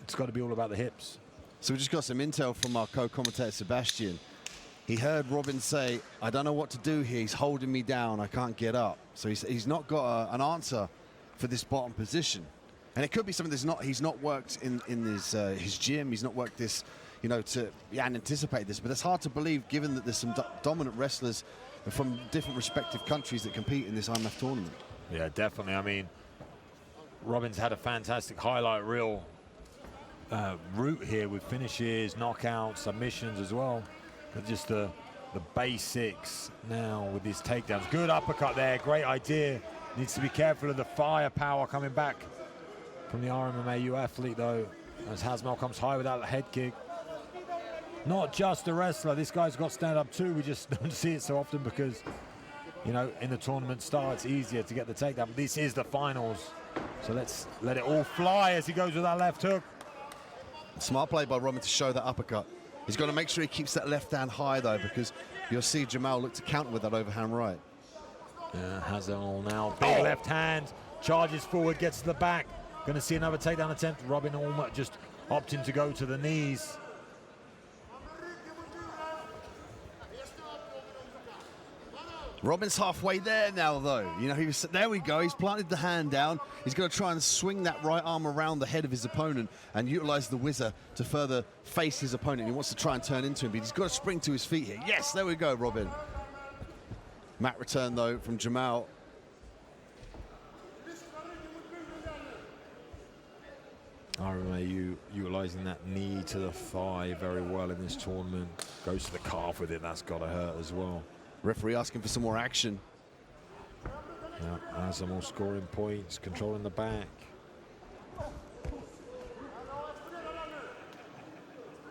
it's got to be all about the hips. So we just got some intel from our co-commentator, Sebastian. He heard Robin say, I don't know what to do here. He's holding me down. I can't get up. So he's not got an answer for this bottom position. And it could be something he's not worked in his gym. He's not worked this, you know, and anticipate this. But it's hard to believe, given that there's some dominant wrestlers from different respective countries that compete in this IMMAF tournament. Yeah, definitely. I mean, Robin's had a fantastic highlight reel route here with finishes, knockouts, submissions as well. But just the basics now with these takedowns. Good uppercut there, great idea. Needs to be careful of the firepower coming back from the RMMAU athlete though, as Hasmel comes high with that head kick. Not just a wrestler, this guy's got stand up too. We just don't see it so often because, you know, in the tournament style it's easier to get the takedown. But this is the finals, so let's let it all fly as he goes with that left hook. Smart play by Robin to show that uppercut. He's got to make sure he keeps that left hand high though, because you'll see Jamal look to counter with that overhand right. Yeah, Hasmel now, big left hand, charges forward, gets to the back. Going to see another takedown attempt. Robin almost just opting to go to the knees. Robin's halfway there now, though. You know, there we go. He's planted the hand down. He's going to try and swing that right arm around the head of his opponent and utilize the whizzer to further face his opponent. He wants to try and turn into him, but he's got to spring to his feet here. Yes, there we go, Robin. Mat return, though, from Jamal. RMAU utilizing that knee to the thigh very well in this tournament. Goes to the calf with it. That's got to hurt as well. Referee asking for some more action. Yeah, Hasmel scoring points, controlling the back.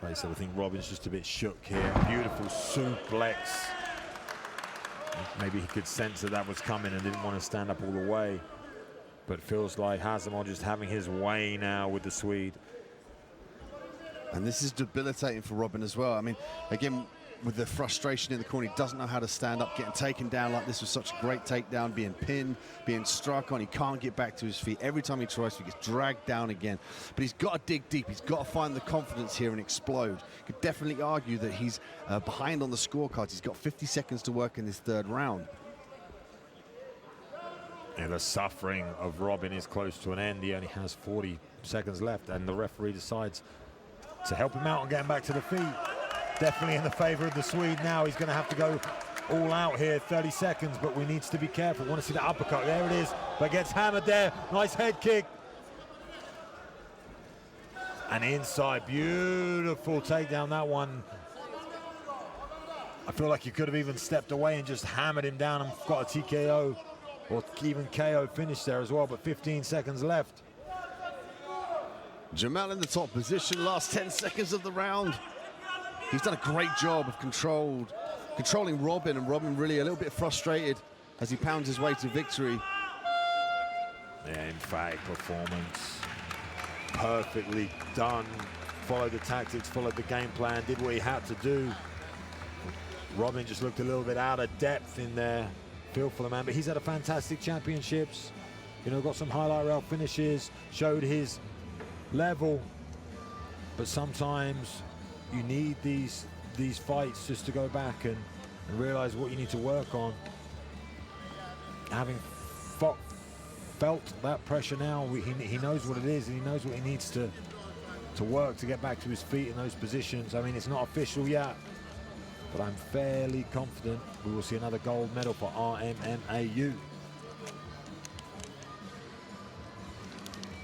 Right, so I think Robin's just a bit shook here. Beautiful suplex. Maybe he could sense that was coming and didn't want to stand up all the way. But it feels like Hasmel just having his way now with the Swede. And this is debilitating for Robin as well. I mean, again, with the frustration in the corner, he doesn't know how to stand up, getting taken down like this was such a great takedown, being pinned, being struck on. He can't get back to his feet. Every time he tries, he gets dragged down again. But he's got to dig deep. He's got to find the confidence here and explode. Could definitely argue that he's behind on the scorecards. He's got 50 seconds to work in this third round. Yeah, the suffering of Robin is close to an end. He only has 40 seconds left, and the referee decides to help him out and get him back to the feet. Definitely in the favor of the Swede now. He's going to have to go all out here, 30 seconds, but we need to be careful. Want to see the uppercut. There it is, but gets hammered there. Nice head kick. And inside, beautiful takedown, that one. I feel like you could have even stepped away and just hammered him down and got a TKO. Or even KO finish there as well, but 15 seconds left. Jamal in the top position, last 10 seconds of the round. He's done a great job of controlling Robin, and Robin really a little bit frustrated as he pounds his way to victory. Yeah, emphatic performance. Perfectly done. Followed the tactics, followed the game plan, did what he had to do. Robin just looked a little bit out of depth in there. Feel for the man, but he's had a fantastic championships. You know, got some highlight reel finishes, showed his level. But sometimes you need these fights just to go back and realize what you need to work on. Having felt that pressure now, he knows what it is, and he knows what he needs to work to get back to his feet in those positions. I mean, it's not official yet, but I'm fairly confident we will see another gold medal for RMMAU.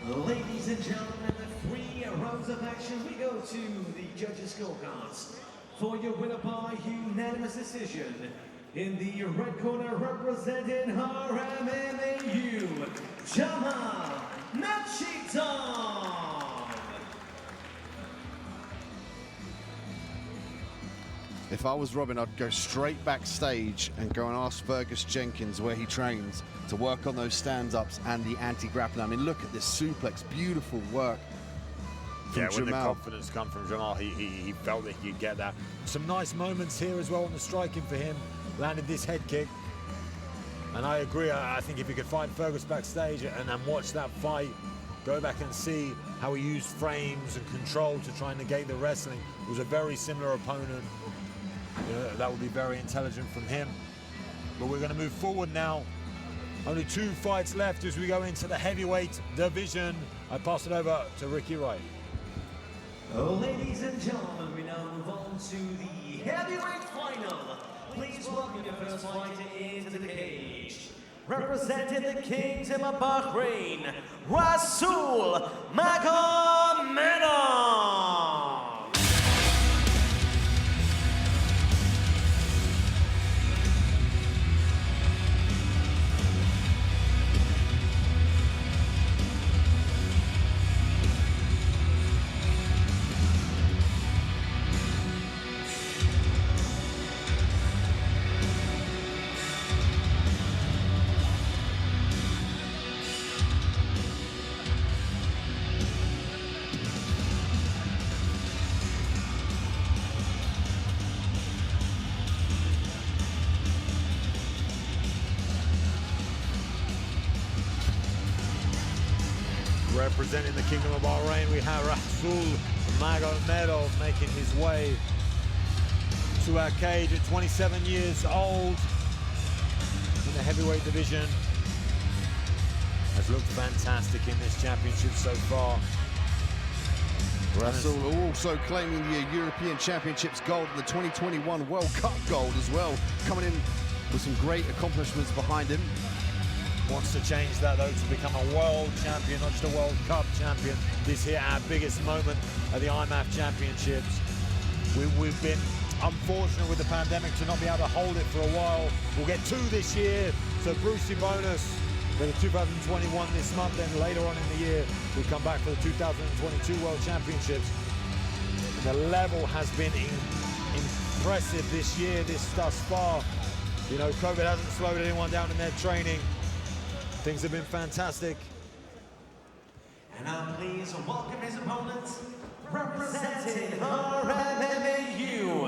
Ladies and gentlemen, the 3 rounds of action, we go to the judges' scorecards. For your winner by unanimous decision, in the red corner representing RMMAU, Jamal Nachiton. If I was Robin, I'd go straight backstage and go and ask Fergus Jenkins where he trains to work on those stand-ups and the anti-grappling. I mean, look at this suplex, beautiful work from Yeah, when the Jamal. confidence come from Jamal, he felt that he could get that. Some nice moments here as well on the striking for him. Landed this head kick. And I agree, I think if you could find Fergus backstage and watch that fight, go back and see how he used frames and control to try and negate the wrestling. It was a very similar opponent. You know, that would be very intelligent from him. But we're going to move forward now. Only 2 fights left as we go into the heavyweight division. I pass it over to Ricky Wright. Ladies and gentlemen, we now move on to the heavyweight final. Please welcome your first fighter into the cage. Representing the Kingdom of Bahrain, Rasul Magomedov. Representing the Kingdom of Bahrain, we have Rasul Magomedov making his way to our cage at 27 years old in the heavyweight division. Has looked fantastic in this championship so far. Rasul also claiming the European Championships gold and the 2021 World Cup gold as well, coming in with some great accomplishments behind him. Wants to change that though to become a world champion, not just a World Cup champion. This here our biggest moment at the IMMAF Championships. We've been unfortunate with the pandemic to not be able to hold it for a while. We'll get 2 this year, so Brucey bonus for the 2021 this month, then later on in the year we come back for the 2022 World Championships. And the level has been impressive this year, thus far. You know, COVID hasn't slowed anyone down in their training. Things have been fantastic. And now please welcome his opponents, representing RMMAU,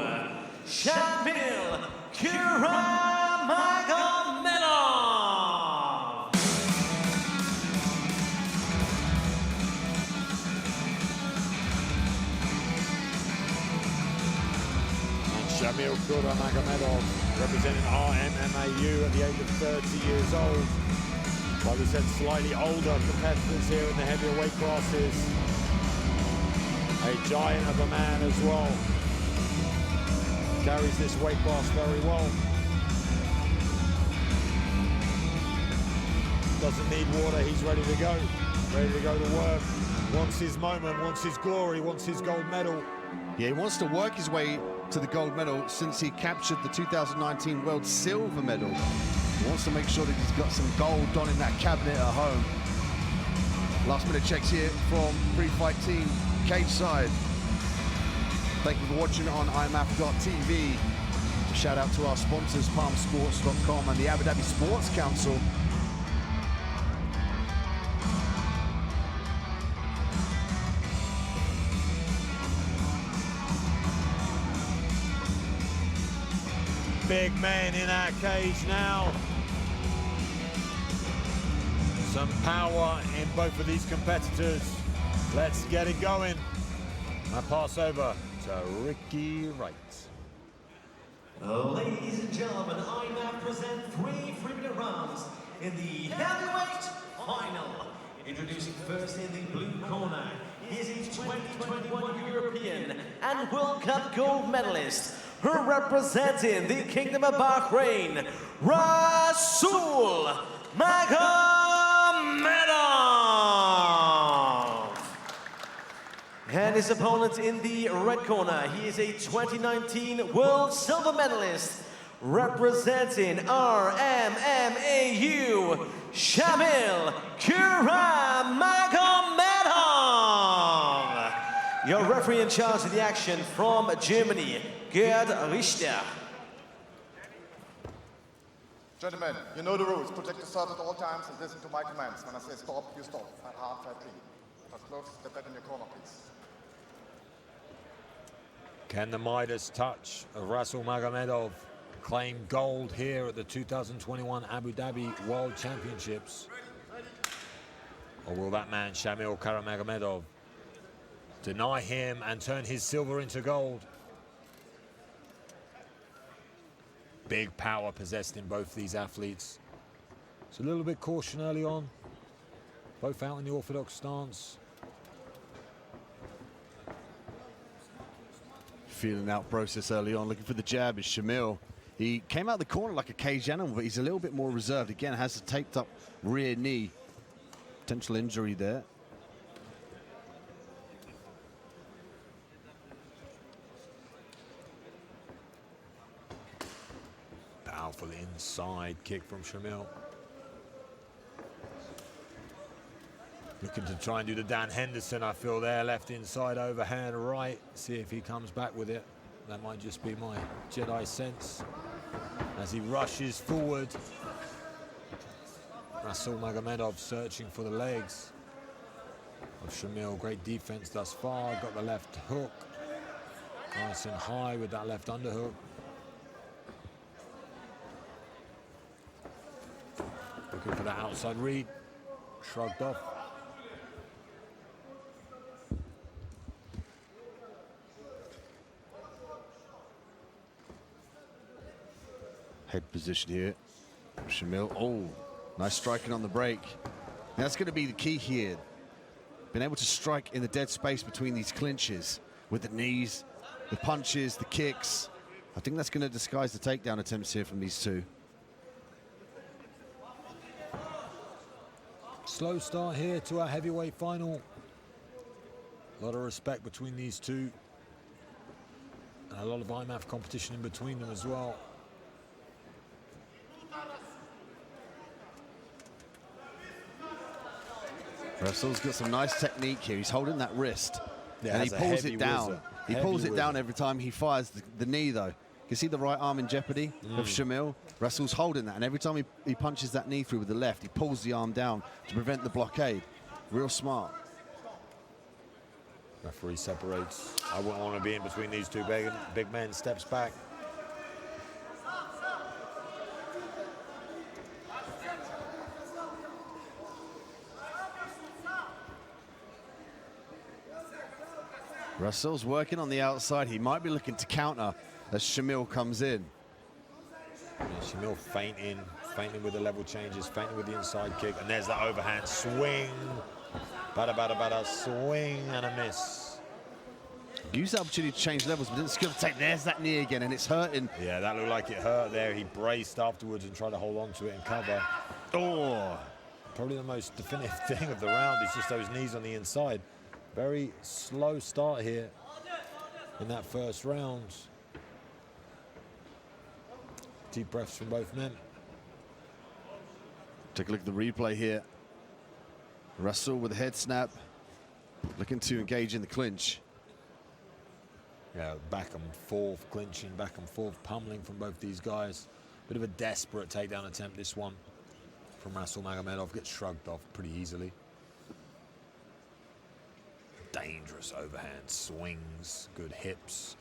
Shamil Kuramagomedov. And Shamil Kuramagomedov, representing RMMAU at the age of 30 years old. Like we said, slightly older competitors here in the heavier weight classes. A giant of a man as well. Carries this weight class very well. Doesn't need water, he's ready to go. Ready to go to work. Wants his moment, wants his glory, wants his gold medal. Yeah, he wants to work his way to the gold medal since he captured the 2019 World Silver Medal. He wants to make sure that he's got some gold on in that cabinet at home. Last minute checks here from pre-fight team cage side. Thank you for watching on IMMAF.tv. A shout out to our sponsors, palmsports.com and the Abu Dhabi Sports Council. Big man in our cage now. Some power in both of these competitors. Let's get it going. I pass over to Ricky Wright. Ladies and gentlemen, IMMAF present 3 3-minute rounds in the heavyweight final. Introducing first in the blue corner, he is a 2021 European and World Cup gold medalist, representing the Kingdom of Bahrain, Rasul Magomedov. And his opponent in the red corner, he is a 2019 World Silver medalist, representing RMMAU, Shamil Kuramagomedov. Your referee in charge of the action from Germany, Gerd Richter. Gentlemen, you know the rules. Protect yourself at all times and listen to my commands. When I say stop, you stop. Fight hard, fight clean. Touch close, step back in your corner, please. Can the Midas touch of Rasul Magomedov claim gold here at the 2021 Abu Dhabi World Championships? Or will that man, Shamil Kuramagomedov, deny him and turn his silver into gold? Big power possessed in both these athletes. It's a little bit caution early on. Both out in the orthodox stance. Feeling out process early on, looking for the jab is Shamil. He came out the corner like a caged animal, but he's a little bit more reserved. Again, has a taped up rear knee. Potential injury there. Powerful inside kick from Shamil. Looking to try and do the Dan Henderson, I feel there. Left inside, overhand right. See if he comes back with it. That might just be my Jedi sense. As he rushes forward. Rasul Magomedov searching for the legs of Shamil. Great defense thus far. Got the left hook. Nice and high with that left underhook. Looking for that outside read. Shrugged off. Head position here. Shamil, oh, nice striking on the break. That's going to be the key here. Being able to strike in the dead space between these clinches with the knees, the punches, the kicks. I think that's going to disguise the takedown attempts here from these two. Slow start here to our heavyweight final. A lot of respect between these two. And a lot of IMMAF competition in between them as well. Rasul's got some nice technique here. He's holding that wrist, yeah, and he pulls it down. He pulls it down every time he fires the knee, though. You can see the right arm in jeopardy of Shamil. Rasul's holding that, and every time he punches that knee through with the left, he pulls the arm down to prevent the blockade. Real smart. Referee separates. I wouldn't want to be in between these two big men. Steps back. Rasul's working on the outside. He might be looking to counter as Shamil comes in. Yeah, Shamil feinting with the level changes, feinting with the inside kick, and there's that overhand swing. Bada, swing and a miss. Used the opportunity to change levels, but didn't secure the take. There's that knee again, and it's hurting. Yeah, that looked like it hurt there. He braced afterwards and tried to hold on to it and cover. Oh! Probably the most definitive thing of the round is just those knees on the inside. Very slow start here in that first round. Deep breaths from both men. Take a look at the replay here. Rasul with a head snap, looking to engage in the clinch. Yeah, back and forth, clinching, back and forth, pummeling from both these guys. Bit of a desperate takedown attempt, this one, from Rasul Magomedov. Gets shrugged off pretty easily. Dangerous overhand swings, good hips.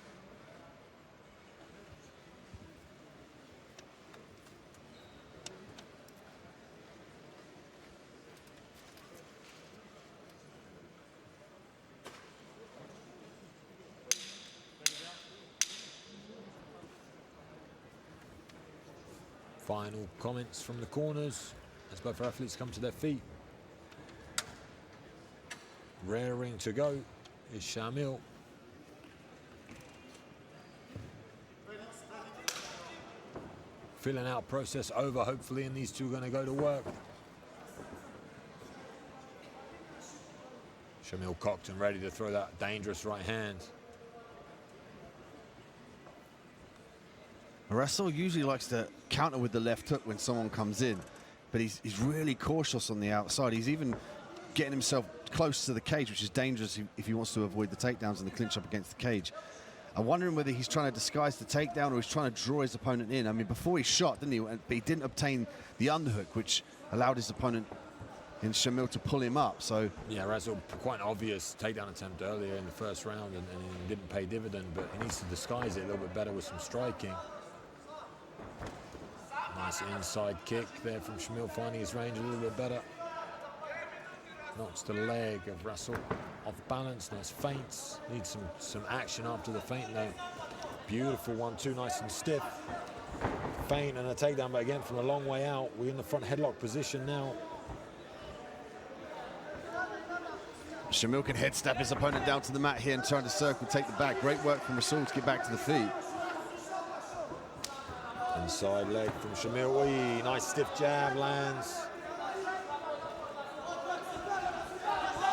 Final comments from the corners as both athletes come to their feet. Raring to go is Shamil. Filling out process over, hopefully, and these two are going to go to work. Shamil cocked and ready to throw that dangerous right hand. Rasul usually likes to counter with the left hook when someone comes in, but he's really cautious on the outside. He's even getting himself close to the cage, which is dangerous if he wants to avoid the takedowns and the clinch up against the cage. I'm wondering whether he's trying to disguise the takedown or he's trying to draw his opponent in. I mean, before he shot, didn't he? But he didn't obtain the underhook, which allowed his opponent in Shamil to pull him up. So yeah, Rasul, quite an obvious takedown attempt earlier in the first round, and it didn't pay dividend, but he needs to disguise it a little bit better with some striking. Nice inside kick there from Shamil, finding his range a little bit better. Knocks the leg of Rasul off balance. Nice feints. Needs some action after the feint though. Beautiful 1-2, nice and stiff. feint and a takedown, but again, from a long way out. We're in the front headlock position now. Shamil can head stab his opponent down to the mat here and turn the circle, take the back. Great work from Rasul to get back to the feet. Inside leg from Shamil. Oy, nice stiff jab, lands.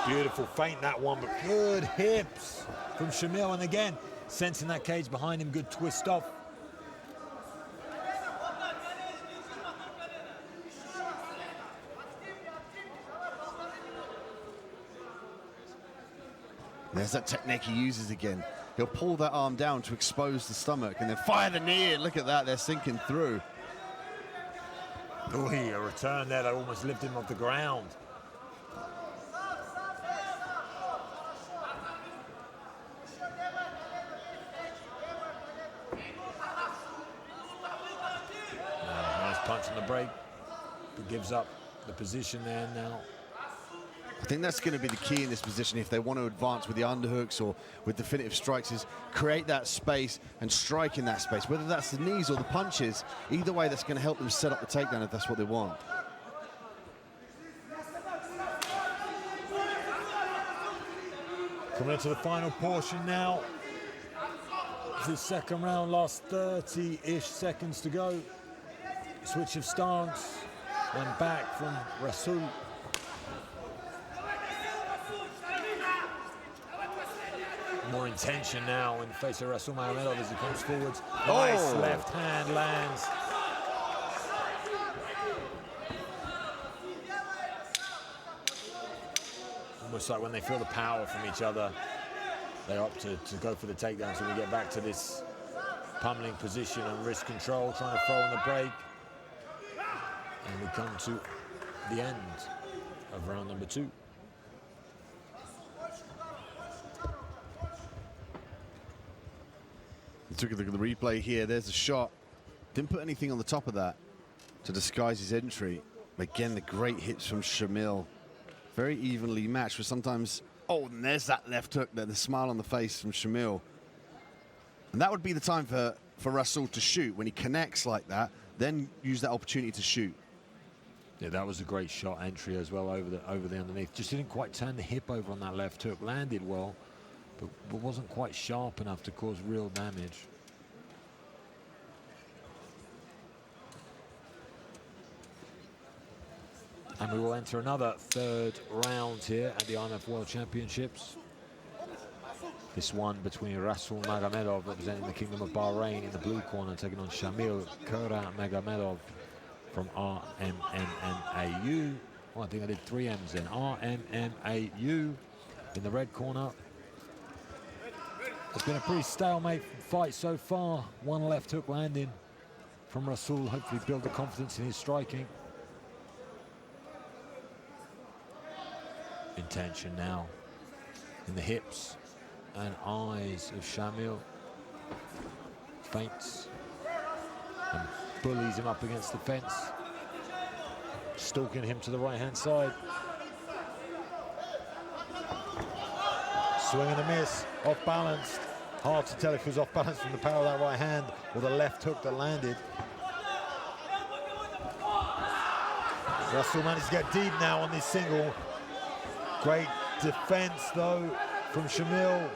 Beautiful feint, that one, but good hips from Shamil. And again, sensing that cage behind him, good twist off. There's that technique he uses again. He'll pull that arm down to expose the stomach and then fire the knee in. Look at that, they're sinking through. Oh, a return there that almost lifted him off the ground. Nice punch on the break, but gives up the position there now. I think that's going to be the key in this position if they want to advance with the underhooks or with definitive strikes, is create that space and strike in that space, whether that's the knees or the punches. Either way, that's going to help them set up the takedown if that's what they want. Coming into the final portion now. The second round, last 30-ish seconds to go. Switch of stance, went back from Rasul. More intention now in the face of Rasul Magomedov as he comes forwards. Nice left hand lands. Almost like when they feel the power from each other, they opt to go for the takedown. So we get back to this pummeling position and wrist control, trying to throw on the break. And we come to the end of round number 2. Took a look at the replay here. There's a shot. Didn't put anything on the top of that to disguise his entry. Again, the great hits from Shamil. Very evenly matched, but sometimes... Oh, and there's that left hook there, the smile on the face from Shamil. And that would be the time for Rasul to shoot. When he connects like that, then use that opportunity to shoot. Yeah, that was a great shot entry as well over the underneath. Just didn't quite turn the hip over on that left hook. Landed well, but wasn't quite sharp enough to cause real damage. And we will enter another third round here at the IMMAF World Championships. This one between Rasul Magomedov, representing the Kingdom of Bahrain, in the blue corner, taking on Shamil Kura Magomedov from RMMAU. Oh, I think I did 3 M's then. RMMAU in the red corner. It's been a pretty stalemate fight so far. One left hook landing from Rasul. Hopefully build the confidence in his striking. Intention now in the hips and eyes of Shamil. Feints and bullies him up against the fence. Stalking him to the right-hand side. Swing and a miss, off balance. Hard to tell if he was off balance from the power of that right hand or the left hook that landed. Rasul managed to get deep now on this single. Great defense though from Shamil.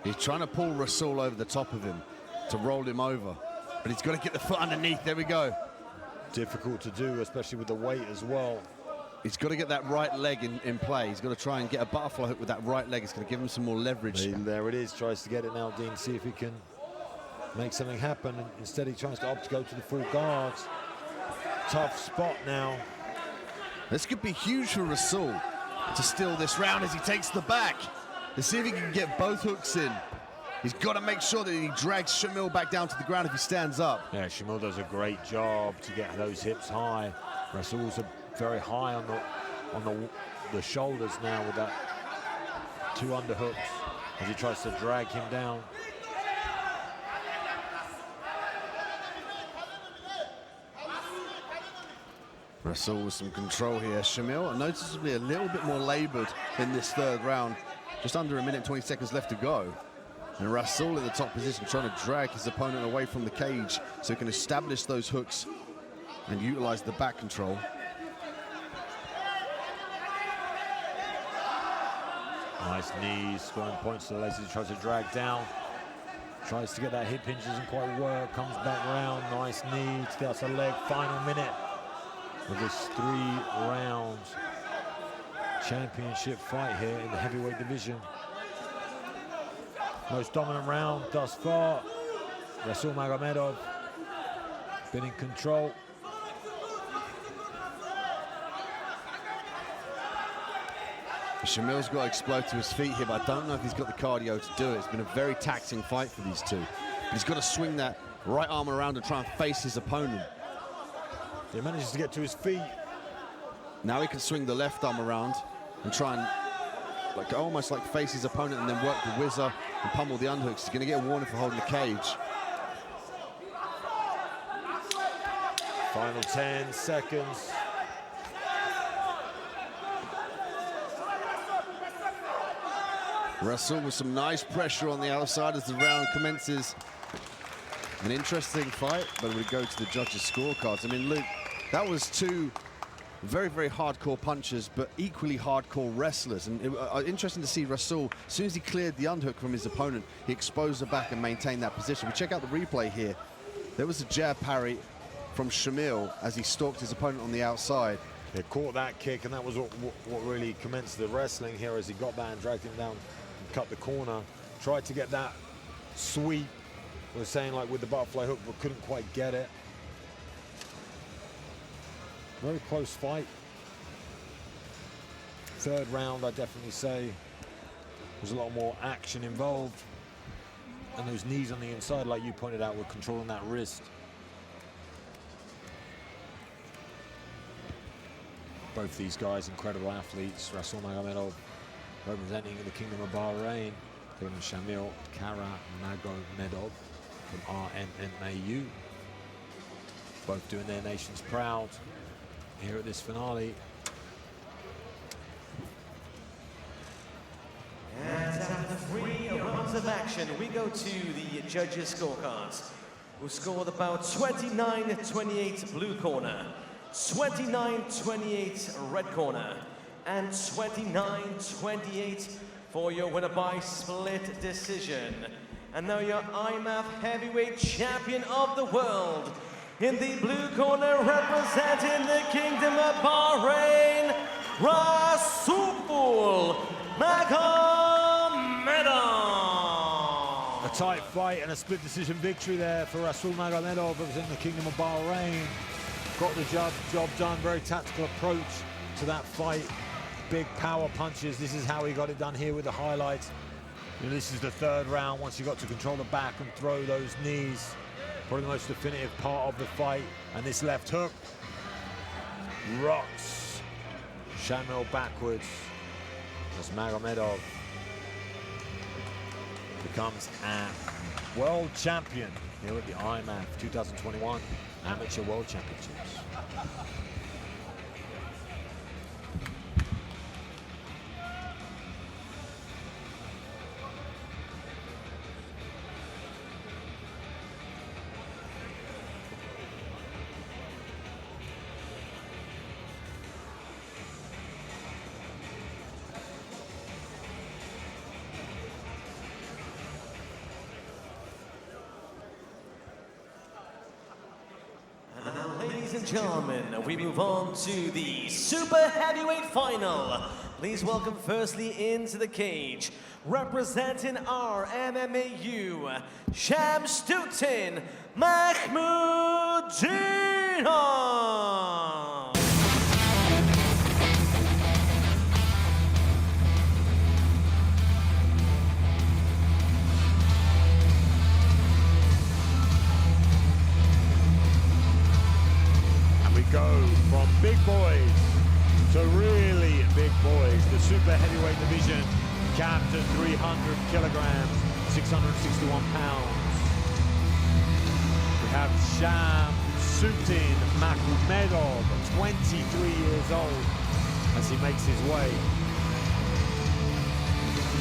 He's trying to pull Rasul over the top of him to roll him over, but he's got to get the foot underneath. There we go. Difficult to do, especially with the weight as well. He's got to get that right leg in play. He's got to try and get a butterfly hook with that right leg. It's going to give him some more leverage. There it is, tries to get it now, Dean, see if he can make something happen. And instead he tries to opt to go to the full guards. Tough spot now. This could be huge for Rasul to steal this round as he takes the back. Let's see if he can get both hooks in. He's got to make sure that he drags Shamil back down to the ground if he stands up. Yeah, Shamil does a great job to get those hips high. Rasul's very high on the shoulders now with that 2 underhooks as he tries to drag him down. Rasul with some control here. Shamil noticeably a little bit more labored in this third round. Just under 1 minute, 20 seconds left to go. And Rasul in the top position, trying to drag his opponent away from the cage so he can establish those hooks and utilize the back control. Nice knees, scoring points to the legs as he tries to drag down. Tries to get that hip hinge, doesn't quite work, comes back round, nice knee to the outside leg. Final minute of this 3 rounds championship fight here in the heavyweight division. Most dominant round thus far. Rasul Magomedov been in control. Shamil's got to explode to his feet here, but I don't know if he's got the cardio to do it. It's been a very taxing fight for these two. But he's got to swing that right arm around and try and face his opponent. He manages to get to his feet. Now he can swing the left arm around and try and almost like face his opponent and then work the whizzer and pummel the underhooks. He's going to get a warning for holding the cage. Final 10 seconds. Rasul with some nice pressure on the outside as the round commences. An interesting fight, but we go to the judges' scorecards. I mean, Luke, that was two very, very hardcore punchers, but equally hardcore wrestlers. And interesting to see Rasul, as soon as he cleared the underhook from his opponent, he exposed the back and maintained that position. We check out the replay here. There was a jab parry from Shamil as he stalked his opponent on the outside. He caught that kick, and that was what really commenced the wrestling here as he got that and dragged him down and cut the corner. Tried to get that sweep, we're saying, like with the butterfly hook, but couldn't quite get it. Very close fight. Third round, I definitely say, was a lot more action involved. And those knees on the inside, like you pointed out, were controlling that wrist. Both these guys, incredible athletes. Rasul Magomedov representing the Kingdom of Bahrain. Taking Shamil Magomedov from RMMAU. Both doing their nations proud here at this finale. And after 3 rounds of action, we go to the judges' scorecards, who scored about 29-28 blue corner, 29-28 red corner, and 29-28 for your winner by split decision. And now your IMMAF heavyweight champion of the world, in the blue corner, representing the Kingdom of Bahrain, Rasul Magomedov. A tight fight and a split decision victory there for Rasul Magomedov, representing the Kingdom of Bahrain. Got the job done, very tactical approach to that fight. Big power punches. This is how he got it done here with the highlights. You know, this is the third round, once you got to control the back and throw those knees. Probably the most definitive part of the fight. And this left hook rocks Shamil backwards as Magomedov becomes a world champion here at the IMMAF 2021 Amateur World Championships. Ladies and gentlemen, we move on to the super heavyweight final. Please welcome firstly into the cage, representing our MMAU, Shamsuddin Mahmoudinov. Go from big boys to really big boys. The super heavyweight division capped at 300 kilograms, 661 pounds. We have Shamsuddin Mahmoudinov, 23 years old, as he makes his way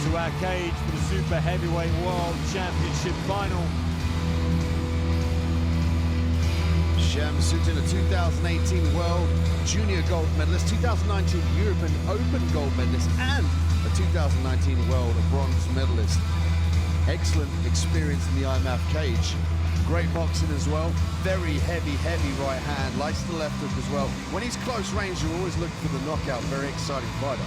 to our cage for the Super Heavyweight World Championship final. Shamsuddin, a 2018 World Junior Gold Medalist, 2019 European Open Gold Medalist, and a 2019 World Bronze Medalist. Excellent experience in the IMMAF cage. Great boxing as well. Very heavy right hand. Likes the left hook as well. When he's close range, you're always looking for the knockout. Very exciting fighter.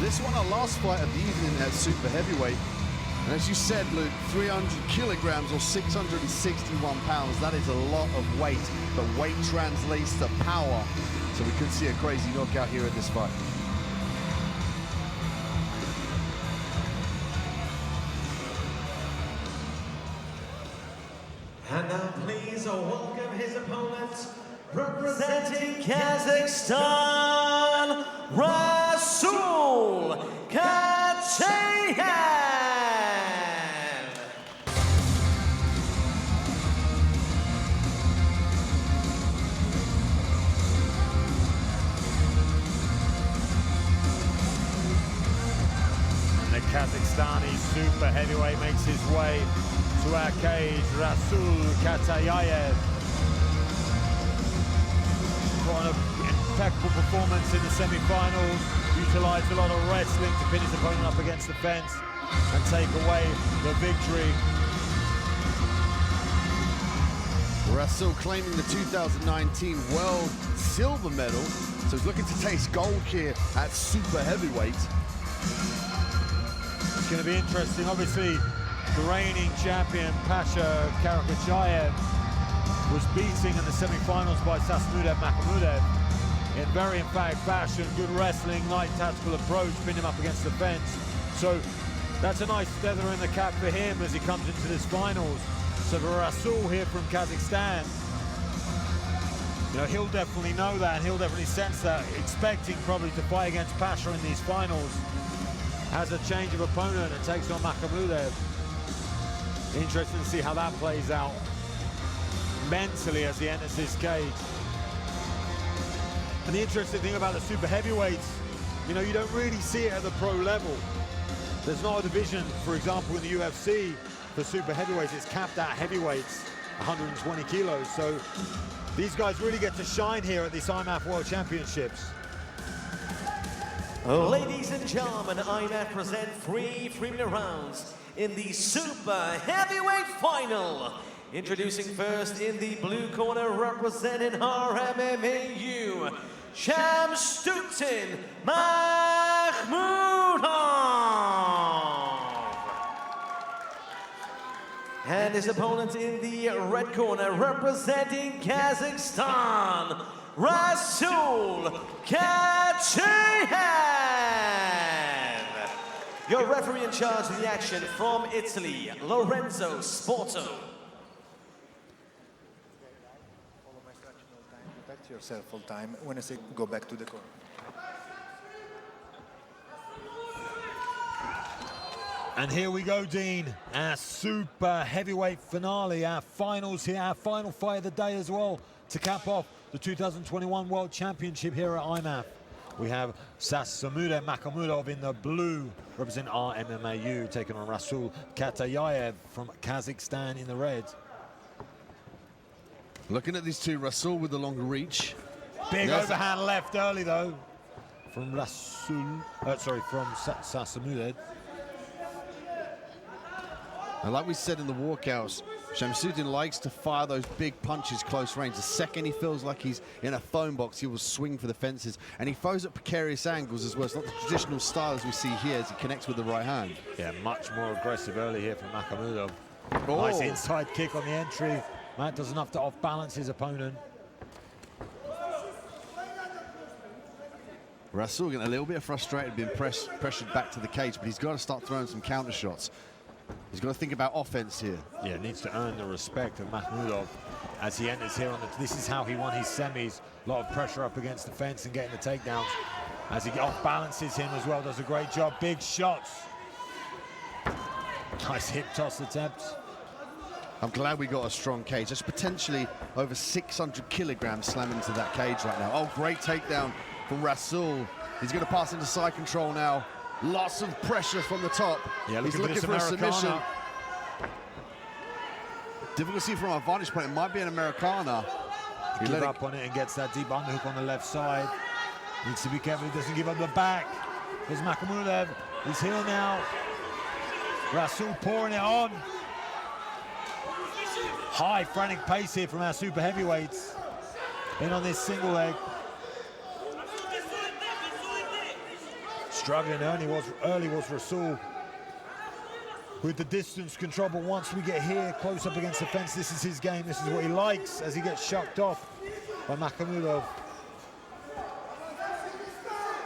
This one, our last fight of the evening at Super Heavyweight. And as you said, Luke, 300 kilograms or 661 pounds. That is a lot of weight, but weight translates to power. So we could see a crazy knockout here in this fight. And now please welcome his opponent, representing Kazakhstan, Rasul Kachayev. The Kazakhstani super heavyweight makes his way to our cage, Rasul Kachayev. Got an impeccable performance in the semi-finals, utilised a lot of wrestling to pin his opponent up against the fence and take away the victory. Rasul claiming the 2019 World Silver Medal, so he's looking to taste gold here at super heavyweight. It's going to be interesting. Obviously, the reigning champion, Pasha Karakachayev, was beating in the semi-finals by Sasmudev Makhmudev in very emphatic fashion. Good wrestling, light tactical approach, pinned him up against the fence. So that's a nice feather in the cap for him as he comes into this finals. So for Rasul here from Kazakhstan, you know, he'll definitely know that, and he'll definitely sense that, expecting probably to fight against Pasha in these finals. Has a change of opponent and takes on Makhmudev. Interesting to see how that plays out mentally as he enters this cage. And the interesting thing about the super heavyweights, you know, you don't really see it at the pro level. There's not a division, for example, in the UFC for super heavyweights. It's capped at heavyweights, 120 kilos. So these guys really get to shine here at this IMMAF World Championships. Ladies and gentlemen, IMMAF present 3 3-minute rounds in the super heavyweight final. Introducing first in the blue corner, representing RMMAU, Shamsuddin Makhmudov. And his opponent in the red corner, representing Kazakhstan, Rasul Kachayev. Your referee in charge of the action from Italy, Lorenzo Sporto. Follow my instruction all time, protect yourself all time. When I say go back to the corner. And here we go, Dean, our super heavyweight finale, our finals here, our final fight of the day as well, to cap off the 2021 World Championship here at IMMAF. We have Sasmudev Makhmudov in the blue, representing RMMAU, taking on Rasul Kachayev from Kazakhstan in the red. Looking at these two, Rasul with the longer reach. Big overhand left early though, from Rasul, from Sasmudev. And like we said in the walkouts, Shamsuddin likes to fire those big punches close range. The second he feels like he's in a phone box, he will swing for the fences. And he throws at precarious angles as well. It's not the traditional style as we see here as he connects with the right hand. Yeah, much more aggressive early here from Makhmudov. Oh. Nice inside kick on the entry. Matt does enough to off-balance his opponent. Rasul getting a little bit frustrated, being pressured back to the cage, but he's got to start throwing some counter shots. He's got to think about offense here. Yeah, needs to earn the respect of Makhmudov as he enters here on the. This is how he won his semis. A lot of pressure up against the fence and getting the takedowns. As he off-balances him as well, does a great job. Big shots. Nice hip toss attempt. I'm glad we got a strong cage. That's potentially over 600 kilograms slamming into that cage right now. Oh, great takedown from Rasul. He's going to pass into side control now. Lots of pressure from the top. Yeah, he's looking for a submission. Difficult to see from our vantage point. It might be an Americana. He gives up on it and gets that deep underhook on the left side. Needs to be careful he doesn't give up the back. Here's Makhmudov. He's here now. Rasul pouring it on. High frantic pace here from our super heavyweights. In on this single leg. Struggling early was Rasul with the distance control, but once we get here close up against the fence, this is his game. This is what he likes as he gets shucked off by Makhmudov.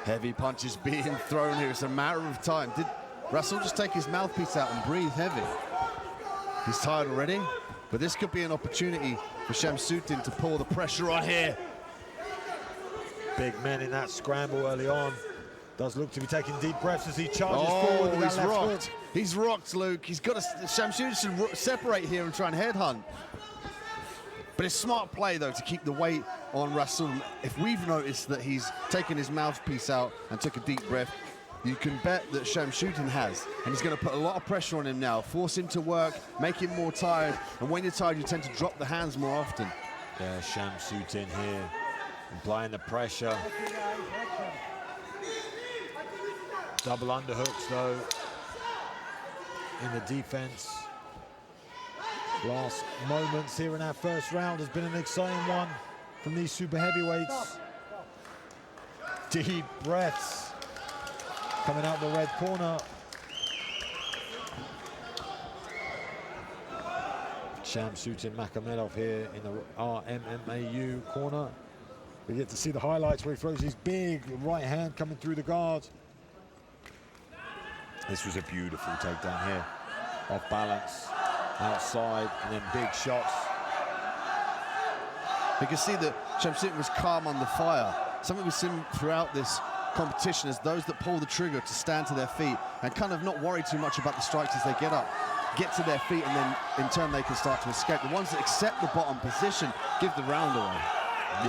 Heavy punches being thrown here. It's a matter of time. Did Rasul just take his mouthpiece out and breathe heavy? He's tired already, but this could be an opportunity for Shamsuddin to pull the pressure on here. Big men in that scramble early on. Does look to be taking deep breaths as he charges forward. He's rocked. He's rocked, Luke. He's got to. Shamsuddin should separate here and try and headhunt. But it's smart play, though, to keep the weight on Rasul. If we've noticed that he's taken his mouthpiece out and took a deep breath, you can bet that Shamsuddin has. And he's going to put a lot of pressure on him now, force him to work, make him more tired. And when you're tired, you tend to drop the hands more often. Yeah, Shamsuddin here, applying the pressure. Double underhooks, though, in the defense. Last moments here in our first round has been an exciting one from these super heavyweights. Deep breaths coming out the red corner. Shamsuddin Makhmudov here in the IMMAF corner. We get to see the highlights where he throws his big right hand coming through the guard. This was a beautiful takedown here. Off balance, outside, and then big shots. You can see that Shamsuddin was calm under fire. Something we've seen throughout this competition is those that pull the trigger to stand to their feet and kind of not worry too much about the strikes as they get up. Get to their feet, and then in turn they can start to escape. The ones that accept the bottom position give the round away.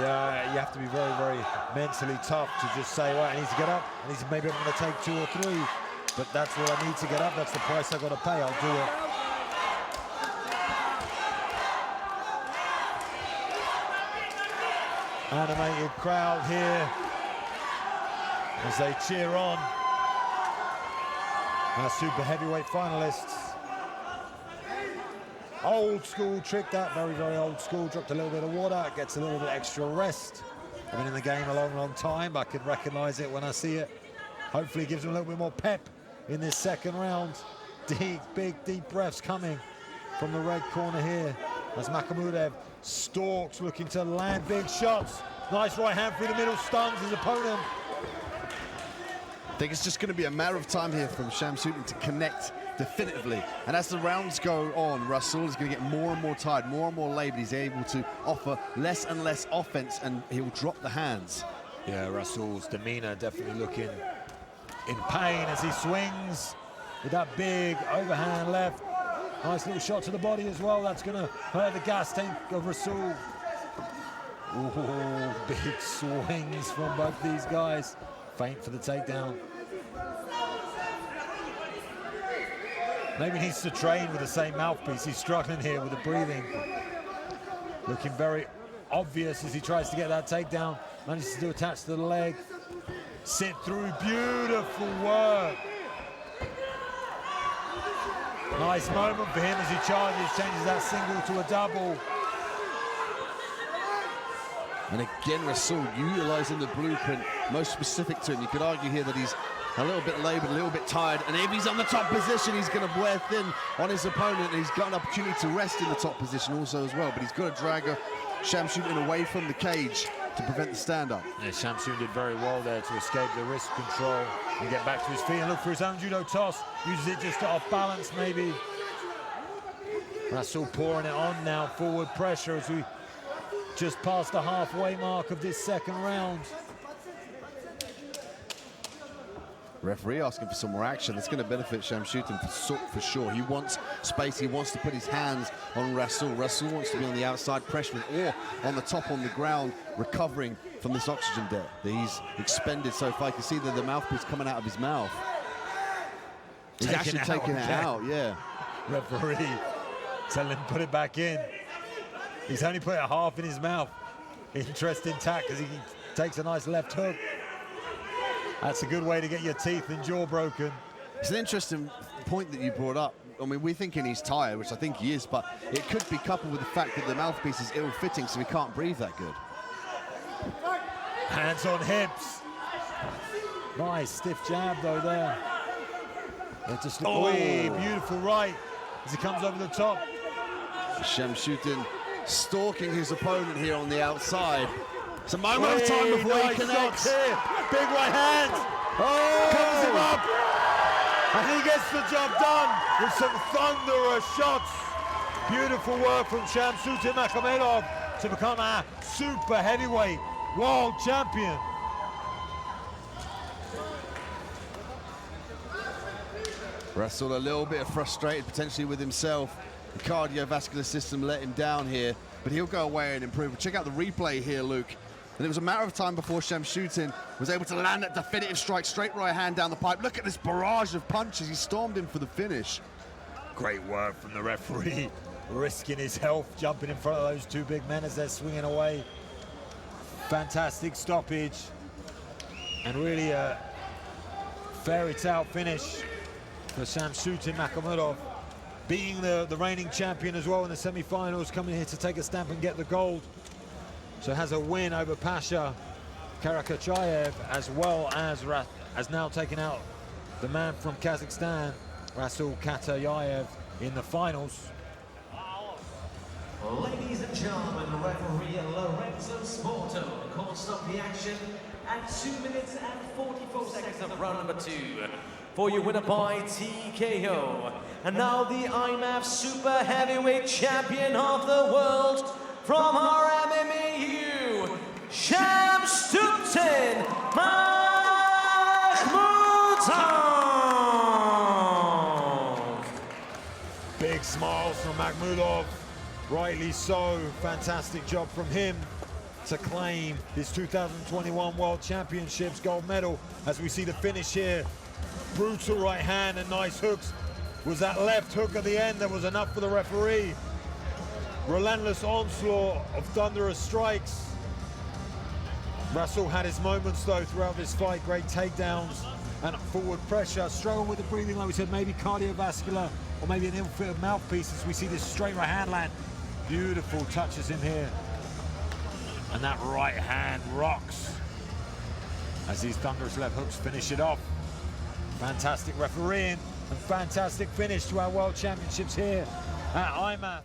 Yeah, you have to be very, very mentally tough to just say, well, I need to get up. I need to, maybe I'm going to take 2 or 3. But that's what I need to get up. That's the price I've got to pay. I'll do it. Animated crowd here as they cheer on our super heavyweight finalists. Old school trick, that very, very old school. Dropped a little bit of water, gets a little bit extra rest. I've been in the game a long, long time. I can recognize it when I see it. Hopefully it gives them a little bit more pep in this second round. Big deep breaths coming from the red corner here as Makhmudov stalks, looking to land big shots. Nice right hand through the middle, stuns his opponent. I think it's just going to be a matter of time here from Shamsuddin to connect definitively. And as the rounds go on, Rasul is going to get more and more tired, more and more laboured. He's able to offer less and less offense, and he'll drop the hands. Yeah, Rasul's demeanor definitely looking in pain as he swings with that big overhand left. Nice little shot to the body as well. That's going to hurt the gas tank of Rasul. Ooh, big swings from both these guys. Feint for the takedown. Maybe he needs to train with the same mouthpiece. He's struggling here with the breathing. Looking very obvious as he tries to get that takedown. Manages to attach to the leg. Sit through, beautiful work. Nice moment for him as he charges, changes that single to a double. And again, Rasul utilising the blueprint most specific to him. You could argue here that he's a little bit laboured, a little bit tired, and if he's on the top position, he's going to wear thin on his opponent, and he's got an opportunity to rest in the top position also as well, but he's got to drag Shamsuddin away from the cage to prevent the stand-up. Yeah, Shamsuddin did very well there to escape the wrist control and get back to his feet and look for his own judo toss. Uses it just off balance, maybe. Rasul pouring it on now, forward pressure as we just past the halfway mark of this second round. Referee asking for some more action. That's going to benefit Shamshutin for sure. He wants space. He wants to put his hands on Rasul. Rasul wants to be on the outside pressuring or on the top on the ground, recovering from this oxygen debt that he's expended so far. You can see that the mouthpiece coming out of his mouth. He's actually taking it out, yeah. Referee telling him put it back in. He's only put it half in his mouth. Interesting tack as he takes a nice left hook. That's a good way to get your teeth and jaw broken. It's an interesting point that you brought up. I mean, we're thinking he's tired, which I think he is, but it could be coupled with the fact that the mouthpiece is ill-fitting, so he can't breathe that good. Hands on hips. Nice stiff jab though there. Just beautiful right as he comes over the top. Shamshutin stalking his opponent here on the outside. It's a moment of time before he connects. Here. Big right hand. Comes him up. And he gets the job done with some thunderous shots. Beautiful work from Shamshutin Makhmedov to become a super heavyweight world champion. Rasul a little bit frustrated potentially with himself. The cardiovascular system let him down here, but he'll go away and improve. Check out the replay here, Luke. And it was a matter of time before Shamshutin was able to land that definitive strike, straight right hand down the pipe. Look at this barrage of punches. He stormed in for the finish. Great work from the referee, risking his health, jumping in front of those two big men as they're swinging away. Fantastic stoppage, and really a fairy tale finish for Shamshutin Makhmedov, beating the reigning champion as well in the semi-finals, coming here to take a stamp and get the gold. So has a win over Pasha Karakachayev, as well as now taking out the man from Kazakhstan, Rasul Katayayev, in the finals. Ladies and gentlemen, referee Lorenzo Sporto called stop the action at 2 minutes and 44 seconds of round number 2. For your winner by TKO. And now the IMMAF Super Heavyweight Champion of the world from our MMAU, Shamshutin Makhmedov. Big smiles from Makhmedov, rightly so. Fantastic job from him to claim his 2021 World Championships gold medal. As we see the finish here, brutal right hand and nice hooks. Was that left hook at the end that was enough for the referee? Relentless onslaught of thunderous strikes. Rasul had his moments though throughout this fight. Great takedowns and forward pressure. Struggled with the breathing, like we said, maybe cardiovascular or maybe an ill-fitted mouthpiece as we see this straight right hand land. Beautiful touches him here. And that right hand rocks as these thunderous left hooks finish it off. Fantastic refereeing and fantastic finish to our World Championships here at IMMAF.